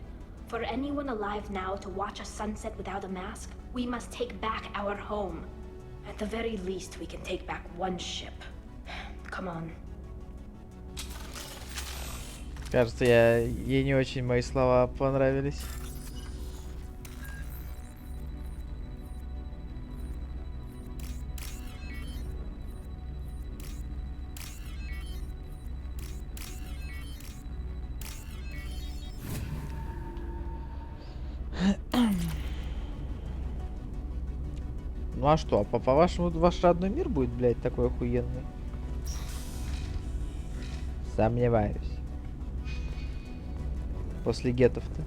For anyone alive now to watch a sunset without a mask, we must take back our home. At the very least, we can take back one ship. Come on. Кажется, ей не очень мои слова понравились. Ну а что, по-вашему, ваш родной мир будет, блядь, такой охуенный? Сомневаюсь. После гетов-то.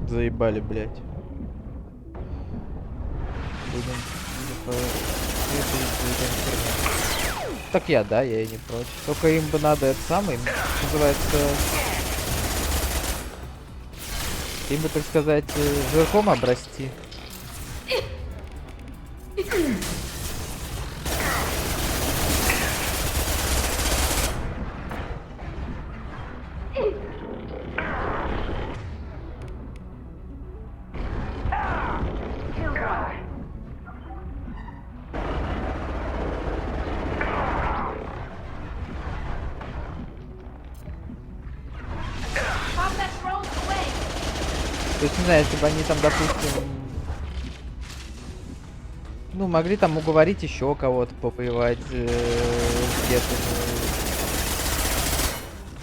Заебали, блядь. Так я, да, я и не против. Только им бы надо это самое, называется... Им бы, так сказать, жирком обрасти. То есть, не знаю, если бы они там, допустим, ну, могли там уговорить еще кого-то повоевать где-то,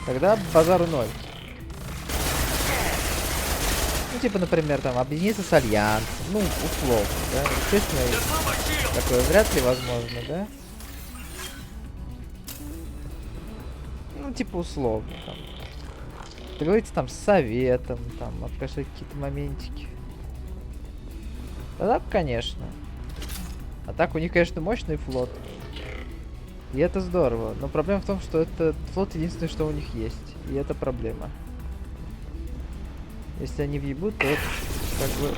тогда базару ноль. типа, например, там, объединиться с Альянсом, ну, условно, да, естественно, такое вряд ли возможно, да? Ну, типа, условно, там. Договориться там с Советом, там, обкашать какие-то моментики. Да, конечно. А так, у них, конечно, мощный флот. И это здорово. Но проблема в том, что это флот единственное, что у них есть. И это проблема. Если они въебут, то это как бы...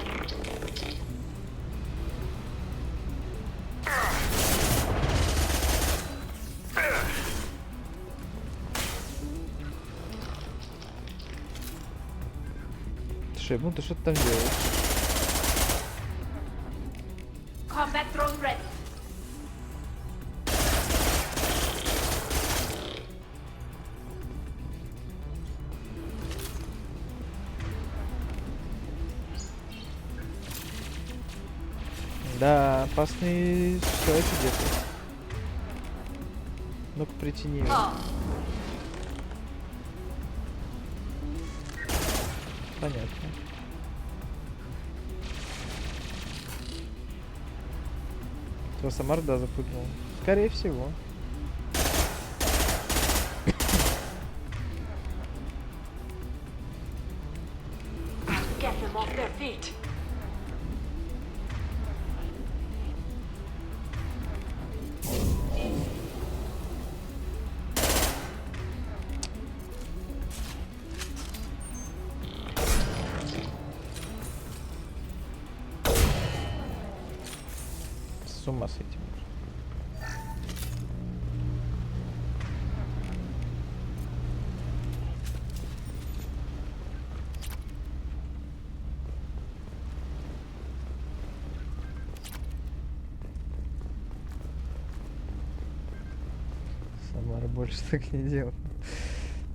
Шибу, ты что ты там делаешь? Combat drone ready. Да, опасный человек где-то. Ну-ка, притяни его. Понятно. Кто сама рда запрыгнул? Скорее всего. Get them off their feet. С ума с этим. Самара больше так не делал.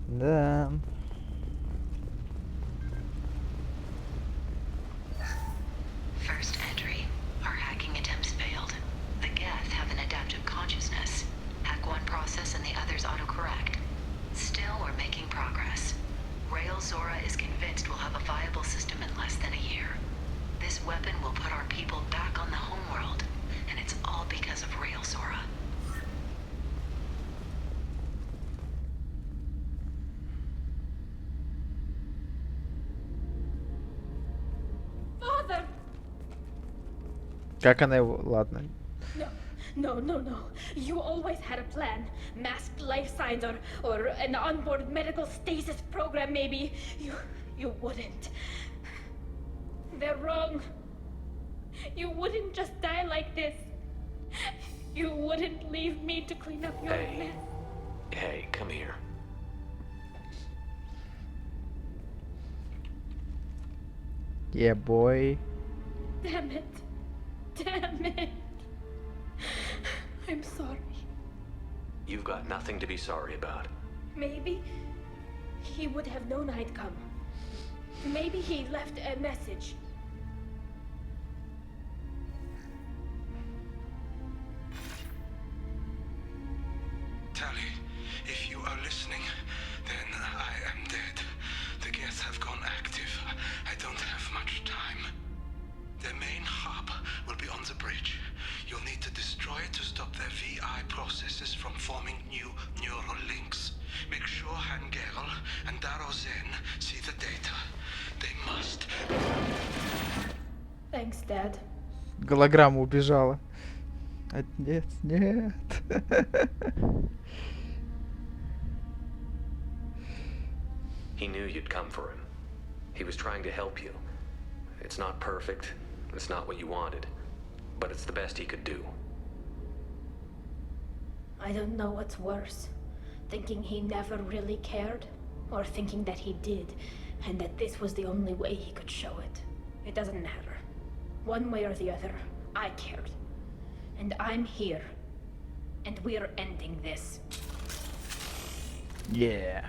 Да. First entry. Our hacking attempts failed. The Geth have an adaptive consciousness. Hack one process and the others autocorrect. Still, we're making progress. Rail Zora is convinced we'll have a viable system in less than a year. This weapon will put our people back on the homeworld, and it's all because of Rail Zora. Father! Как она его... Ладно. No. You always had a plan. Masked life signs or an onboard medical stasis program maybe. You wouldn't. They're wrong. You wouldn't just die like this. You wouldn't leave me to clean up your mess. Hey, come here. Yeah, boy. Damn it. I'm sorry. You've got nothing to be sorry about. Maybe he would have known I'd come. Maybe he left a message. Tally, if you are listening, then I am dead. The Geth have gone active. I don't have much time. Their main hub will be on the bridge. You'll need to destroy it to stop their VI processes from forming new neural links. Make sure Hangerl and Daro Zen see the data. They must. Thanks, Dad. Голограмма убежала. Нет, нет. He knew you'd come for him. He was trying to help you. It's not perfect. It's not what you wanted. But it's the best he could do. I don't know what's worse. Thinking he never really cared, or thinking that he did, and that this was the only way he could show it. It doesn't matter. One way or the other, I cared. And I'm here. And we're ending this. Yeah.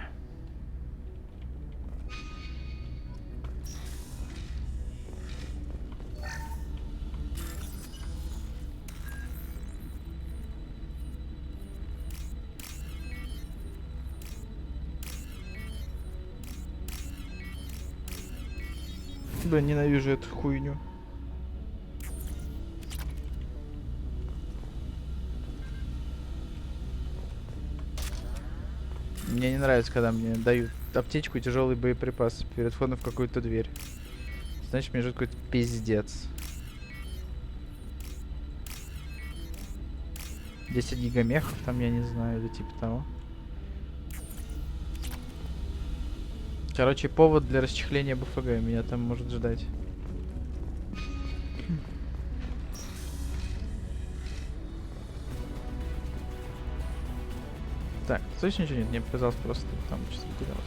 Блин, ненавижу эту хуйню. Мне не нравится, когда мне дают аптечку и тяжелые боеприпасы перед входом в какую-то дверь. Значит, мне ждет какой-то пиздец. 10 гигамехов там, я не знаю, или типа того. Короче, повод для расчехления БФГ меня там может ждать. Так, точно ничего нет? Мне показалось, просто там что-то потерялось.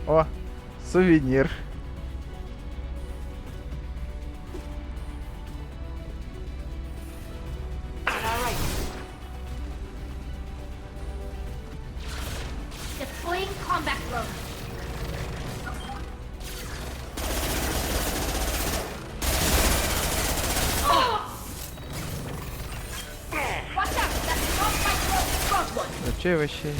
О, сувенир. Deploying combat drone. Че вообще?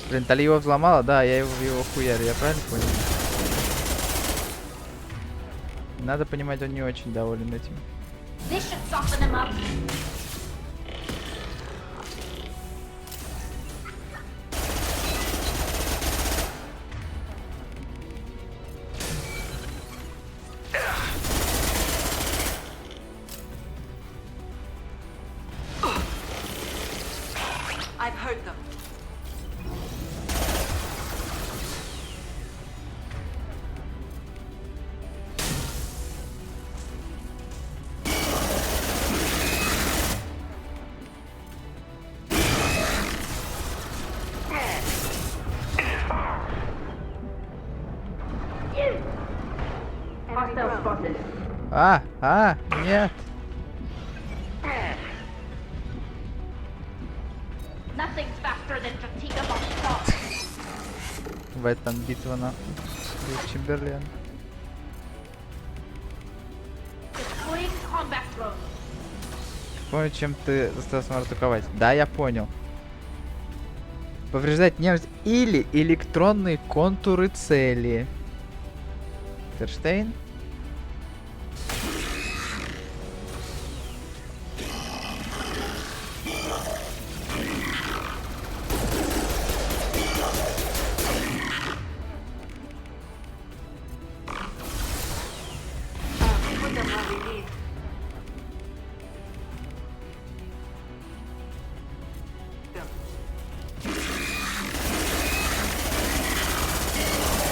Блин, Тали его взломала? Да, я его хуярю, я правильно понял? Надо понимать, он не очень доволен этим. I've heard them. Нет. В этом битва нахуй. Чемберлен. Помню, чем ты заставил самого атаковать. Да, я понял. Повреждать нежность или электронные контуры цели. Ферштейн.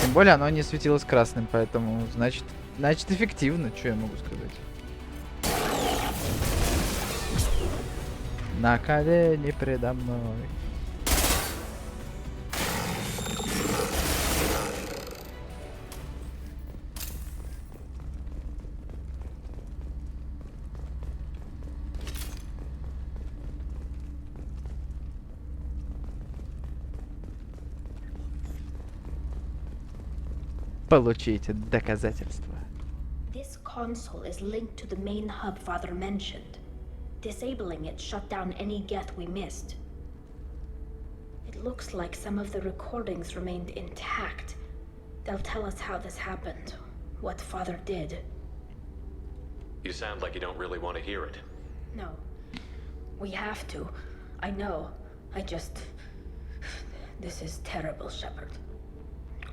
Тем более оно не светилось красным, поэтому значит эффективно, что я могу сказать. На колени предо мной. Получите доказательства. This console is linked to the main hub Father mentioned. Disabling it shut down any Geth we missed. It looks like some of the recordings remained intact. They'll tell us how this happened, what Father did. You sound like you don't really want to hear it. No. We have to. I know. This is terrible, Shepard.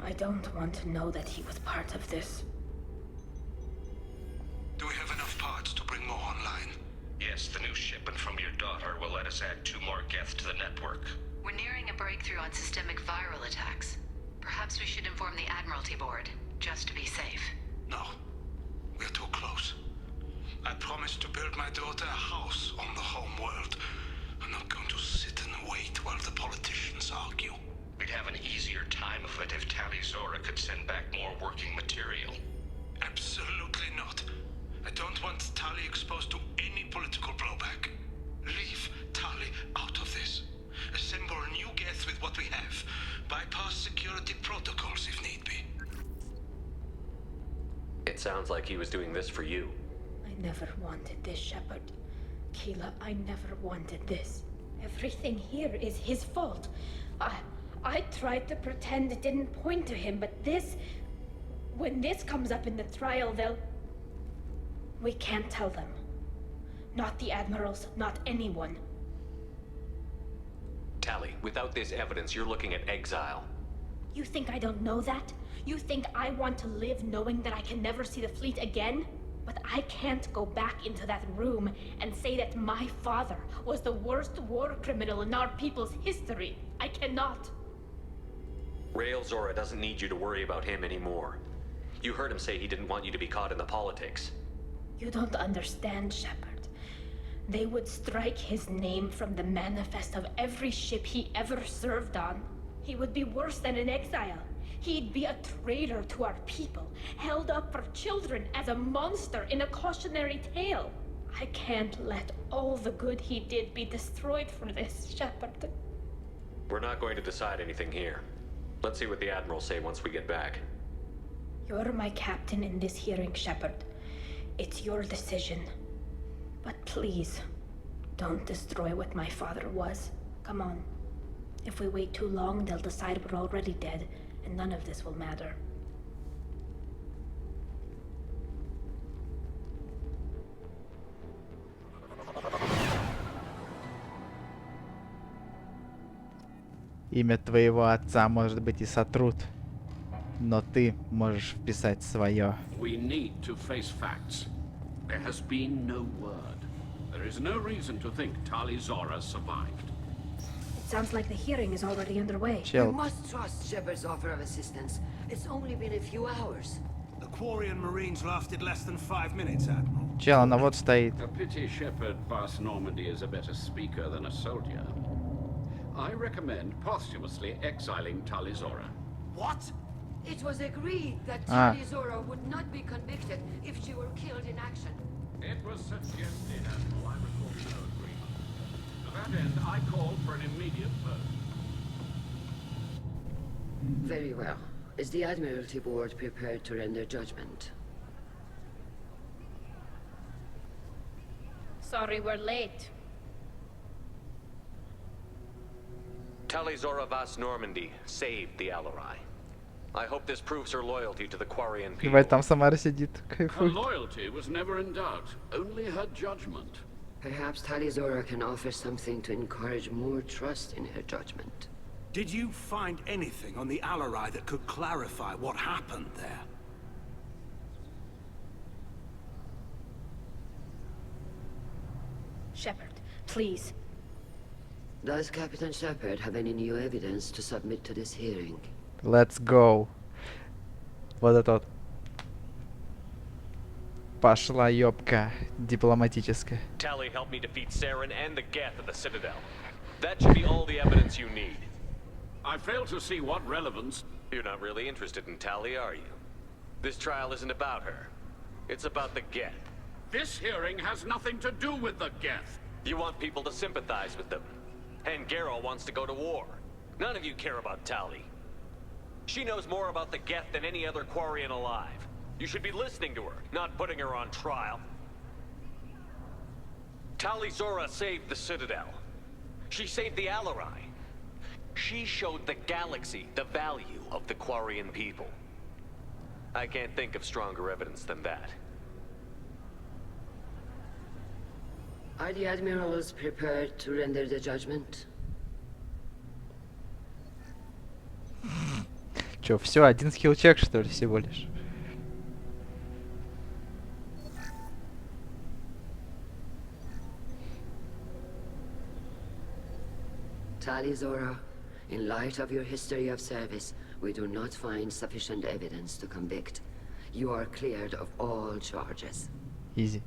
I don't want to know that he was part of this. Do we have enough parts to bring more online? Yes, the new shipment from your daughter will let us add 2 more Geth to the network. We're nearing a breakthrough on systemic viral attacks. Perhaps we should inform the Admiralty Board, just to be safe. No. We're too close. I promised to build my daughter a house on the home world. I'm not going to sit and wait while the politicians argue. We'd have an easier time of it if Tali Zora could send back more working material. Absolutely not. I don't want Tali exposed to any political blowback. Leave Tali out of this. Assemble a new Geth with what we have. Bypass security protocols if need be. It sounds like he was doing this for you. I never wanted this, Shepard. Keela, I never wanted this. Everything here is his fault. I tried to pretend it didn't point to him, but this... When this comes up in the trial, they'll... We can't tell them. Not the admirals, not anyone. Tali, without this evidence, you're looking at exile. You think I don't know that? You think I want to live knowing that I can never see the fleet again? But I can't go back into that room and say that my father was the worst war criminal in our people's history. I cannot. Rael Zora doesn't need you to worry about him anymore. You heard him say he didn't want you to be caught in the politics. You don't understand, Shepard. They would strike his name from the manifest of every ship he ever served on. He would be worse than an exile. He'd be a traitor to our people, held up for children as a monster in a cautionary tale. I can't let all the good he did be destroyed for this, Shepard. We're not going to decide anything here. Let's see what the Admirals say once we get back. You're my captain in this hearing, Shepard. It's your decision. But please, don't destroy what my father was. Come on. If we wait too long, they'll decide we're already dead, and none of this will matter. Имя твоего отца, может быть, и сотрут, но ты можешь вписать свое. We need to face facts. There has been no word. There is no reason to think Tali Zora survived. It sounds like the hearing is already underway. You must trust Shepard's offer of assistance. It's only been a few hours. The Quarian Marines lasted less than 5 minutes, Admiral. Чел, она вот стоит. A pity Shepard Bass Normandy is a better speaker than a soldier. I recommend posthumously exiling Tali Zora. What? It was agreed that Tali Zora would not be convicted if she were killed in action. It was suggested, Admiral. I recall no agreement. To that end, I called for an immediate vote. Very well. Is the Admiralty Board prepared to render judgment? Sorry we're late. Tali Zora Vas Normandy saved the Alarai. I hope this proves her loyalty to the Quarian people. Ебать, там Самара сидит, Her кайфует. loyalty was never in doubt, only her judgment. Perhaps Tali Zora can offer something to encourage more trust in her judgment. Did you find anything on the Alarai that could clarify what happened there? Shepard, please. Does Captain Shepard have any new evidence to submit to this hearing? Let's go. Вот это вот. Пошла ёбка дипломатическая. Tali helped me defeat Saren and the Geth at the Citadel. That should be all the evidence you need. I fail to see what relevance... You're not really interested in Tali, are you? This trial isn't about her. It's about the Geth. This hearing has nothing to do with the Geth. You want people to sympathize with them. And Garrow wants to go to war. None of you care about Tali. She knows more about the Geth than any other Quarian alive. You should be listening to her, not putting her on trial. Tali Zora saved the Citadel. She saved the Alarai. She showed the galaxy the value of the Quarian people. I can't think of stronger evidence than that. Are the Admirals prepared to render the judgment? Чё, все, один скиллчек, что ли, всего лишь? Tali Zora, in light of your history of service, we do not find sufficient evidence to convict. You are cleared of all charges. Easy.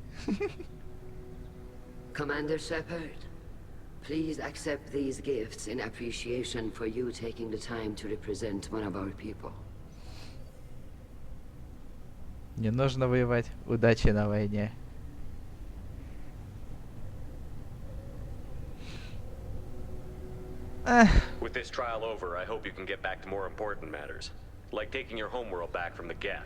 Commander Shepard, please accept these gifts in appreciation for you taking the time to represent one of our people. Не нужно воевать. Удачи на войне. With this trial over, I hope you can get back to more important matters, like taking your homeworld back from the Geth.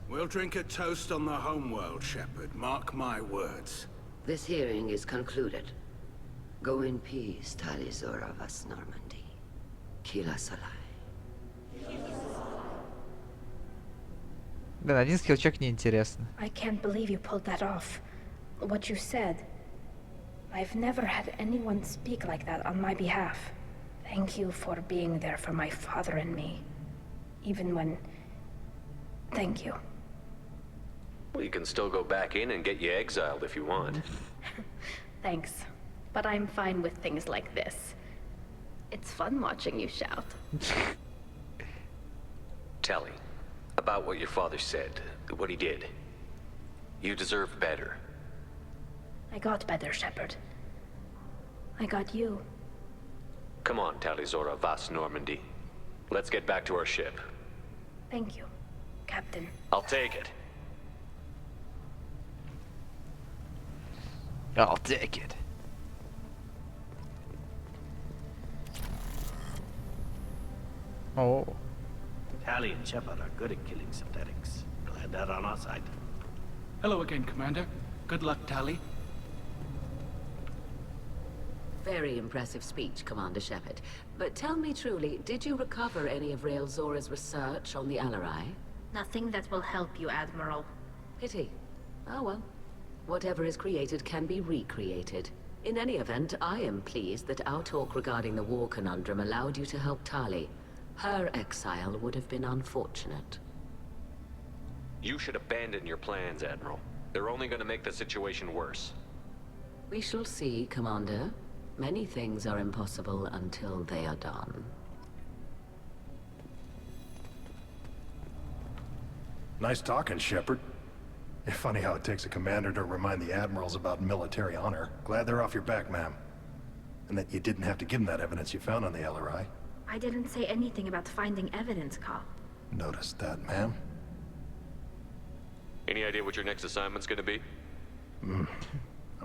We'll drink a toast on the homeworld, Shepard. Mark my words. This hearing is concluded. Go in peace, Talizora vas Normandy. Kila Salai. Блин, один скиллчек неинтересно. I can't believe you pulled that off. What you said. I've never had anyone speak like that on my behalf. Thank you for being there for my father and me. Even when... Thank you. Well, you can still go back in and get you exiled if you want. Thanks. But I'm fine with things like this. It's fun watching you shout. Tally, about what your father said, what he did. You deserve better. I got better, Shepard. I got you. Come on, Talizora vas Normandy. Let's get back to our ship. Thank you, Captain. I'll take it. I'll take it. Oh. Tally and Shepard are good at killing synthetics. Glad they're on our side. Hello again, Commander. Good luck, Tally. Very impressive speech, Commander Shepard. But tell me truly, did you recover any of Rael Zora's research on the Alarai? Nothing that will help you, Admiral. Pity. Oh well. Whatever is created can be recreated. In any event, I am pleased that our talk regarding the war conundrum allowed you to help Tali. Her exile would have been unfortunate. You should abandon your plans, Admiral. They're only going to make the situation worse. We shall see, Commander. Many things are impossible until they are done. Nice talking, Shepard. It's funny how it takes a commander to remind the admirals about military honor. Glad they're off your back, ma'am. And that you didn't have to give them that evidence you found on the LRI. I didn't say anything about finding evidence, Carl. Noticed that, ma'am. Any idea what your next assignment's gonna be? I'm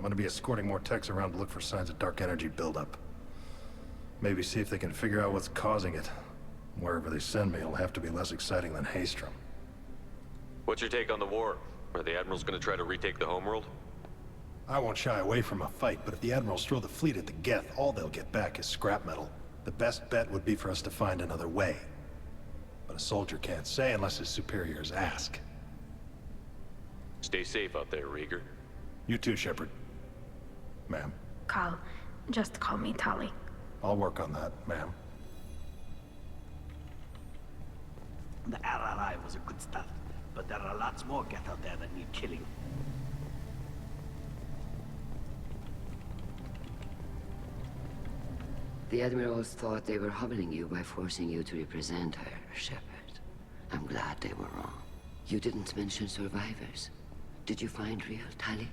gonna be escorting more techs around to look for signs of dark energy buildup. Maybe see if they can figure out what's causing it. Wherever they send me, it'll have to be less exciting than Haystrom. What's your take on the war? Are the Admirals gonna try to retake the homeworld? I won't shy away from a fight, but if the Admirals throw the fleet at the Geth, all they'll get back is scrap metal. The best bet would be for us to find another way. But a soldier can't say unless his superiors ask. Stay safe out there, Rieger. You too, Shepard. Ma'am. Carl, just call me Tali. I'll work on that, ma'am. The RRI was a good start, but there are lots more Geth out there that need killing. The Admirals thought they were humbling you by forcing you to represent her, Shepard. I'm glad they were wrong. You didn't mention survivors. Did you find real Tali?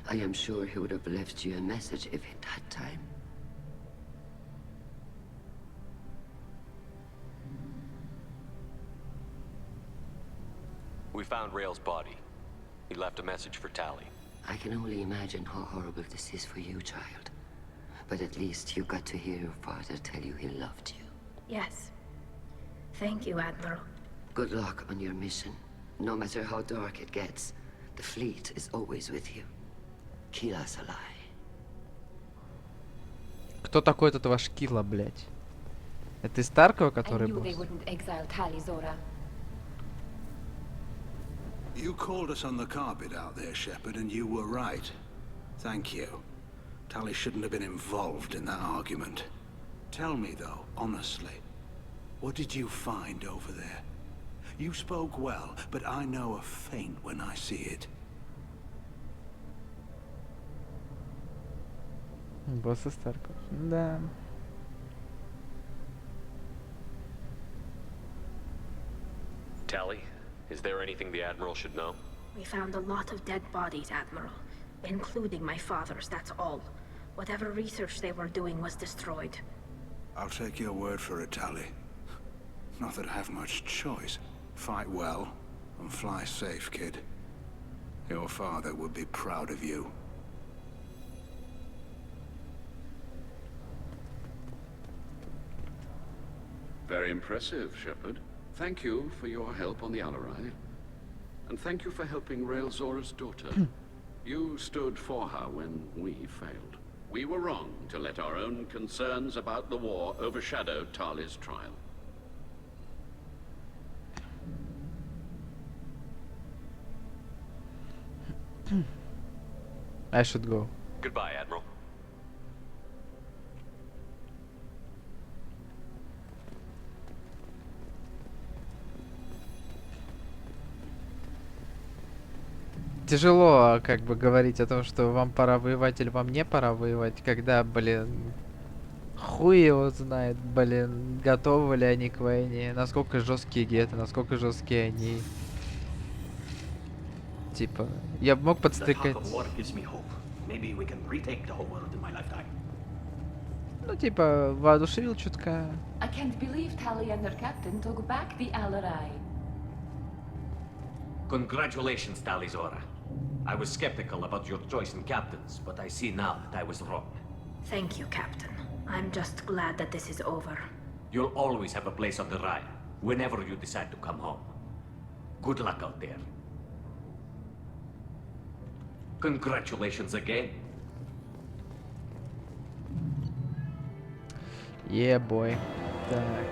I am sure he would have left you a message if he'd had time. We found Rael's body. He left a message for Tali. I can only imagine how horrible this is for you, child. But at least you got to hear your father tell you he loved you. Yes. Thank you, Admiral. Good luck on your mission. No matter how dark it gets, the fleet is always with you. Kila Salai. Кто такой этот ваш Кила, блядь? Это из Таркова, который I knew босс? they wouldn't exile Talizora. You called us on the carpet out there, Shepard, and you were right. Thank you. Tali shouldn't have been involved in that argument. Tell me, though, honestly, what did you find over there? You spoke well, but I know a feint when I see it. Босс из Таркова. Да. Tali, is there anything the Admiral should know? We found a lot of dead bodies, Admiral. Including my father's, that's all. Whatever research they were doing was destroyed. I'll take your word for it, Tali. Not that I have much choice. Fight well, and fly safe, kid. Your father would be proud of you. Very impressive, Shepard. Thank you for your help on the Alarai. And thank you for helping Rael Zora's daughter. You stood for her when we failed. We were wrong to let our own concerns about the war overshadow Tali's trial. I should go. Goodbye, Admiral. Тяжело, как бы, говорить о том, что вам пора воевать или вам не пора воевать, когда, блин, хуй его знает, блин, готовы ли они к войне, насколько жесткие геты, насколько жесткие они. Типа, я мог подстрекать. Ну, типа, воодушевил чутка. I can't believe Tali and her captain took back the Alarai. Congratulations, Talizora. I was skeptical about your choice in captains, but I see now that I was wrong. Thank you, Captain. I'm just glad that this is over. You'll always have a place on the Rhine, whenever you decide to come home. Good luck out there. Congratulations again. Yeah, boy. Так,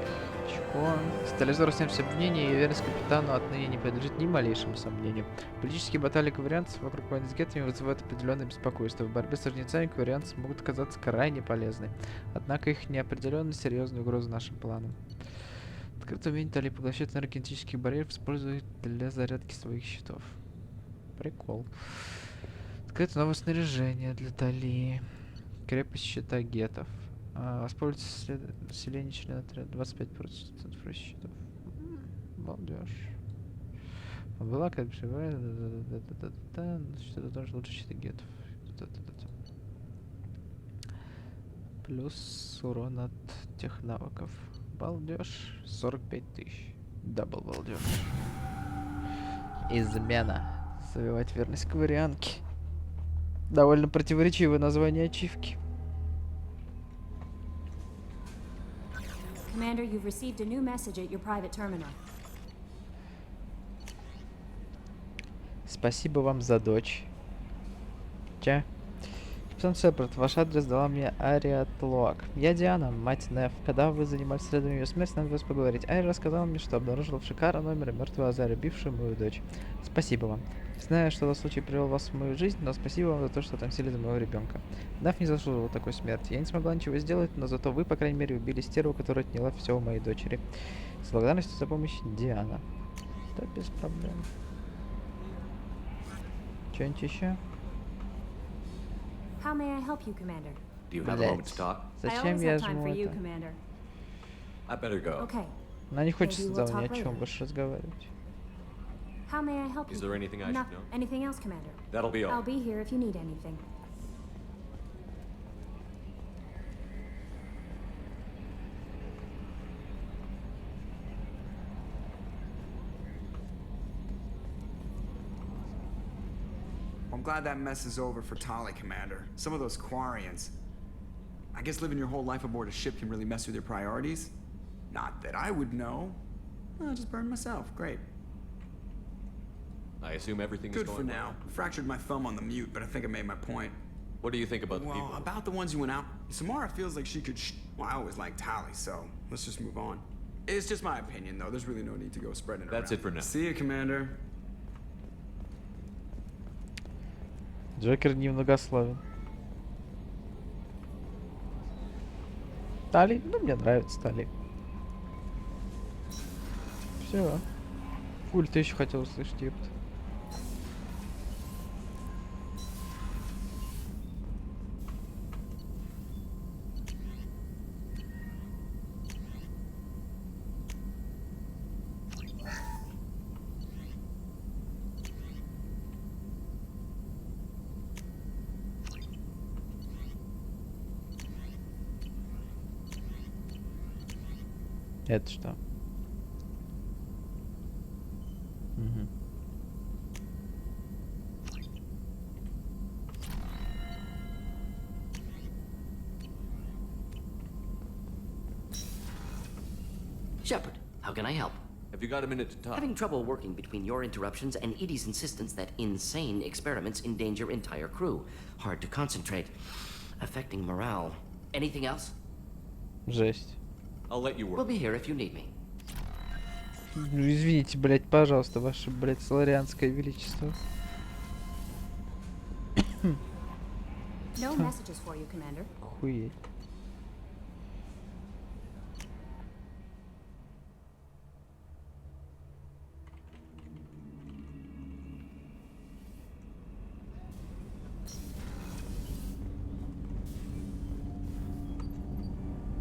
чего? Стализор снят все обвинения, и верность капитану отныне не подлежит ни малейшему сомнению. Политические баталии квариантцев вокруг войны с гетами вызывают определенное беспокойство. В борьбе с жнецами квариантцы могут оказаться крайне полезны. Однако их неопределенность серьезная угроза нашим планам. Открытое умение Тали поглощать энергетический барьер использует для зарядки своих щитов. Прикол. Открыто новое снаряжение для Тали. Крепость щита гетов. Воспользуйтесь население члена отряда 25% счетов. Балдеж. Была как живая. Что-то тоже лучше щиты гетов. Плюс урон от тех навыков. Балдеж. 45 тысяч. Дабл балдеж. Измена. Завоевать верность к вариантке. Довольно противоречивое название ачивки. Commander, you've received a new message at your private terminal. Спасибо вам за дочь. Че? Капитан Шепард, ваш адрес дала мне Ариатлоак. Я Диана, мать Неф. Когда вы занимались исследованием ее смерти, надо вас поговорить. Ари рассказала мне, что обнаружила в Шикара номер мертвую Азари, бившую мою дочь. Спасибо вам. Знаю, что этот случай привел вас в мою жизнь, но спасибо вам за то, что отомстили за моего ребенка. Неф не заслуживала такой смерти. Я не смогла ничего сделать, но зато вы, по крайней мере, убили стерву, которая отняла все у моей дочери. С благодарностью за помощь, Диана. Да без проблем. Что-нибудь еще? How may I help you, Commander? Do you have a moment to talk? Зачем я жму это? I better go. Okay. Она не хочет с тобой ни о чем больше разговаривать. How may I help you? Is there anything I should know? Anything else, Commander? That'll be all. I'll be here if you need anything. I'm glad that mess is over for Tali, Commander. Some of those Quarians. I guess living your whole life aboard a ship can really mess with your priorities. Not that I would know. I'll just burn myself. Great. I assume everything is Good going for now. Fractured my thumb on the mute, but I think I made my point. What do you think about the Well, people? about the ones who went out. Samara feels like she could well, I always liked Tali, so let's just move on. It's just my opinion, though. There's really no need to go spreading it That's around. it for now. See you, Commander. Джокер немногословен. Тали? Ну, мне нравится Тали. Все. Фуль, ты еще хотел услышать, ёпт. Это что? Угу. Shepard, how can I help? Have you got a minute to talk? Having trouble working between your interruptions and Edie's insistence that insane experiments endanger entire crew. Hard to concentrate. Affecting morale. Anything else? Жесть. I'll let you work. We'll be here if you need me. Ну, извините, блядь, пожалуйста, ваше, блядь, соларианское величество. No messages for you, Commander. Охуеть.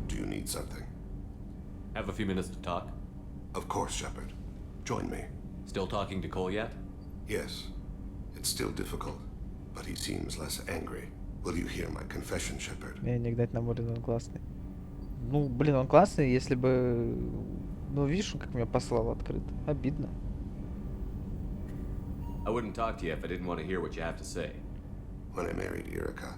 Do you need something? Have a few minutes to talk? Of course, Shepard. Join me. Still talking to Cole yet? Yes. It's still difficult, but he seems less angry. Will you hear my confession, Shepard? Не гнать на море, он классный. Ну, блин, он классный, если бы... Ну, видишь, он как меня послал открыто. Обидно. I wouldn't talk to you if I didn't want to hear what you have to say. When I married Erica,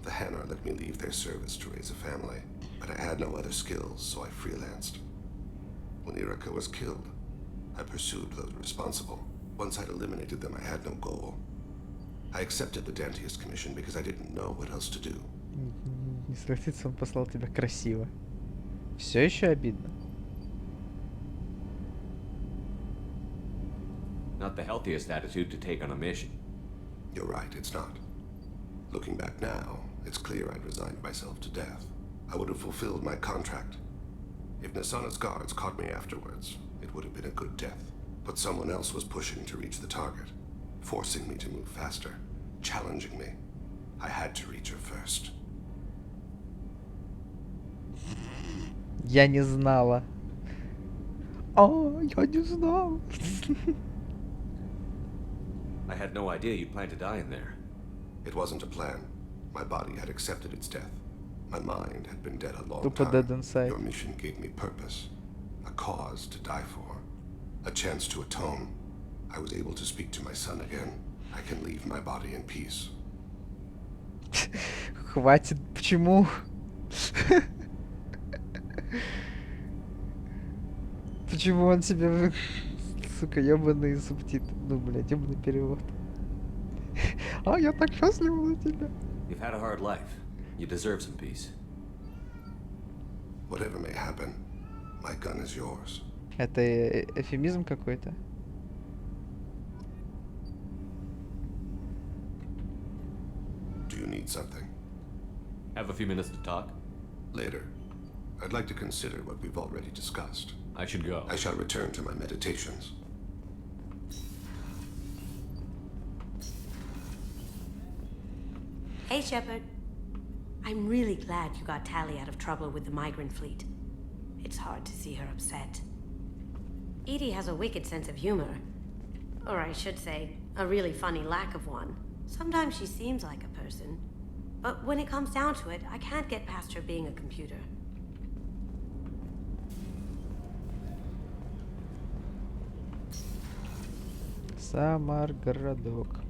the Hanar let me leave their service to raise a family, but I had no other skills, so I freelanced. When Erica was killed, I pursued those responsible. Once I'd eliminated them, I had no goal. I accepted the Dantiest commission because I didn't know what else to do. Не согласится, он послал тебя красиво. Все еще обидно. Not the healthiest attitude to take on a mission. You're right, it's not. Looking back now, it's clear I'd resigned myself to death. I would have fulfilled my contract. If Nasana's guards caught me afterwards, it would have been a good death. But someone else was pushing to reach the target, forcing me to move faster, challenging me. I had to reach her first. Я не знала. О, я не знал. I had no idea you planned to die in there. It wasn't a plan. My body had accepted its death. My mind had been dead a long Тупо dead time. inside. Your mission gave me purpose, a cause to die for, a chance to atone. I was able to speak to my son again. I can leave my body in peace. Хватит, почему? Почему он себе... Сука, ёбаный субтитры. Ну, блядь, ёбаный перевод. А, я так счастлива за тебя. You've had a hard life. You deserve some peace. Whatever may happen, my gun is yours. Это эфемизм какой-то? Do you need something? Have a few minutes to talk? Later. I'd like to consider what we've already discussed. I should go. I shall return to my meditations. Hey, Shepard. I'm really glad you got Tali out of trouble with the migrant fleet. It's hard to see her upset. Edie has a wicked sense of humor. Or I should say, a really funny lack of one. Sometimes she seems like a person. But when it comes down to it, I can't get past her being a computer. Самар-городок.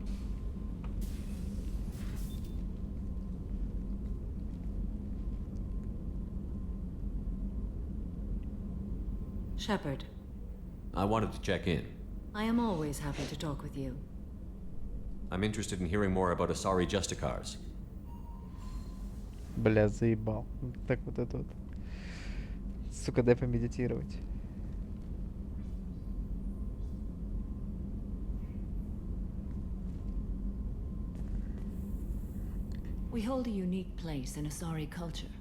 Shepard, I wanted to check in. I am always happy to talk with you. I'm interested in hearing more about Asari Justicars. Бля, заебал. Так вот это вот. Сука, дай помедитировать. We hold a unique place in Asari culture.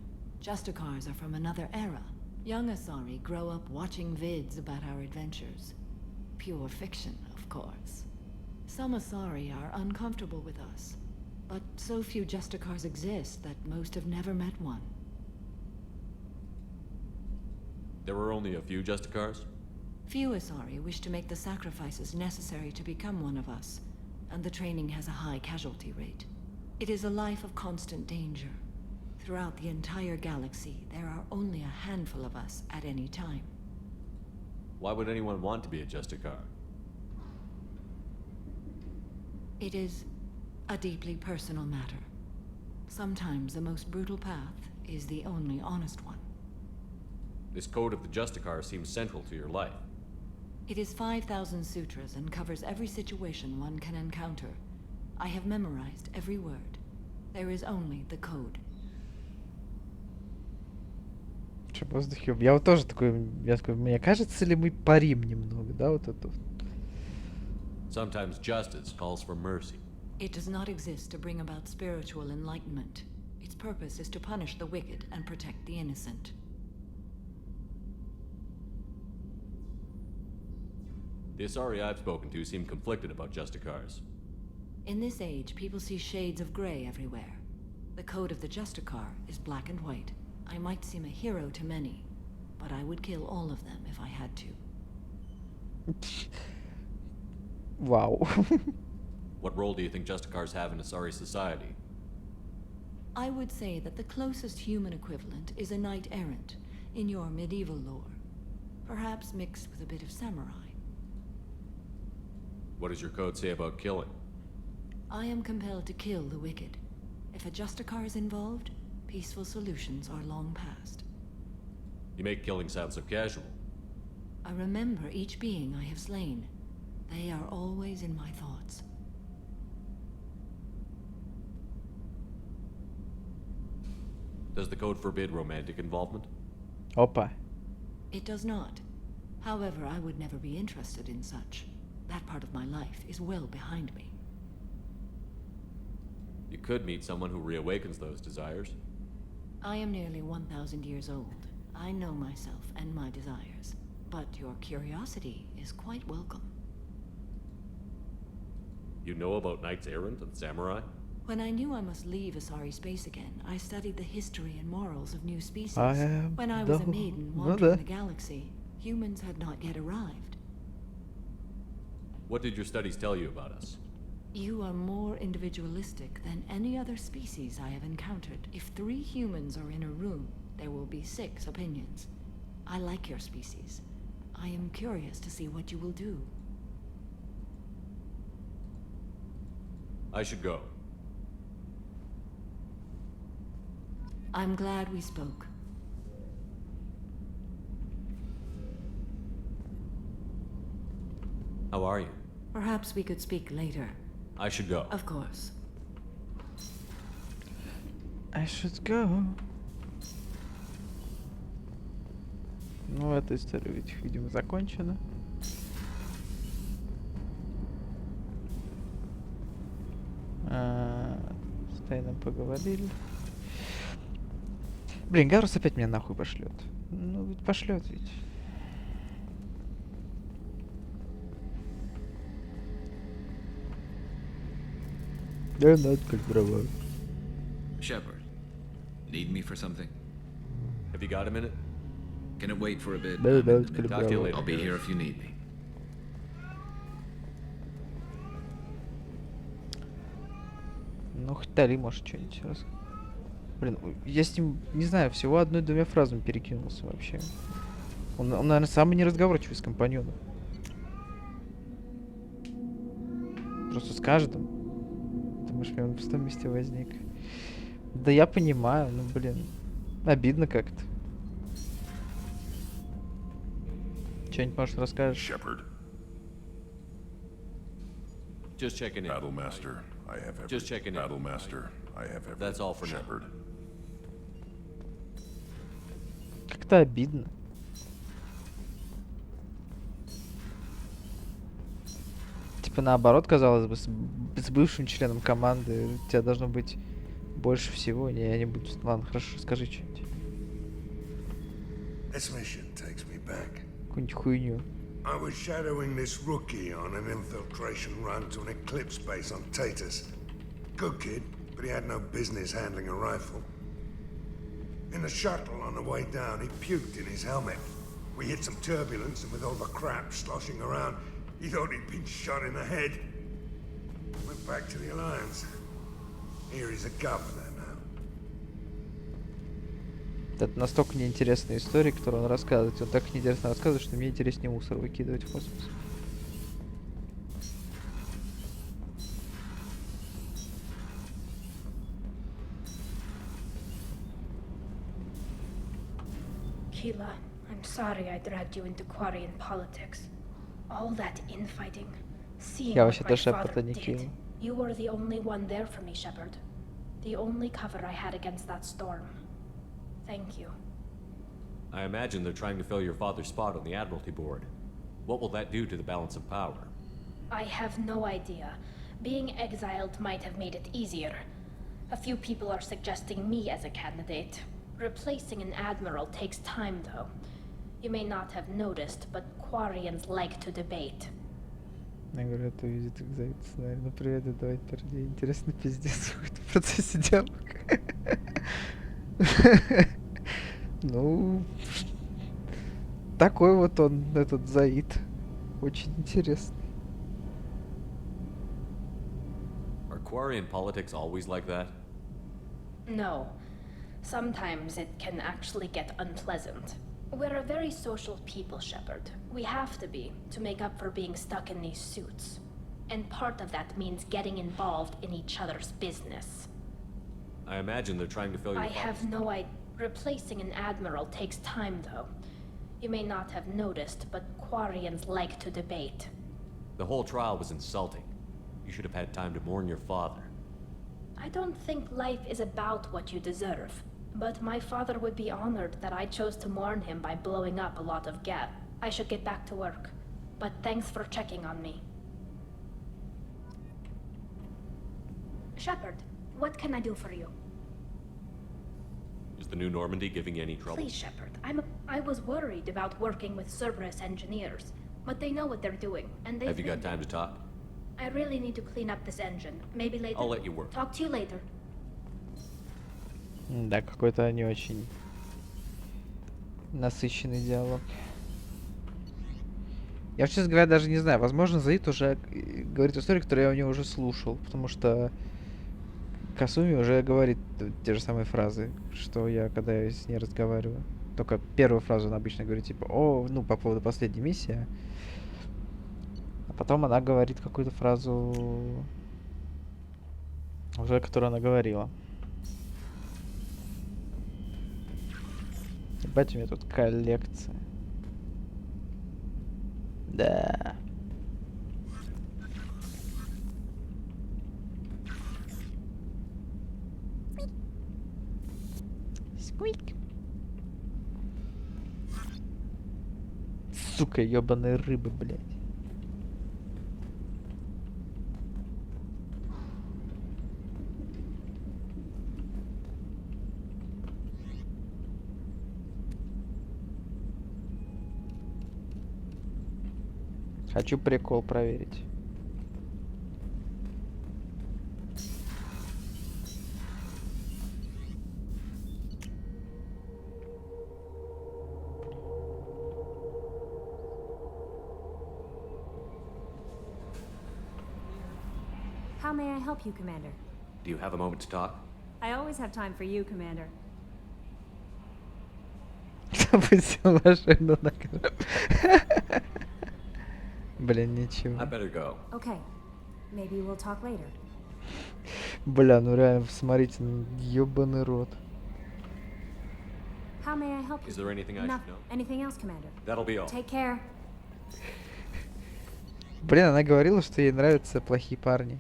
Justicars are from another era. Young Asari grow up watching vids about our adventures. Pure fiction, of course. Some Asari are uncomfortable with us, but so few Justicars exist that most have never met one. There were only a few Justicars? Few Asari wish to make the sacrifices necessary to become one of us, and the training has a high casualty rate. It is a life of constant danger. Throughout the entire galaxy, there are only a handful of us at any time. Why would anyone want to be a Justicar? It is a deeply personal matter. Sometimes the most brutal path is the only honest one. This code of the Justicar seems central to your life. It is 5,000 sutras and covers every situation one can encounter. I have memorized every word. There is only the code. Что, по воздухе? Я вот тоже такой, мне кажется ли мы парим немного, да, вот это вот. Sometimes justice calls for mercy. It does not exist to bring about spiritual enlightenment. Its purpose is to punish the wicked and protect the innocent. The Asari I've spoken to seem conflicted about Justicars. In this age, people see shades of gray everywhere. The code of the Justicar is black and white. I might seem a hero to many, but I would kill all of them if I had to. Wow. What role do you think Justicars have in Asari society? I would say that the closest human equivalent is a knight-errant in your medieval lore. Perhaps mixed with a bit of samurai. What does your code say about killing? I am compelled to kill the wicked. If a Justicar is involved, peaceful solutions are long past. You make killing sound so casual. I remember each being I have slain. They are always in my thoughts. Does the code forbid romantic involvement? Опа. It does not. However, I would never be interested in such. That part of my life is well behind me. You could meet someone who reawakens those desires. I am nearly 1,000 years old. I know myself and my desires. But your curiosity is quite welcome. You know about knights errant and samurai? When I knew I must leave Asari space again, I studied the history and morals of new species. When I was a maiden wandering the galaxy, humans had not yet arrived. What did your studies tell you about us? You are more individualistic than any other species I have encountered. If 3 humans are in a room, there will be 6 opinions. I like your species. I am curious to see what you will do. I should go. I'm glad we spoke. How are you? Perhaps we could speak later. I should go. Of course. I should go. Ну, эта история ведь, видимо, закончена. С Тайном поговорили. Блин, Гарус опять меня нахуй пошлет. Ну, ведь пошлет ведь. Да, надо как дрова. Shepard, need me for something? Have you got a minute? Can it wait for a bit? Да, да, как Talk to you later. I'll be here if you need me. Ну, хоть Тали, может, что-нибудь раз. Блин, я с ним, не знаю, всего 1-2 фразами перекинулся вообще. Он, наверное, самый неразговорчивый из компаньонов. Просто с каждым. Потому что он в пустом месте возник. Да я понимаю, ну, блин, обидно как-то. Что-нибудь, может, расскажешь? Shepard. Just checking in. Battlemaster, I have everything. Just checking in. Battlemaster, I have everything. That's all for now. Shepard. Как-то обидно. Типа наоборот, казалось бы, с бывшим членом команды у тебя должно быть больше всего. Я не буду... Ладно, хорошо, скажи что-нибудь. This mission takes me back. Какую-нибудь хуйню. I was shadowing this rookie on an infiltration run to an Eclipse base on Tatus. Good kid, but he had no business handling a rifle. In the shuttle on the way down, he puked in his helmet. We hit some turbulence, and with all the crap sloshing around, he thought he'd been shot in the head. Went back to the Alliance. Here he's a governor now. Это настолько неинтересная история, которую он рассказывает. Он так неинтересно рассказывает, что мне интереснее мусор выкидывать в космос. Keela, I'm sorry I dragged you into Quarian politics. All that infighting. Seeing Я what вообще-то my Шепарда father не did. кинул. You were the only one there for me, Shepard. The only cover I had against that storm. Thank you. I imagine they're trying to fill your father's spot on the Admiralty Board. What will that do to the balance of power? I have no idea. Being exiled might have made it easier. A few people are suggesting me as a candidate. Replacing an admiral takes time, though. You may not have noticed, but Quarians like to debate. Я говорю, это увидит экзамен сценарий. Ну привет, и давайте парней. Интересно, пиздец будет в процессе диалога. Ну, такой вот он, этот Заид. Очень интересный. Are Quarian politics always like that? No. Sometimes it can actually get unpleasant. We're a very social people, Shepard. We have to be, to make up for being stuck in these suits. And part of that means getting involved in each other's business. I imagine they're trying to fill your I have no idea. Replacing an admiral takes time, though. You may not have noticed, but Quarians like to debate. The whole trial was insulting. You should have had time to mourn your father. I don't think life is about what you deserve. But my father would be honored that I chose to mourn him by blowing up a lot of gas. I should get back to work. But thanks for checking on me. Shepard, what can I do for you? Is the new Normandy giving you any trouble? Please, Shepard. I was worried about working with Cerberus engineers, but they know what they're doing, and they Have you got time to talk? I really need to clean up this engine. Maybe later. I'll let you work. Talk to you later. Да, какой-то не очень насыщенный диалог. Я, честно говоря, даже не знаю. Возможно, Заид уже говорит историю, которую я у него уже слушал. Потому что Касуми уже говорит те же самые фразы, что я, когда я с ней разговариваю. Только первую фразу она обычно говорит, типа, о, ну, по поводу последней миссии. А потом она говорит какую-то фразу, уже которую она говорила. Ебать, у меня тут коллекция. Да. Сквик. Сука, ёбаные рыбы, блядь. Хочу прикол проверить. How may I help you, Commander? Do you have a moment to talk? I always have time for you, Commander. Запустил машину на корабль. Блин, ничего. I better go. Okay. Maybe we'll talk later. Бля, ну реально, смотрите, ёбаный рот. How may I help you? Is there anything I should know? Anything else, Commander? That'll be all. Take care. Блин, она говорила, что ей нравятся плохие парни.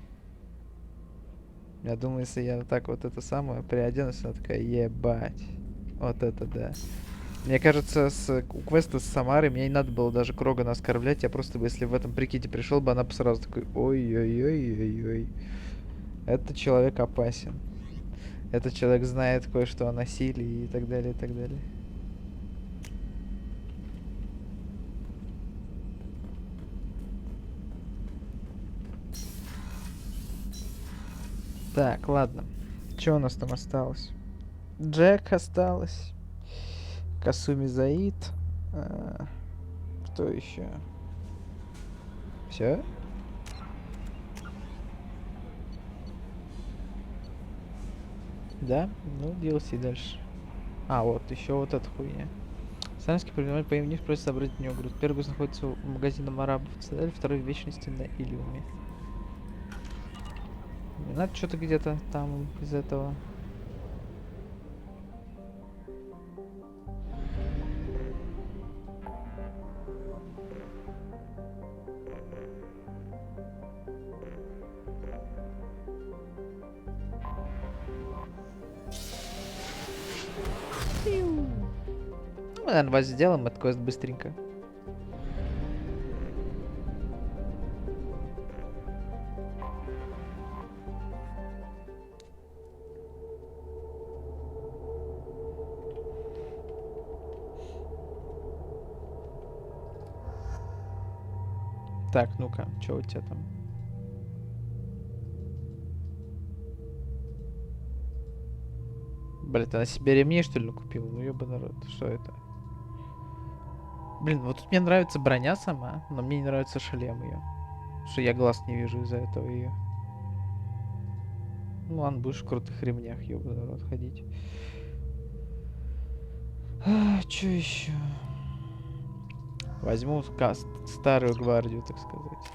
Я думаю, если я вот так вот это самое приоденусь, она такая, ебать. Вот это да. Мне кажется, у квеста с Самарой мне не надо было даже Крогана оскорблять. Я просто бы, если в этом прикиде пришел бы, она бы сразу такой, ой-ой-ой-ой-ой. Этот человек опасен. Этот человек знает кое-что о насилии и так далее, и так далее. Так, ладно. Что у нас там осталось? Джек осталось. Касуми Заид. Кто еще? Все? Да? Ну, DLC дальше. А, вот, еще вот эта хуйня. Самский предприниматель по имени просит собрать в него груз. Первый груз находится у магазина Марабов в Цитадель, второй в Вечности на Илиуме. Не надо что-то где-то там из этого. наверное, вас сделаем этот квест быстренько. Так, ну-ка, что у тебя там? Блин, ты на себе ремни, что ли, купил? Ну, ёбаный рот, что это? Блин, вот тут мне нравится броня сама, но мне не нравится шлем ее. Что я глаз не вижу из-за этого ее. Ну ладно, будешь в крутых ремнях, ёбаный рот, ходить. Что еще? Возьму старую гвардию, так сказать.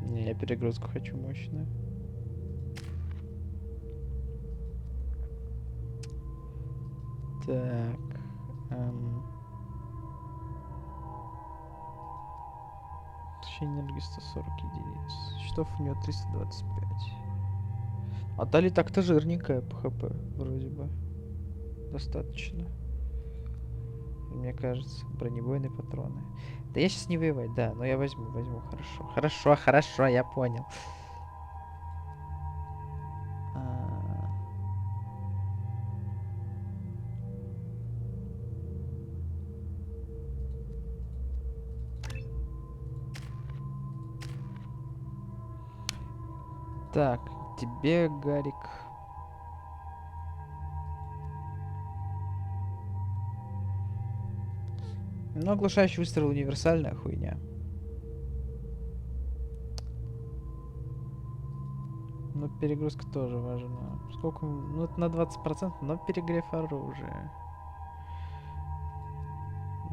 Не, я перегрузку хочу мощную. Так. Течение энергии 140 единиц. Счетов у него 325. А Тали так-то жирненькая по хп, вроде бы. Достаточно. Мне кажется, бронебойные патроны. Да я сейчас не воевать, да, но я возьму, хорошо. Хорошо, я понял. Так, тебе, Гарик. Ну, оглушающий выстрел универсальная хуйня. Но перегрузка тоже важна. Сколько? Ну, это на 20%, но перегрев оружия.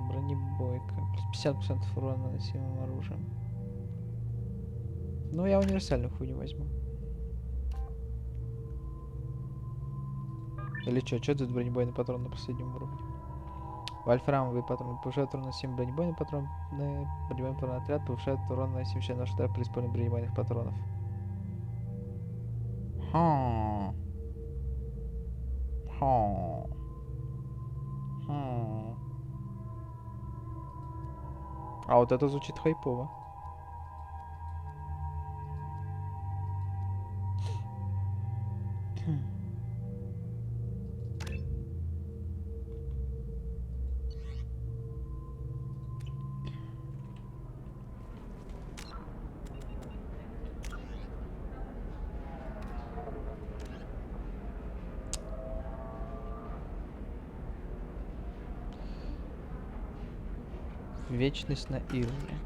Бронебойка. Плюс 50% урона наносимым оружием. Ну, я универсальную хуйню возьму. Или что тут бронебойный патрон на последнем уровне? Вольфрамовый патрон повышает урон на 7 бронебойный патрон. Бронебойный патрон отряд повышает урон на 7 членов штаба при использовании бронебойных патронов. А вот это звучит хайпово. Вечность на Ирме.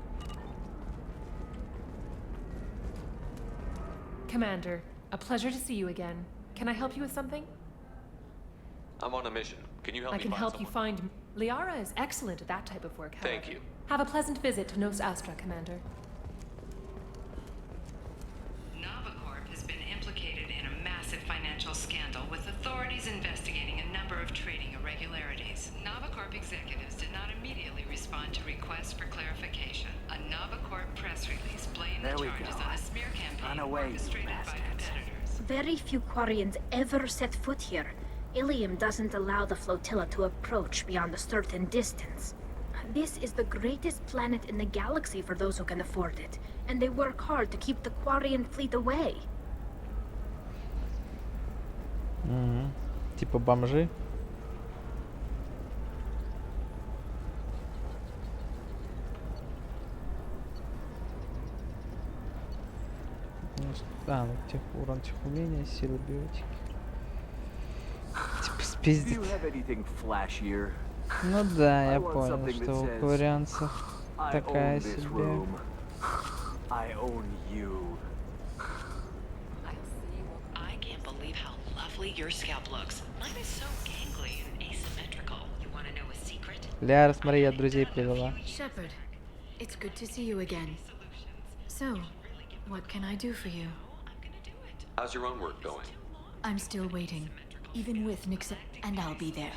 Commander, a pleasure to see you again. Can I help you with something? I'm on a mission. Can you help me I can find help someone? you find... Liara is excellent at that type of work, however. Thank you. Have a pleasant visit to Nos Astra, Commander. Navicorp has been implicated in a massive financial scandal with authorities investigating a number of trading irregularities. Navicorp executives did not immediately respond to requests for clarification. A Navicorp press release blamed the charges on a smear campaign orchestrated by competitors. Very few Quarians ever set foot here. Ilium doesn't allow the flotilla to approach beyond a certain distance. This is the greatest planet in the galaxy for those who can afford it, and they work hard to keep the Quarian fleet away. Типа бомжи. А, ну урон умения, силы биотики. Типа спиздить. Ну да, я понял, что у кварианцев такая себе. I can't believe how lovely your scalp looks. Mine is so gangly and asymmetrical. You want to know a secret? Ляра, смотри, я друзей привела. Shepard, it's good to see you again. So, what can I do for you? How's your own work going? I'm still waiting, even with Nixa, and I'll be there.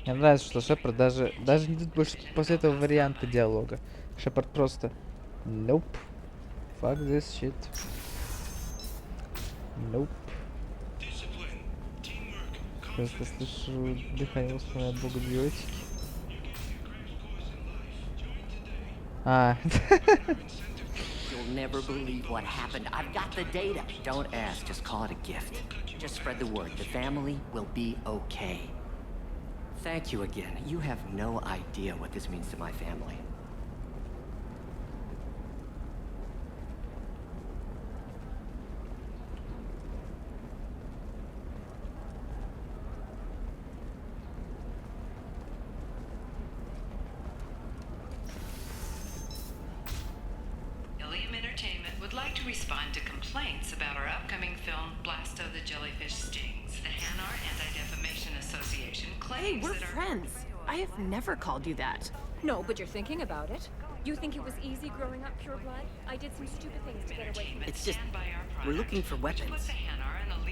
Мне нравится, что Шепард даже не тут больше после этого варианта диалога. Шепард просто nope. Fuck this shit. Nope. Просто слышу дыхание воспоминания от бога биотики. А. You'll never believe what happened. I've got the data. Don't ask, just call it a gift. Just spread the word. The family will be okay. Thank you again. You have no idea what this means to my family. Respond to complaints about our upcoming film, Blasto the Jellyfish Stings. The Hanar Anti-Defamation Association claims we're that friends. I have never called you that. No, but you're thinking about it. You think it was easy growing up pure blood? I did some stupid things to get away from it. It's just, we're looking for weapons.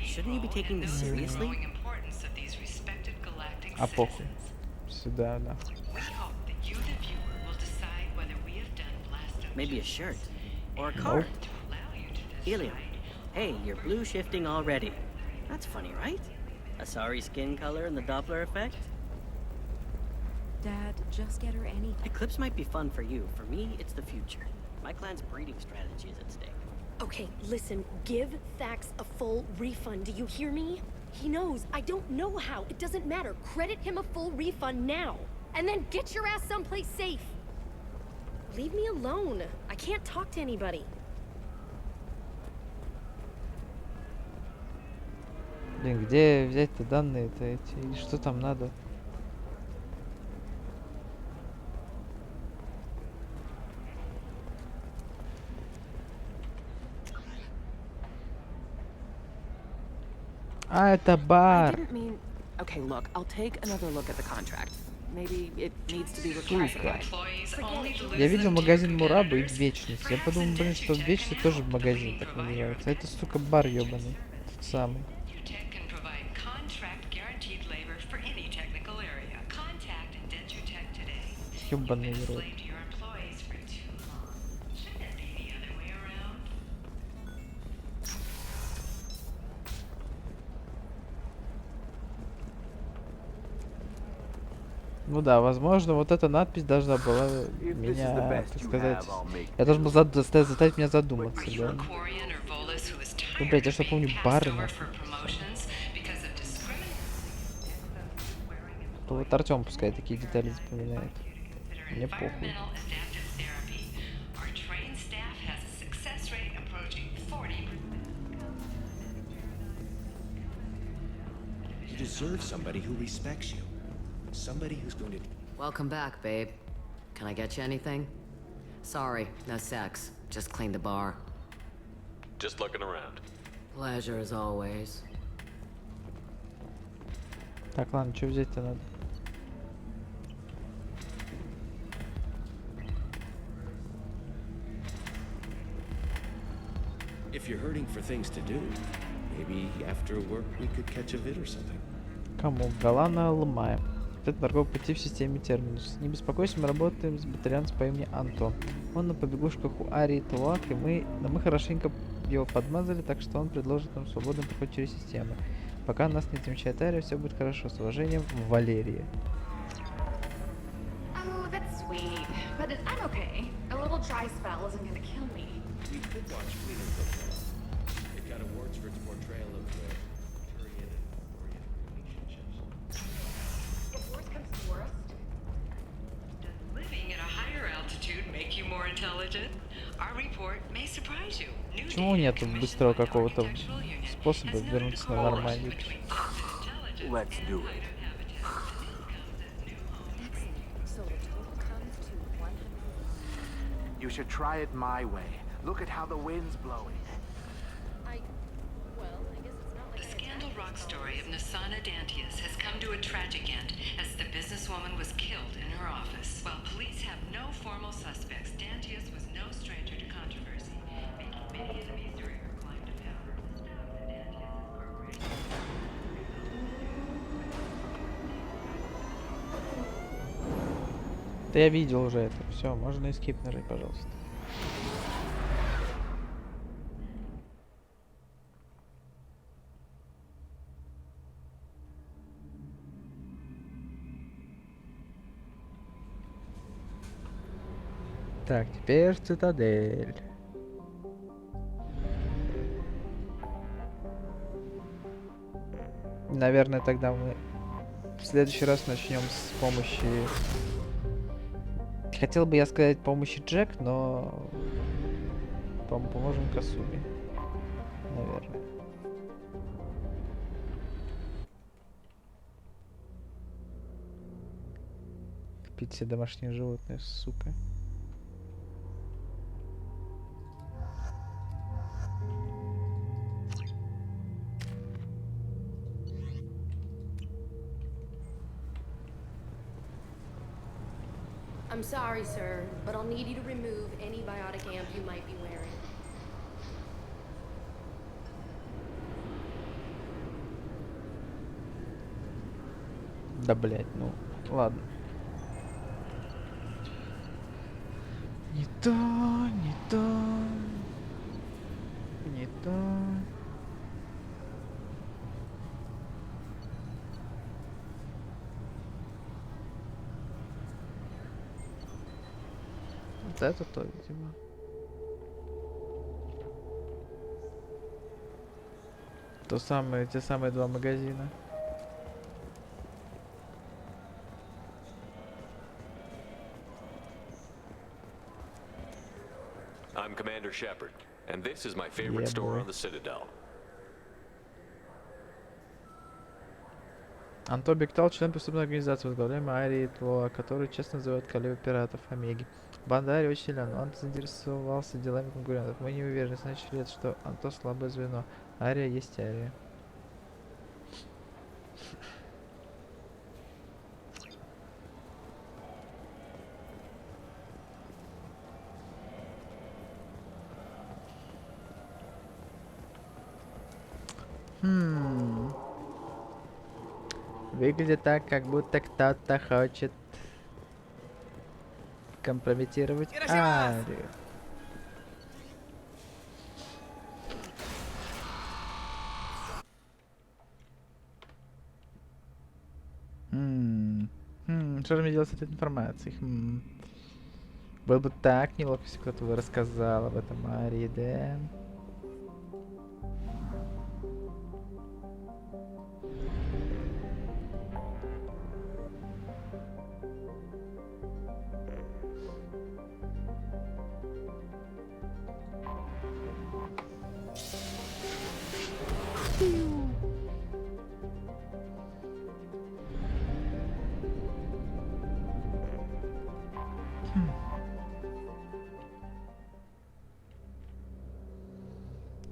Shouldn't you be taking this seriously? А похуй. Сюда, да. Maybe a shirt. Or a card. Helium. Hey, you're blue shifting already. That's funny, right? A sorry skin color and the Doppler effect? Dad, just get her anything. Eclipse might be fun for you. For me, it's the future. My clan's breeding strategy is at stake. Okay, listen. Give Thax a full refund. Do you hear me? He knows. I don't know how. It doesn't matter. Credit him a full refund now. And then get your ass someplace safe. Leave me alone. I can't talk to anybody. Блин, где взять-то данные-то эти? И что там надо? А, это бар. Okay, look, I'll take another look at the contract. Maybe it needs to be reclassified. Я видел магазин Мурабы и Вечность. Я подумал, блин, что Вечность тоже магазин так называется. Это, сука, бар ёбаный. Тот самый. Ёбаный рот. Ну да, возможно, вот эта надпись должна была меня, так сказать... Я должен был заставить меня задуматься, да. Ну, блядь, я что помню, бары, нахуй. То вот Артём пускай такие детали запоминает. Мне похуй. You deserve somebody who respects you. Somebody who's going to... Welcome back, babe. Can I get you anything? Sorry, no sex. Just cleaned the bar. Just looking around. Pleasure as always. Так, ладно, что взять-то надо? If you're hurting for things to do, maybe after work we could catch a vid or something. Кому? Галана Лымаем. Это торговый пути в системе Терминус. Не беспокойся, мы работаем с батальонцем по имени Антон. Он на побегушках у Арии Туак, и мы хорошенько его подмазали, так что он предложит нам свободный проход через систему. Пока нас не замечает Ария, все будет хорошо. С уважением, Валерия. Oh, that's sweet. But I'm okay. A little dry spell isn't gonna kill me. We could watch Queen and Coco. It got awards for its portrayal of the Arthurian and Arthurian relationships. If worse comes to worst. Does living at a higher altitude make you more intelligent? Our report may surprise you. Почему нету быстрого какого-то способа вернуться на нормальный? Let's do it. You should try it my way. Look at how the wind's blowing. The Scandal Rock story of Nasana Dantius has come to a tragic end as the businesswoman was killed in her office. While police have no formal suspects, Dantius was no stranger to controversy, making many enemies during her climb to power. The staff at Dantius Да я видел уже это. Все, можно эскейп нажать, пожалуйста. Так, теперь цитадель. Наверное, тогда мы в следующий раз начнем с помощи... Хотел бы я сказать помощи Джек, но... Поможем Касуми. Наверное. Купить все домашние животные, сука. I'm sorry, sir, but I'll need you to remove any biotic amp you might be wearing. Да, блять, ну, ладно. Не то, не то, не то. Вот это то, видимо. Те самые два магазина. I'm Commander Shepard, and this is my favorite store on the Citadel. Антон Бектал, член преступной организации, возглавляемой Арией Тлоа, который честно называют королевой пиратов Омеги. Банда Ари очень силен, он заинтересовался делами конкурентов. Мы не уверены, значит ли это, что Антон слабое звено. Ария есть Ария. Выглядит так, как будто кто-то хочет компрометировать Арию. Что же мне делать с этой информацией? Было бы так неловко, если кто-то бы рассказал об этом Арии, да?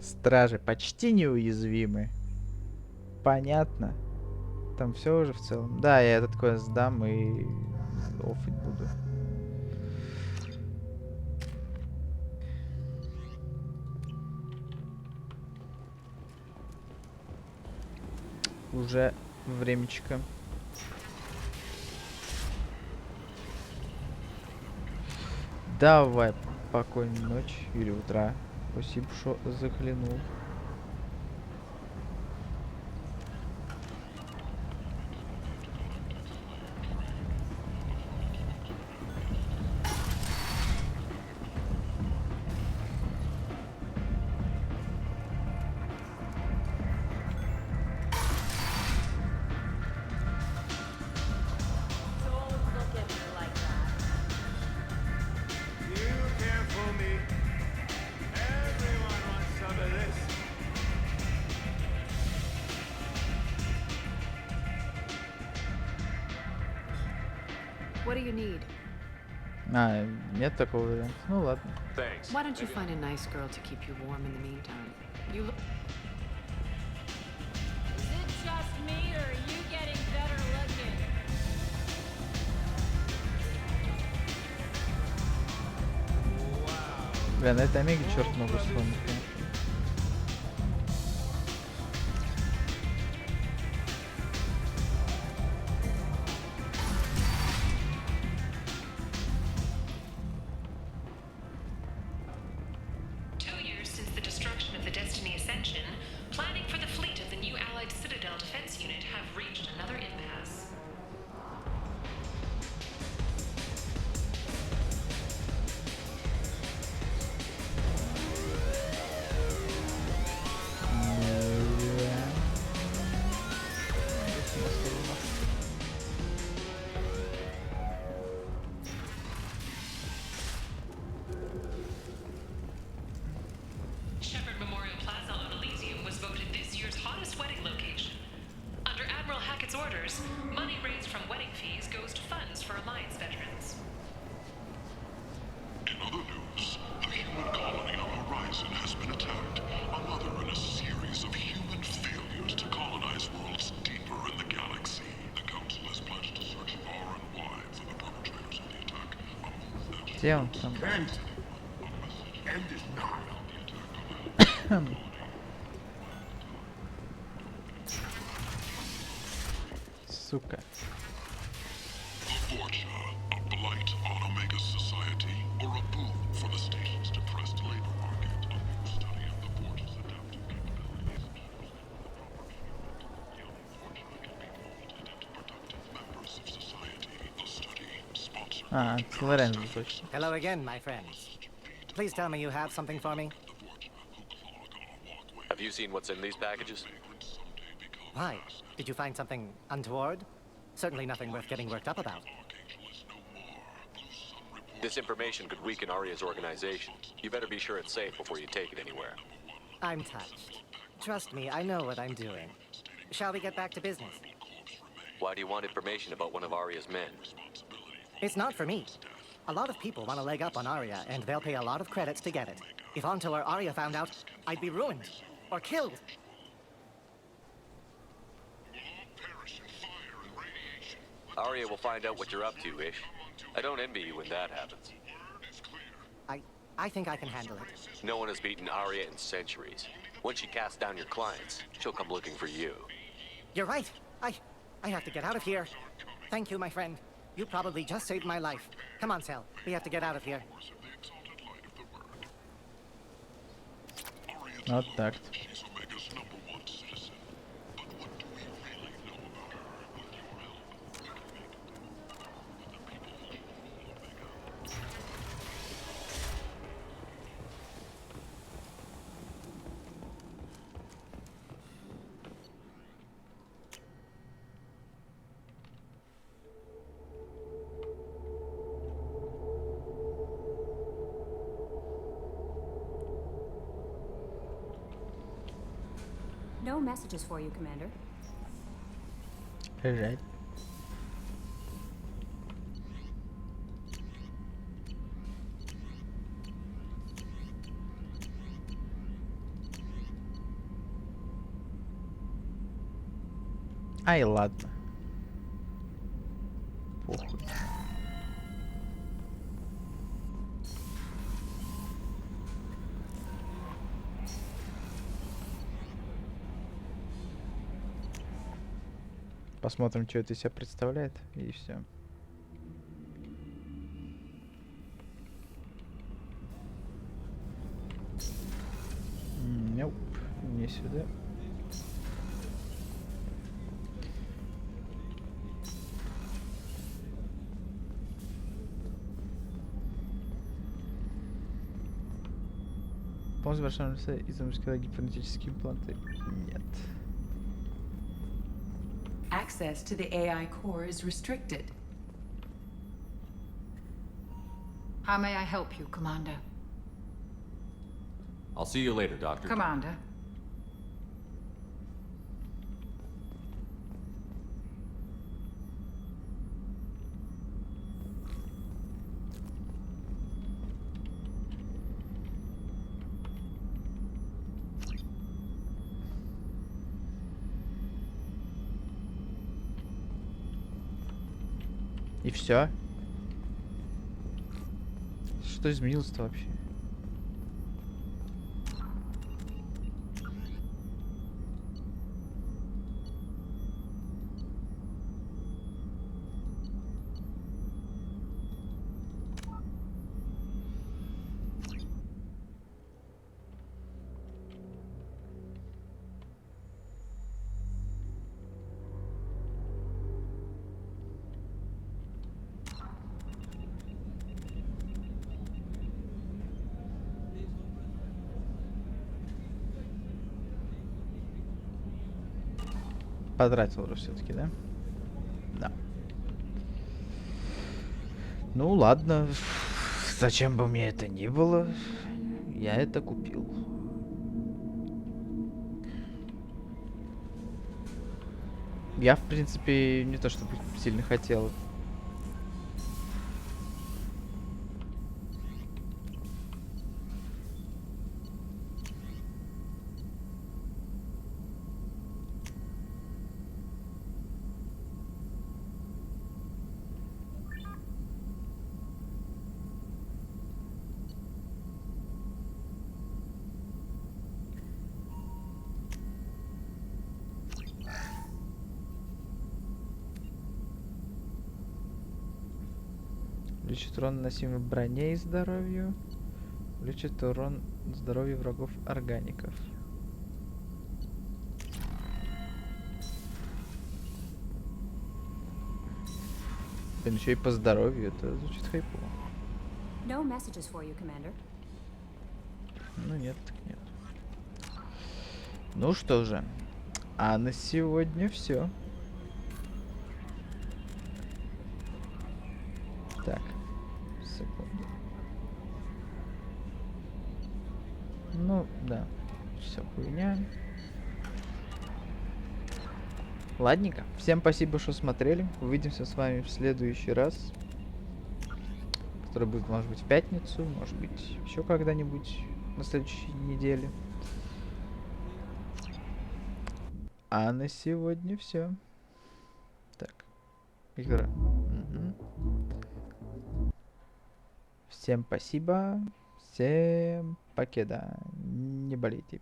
Стражи почти неуязвимы. Понятно. Там все уже в целом. Да, я этот квест сдам и оффить буду. Уже времечко. Давай, спокойной ночи или утра. Спасибо, что заглянул. What do you need? Нет такого варианта. Ну ладно. Thanks. Why don't you find a nice girl to keep you warm in the meantime? You look... Is it just me, or are you getting better looking? Бля, на этой Омеге черт ногу сломить, конечно. its orders, money raised from wedding fees goes to funds for Alliance veterans. In other news, the human colony on Horizon has been attacked. Another in a series of human failures to colonize worlds deeper in the galaxy. The Council has pledged to search far and wide for the perpetrators of the attack. Где он там? Сука. Hello again, my friends. Please tell me you have something for me. Have you seen what's in these packages? Why? Did you find something untoward? Certainly nothing worth getting worked up about. This information could weaken Arya's organization. You better be sure it's safe before you take it anywhere. I'm touched. Trust me, I know what I'm doing. Shall we get back to business? Why do you want information about one of Arya's men? It's not for me. A lot of people want a leg up on Arya, and they'll pay a lot of credits to get it. If Anto or Arya found out, I'd be ruined. Or killed. Arya will find out what you're up to, Ish. I don't envy you when that happens. I think I can handle it. No one has beaten Arya in centuries. Once she casts down your clients, she'll come looking for you. You're right. I have to get out of here. Thank you, my friend. You probably just saved my life. Come on, Sel. We have to get out of here. Вот так. No messages for you, Commander. Alright. Ай, ладно. Похуй. Посмотрим, что это из себя представляет, и все. Nope, не сюда. Полностью совершенно из-за мужского гипнотические импланты. Нет. Access to the AI core is restricted. How may I help you, Commander? I'll see you later, Doctor. Commander. И все. Что изменилось-то вообще? Потратил уже все-таки, да? Да. Ну ладно. Зачем бы мне это ни было, я это купил. Я, в принципе, не то чтобы сильно хотел. Лечит урон, наносимый броне и здоровью. Лечит урон здоровью врагов органиков. Блин, еще и по здоровью, это звучит хайпово. No messages for you, Commander. Ну нет, так нет. Ну что же, а на сегодня все. Так, секунду. Ну, да, все хуйня. Ладненько, всем спасибо, что смотрели. Увидимся с вами в следующий раз, который будет, может быть, в пятницу, может быть, еще когда-нибудь на следующей неделе. А на сегодня все. Так, игра. Угу. Всем спасибо. Всем покеда. Не болейте.